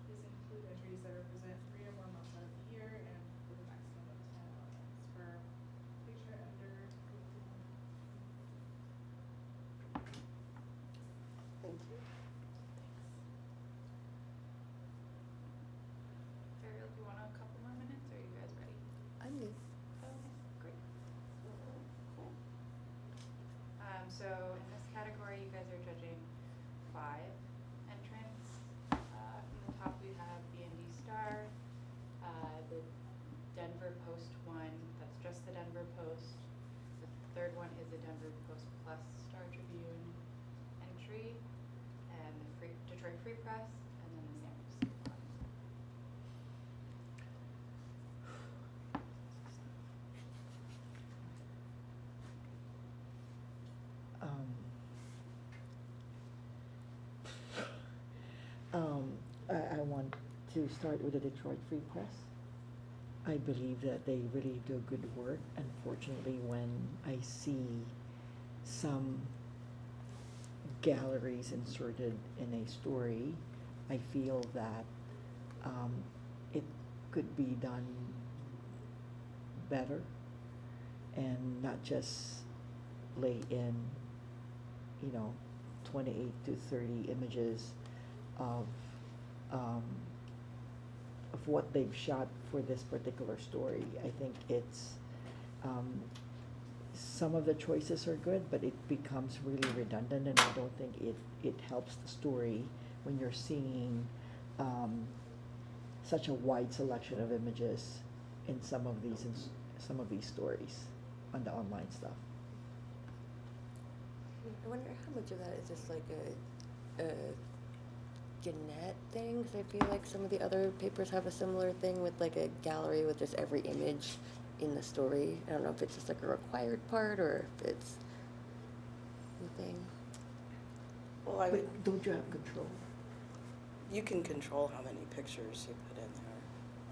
These include entries that represent 3 or more months out of the year and with a maximum of 10 elements for picture editor. Thank you. Ariel, do you want a couple more minutes, or are you guys ready? I'm new. Okay, great. Cool. So in this category, you guys are judging 5 entrants. From the top, we have B&D Star, the Denver Post one, that's just the Denver Post. The third one is a Denver Post Plus Star Tribune entry, and the Detroit Free Press, and then the San Francisco one. I want to start with the Detroit Free Press. I believe that they really do good work. Unfortunately, when I see some galleries inserted in a story, I feel that it could be done better and not just lay in, 28 to 30 images of what they've shot for this particular story. I think it's some of the choices are good, but it becomes really redundant, and I don't think it helps the story when you're seeing such a wide selection of images in some of these stories on the online stuff. I wonder how much of that is just like a Gannett thing, because I feel like some of the other papers have a similar thing with like a gallery with just every image in the story. I don't know if it's just like a required part or if it's a thing. Well, I would, But don't you have control? you can control how many pictures you put in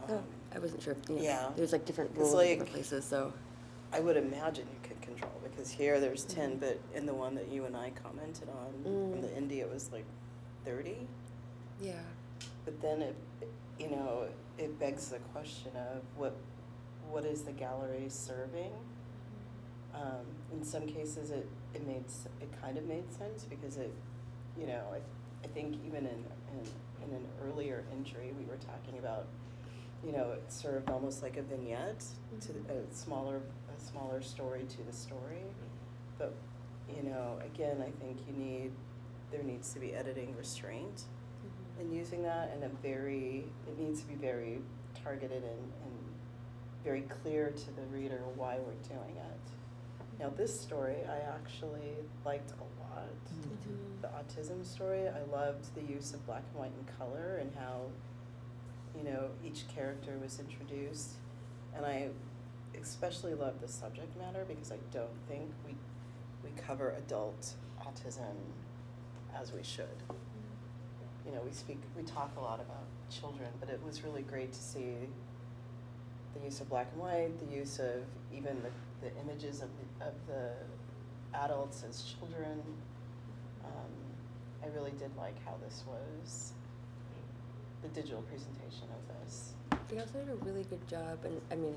there. I wasn't sure if, yeah. there's like different 'Cause, rules in different like, places, so. I would imagine you could control, because here there's 10, Mhm. but in the one that you and I commented on from the indie, it was like 30. Yeah. But then it begs the question of what is the gallery serving? In some cases, it kind of made sense, because I think even in an earlier entry we were talking about, it served almost like a vignette to a smaller story to the story. But again, I think there needs to be editing restraint in using that, and it needs to be very targeted and very clear to the reader why we're doing it. Now, this story I actually liked a lot. The autism story, I loved the use of black and white and color, and how each character was introduced. And I especially love the subject matter, because I don't think we cover adult autism as we should. We talk a lot about children, but it was really great to see the use of black and white, the use of even the images of the adults as children. I really did like how this was, the digital presentation of this. They also did a really good job, and I mean,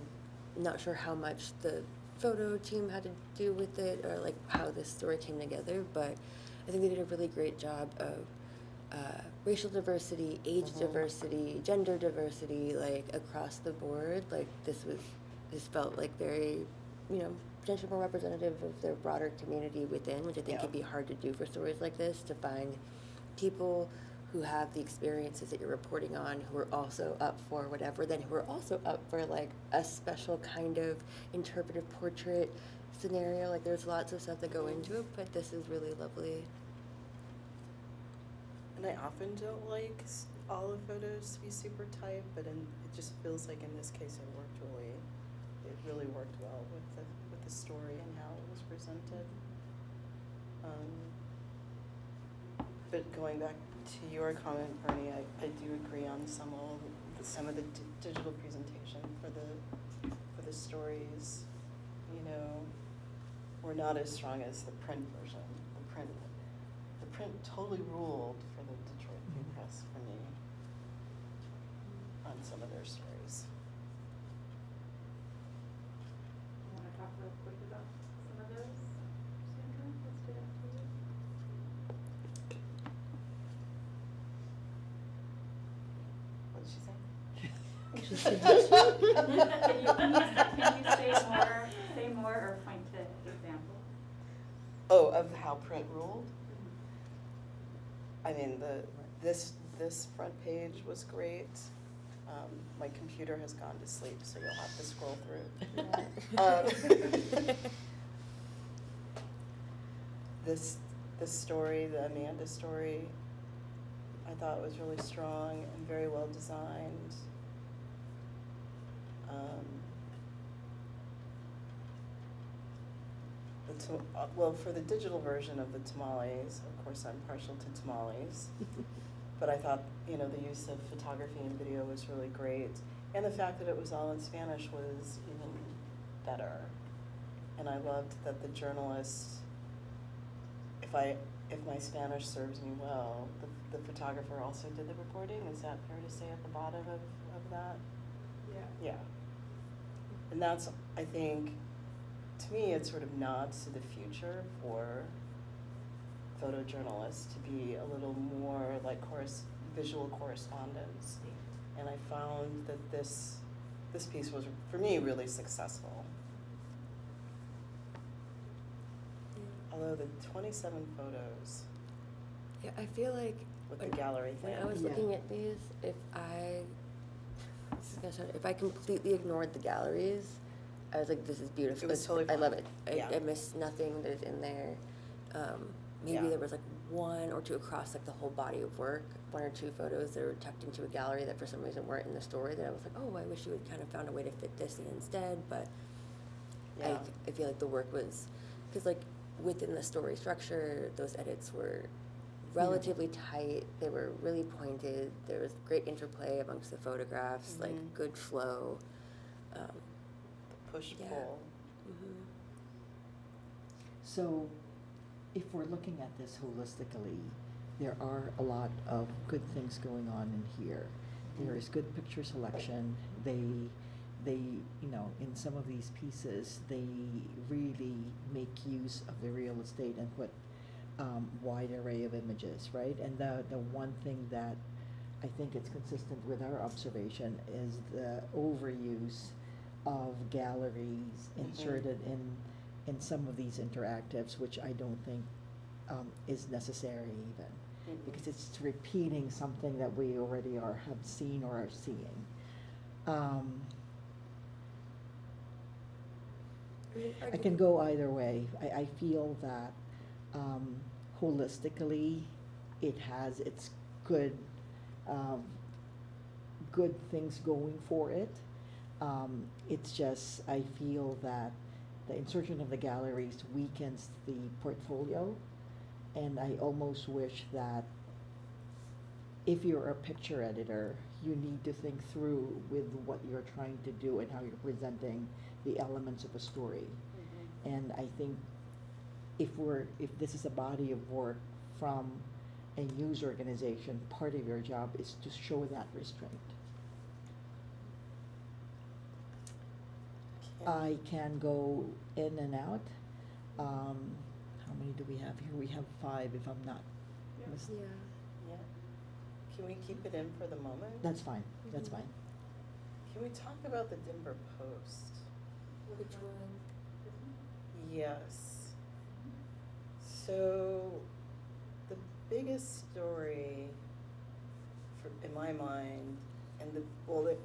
not sure how much the photo team had to do with it, or like how this story came together, but I think they did a really great job of racial diversity, age diversity, gender diversity, like across the board. Like this felt like very, potentially more representative of their broader community within, which I think can be hard to do for stories like this, to find people who have the experiences that you're reporting on, who are also up for whatever, then who are also up for like a special kind of interpretive portrait scenario. Like there's lots of stuff that go into it, but this is really lovely. And I often don't like all the photos to be super tight, but it just feels like in this case it really worked well with the story and how it was presented. But going back to your comment, Bernie, I do agree on some of the digital presentation for the stories. were not as strong as the print version. The print totally ruled for the Detroit Free Press for me on some of their stories. You wanna talk real quick about some of those, Sandra? Let's do that for you. What did she say? She said Can you say more or point to examples? Oh, of how print ruled? I mean, this front page was great. My computer has gone to sleep, so you'll have to scroll through. This story, the Amanda story, I thought was really strong and very well designed. Well, for the digital version of the tamales, of course, I'm partial to tamales. But I thought, the use of photography and video was really great. And the fact that it was all in Spanish was even better. And I loved that the journalist, if my Spanish serves me well, the photographer also did the reporting. Is that fair to say at the bottom of that? Yeah. Yeah. And that's, I think, to me, it sort of nods to the future for photojournalists to be a little more like visual correspondence. And I found that this piece was, for me, really successful. Although the 27 photos Yeah, I feel like with the gallery thing. when I was Yeah. looking at these, if I completely ignored the galleries, I was like, this is beautiful. It was totally I love fine. it. Yeah. I missed nothing that is in there. Maybe Yeah. there was like one or two across like the whole body of work, one or two photos that were tucked into a gallery that for some reason weren't in the story that I was like, oh, I wish you had kind of found a way to fit this in instead. But Yeah. I feel like the work was, because like within the story structure, those edits were relatively tight. They were really pointed. There was great interplay amongst the photographs, like Mhm. good flow. Push Yeah. pull. Mm-hmm. So, if we're looking at this holistically, there are a lot of good things going on in here. There is good picture selection. They, in some of these pieces, they really make use of the real estate and put wide array of images, right? And the one thing that I think it's consistent with our observation is the overuse of galleries inserted in some of these interactives, which I don't think is necessary even, because it's repeating something that we already have seen or are seeing. I can go either way. I feel that holistically, it has its good things going for it. It's just, I feel that the insertion of the galleries weakens the portfolio, and I almost wish that if you're a picture editor, you need to think through with what you're trying to do and how you're presenting the elements of a story. Mhm. And I think if this is a body of work from a news organization, part of your job is to show that restraint. I can go in and out. How many do we have here? We have 5, if I'm not mistaken. Yeah. Yeah. Can we keep it in for the moment? That's fine, that's Mhm. fine. Can we talk about the Denver Post? Which one? Yes. So, the biggest story in my mind, and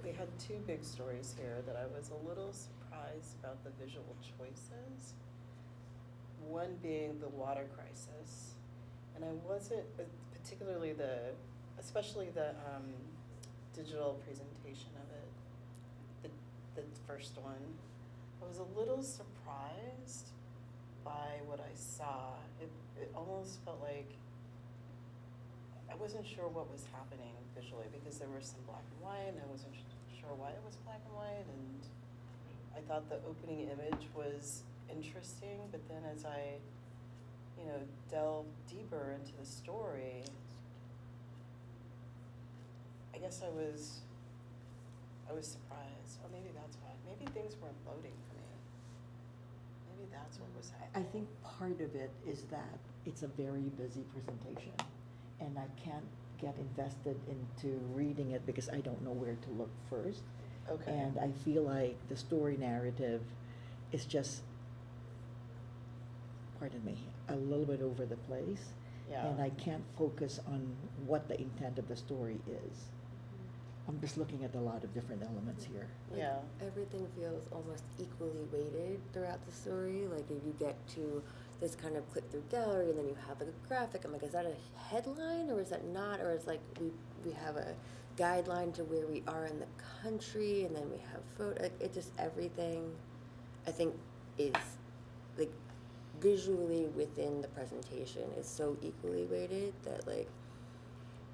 they had 2 big stories here that I was a little surprised about the visual choices. One being the water crisis, and I wasn't particularly especially the digital presentation of it, the first one. I was a little surprised by what I saw. It almost felt like I wasn't sure what was happening visually, because there was some black and white, and I wasn't sure why it was black and white, and I thought the opening image was interesting, but then as I, delve deeper into the story, I guess I was surprised. Oh, maybe that's why. Maybe things weren't loading for me. Maybe that's what was I happening. think part of it is that it's a very busy presentation, and I can't get invested into reading it because I don't know where to look first. Okay. And I feel like the story narrative is just, pardon me, a little bit over the place. Yeah. And I can't focus on what the intent of the story is. I'm just looking at a lot of different elements here. Like, Yeah. everything feels almost equally weighted throughout the story. Like if you get to this kind of click-through gallery and then you have like a graphic, I'm like, is that a headline or is that not? Or is like we have a guideline to where we are in the country, and then we have photo. Like, it just everything, I think, is like visually within the presentation is so equally weighted that like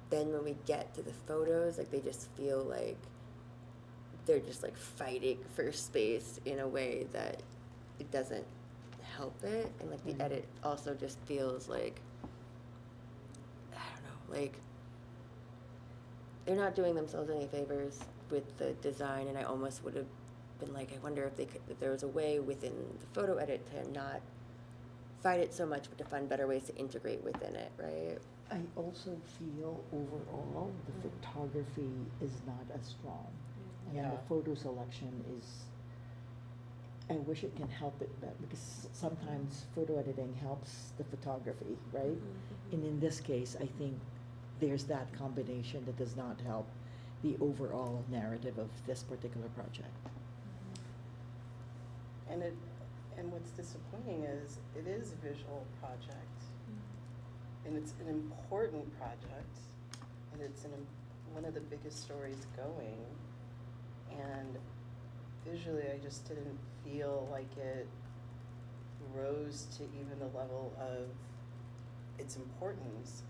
then when we get to the photos, like they just feel like they're just like fighting for space in a way that it doesn't help it. And like the edit also just feels like, I don't know, like they're not doing themselves any favors with the design. And I almost would have been like, I wonder if there was a way within the photo edit to not fight it so much, but to find better ways to integrate within it, right? I also feel overall the photography is not as strong. And then Yeah. the photo selection is, I wish it can help it that because sometimes photo editing helps the photography, right? And in this case, I think there's that combination that does not help the overall narrative of this particular project. And what's disappointing is it is a visual project, and it's an important project, and it's one of the biggest stories going, and visually I just didn't feel like it rose to even the level of its importance.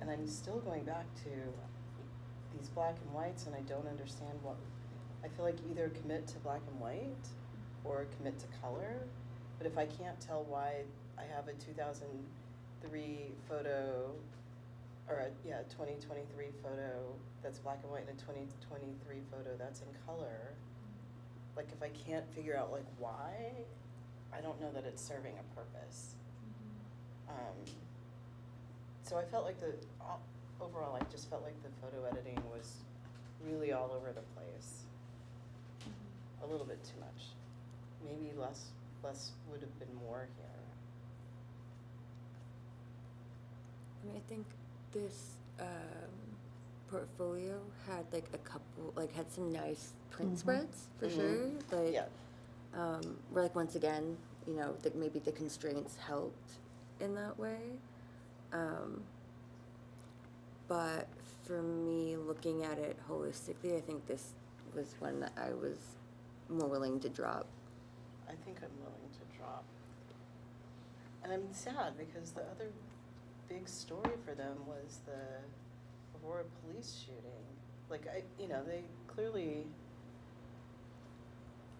And I'm still going back to these black and whites, and I don't understand what, I feel like either commit to black and white or commit to color, but if I can't tell why I have a 2003 photo, or a 2023 photo that's black and white and a 2023 photo that's in color, like if I can't figure out like why, I don't know that it's serving a purpose. So I felt like overall I just felt like the photo editing was really all over the place. A little bit too much. Maybe less would have been more here. I mean, I think this portfolio had like a couple, like had some nice print spreads for sure. Like, Yeah. where like once again, maybe the constraints helped in that way. But for me, looking at it holistically, I think this was one that I was more willing to drop. I think I'm willing to drop. And I'm sad because the other big story for them was the Aurora police shooting. Like, they clearly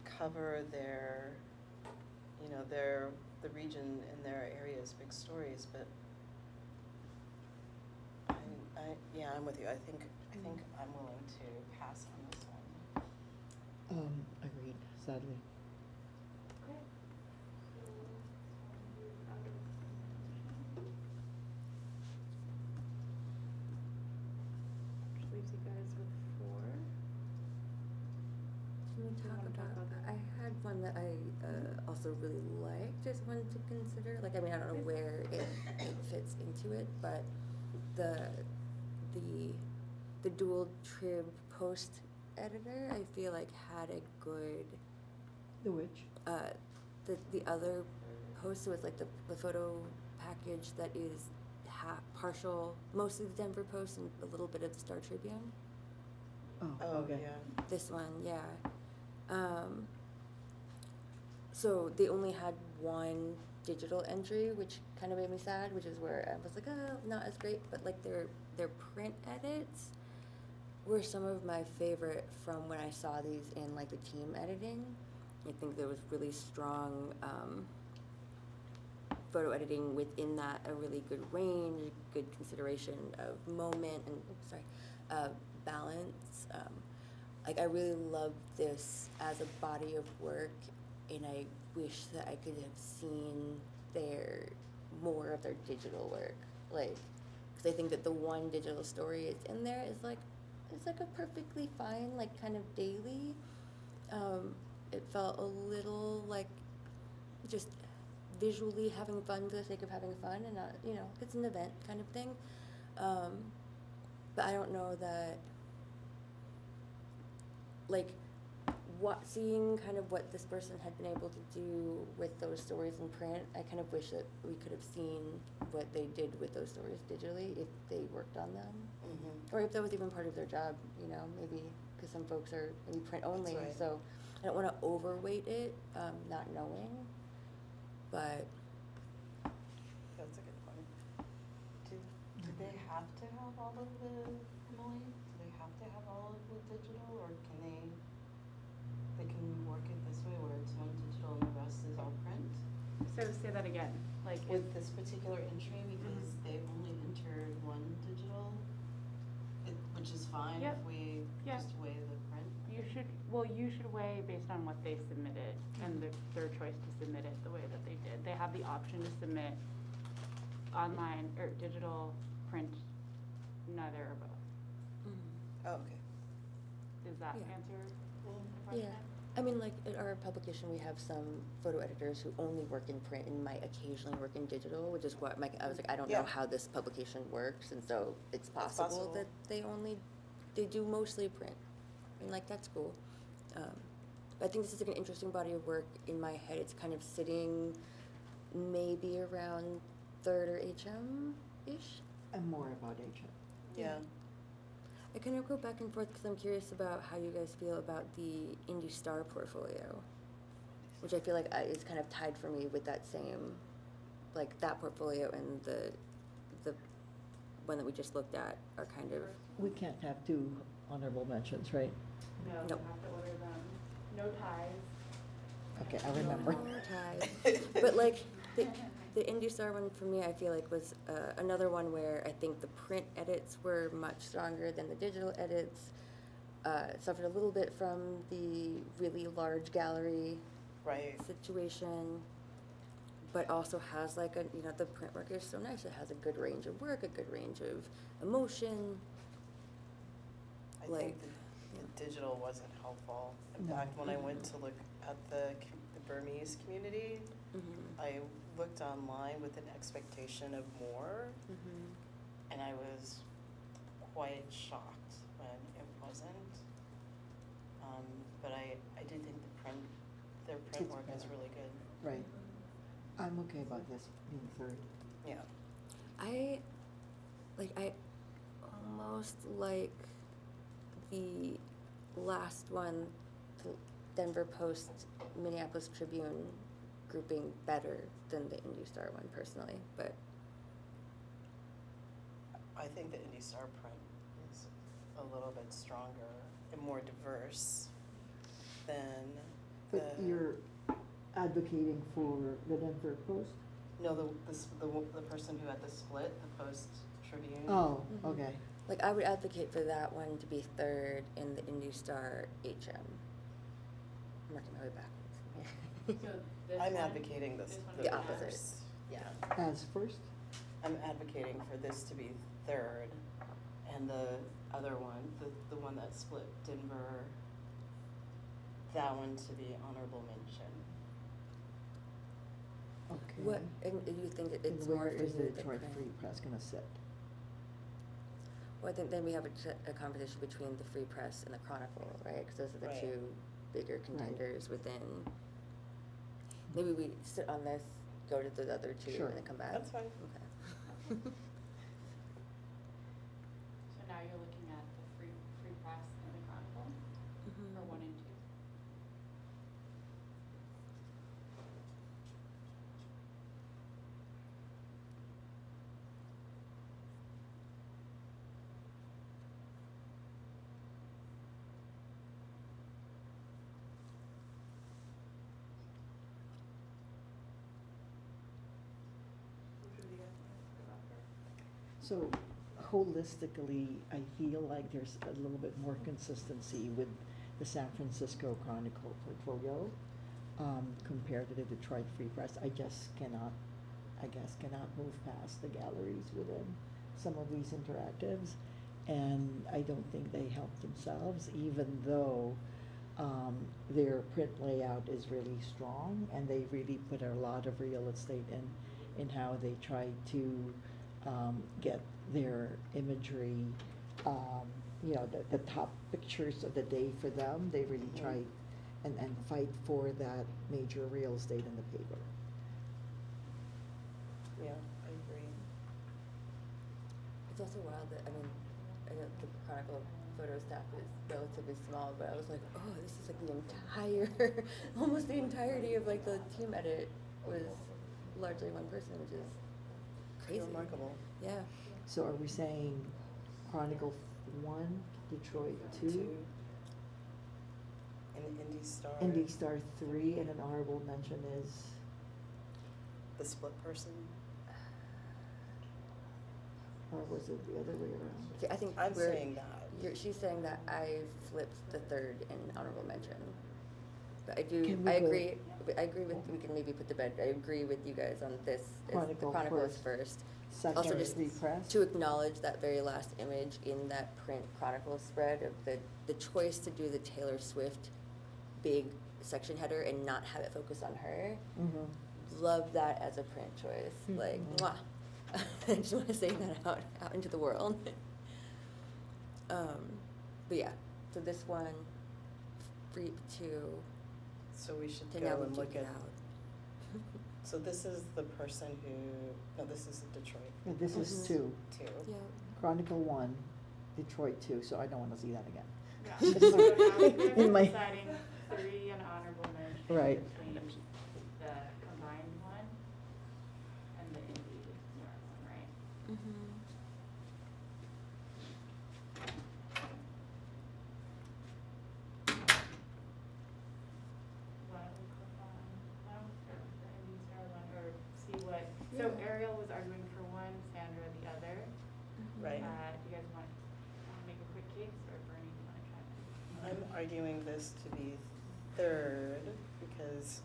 cover the region and their area's big stories, but I'm with you. I think I'm willing to pass on this one. Agreed, sadly. Which leaves you guys with 4. Can we Do you talk wanna talk about, about that? I had one that I also really liked, just wanted to consider. Like, I mean, I don't know where it fits into it, but the dual trib post editor, I feel like had a good, The which? the other post was like the photo package that is partial, mostly the Denver Post and a little bit of the Star Tribune. Oh, okay. yeah. This one, yeah. So they only had one digital entry, which kind of made me sad, which is where I was like, oh, not as great, but like their print edits were some of my favorite from when I saw these in like the team editing. I think there was really strong photo editing within that a really good range, good consideration of moment and balance. Like I really love this as a body of work, and I wish that I could have seen more of their digital work, like, because I think that the one digital story it's in there is like, it's like a perfectly fine, like, kind of daily. It felt a little like just visually having fun for the sake of having fun, and not, you know, it's an event kind of thing. But I don't know that, like, seeing kind of what this person had been able to do with those stories in print, I kind of wish that we could have seen what they did with those stories digitally if they worked on them. Mm-hmm. Or if that was even part of their job, you know, maybe, because some folks are maybe print only, right. so I don't want to overweight it, not knowing, but That's a good point. Do they have to have all of the, Emily? Do they have to have all of the digital, or can they can work it this way where it's one digital and the rest is all print? So say that again, like. With this particular entry, because they only entered one digital, which is fine if Yep. we Yeah. just weigh the print. You should weigh based on what they submitted and their choice to submit it the way that they did. They have the option to submit online or digital, print, neither or both. Oh, okay. Does that Yeah. answer the yeah. question? I mean, like, at our publication, we have some photo editors who only work in print and might occasionally work in digital, which is what I was like, I don't know Yeah. how this publication works, and so it's possible, possible. that they do mostly print. I mean, like, that's cool. But I think this is like an interesting body of work. In my head, it's kind of sitting maybe around third or HM-ish. And more about HM. Yeah. I kind of go back and forth because I'm curious about how you guys feel about the Indie Star portfolio, which I feel like is kind of tied for me with that same, like, that portfolio and the one that we just looked at are kind of. We can't have two honorable mentions, right? No, you Nope. have to order them. No ties. Okay, I remember. No ties. But like the Indie Star one for me, I feel like was another one where I think the print edits were much stronger than the digital edits. Suffered a little bit from the really large gallery Right. situation, but also has like the print work is so nice. It has a good range of work, a good range of emotion. I Like, think the digital wasn't helpful. In No. fact, when I went to look at the Burmese community, Mm-hmm. I looked online with an expectation of more, Mm-hmm. and I was quite shocked when it wasn't. But I do think their print It's work is better. really good. Right. I'm okay about this being third. Yeah. I almost like the last one, the Denver Post, Minneapolis Tribune grouping better than the Indie Star one personally, but I think the Indie Star print is a little bit stronger and more diverse than But the. you're advocating for the Denver Post? No, the person who had the split, the Post Tribune. Oh, Mhm. okay. like I would advocate for that one to be third in the Indie Star HM. I'm working my way backwards. So this I'm one- advocating this one the is The opposite. reverse. Yeah. As first? I'm advocating for this to be third, and the other one, the one that split Denver, that one to be honorable mention. Okay. What, and do you think that it's And more where for is you the than Detroit print? Free Press gonna sit? Well, I think then we have a conversation between the Free Press and the Chronicle, right? Because those are the Right. two bigger contenders within. Maybe we sit on this, go to the other two, Sure. and then come back. That's fine. Okay. So now you're looking at the Free Press and the Chronicle, Mhm. or 1 and 2? So holistically, I feel like there's a little bit more consistency with the San Francisco Chronicle portfolio compared to the Detroit Free Press. I just cannot, cannot move past the galleries within some of these interactives. And I don't think they help themselves, even though their print layout is really strong and they really put a lot of real estate in how they try to get their imagery, you know, the top pictures of the day for them. They really try and fight for that major real estate in the paper. Yeah, I agree. It's also wild that, I mean, I know the Chronicle photo staff is relatively small, but I was like, oh, this is like the entire, almost the entirety of like the team edit was largely one person, which is crazy. Remarkable. Yeah. So are we saying Chronicle 1, Detroit 2, And Indy Star. Indy Star 3, and an honorable mention is? The split person. Or was it the other way around? See, I think I'm we're, saying that. she's saying that I flipped the third in honorable mention. But I Can do, we I go- agree, I agree with, we can maybe put to bed, I agree with you guys on this. The Chronicle Chronicle is first. first. Also Second, just Free Press? to acknowledge that very last image in that print Chronicle spread of the choice to do the Taylor Swift big section header and not have it focus on her. Mm-hmm. Love that as a print choice. Like, Mhm. mwah. I just want to say that out into the world. But yeah, so this one, free to So we should now go we and duke look it at. out. So this is the person who. No, this is Detroit. Yeah, this is Mhm. 2. Two. Yeah. Chronicle 1, Detroit 2, so I don't want to see that again. Yeah, so now we're In my- deciding 3 and honorable mention Right. between the combined one and the indie star one, right? Mm-hmm. Why don't we click on, why don't we start with the indie star one, or see what, so Yeah. Ariel was arguing for one, Sandra the other. Right. Do you guys want to make a quick case, or Bernie, do you want to try it? I'm arguing this to be third because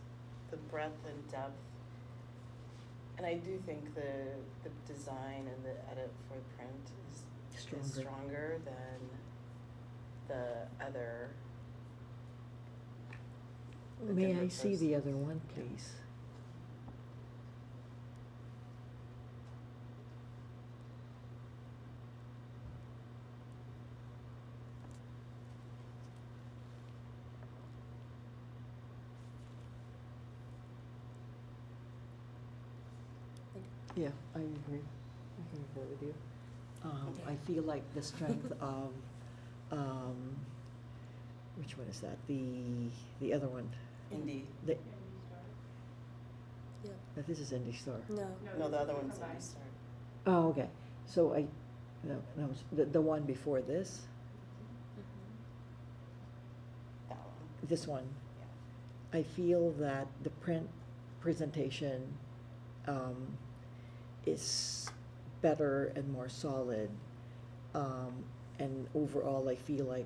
the breadth and depth, and I do think the design and the edit for print is stronger than the other. the May Denver I see Post. the other one, please? Yeah, I agree. I can agree with you. I feel like the strength of, which one is that? The other one. Indie. The, Indie star? Yeah. this is Indy Star. No. No, the this other is one's combined. Indy Star. Oh, okay. So the one before this, Mm-hmm. That one. this one. Yeah. I feel that the print presentation is better and more solid. And overall, I feel like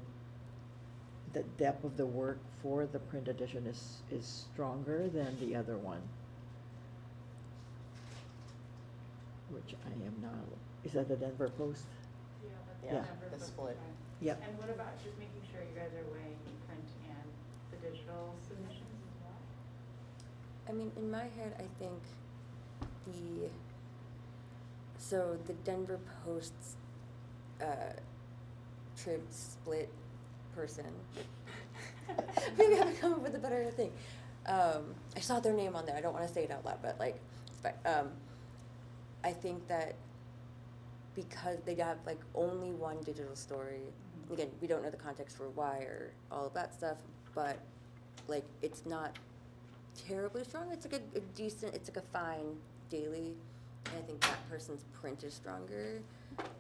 the depth of the work for the print edition is stronger than the other one. Which I am now, is that the Denver Post? Yeah, that's Yeah, Denver the Post split. design. Yep. And what about just making sure you guys are weighing print and the digital submissions as well? I mean, in my head, I think so the Denver Post's trib split person. Maybe I haven't come up with a better thing. I saw their name on there. I don't want to say it out loud, but like, I think that because they have like only one digital story. Again, we don't know the context for why or all of that stuff, but like it's not terribly strong. It's like a decent. It's like a fine daily. And I think that person's print is stronger.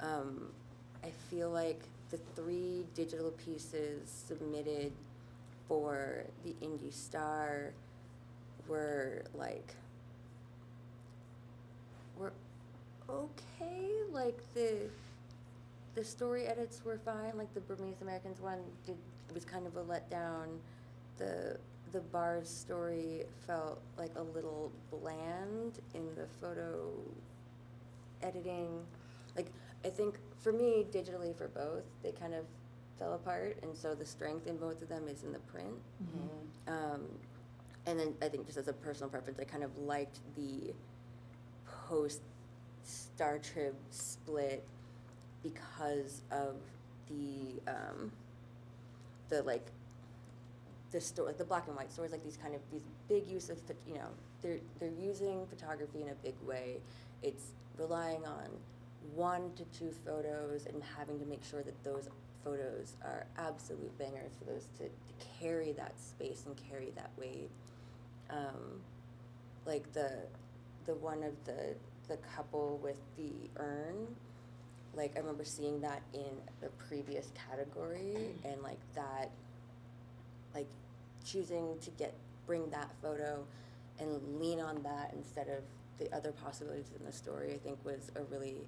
I feel like the 3 digital pieces submitted for the Indie Star were okay. Like the story edits were fine. Like the Burmese Americans one was kind of a letdown. The bar's story felt like a little bland in the photo editing. Like I think for me, digitally for both, they kind of fell apart, and so the strength in both of them is in the print. And then I think just as a personal preference, I kind of liked the post Star Trib split because of the like the story, like the black and white stories, like these big use of they're using photography in a big way. It's relying on 1 to 2 photos and having to make sure that those photos are absolute bangers for those to carry that space and carry that weight. Like the one of the couple with the urn, like I remember seeing that in a previous category, and like that, like choosing to bring that photo and lean on that instead of the other possibilities in the story, I think was a really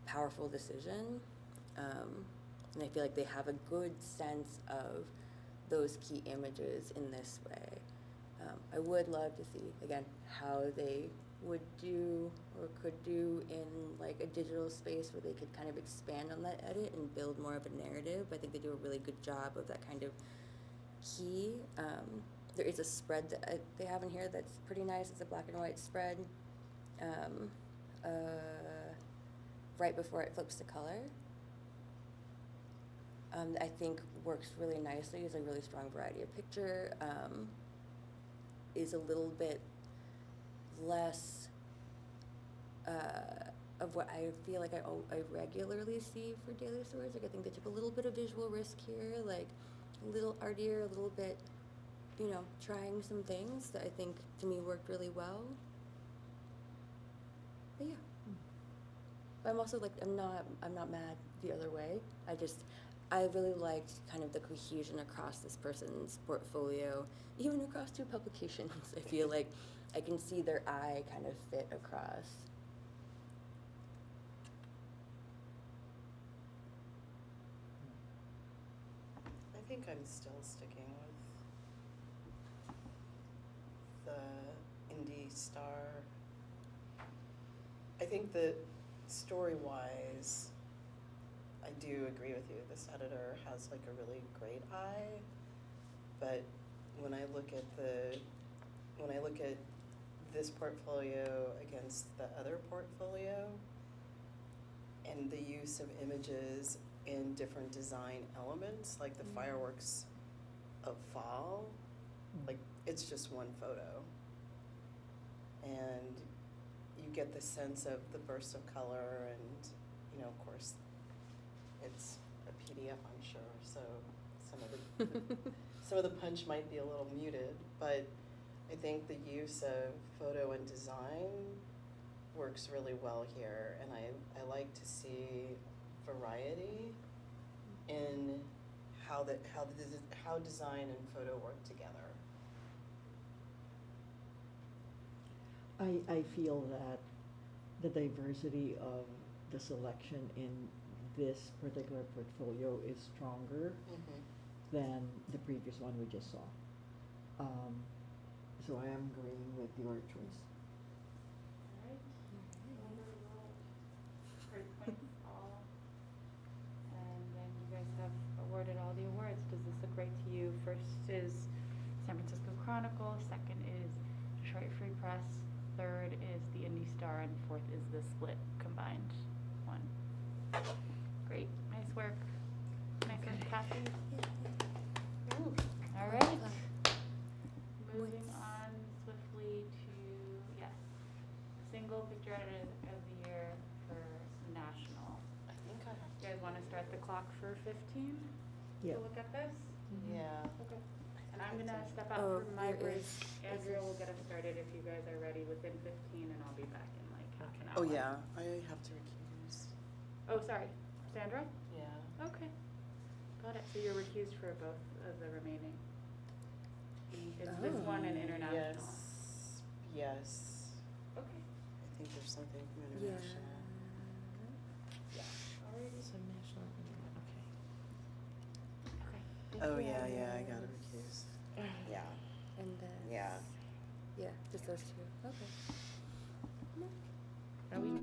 powerful decision. And I feel like they have a good sense of those key images in this way. I would love to see, again, how they would do or could do in like a digital space where they could kind of expand on that edit and build more of a narrative. I think they do a really good job of that kind of key. There is a spread that they have in here that's pretty nice. It's a black and white spread right before it flips to color. I think works really nicely. Is a really strong variety of picture. Is a little bit less of what I feel like I regularly see for daily stories. Like I think they took a little bit of visual risk here, like a little artier, a little bit, trying some things that I think to me worked really well. But yeah. But I'm also like I'm not mad the other way. I really liked kind of the cohesion across this person's portfolio, even across 2 publications. I feel like I can see their eye kind of fit across. I think I'm still sticking with the Indie Star. I think that story-wise, I do agree with you. This editor has like a really great eye, but when I look at this portfolio against the other portfolio and the use of images in different design elements, like the fireworks of fall, like it's just one photo. And you get the sense of the burst of color and, of course, it's a PDF, I'm sure, so some of the punch might be a little muted, but I think the use of photo and design works really well here, and I like to see variety in how design and photo work together. I feel that the diversity of the selection in this particular portfolio is stronger than the previous one we just saw. So I am agreeing with your choice. Alright. Wonderful. Great points all. And then you guys have awarded all the awards. Does this look right to you? First is San Francisco Chronicle, second is Detroit Free Press, third is the Indie Star, and fourth is the Split combined one. Great. Nice work. Nice work, Kathy. Ooh. All right. Moving on swiftly to, yes, single picture edit of the year for national. I think I have You guys want to start the clock for 15 Yeah. to look at this? Yeah. Okay. And I'm going to step out Oh, for my here break. is- Andrea will get us started if you guys are ready within 15, and I'll be back in like half an hour. Oh yeah, I have to recuse. Oh, sorry. Sandra? Yeah. Okay. Got it. So you're recused for both of the remaining. It's this one and international. Yes. Okay. I think there's something from Yeah. international. Oh, yeah, I gotta recuse. Yeah, And then. yeah. Yeah, just those two. Okay. Are we?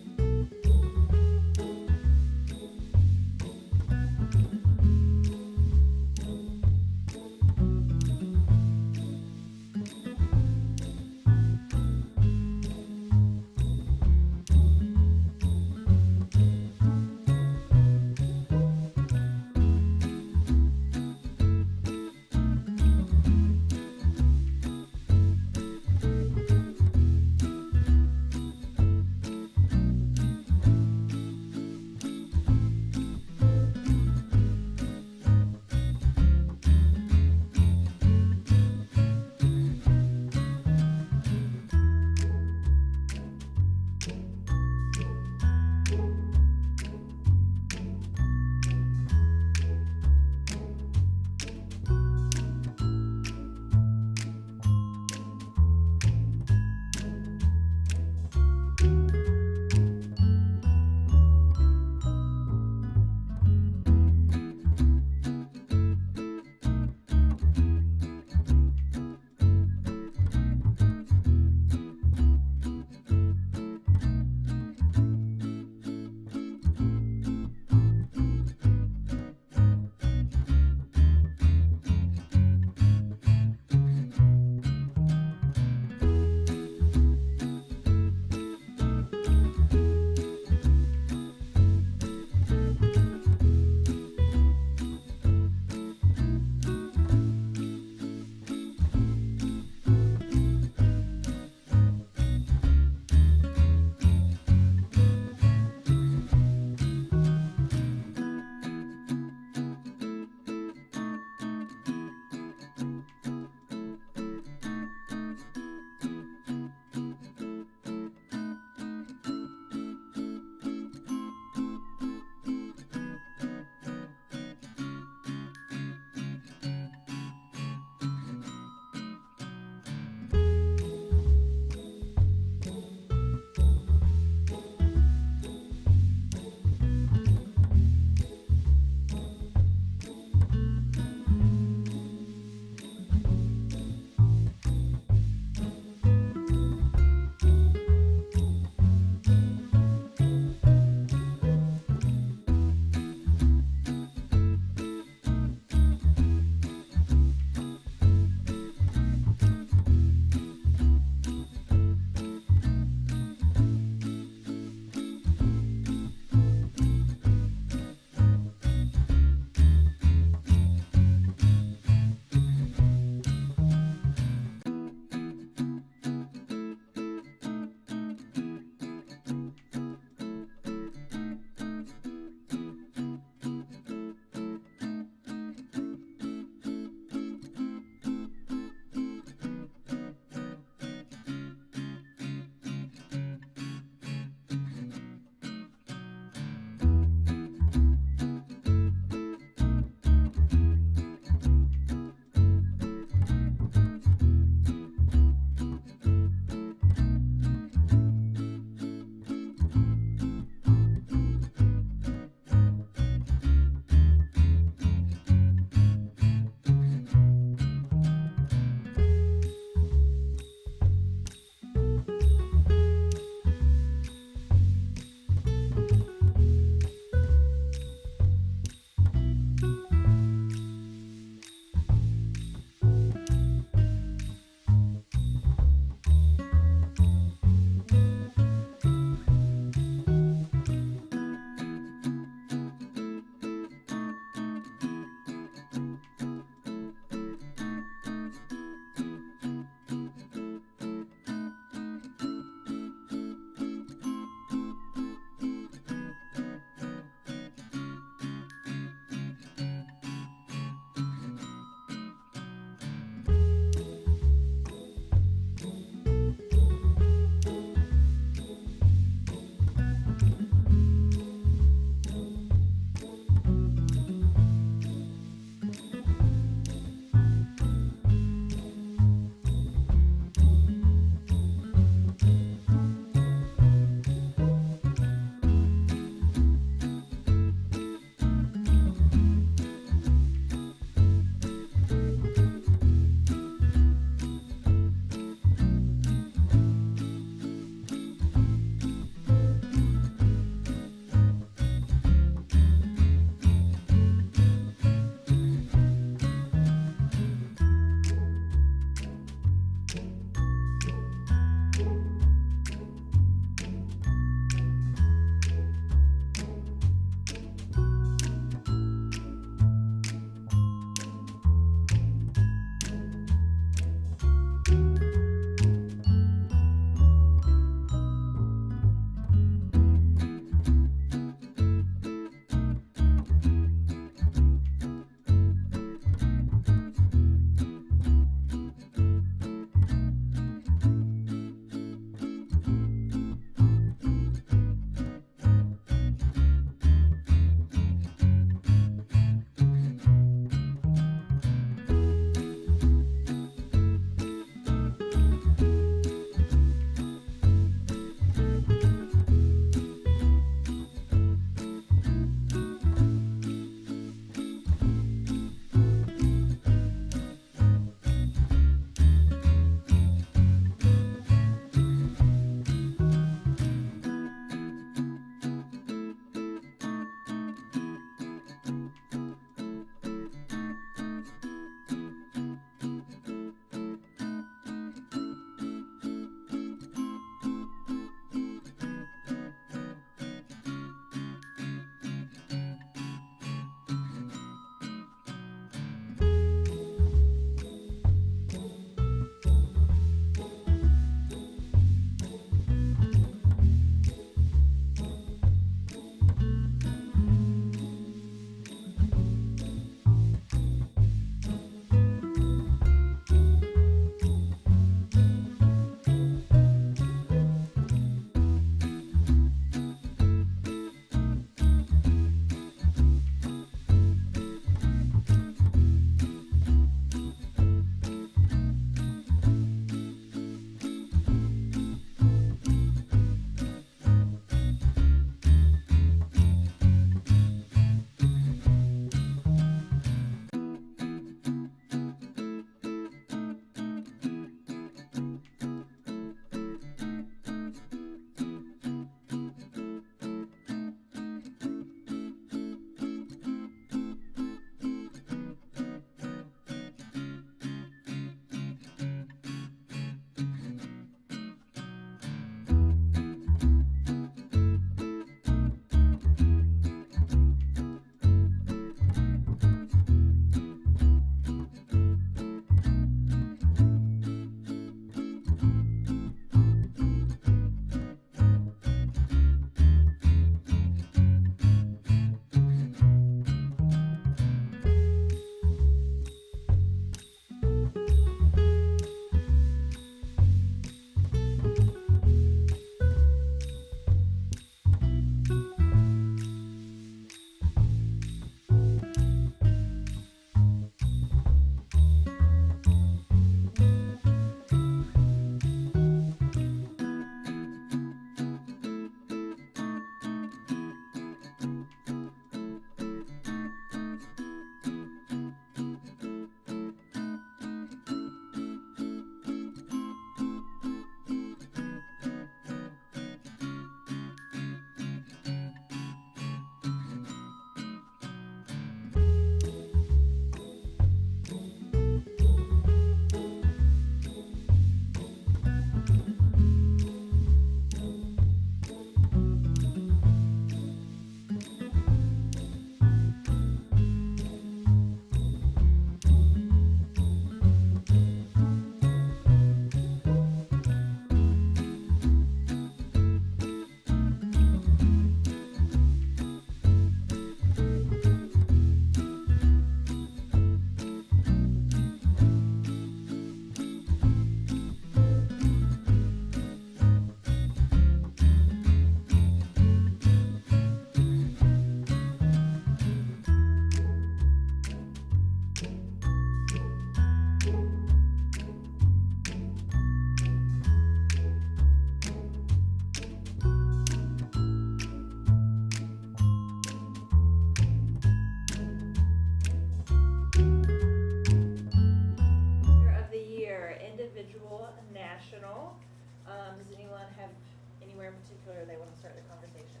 anywhere in particular they want to start the conversation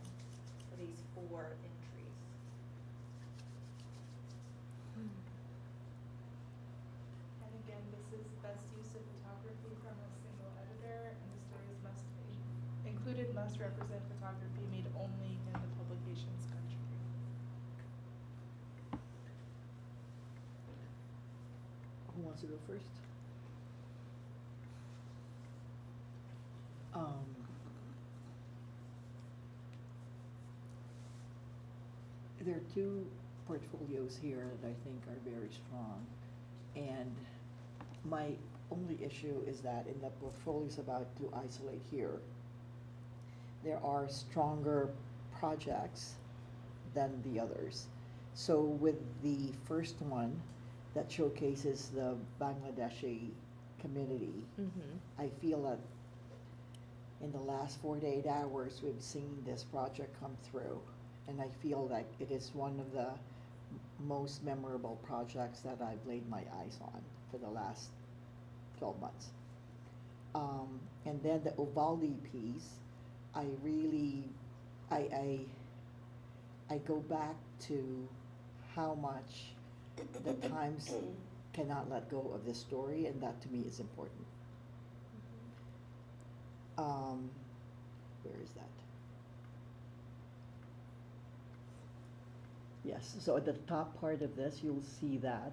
for these 4 entries? And again, this is best use of photography from a single editor, and the stories included must represent photography made only in the publication's country. Who wants to go first? There are 2 portfolios here that I think are very strong, and my only issue is that in the portfolios about to isolate here, there are stronger projects than the others. So with the first one that showcases the Bangladeshi community, I feel that in the last 48 hours, we've seen this project come through. And I feel like it is one of the most memorable projects that I've laid my eyes on for the last 12 months. And then the Uvalde piece, I go back to how much the Times cannot let go of this story, and that to me is important. Where is that? Yes, so at the top part of this, you'll see that.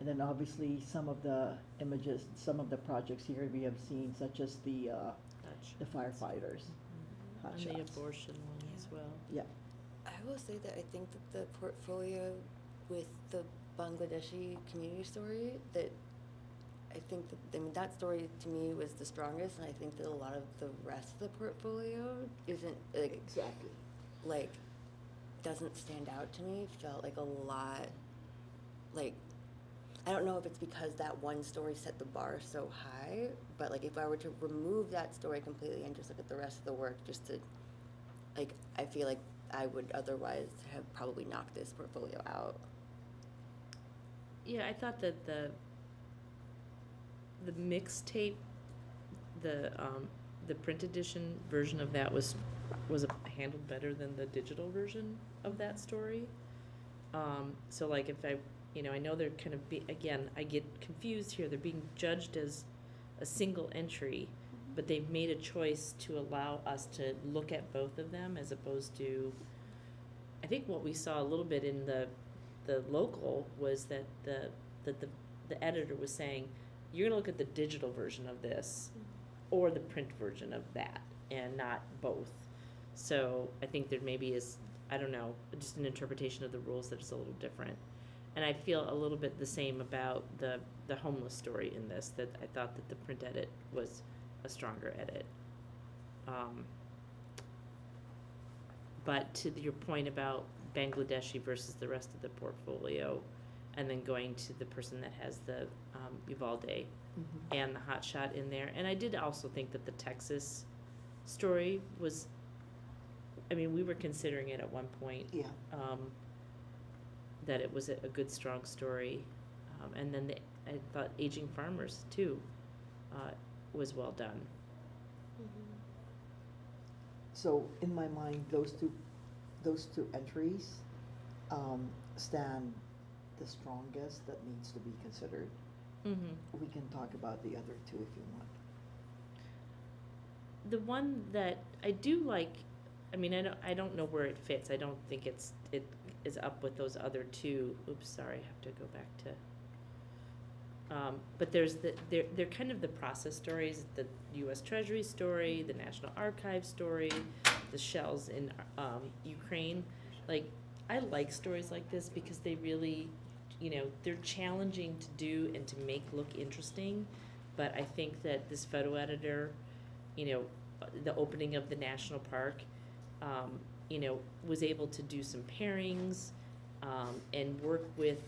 And then obviously some of the images, some of the projects here we have seen, such as the firefighters. Hot And the shots. abortion one as well. Yeah. I will say that I think that the portfolio with the Bangladeshi community story, that I think that, I mean, that story to me was the strongest, and I think that a lot of the rest of the portfolio isn't, Exactly. like, doesn't stand out to me. Felt like a lot, like, I don't know if it's because that one story set the bar so high, but like if I were to remove that story completely and just look at the rest of the work, just to, like, I feel like I would otherwise have probably knocked this portfolio out. Yeah, I thought that the mixtape, the print edition version of that was handled better than the digital version of that story. So like if I know they're kind of again, I get confused here. They're being judged as a single entry, but they've made a choice to allow us to look at both of them as opposed to, I think what we saw a little bit in the local was that the editor was saying, you're gonna look at the digital version of this or the print version of that and not both. So I think there maybe is, I don't know, just an interpretation of the rules that is a little different. And I feel a little bit the same about the homeless story in this, that I thought that the print edit was a stronger edit. But to your point about Bangladeshi versus the rest of the portfolio, and then going to the person that has the Uvalde and the hot shot in there. And I did also think that the Texas story was, I mean, we were considering it at one point. Yeah. That it was a good, strong story. And then I thought Aging Farmers, too, was well done. So in my mind, those two entries stand the strongest that needs to be considered. We can talk about the other two if you want. The one that I do like, I mean, I don't know where it fits. I don't think it is up with those other two. Oops, sorry, I have to go back to. But they're kind of the process stories, the U.S. Treasury story, the National Archives story, the shells in Ukraine. Like, I like stories like this because they really, they're challenging to do and to make look interesting. But I think that this photo editor, the opening of the national park, was able to do some pairings and work with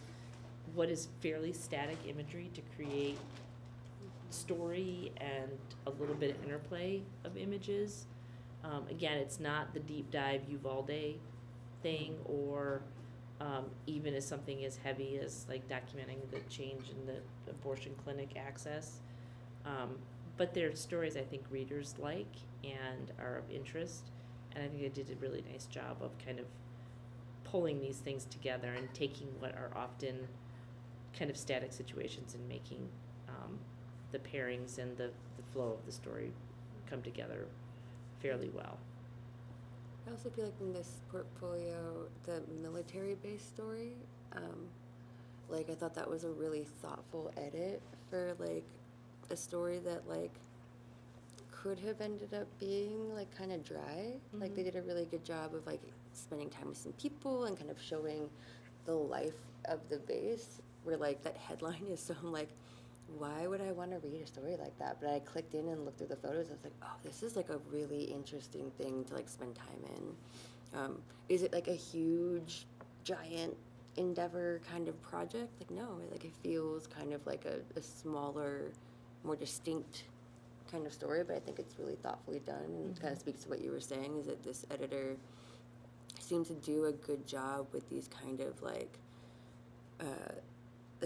what is fairly static imagery to create story and a little bit of interplay of images. Again, it's not the deep dive Uvalde thing, or even as something as heavy as like documenting the change in the abortion clinic access. but they're stories I think readers like and are of interest, and I think they did a really nice job of kind of pulling these things together and taking what are often kind of static situations and making the pairings and the flow of the story come together fairly well. I also feel like in this portfolio, the military-based story, like I thought that was a really thoughtful edit for like a story that like could have ended up being like kind of dry. Like they Mhm. did a really good job of like spending time with some people and kind of showing the life of the base. Where like that headline is so I'm like, why would I want to read a story like that? But I clicked in and looked through the photos. And I was like, oh, this is like a really interesting thing to like spend time in. Is it like a huge, giant endeavor kind of project? Like no, like it feels kind of like a smaller, more distinct kind of story. But I think it's really thoughtfully done, and kind of speaks to what you were saying. Is that this editor seems to do a good job with these kind of like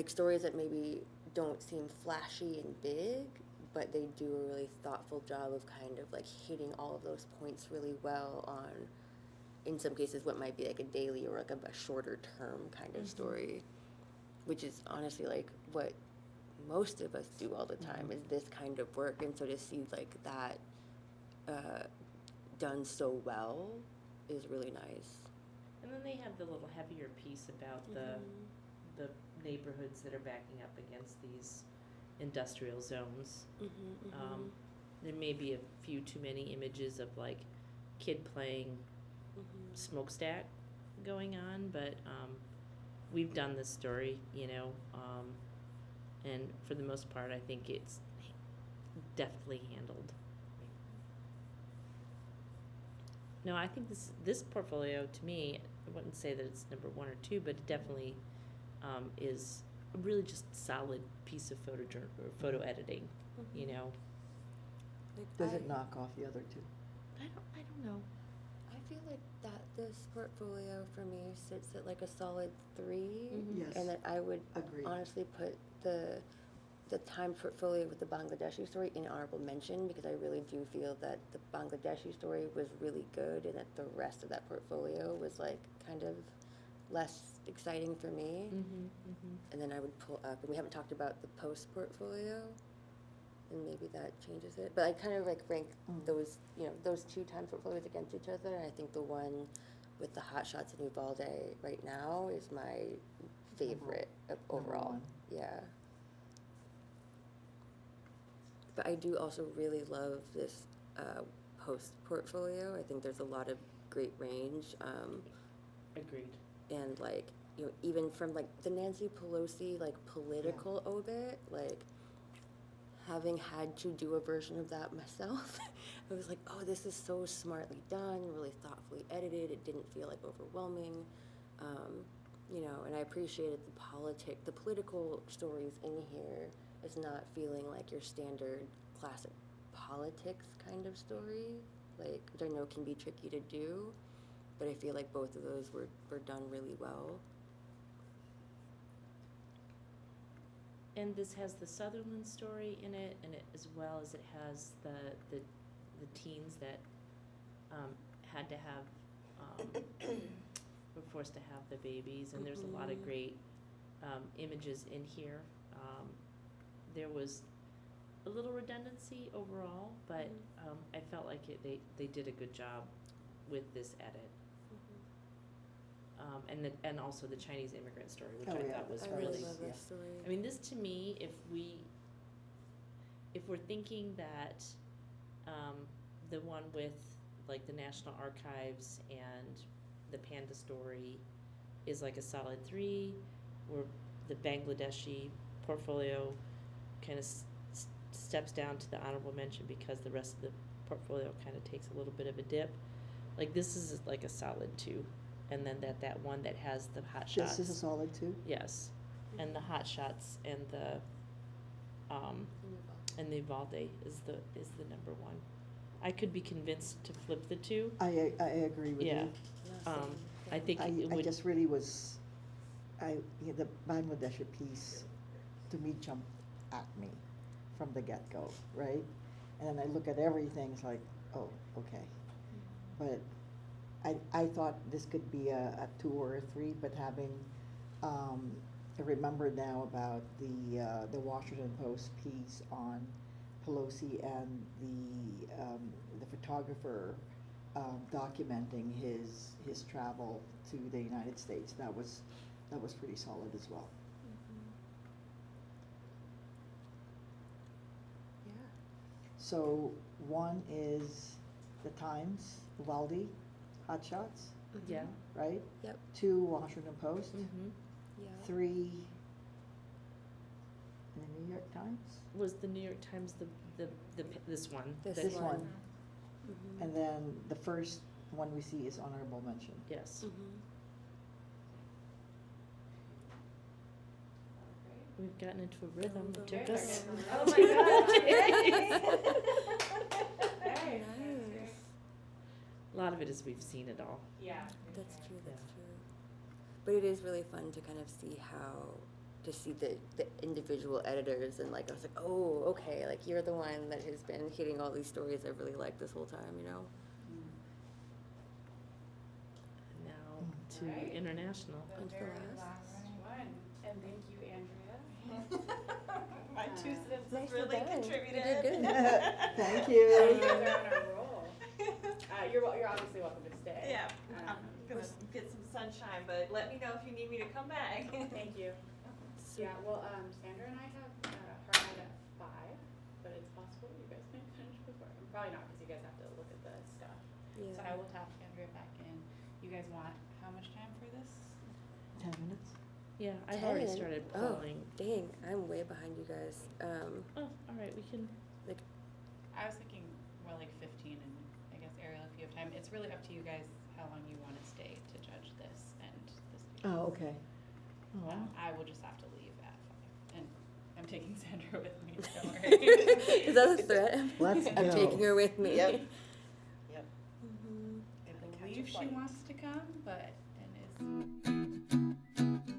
stories that maybe don't seem flashy and big, but they do a really thoughtful job of kind of like hitting all of those points really well on, in some cases, what might be like a daily or like a shorter term kind of story, which is honestly like what most of us do all the time is this kind of work. And so to see like that done so well is really nice. And then they have the little heavier piece about the neighborhoods that are backing up against these industrial zones. There may be a few too many images of like kid playing smokestack going on, but we've done this story, you know, and for the most part, I think it's deftly handled. No, I think this portfolio, to me, I wouldn't say that it's number 1 or 2, but it definitely is a really just solid piece of photo editing, you know. Does it knock off the other two? I don't know. I feel like that this portfolio for me sits at like a solid 3, Yes. and that I would Agreed. honestly put the Times portfolio with the Bangladeshi story in honorable mention, because I really do feel that the Bangladeshi story was really good, and that the rest of that portfolio was like kind of less exciting for me. And then I would pull up, and we haven't talked about the Post portfolio, and maybe that changes it. But I kind of like rank those, you know, those 2 Times portfolios against each other. And I think the one with the hot shots in Uvalde right now is my favorite overall. one. Yeah. But I do also really love this Post portfolio. I think there's a lot of great range. Agreed. And like, you know, even from like the Nancy Pelosi like political obit, like having had to do a version of that myself, I was like, oh, this is so smartly done, really thoughtfully edited. It didn't feel like overwhelming, you know. And I appreciated the political stories in here as not feeling like your standard classic politics kind of story, like, which I know can be tricky to do. But I feel like both of those were done really well. And this has the Sutherland story in it, and as well as it has the teens that had to have were forced to have the babies, and there's a lot of great images in here. There was a little redundancy overall, but I felt like they did a good job with this edit. And also the Chinese immigrant story, which I thought was I really. really love that story. I mean, this to me, if we're thinking that the one with like the National Archives and the Panda story is like a solid 3, where the Bangladeshi portfolio kind of steps down to the honorable mention because the rest of the portfolio kind of takes a little bit of a dip. Like this is like a solid 2. And then that one that has the hot shots. This is a solid 2? Yes, and the hot shots and the Uvalde is the number 1. I could be convinced to flip the 2. I agree with Yeah. you. I think it I would. just really was, the Bangladeshi piece to me jumped at me from the get-go, right? And then I look at everything, it's like, oh, okay. But I thought this could be a 2 or a 3, but having, I remember now about the Washington Post piece on Pelosi and the photographer documenting his travel to the United States. That was pretty solid as well. Yeah. So one is the Times, Valdi, Hot Shots, Yeah. right? Yep. 2, Washington Post. Mm-hmm. Yeah. 3, the New York Times. Was the New York Times this one? This one. Mhm. And then the first one we see is honorable mention. Yes. Mhm. We've gotten into a rhythm. It took Very us. good. Oh my gosh. Nice. A lot of it is we've seen it all. Yeah. That's true, that's Yeah. true. But it is really fun to kind of see to see the individual editors, and like, I was like, oh, okay, like you're the one that has been hitting all these stories I've really liked this whole time, you know? And now to Right. international. The On to the very last. last one. And thank you, Andrea. My 2 cents Nicely really done. contributed. You did good. Thank You you. guys are on a roll. You're obviously welcome to stay. Yeah, I'm gonna Um, get some sunshine, but let me know if you need me to come back. Thank you. So- Yeah, well, Sandra and I have hard out at 5, but it's possible you guys may finish before. Probably not, because you guys have to look at the stuff. Yeah. So I will tap Andrea back in. You guys want how much time for this? 10 minutes. Yeah, I've already 10? started Oh, plowing. dang, I'm way behind you guys. Oh, all right, we can. Like, I was thinking more like 15, and I guess Ariel, if you have time, it's really up to you guys how long you want to stay to judge this and this. Oh, okay. Oh. I will just have to leave at 5, and I'm taking Sandra with me, don't worry. is that a threat? Let's I'm go. taking her with me. Yep. Yep. Mhm. I Gotta catch a believe she flight. wants to come, but, and is.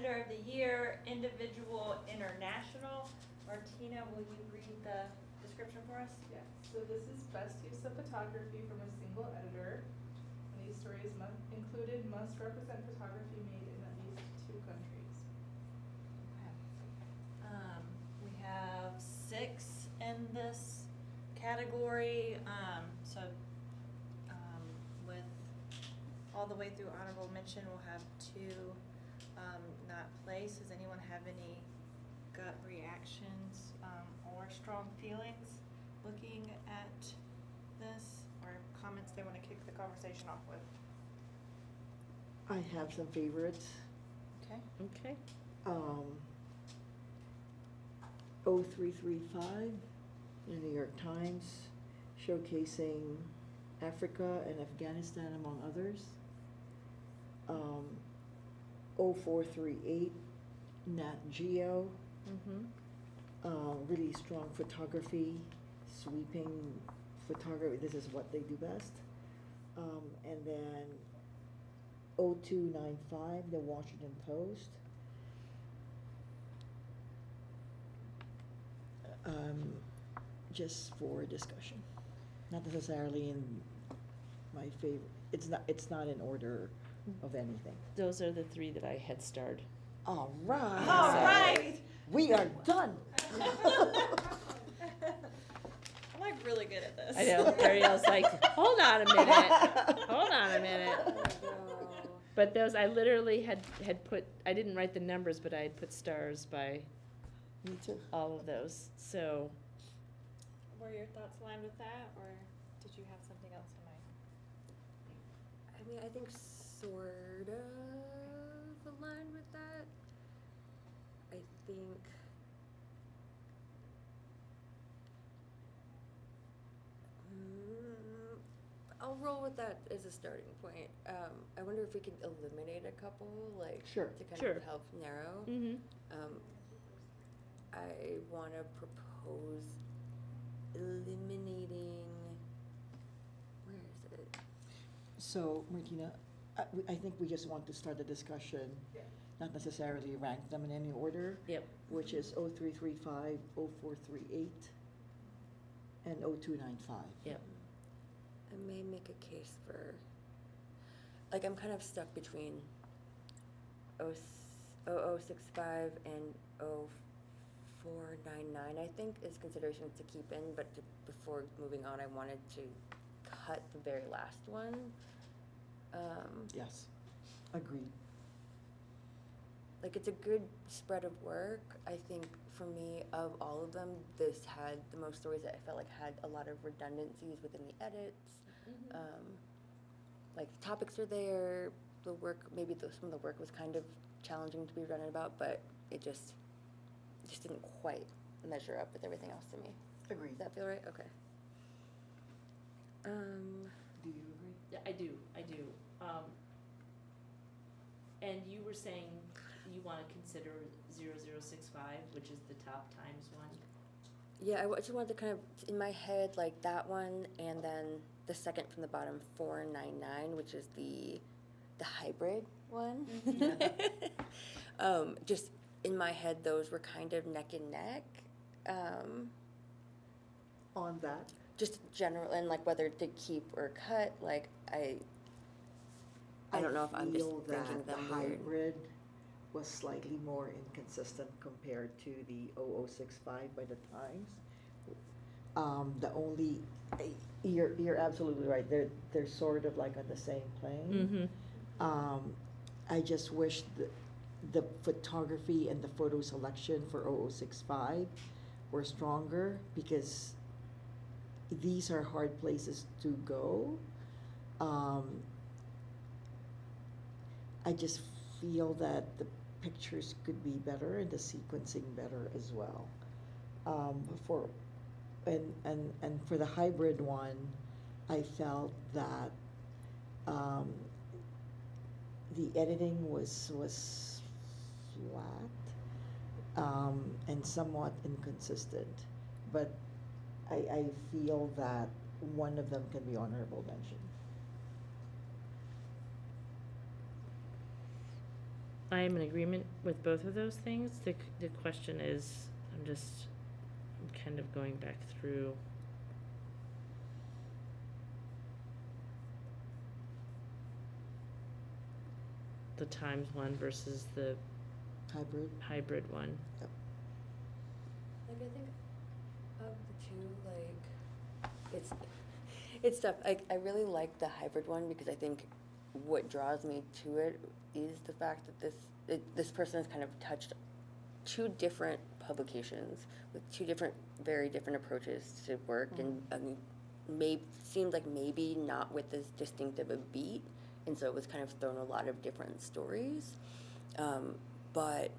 editor of the year, individual, international. Martina, will you read the description for us? Yes, so this is best use of photography from a single editor. And these stories must represent photography made in at least 2 countries. We have 6 in this category, with all the way through honorable mention, we'll have 2 not placed. Does anyone have any gut reactions, or strong feelings looking at this, or comments they wanna kick the conversation off with? I have some favorites. Okay. Okay. 0335, the New York Times, showcasing Africa and Afghanistan among others. 0438, Nat Geo, Mm-hmm. really strong photography, sweeping photography, this is what they do best. And then 0295, the Washington Post. Just for discussion, not necessarily in my favorite, it's not in order of anything. Those are the 3 that I had starred. All right. All right. We are done. I'm like really good at this. I know, Ariel's like, hold on a minute. But those, I literally had put, I didn't write the numbers, but I had put stars by Me too. all of those, so. Were your thoughts aligned with that, or did you have something else in mind? I mean, I think sort of aligned with that. I think I'll roll with that as a starting point. I wonder if we could eliminate a couple, like Sure. to kind Sure. of help narrow. Mm-hmm. I want to propose eliminating. Where is it? So, Martina, I think we just want to start a discussion, Yeah. not necessarily rank them in any order, Yep. which is 0335, 0438, and 0295. Yep. I may make a case for, like, I'm kind of stuck between 0065 and 0499, I think, is considerations to keep in, but before moving on, I wanted to cut the very last one. Yes, agreed. Like, it's a good spread of work. I think for me, of all of them, this had the most stories that I felt like had a lot of redundancies within the edits. Like, the topics are there, the work, maybe some of the work was kind of challenging to be redundant about, but it just didn't quite measure up with everything else to me. Agreed. Does that feel right? Okay. Do you agree? Yeah, I do. And you were saying you want to consider 0065, which is the top times one? Yeah, I just wanted to kind of, in my head, like that one, and then the second from the bottom, 499, which is the hybrid one. Just in my head, those were kind of neck and neck. On that? Just general, and like whether to keep or cut, like I don't know if I'm just feel thinking that them the weird. hybrid was slightly more inconsistent compared to the 0065 by the Times. The only, you're absolutely right, they're sort of like on the same plane. Mm-hmm. I just wish the photography and the photo selection for 0065 were stronger, because these are hard places to go. I just feel that the pictures could be better and the sequencing better as well. And for the hybrid one, I felt that the editing was flat and somewhat inconsistent, but I feel that one of them can be honorable mention. I am in agreement with both of those things. The question is, I'm kind of going back through. The times one versus the hybrid one. Like, I think of the two, it's tough. I really like the hybrid one because I think what draws me to it is the fact that this person has kind of touched two different publications with two very different approaches to work, and seemed like maybe not with as distinctive a beat, and so it was kind of thrown a lot of different stories. But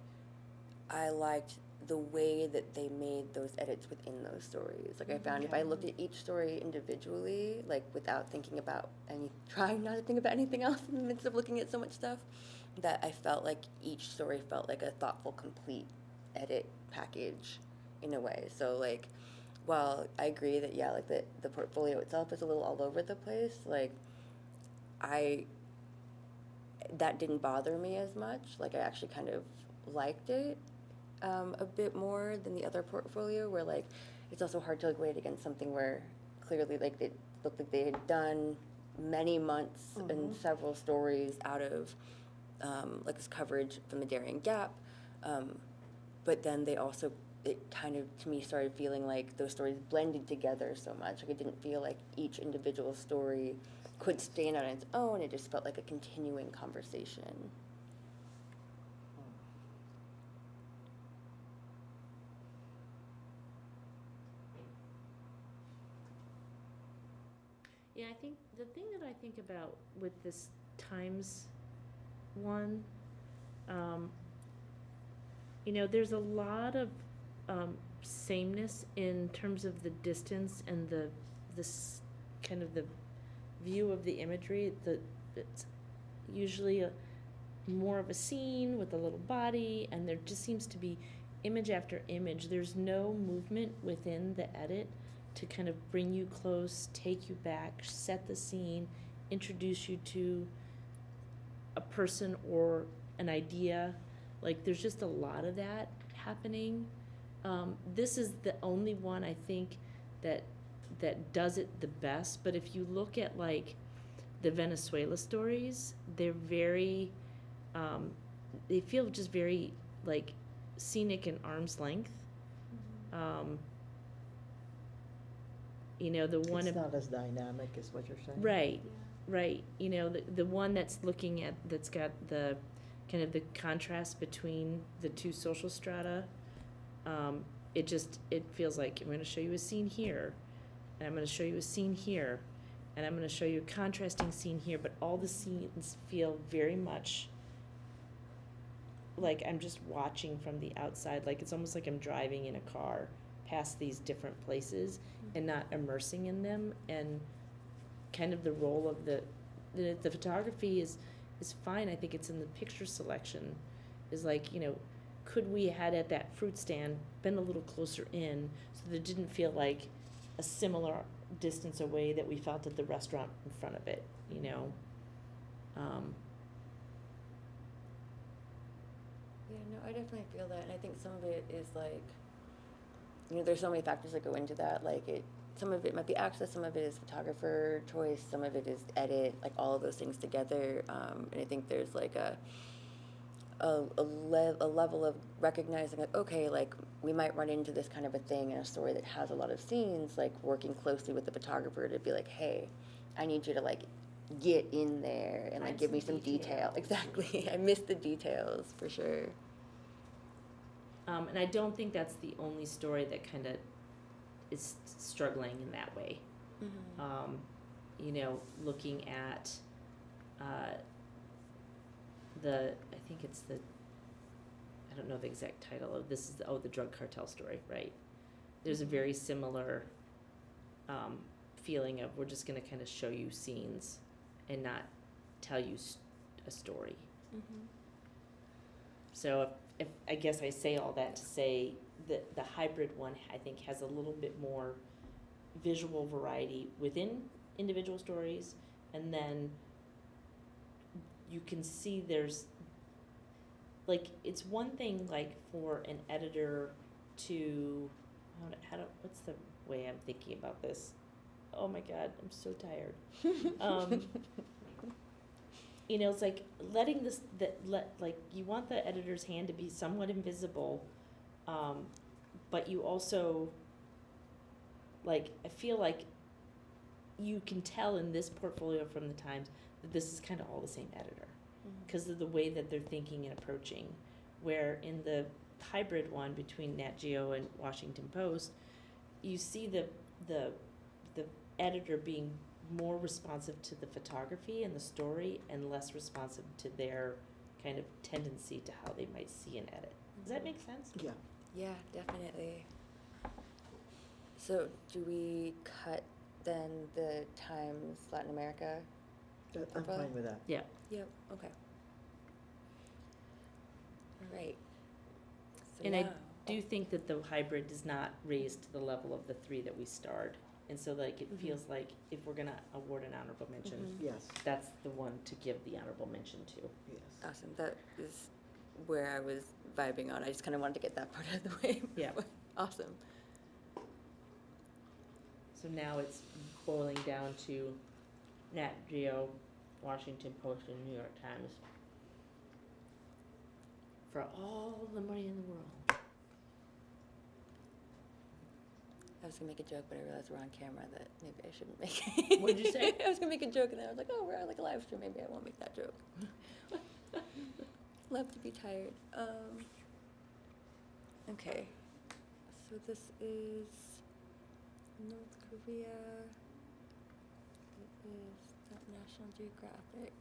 I liked the way that they made those edits within those stories. Like, I found if I looked at each story individually, like without thinking about trying not to think about anything else in the midst of looking at so much stuff, that I felt like each story felt like a thoughtful, complete edit package in a way. So, like, while I agree that, yeah, like the portfolio itself is a little all over the place, like, that didn't bother me as much. Like, I actually kind of liked it a bit more than the other portfolio, where, like, it's also hard to, like, weigh it against something where clearly, like, it looked like they had done many months and several stories out of like this coverage from the Darien Gap, but then they also, it kind of, to me, started feeling like those stories blended together so much. Like, it didn't feel like each individual story could stand on its own. It just felt like a continuing conversation. Yeah, I think the thing that I think about with this Times one, there's a lot of sameness in terms of the distance and this kind of the view of the imagery. It's usually more of a scene with a little body, and there just seems to be image after image. There's no movement within the edit to kind of bring you close, take you back, set the scene, introduce you to a person or an idea. Like, there's just a lot of that happening. This is the only one I think that does it the best. But if you look at, like, the Venezuela stories, they're very, they feel just very, like, scenic and arm's length. The one It's not as dynamic as what you're saying. right. The one that's that's got the kind of the contrast between the two social strata. It feels like I'm going to show you a scene here, and I'm going to show you a scene here, and I'm going to show you a contrasting scene here, but all the scenes feel very much like I'm just watching from the outside. Like, it's almost like I'm driving in a car past these different places and not immersing in them. And kind of the role of the photography is fine. I think it's in the picture selection, is like, could we had at that fruit stand been a little closer in so that it didn't feel like a similar distance away that we felt at the restaurant in front of it, Yeah, no, I definitely feel that, and I think some of it is like, there's so many factors that go into that. Like, some of it might be access, some of it is photographer choice, some of it is edit, like all of those things together. And I think there's like a level of recognizing, like, okay, like, we might run into this kind of a thing in a story that has a lot of scenes, like working closely with the photographer to be like, hey, I need you to, like, get in there and, like, give me some detail. Exactly. I missed the details for sure. And I don't think that's the only story that kind of is struggling in that way. Looking at I think it's I don't know the exact title of this, is the drug cartel story, right? There's a very similar feeling of, we're just going to kind of show you scenes and not tell you a story. So if I guess I say all that to say that the hybrid one, I think, has a little bit more visual variety within individual stories, and then you can see there's like, it's one thing, like, for an editor to, what's the way I'm thinking about this? Oh my God, I'm so tired. You know, it's like letting this, like, you want the editor's hand to be somewhat invisible, but you also, like, I feel like you can tell in this portfolio from the Times that this is kind of all the same editor, because of the way that they're thinking and approaching. Where in the hybrid one between Nat Geo and Washington Post, you see the editor being more responsive to the photography and the story and less responsive to their kind of tendency to how they might see an edit. Does that make sense? Yeah. Yeah, definitely. So do we cut then the Times Latin America? I'm fine with that. Yeah. Yep, okay. All right. So And I now- do think that the hybrid does not raise to the level of the 3 that we starred. And so, like, it feels like if we're gonna award an honorable mention, Yes, that's the one to give the honorable mention to. yes. Awesome, that is where I was vibing on. I just kind of wanted to get that part out of the way. Yeah. Awesome. So now it's boiling down to Nat Geo, Washington Post, and New York Times. For all the money in the world. I was gonna make a joke, but I realized we're on camera that maybe I shouldn't make it. What'd you say? I was gonna make a joke and then I was like, oh, we're on like a live stream, maybe I won't make that joke. Love to be tired. Okay, so this is North Korea. It is not National Geographic.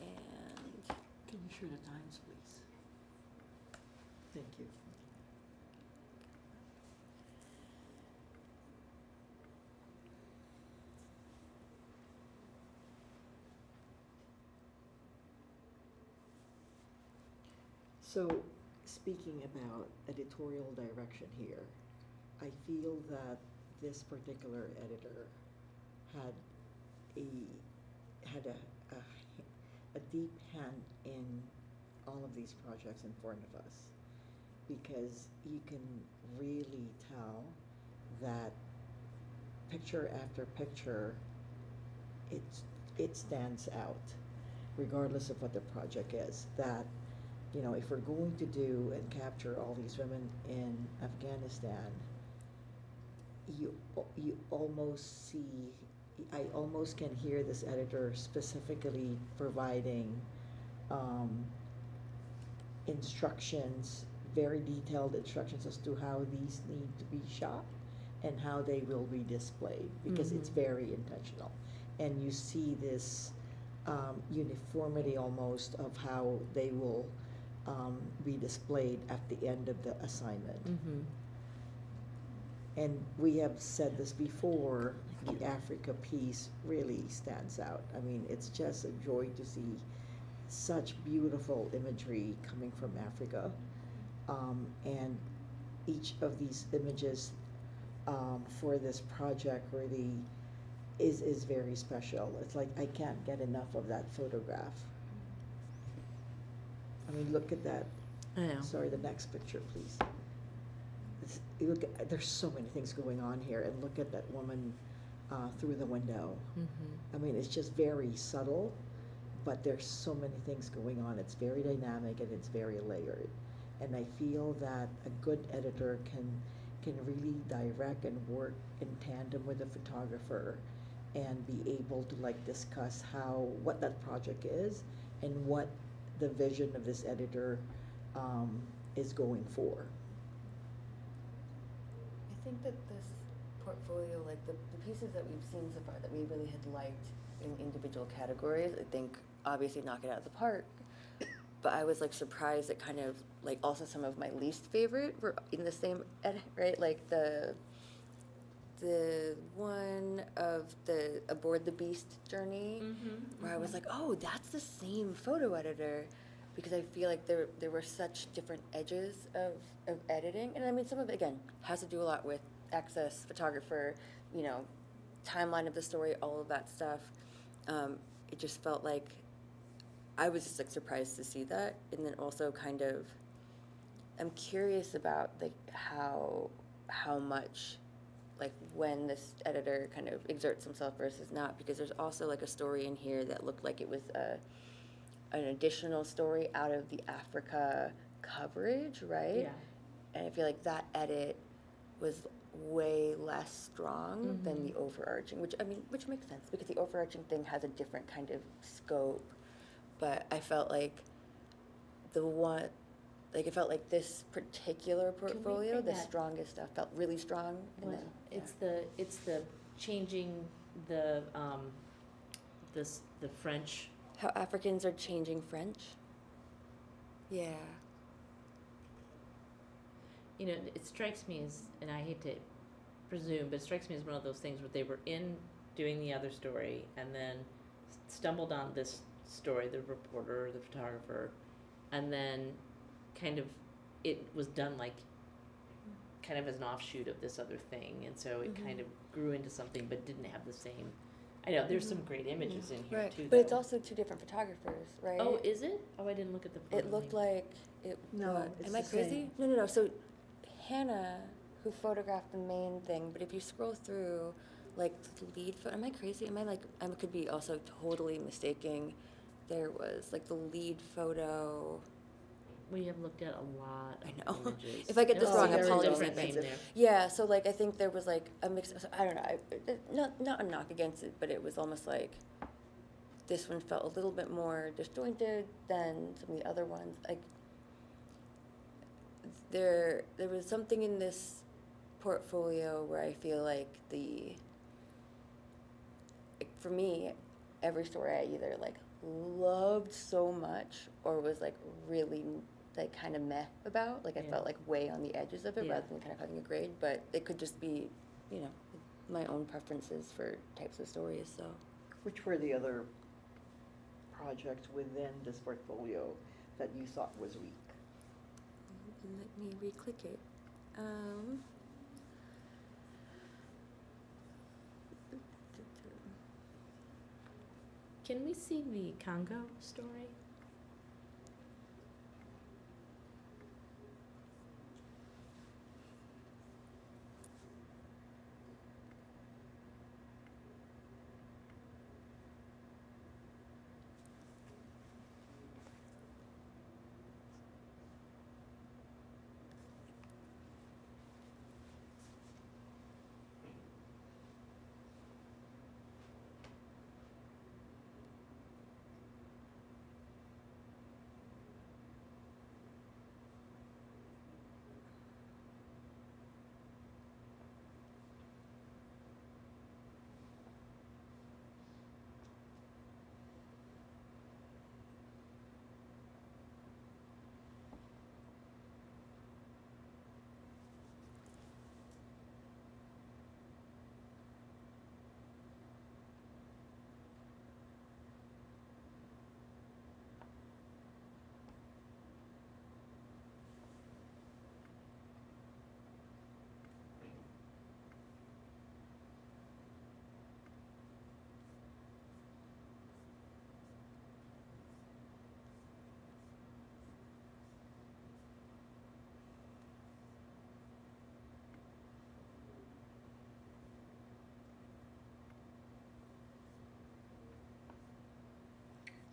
And Can you share the Times, please? Thank you. So, speaking about editorial direction here, I feel that this particular editor had a deep hand in all of these projects in front of us, because you can really tell that picture after picture, it stands out, regardless of what the project is. That, you know, if we're going to do and capture all these women in Afghanistan, you almost see, I almost can hear this editor specifically providing instructions, very detailed instructions as to how these need to be shot and how they will be displayed, because it's very intentional. And you see this uniformity almost of how they will be displayed at the end of the assignment. And we have said this before, the Africa piece really stands out. I mean, it's just a joy to see such beautiful imagery coming from Africa. And each of these images for this project really is very special. It's like I can't get enough of that photograph. I mean, look at that. I know. Sorry, the next picture, please. You look at, there's so many things going on here, and look at that woman through the window. I mean, it's just very subtle, but there's so many things going on. It's very dynamic and it's very layered. And I feel that a good editor can really direct and work in tandem with the photographer and be able to like discuss what that project is and what the vision of this editor is going for. I think that this portfolio, like the pieces that we've seen so far that we really had liked in individual categories, I think obviously knock it out of the park. But I was like surprised that kind of like also some of my least favorite were in the same right? Like the one of the Aboard the Beast journey, where I was like, oh, that's the same photo editor, because I feel like there were such different edges of editing. And I mean, some of it, again, has to do a lot with access, photographer, you know, timeline of the story, all of that stuff. It just felt like I was just like surprised to see that, and then also kind of, I'm curious about like how much, like when this editor kind of exerts himself versus not, because there's also like a story in here that looked like it was an additional story out of the Africa coverage, right? Yeah. And I feel like that edit was way less strong than Mhm. the overarching, which makes sense because the overarching thing has a different kind of scope. But I felt like it felt like this particular portfolio, bring the that- strongest stuff felt really strong. And Well, then, it's the changing the the French. how Africans are changing French. Yeah. You know, it strikes me as, and I hate to presume, but it strikes me as one of those things where they were in doing the other story and then stumbled on this story, the reporter, the photographer, and then kind of it was done like kind of as an offshoot of this other thing, and so it kind of grew into something but didn't have the same. I know there's some great images in here Right. too. But it's though. also two different photographers, right? Oh, is it? Oh, I didn't look at the. It looked like it. No, what? it's Am I the crazy? same. No. So Hannah, who photographed the main thing, but if you scroll through, like the lead photo, am I crazy? Am I like? I could be also totally mistaking. There was like the lead photo. We have looked at a lot of I know. images. If I get this No, wrong, I there's a apologize. different name there. Yeah, so like I think there was like a mix. I don't know. Not a knock against it, but it was almost like this one felt a little bit more disjointed than some of the other ones. Like there was something in this portfolio where I feel like for me, every story I either like loved so much or was like really like kind of meh about. Like I Yeah. felt like way on the edges of it Yeah. rather than kind of having a grade. But it could just be, you know, my own preferences for types of stories. So Which were the other projects within this portfolio that you thought was weak? let me re-click it. Can we see the Congo story?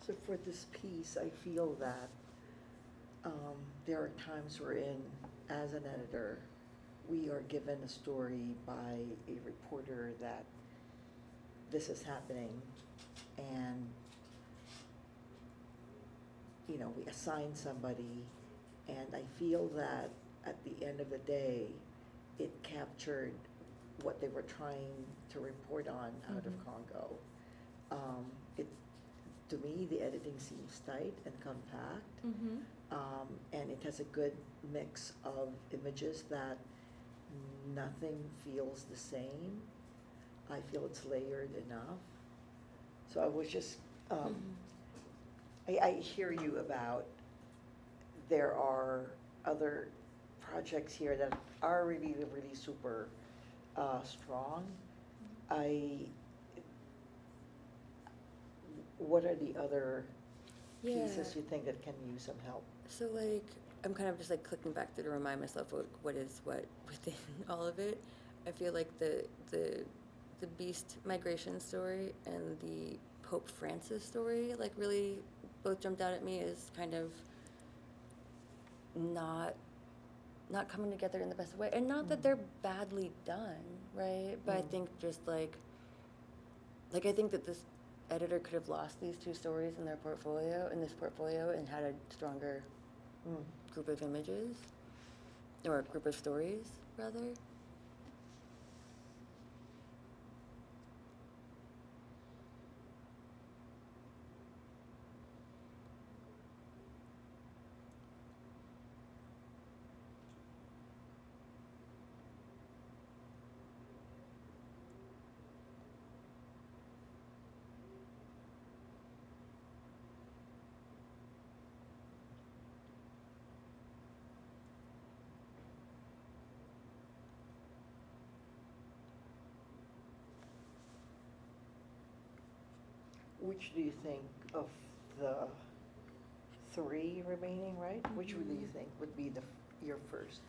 So for this piece, I feel that there are times wherein, as an editor, we are given a story by a reporter that this is happening, and you know, we assign somebody, and I feel that at the end of the day, it captured what they were trying to report on out of Congo. It, to me, the editing seems tight and compact, and it has a good mix of images that nothing feels the same. I feel it's layered enough. So I was just, I hear you about there are other projects here that are really, really super strong. What are the other pieces you think that can use some help? So like, I'm kind of just like clicking back through to remind myself what is what within all of it. I feel like the Beast migration story and the Pope Francis story like really both jumped out at me as kind of not coming together in the best way, and not that they're badly done, right? But I think just like I think that this editor could have lost these two stories in this portfolio, and had a stronger group of images, or a group of stories, rather. Which do you think of the 3 remaining, right? Which one do you think would be your first?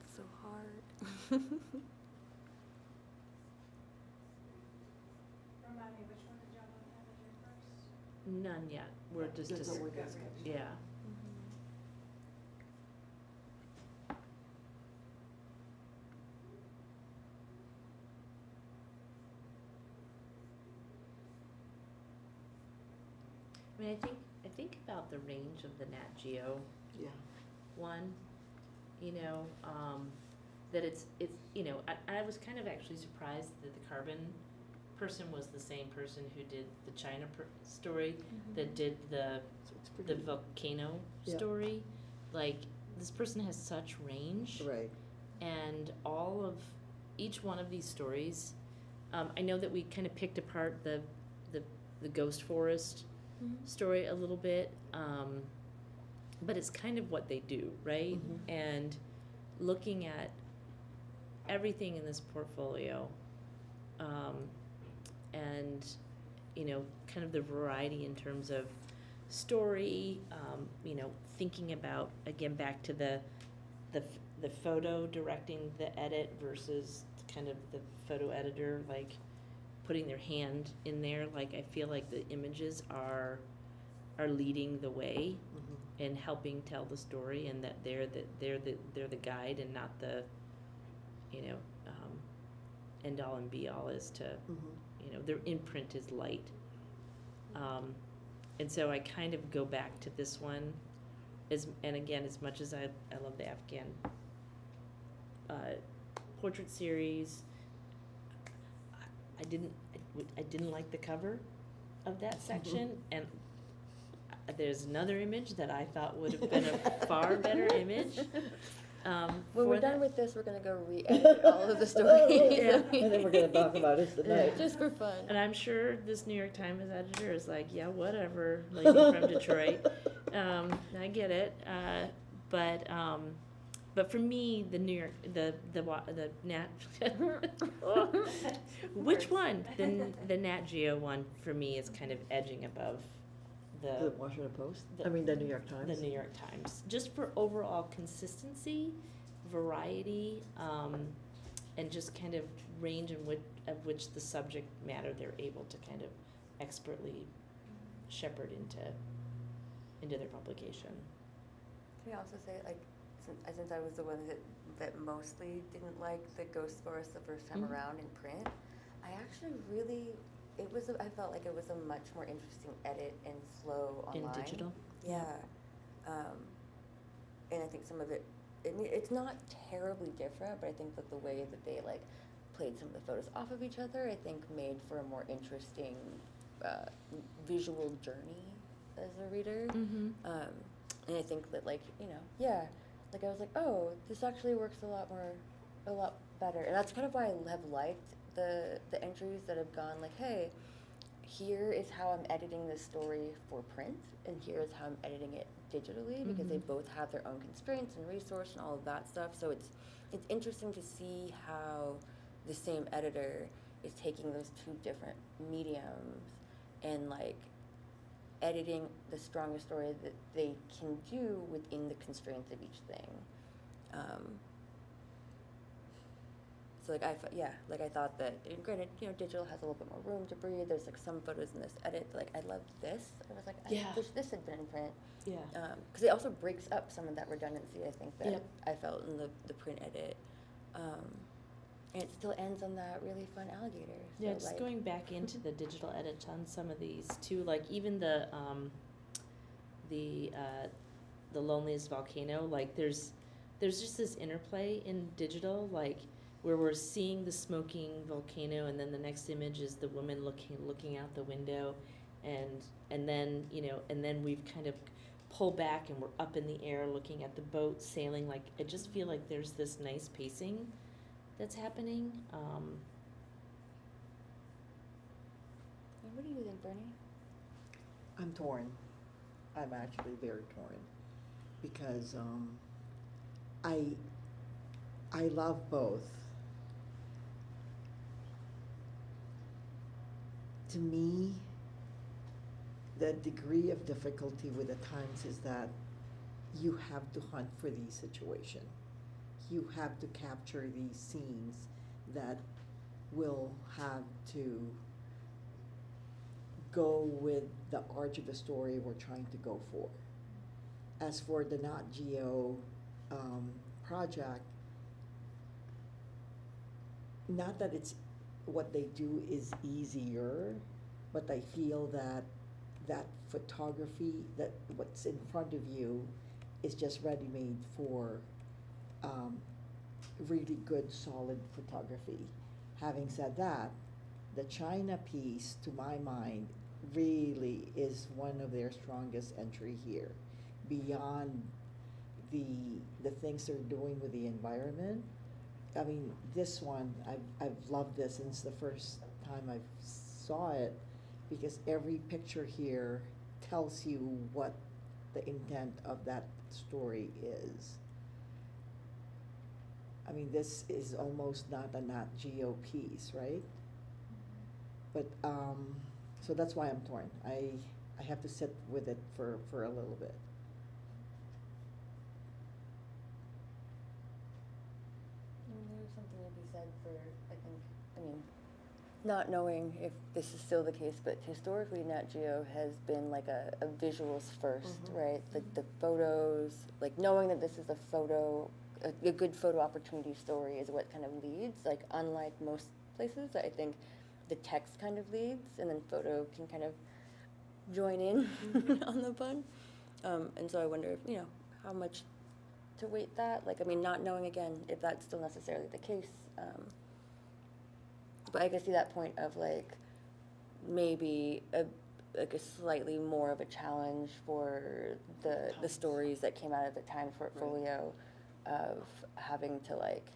It's so hard. Remind me, which one did y'all want to have as your first? None yet. We're just, That's what we're discussing. yeah. I mean, I think about the range of the Nat Geo Yeah. one, you know, that it's, you know, I was kind of actually surprised that the carbon person was the same person who did the China story, that did the So it's pretty. volcano Yeah. story. Like, this person has such range. Right. And each one of these stories, I know that we kind of picked apart the ghost forest story a little bit, but it's kind of what they do, right? And looking at everything in this portfolio, and you know, kind of the variety in terms of story, you know, thinking about, again, back to the photo directing the edit versus kind of the photo editor, like putting their hand in there. Like, I feel like the images are leading the way and helping tell the story, and that they're the guide and not the, you know, end all and be all as to, you know, their imprint is light. And so I kind of go back to this one, and again, as much as I love the Afghan portrait series, I didn't like the cover of that section, and there's another image that I thought would have been a far better image. When we're done with this, we're gonna go re-edit all of the stories. Yeah. And then we're gonna talk about it tonight. Just for fun. And I'm sure this New York Times editor is like, yeah, whatever, lady from Detroit. I get it. But for me, the New York, the Nat, which one? The Nat Geo one for me is kind of edging above The Washington Post? the- I mean, the New York Times? the New York Times, just for overall consistency, variety, and just kind of range in which the subject matter they're able to kind of expertly shepherd into their publication. Can I also say, like, since I was the one that mostly didn't like the Ghost Forest the first time around in print, I actually really, I felt like it was a much more interesting edit and flow online. In digital? Yeah. And I think some of it, it's not terribly different, but I think that the way that they, like, played some of the photos off of each other, I think made for a more interesting visual journey as a reader. And I think that, like, you know, yeah, like I was like, oh, this actually works a lot better. And that's kind of why I have liked the entries that have gone like, hey, here is how I'm editing this story for print, and here is how I'm editing it digitally, because they Mhm. both have their own constraints and resource and all of that stuff. So it's interesting to see how the same editor is taking those two different mediums and like editing the strongest story that they can do within the constraints of each thing. So like I thought that, and granted, you know, digital has a little bit more room to breathe. There's like some photos in this edit, like I loved this. I was like, Yeah. I wish this had been in print. Yeah. Because it also breaks up some of that redundancy, I think, that Yep. I felt in the print edit. And it still ends on that really fun alligator. Yeah, So, just like, going back into the digital edit on some of these too, like even the loneliest volcano, like there's just this interplay in digital, like where we're seeing the smoking volcano and then the next image is the woman looking out the window, and then, you know, and then we've kind of pulled back and we're up in the air looking at the boat sailing. Like I just feel like there's this nice pacing that's happening. and what do you think, Bernie? I'm torn. I'm actually very torn because I love both. To me, the degree of difficulty with the times is that you have to hunt for these situations. You have to capture these scenes that will have to go with the arch of the story we're trying to go for. As for the Nat Geo project, not that it's what they do is easier, but I feel that that photography, that what's in front of you is just ready-made for really good, solid photography. Having said that, the China piece, to my mind, really is one of their strongest entry here. Beyond the things they're doing with the environment, I mean, this one, I've loved this since the first time I saw it, because every picture here tells you what the intent of that story is. I mean, this is almost not a Nat Geo piece, right? But, so that's why I'm torn. I have to sit with it for a little bit. There's something to be said for, I mean, not knowing if this is still the case, but historically Nat Geo has been like a visuals first, right? The photos, like knowing that this is a good photo opportunity story is what kind of leads. Like unlike most places, I think the text kind of leads, and then photo can kind of join in on the fun. And so I wonder if, you know, how much to weight that. Like, I mean, not knowing again if that's still necessarily the case. But I can see that point of like maybe a slightly more of a challenge for the stories that came out of the Times portfolio, of having to like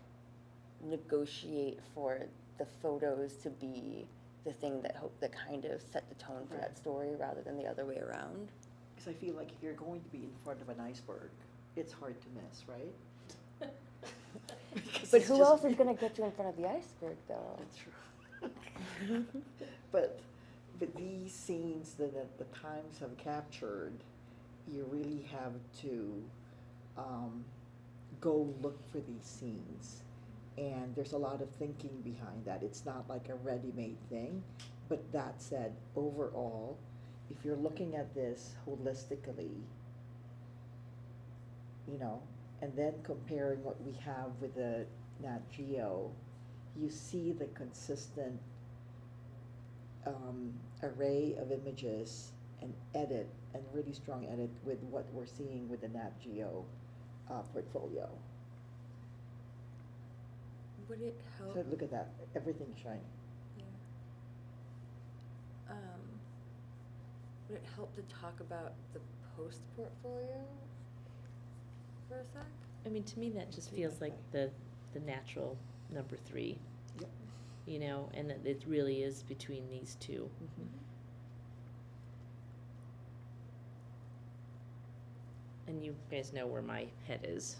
negotiate for the photos to be the thing that kind of set the tone for that story rather than the other way around. Because I feel like if you're going to be in front of an iceberg, it's hard to miss, right? But who else is going to get you in front of the iceberg, though? That's true. but these scenes that the Times have captured, you really have to go look for these scenes. And there's a lot of thinking behind that. It's not like a ready-made thing. But that said, overall, if you're looking at this holistically, you know, and then comparing what we have with the Nat Geo, you see the consistent array of images and edit, and really strong edit with what we're seeing with the Nat Geo portfolio. Would it help? So look at that, everything's shiny. Yeah. Would it help to talk about the post portfolio for a sec? I mean, to me, that just feels like the natural number 3. Yep. You know, and that it really is between these two. And you guys know where my head is.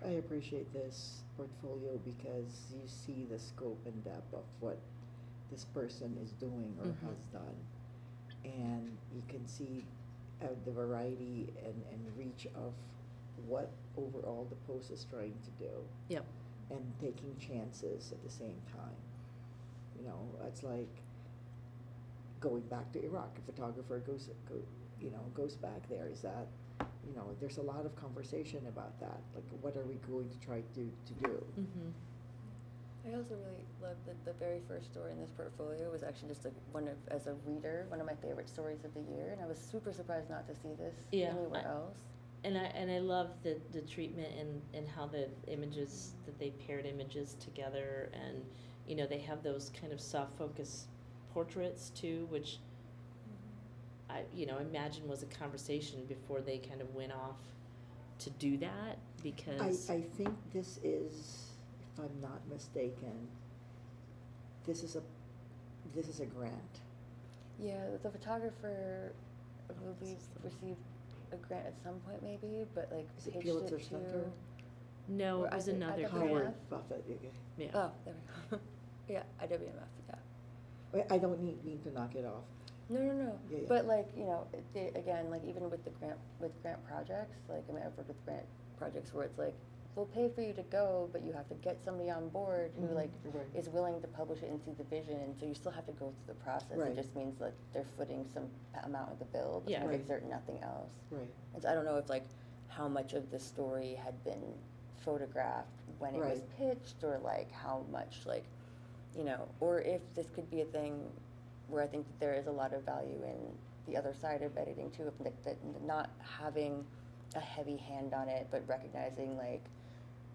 I appreciate this portfolio because you see the scope and depth of what this person is doing or Mhm. has done. And you can see the variety and reach of what overall the post is trying to do. Yep. And taking chances at the same time. You know, it's like going back to Iraq. A photographer goes back there. Is that, there's a lot of conversation about that. Like, what are we going to try to do? Mm-hmm. I also really loved that the very first story in this portfolio was actually just as a reader, one of my favorite stories of the year, and I was super surprised not to see this anywhere else. And I love the treatment and how the images, that they paired images together, and they have those kind of soft focus portraits too, which I imagine was a conversation before they kind of went off to do that, because I think this is, if I'm not mistaken, this is a grant. Yeah, the photographer, I believe, received a grant at some point maybe, but like Is it pitched Pulitzer it to. Center? no, Or it was I think another IWF? grant. Howard Buffett. Okay. Yeah. Oh, there we go. Yeah, IWMF, yeah. Wait, I don't mean to knock it off. No. Yeah, yeah. But like, again, like even with grant projects, like I mean, I've worked with grant projects where it's like, they'll pay for you to go, but you have to get somebody on board who Mhm, like right. is willing to publish it and see the vision, and so you still have to go through the process. Right. It just means that they're footing some amount of the bill, but Yeah. they Right. exert nothing else. Right. And so I don't know if like how much of the story had been photographed when it was Right. pitched, or like how much like, or if this could be a thing where I think that there is a lot of value in the other side of editing too, of that not having a heavy hand on it, but recognizing like,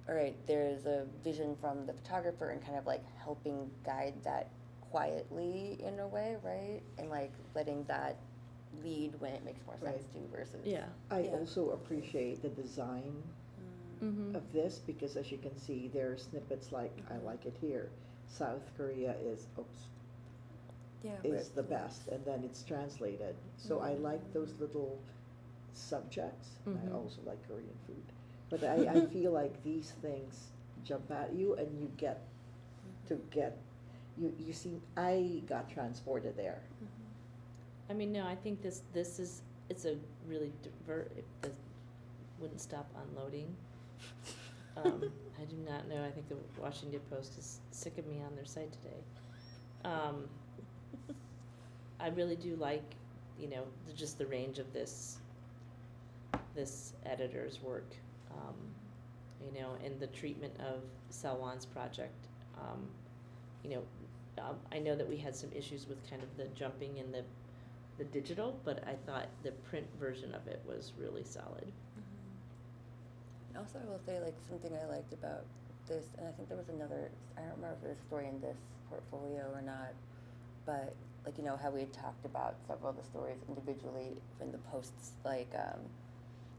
all right, there's a vision from the photographer and kind of like helping guide that quietly in a way, right? And like letting that lead when it makes more sense Right. to versus. Yeah. I Yeah. also appreciate the design Mm-hmm. of this because, as you can see, there are snippets like, I like it here. South Korea is the best, and then it's translated. So I like those little subjects. And I Mhm. also like Korean food. But I feel like these things jump at you, and you get you see, I got transported there. I mean, no, I think it's a really if the wouldn't stop unloading. I do not know. I think the Washington Post is sick of me on their site today. I really do like, just the range of this editor's work, and the treatment of Salwan's project. I know that we had some issues with kind of the jumping in the digital, but I thought the print version of it was really solid. And also, I will say, like, something I liked about this, and I think there was another, I don't remember if there was a story in this portfolio or not, but, like, how we had talked about several of the stories individually in the posts, like,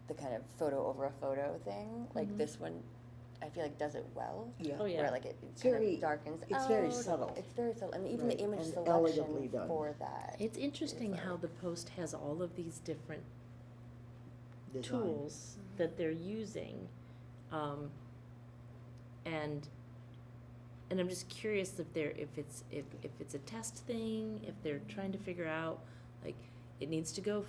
the kind of photo over a photo thing. Like, Mhm. this one, I feel like does it well. Yeah. Oh, yeah. Where, like, it It's kind very- of darkens it's very out. subtle. It's very subtle. And even Right, the image and selection elegantly done. for that. It's interesting is, how like, the Post has all of these different Design. tools that they're using, and I'm just curious if it's a test thing, if they're trying to figure out, like, it needs to go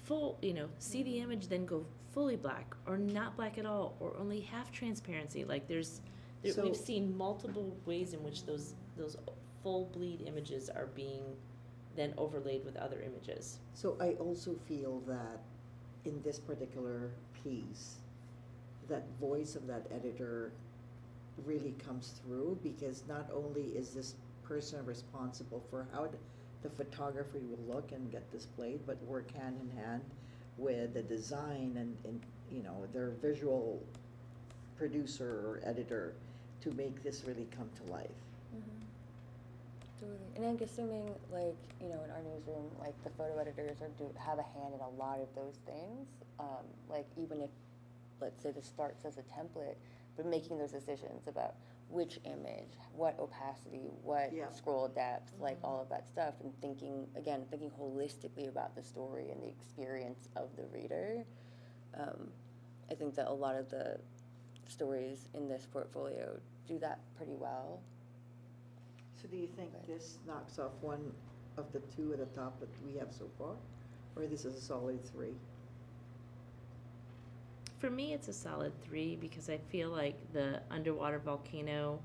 full, see the image, then go fully black, or not black at all, or only half transparency. Like, So- we've seen multiple ways in which those full bleed images are being then overlaid with other images. So I also feel that in this particular piece, that voice of that editor really comes through, because not only is this person responsible for how the photography will look and get displayed, but work hand in hand with the design and their visual producer or editor to make this really come to life. Totally. And I'm assuming, like, in our newsroom, like, the photo editors have a hand in a lot of those things. Like, even if, let's say, this starts as a template, but making those decisions about which image, what opacity, what Yeah. scroll depth, like all of that stuff, and thinking holistically about the story and the experience of the reader. I think that a lot of the stories in this portfolio do that pretty well. So do you think this knocks off one of the two at the top that we have so far? Or this is a solid 3? For me, it's a solid 3 because I feel like the underwater volcano,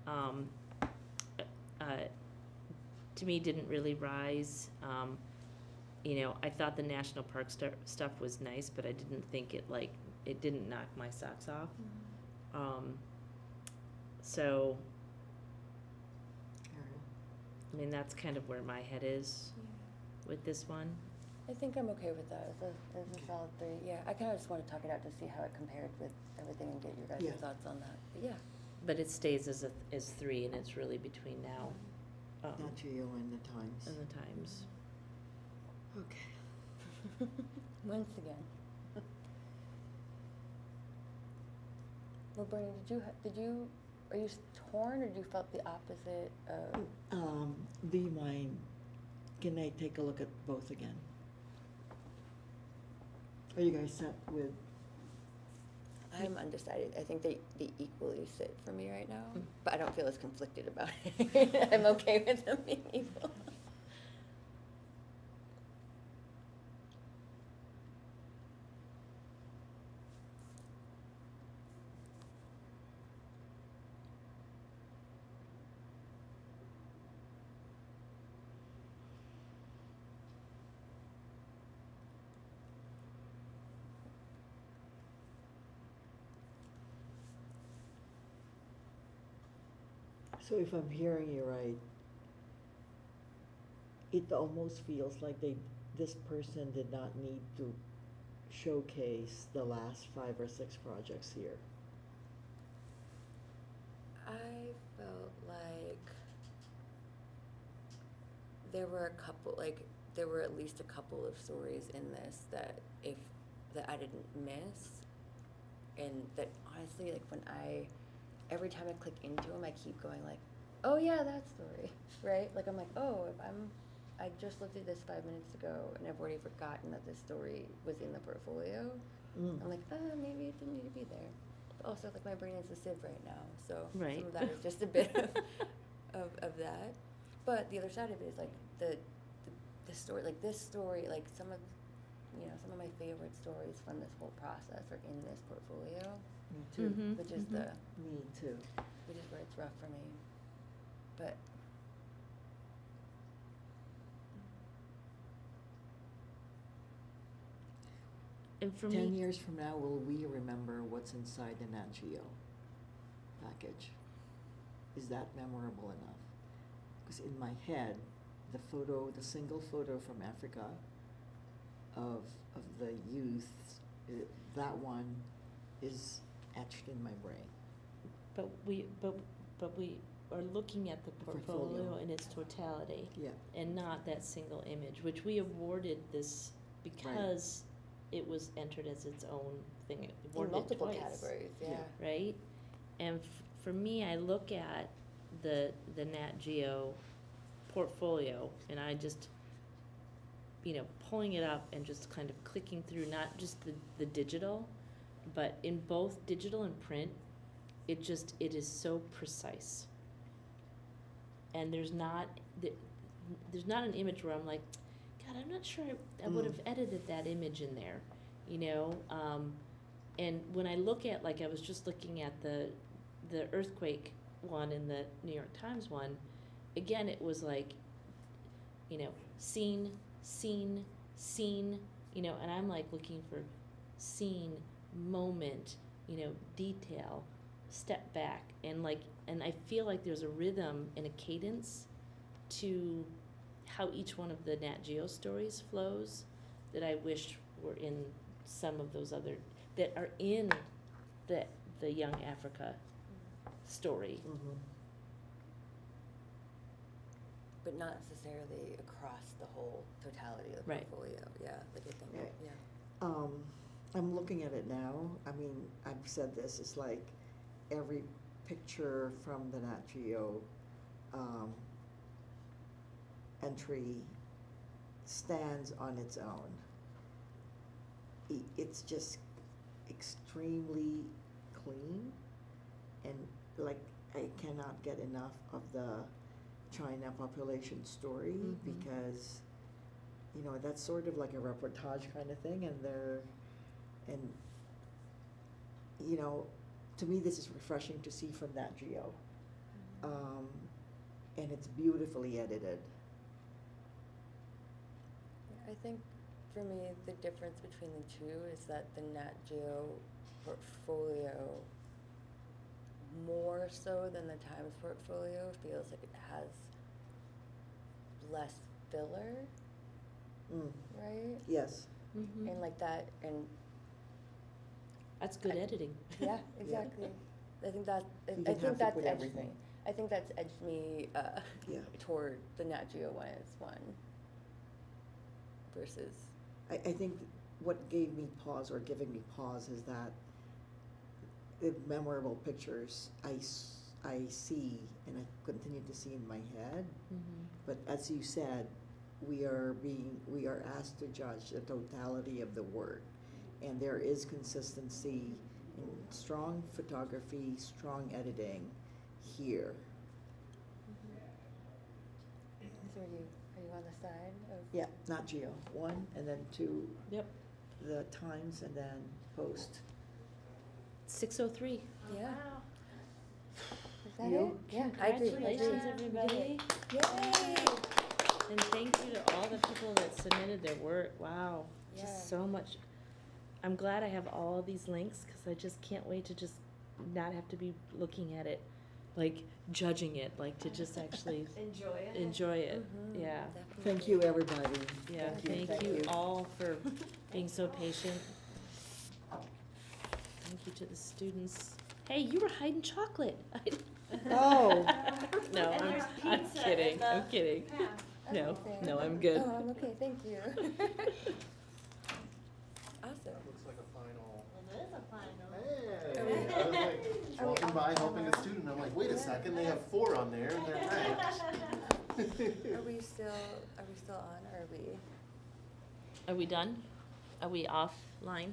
to me, didn't really rise. I thought the national park stuff was nice, but I didn't think it didn't knock my socks off. So, I mean, that's kind of where my head is with this one. I think I'm okay with that as a Okay. solid 3. Yeah, I kind of just want to talk it out to see how it compared with everything and get your guys' Yeah. thoughts on that. But yeah. But it stays as 3, and it's really between now Nat Geo and the Times. and the Times. Okay. Once again. Well, Bernie, are you torn, or do you felt the opposite of? Do you mind, can I take a look at both again? Are you guys set with, I'm undecided. I think they equally sit for me right now, but I don't feel as conflicted about it. I'm okay with them being equal. so if I'm hearing you right, it almost feels like this person did not need to showcase the last 5 or 6 projects here. I felt like there were at least a couple of stories in this that I didn't miss, and that honestly, every time I click into them, I keep going like, oh yeah, that story, right? Like I'm like, oh, I just looked at this 5 minutes ago, and I've already forgotten that this story was in the portfolio. I'm like, maybe it didn't need to be there. But also, like, my brain is a sieve right now, so Right. some of that is just a bit of that. But the other side of it is like the story, like this story, like some of my favorite stories from this whole process are in this portfolio, Me too. Mhm. which is Me too. which is where it's rough for me. But And for 10 me, years from now, will we remember what's inside the Nat Geo package? Is that memorable enough? Because in my head, the single photo from Africa of the youth, that one is etched in my brain. but we are looking at the portfolio Portfolio. in its totality. Yeah. And not that single image, which we awarded this because it was entered as its own thing. in Awarded it multiple twice, categories, yeah. right? And for me, I look at the Nat Geo portfolio, and I just, pulling it up and just kind of clicking through, not just the digital, but in both digital and print, it is so precise. And there's not an image where I'm like, God, I'm not sure I would have edited that image in there, and when I look at, like, I was just looking at the earthquake one and the New York Times one, again, it was like, scene, and I'm like looking for scene, moment, detail, step back, and I feel like there's a rhythm and a cadence to how each one of the Nat Geo stories flows that I wish were in some of those other, that are in the Young Africa story. Mm-hmm. But not necessarily across the whole totality of the Right. portfolio. Yeah, like I think, Right. yeah. I'm looking at it now. I mean, I've said this, it's like every picture from the Nat Geo entry stands on its own. It's just extremely clean, and like I cannot get enough of the China population story because, you know, that's sort of like a reportage kind of thing, and you know, to me this is refreshing to see from Nat Geo, and it's beautifully edited. I think for me, the difference between the two is that the Nat Geo portfolio, more so than the Times portfolio, feels like it has less filler, right? Yes. Mhm. And like that, and That's good editing. yeah, exactly. I think that You I didn't think have to that's put edged everything. me. I think that's edged me Yeah. toward the Nat Geo one versus. I think what gave me pause, or giving me pause, is that the memorable pictures I see and I continue to see in my head. But as you said, we are asked to judge the totality of the work, and there is consistency in strong photography, strong editing here. So are you on the side of? Yeah, not Geo, 1, and then 2, Yep. the Times, and then Post. 6:03. Yeah. Is that You? it? Yeah, I agree. Congratulations, I agree. everybody. Yay! And thank you to all the people that submitted their work. Wow, Yeah. just so much. I'm glad I have all these links because I just can't wait to just not have to be looking at it, like judging it, like to just actually enjoy it. Mhm, Yeah. definitely. Thank you, everybody. Yeah, thank you all for being so patient. Thank you to the students. Hey, you were hiding chocolate. Oh. No, And I'm there's pizza kidding, in the I'm kidding. path. No, Okay. no, I'm good. Oh, I'm okay, thank you. Awesome. Looks like a final. It is a final. Hey, I was like walking by helping a student. I'm like, wait a second, they have 4 on there and they're ranked. Are we still on, or are we? Are we done? Are we offline?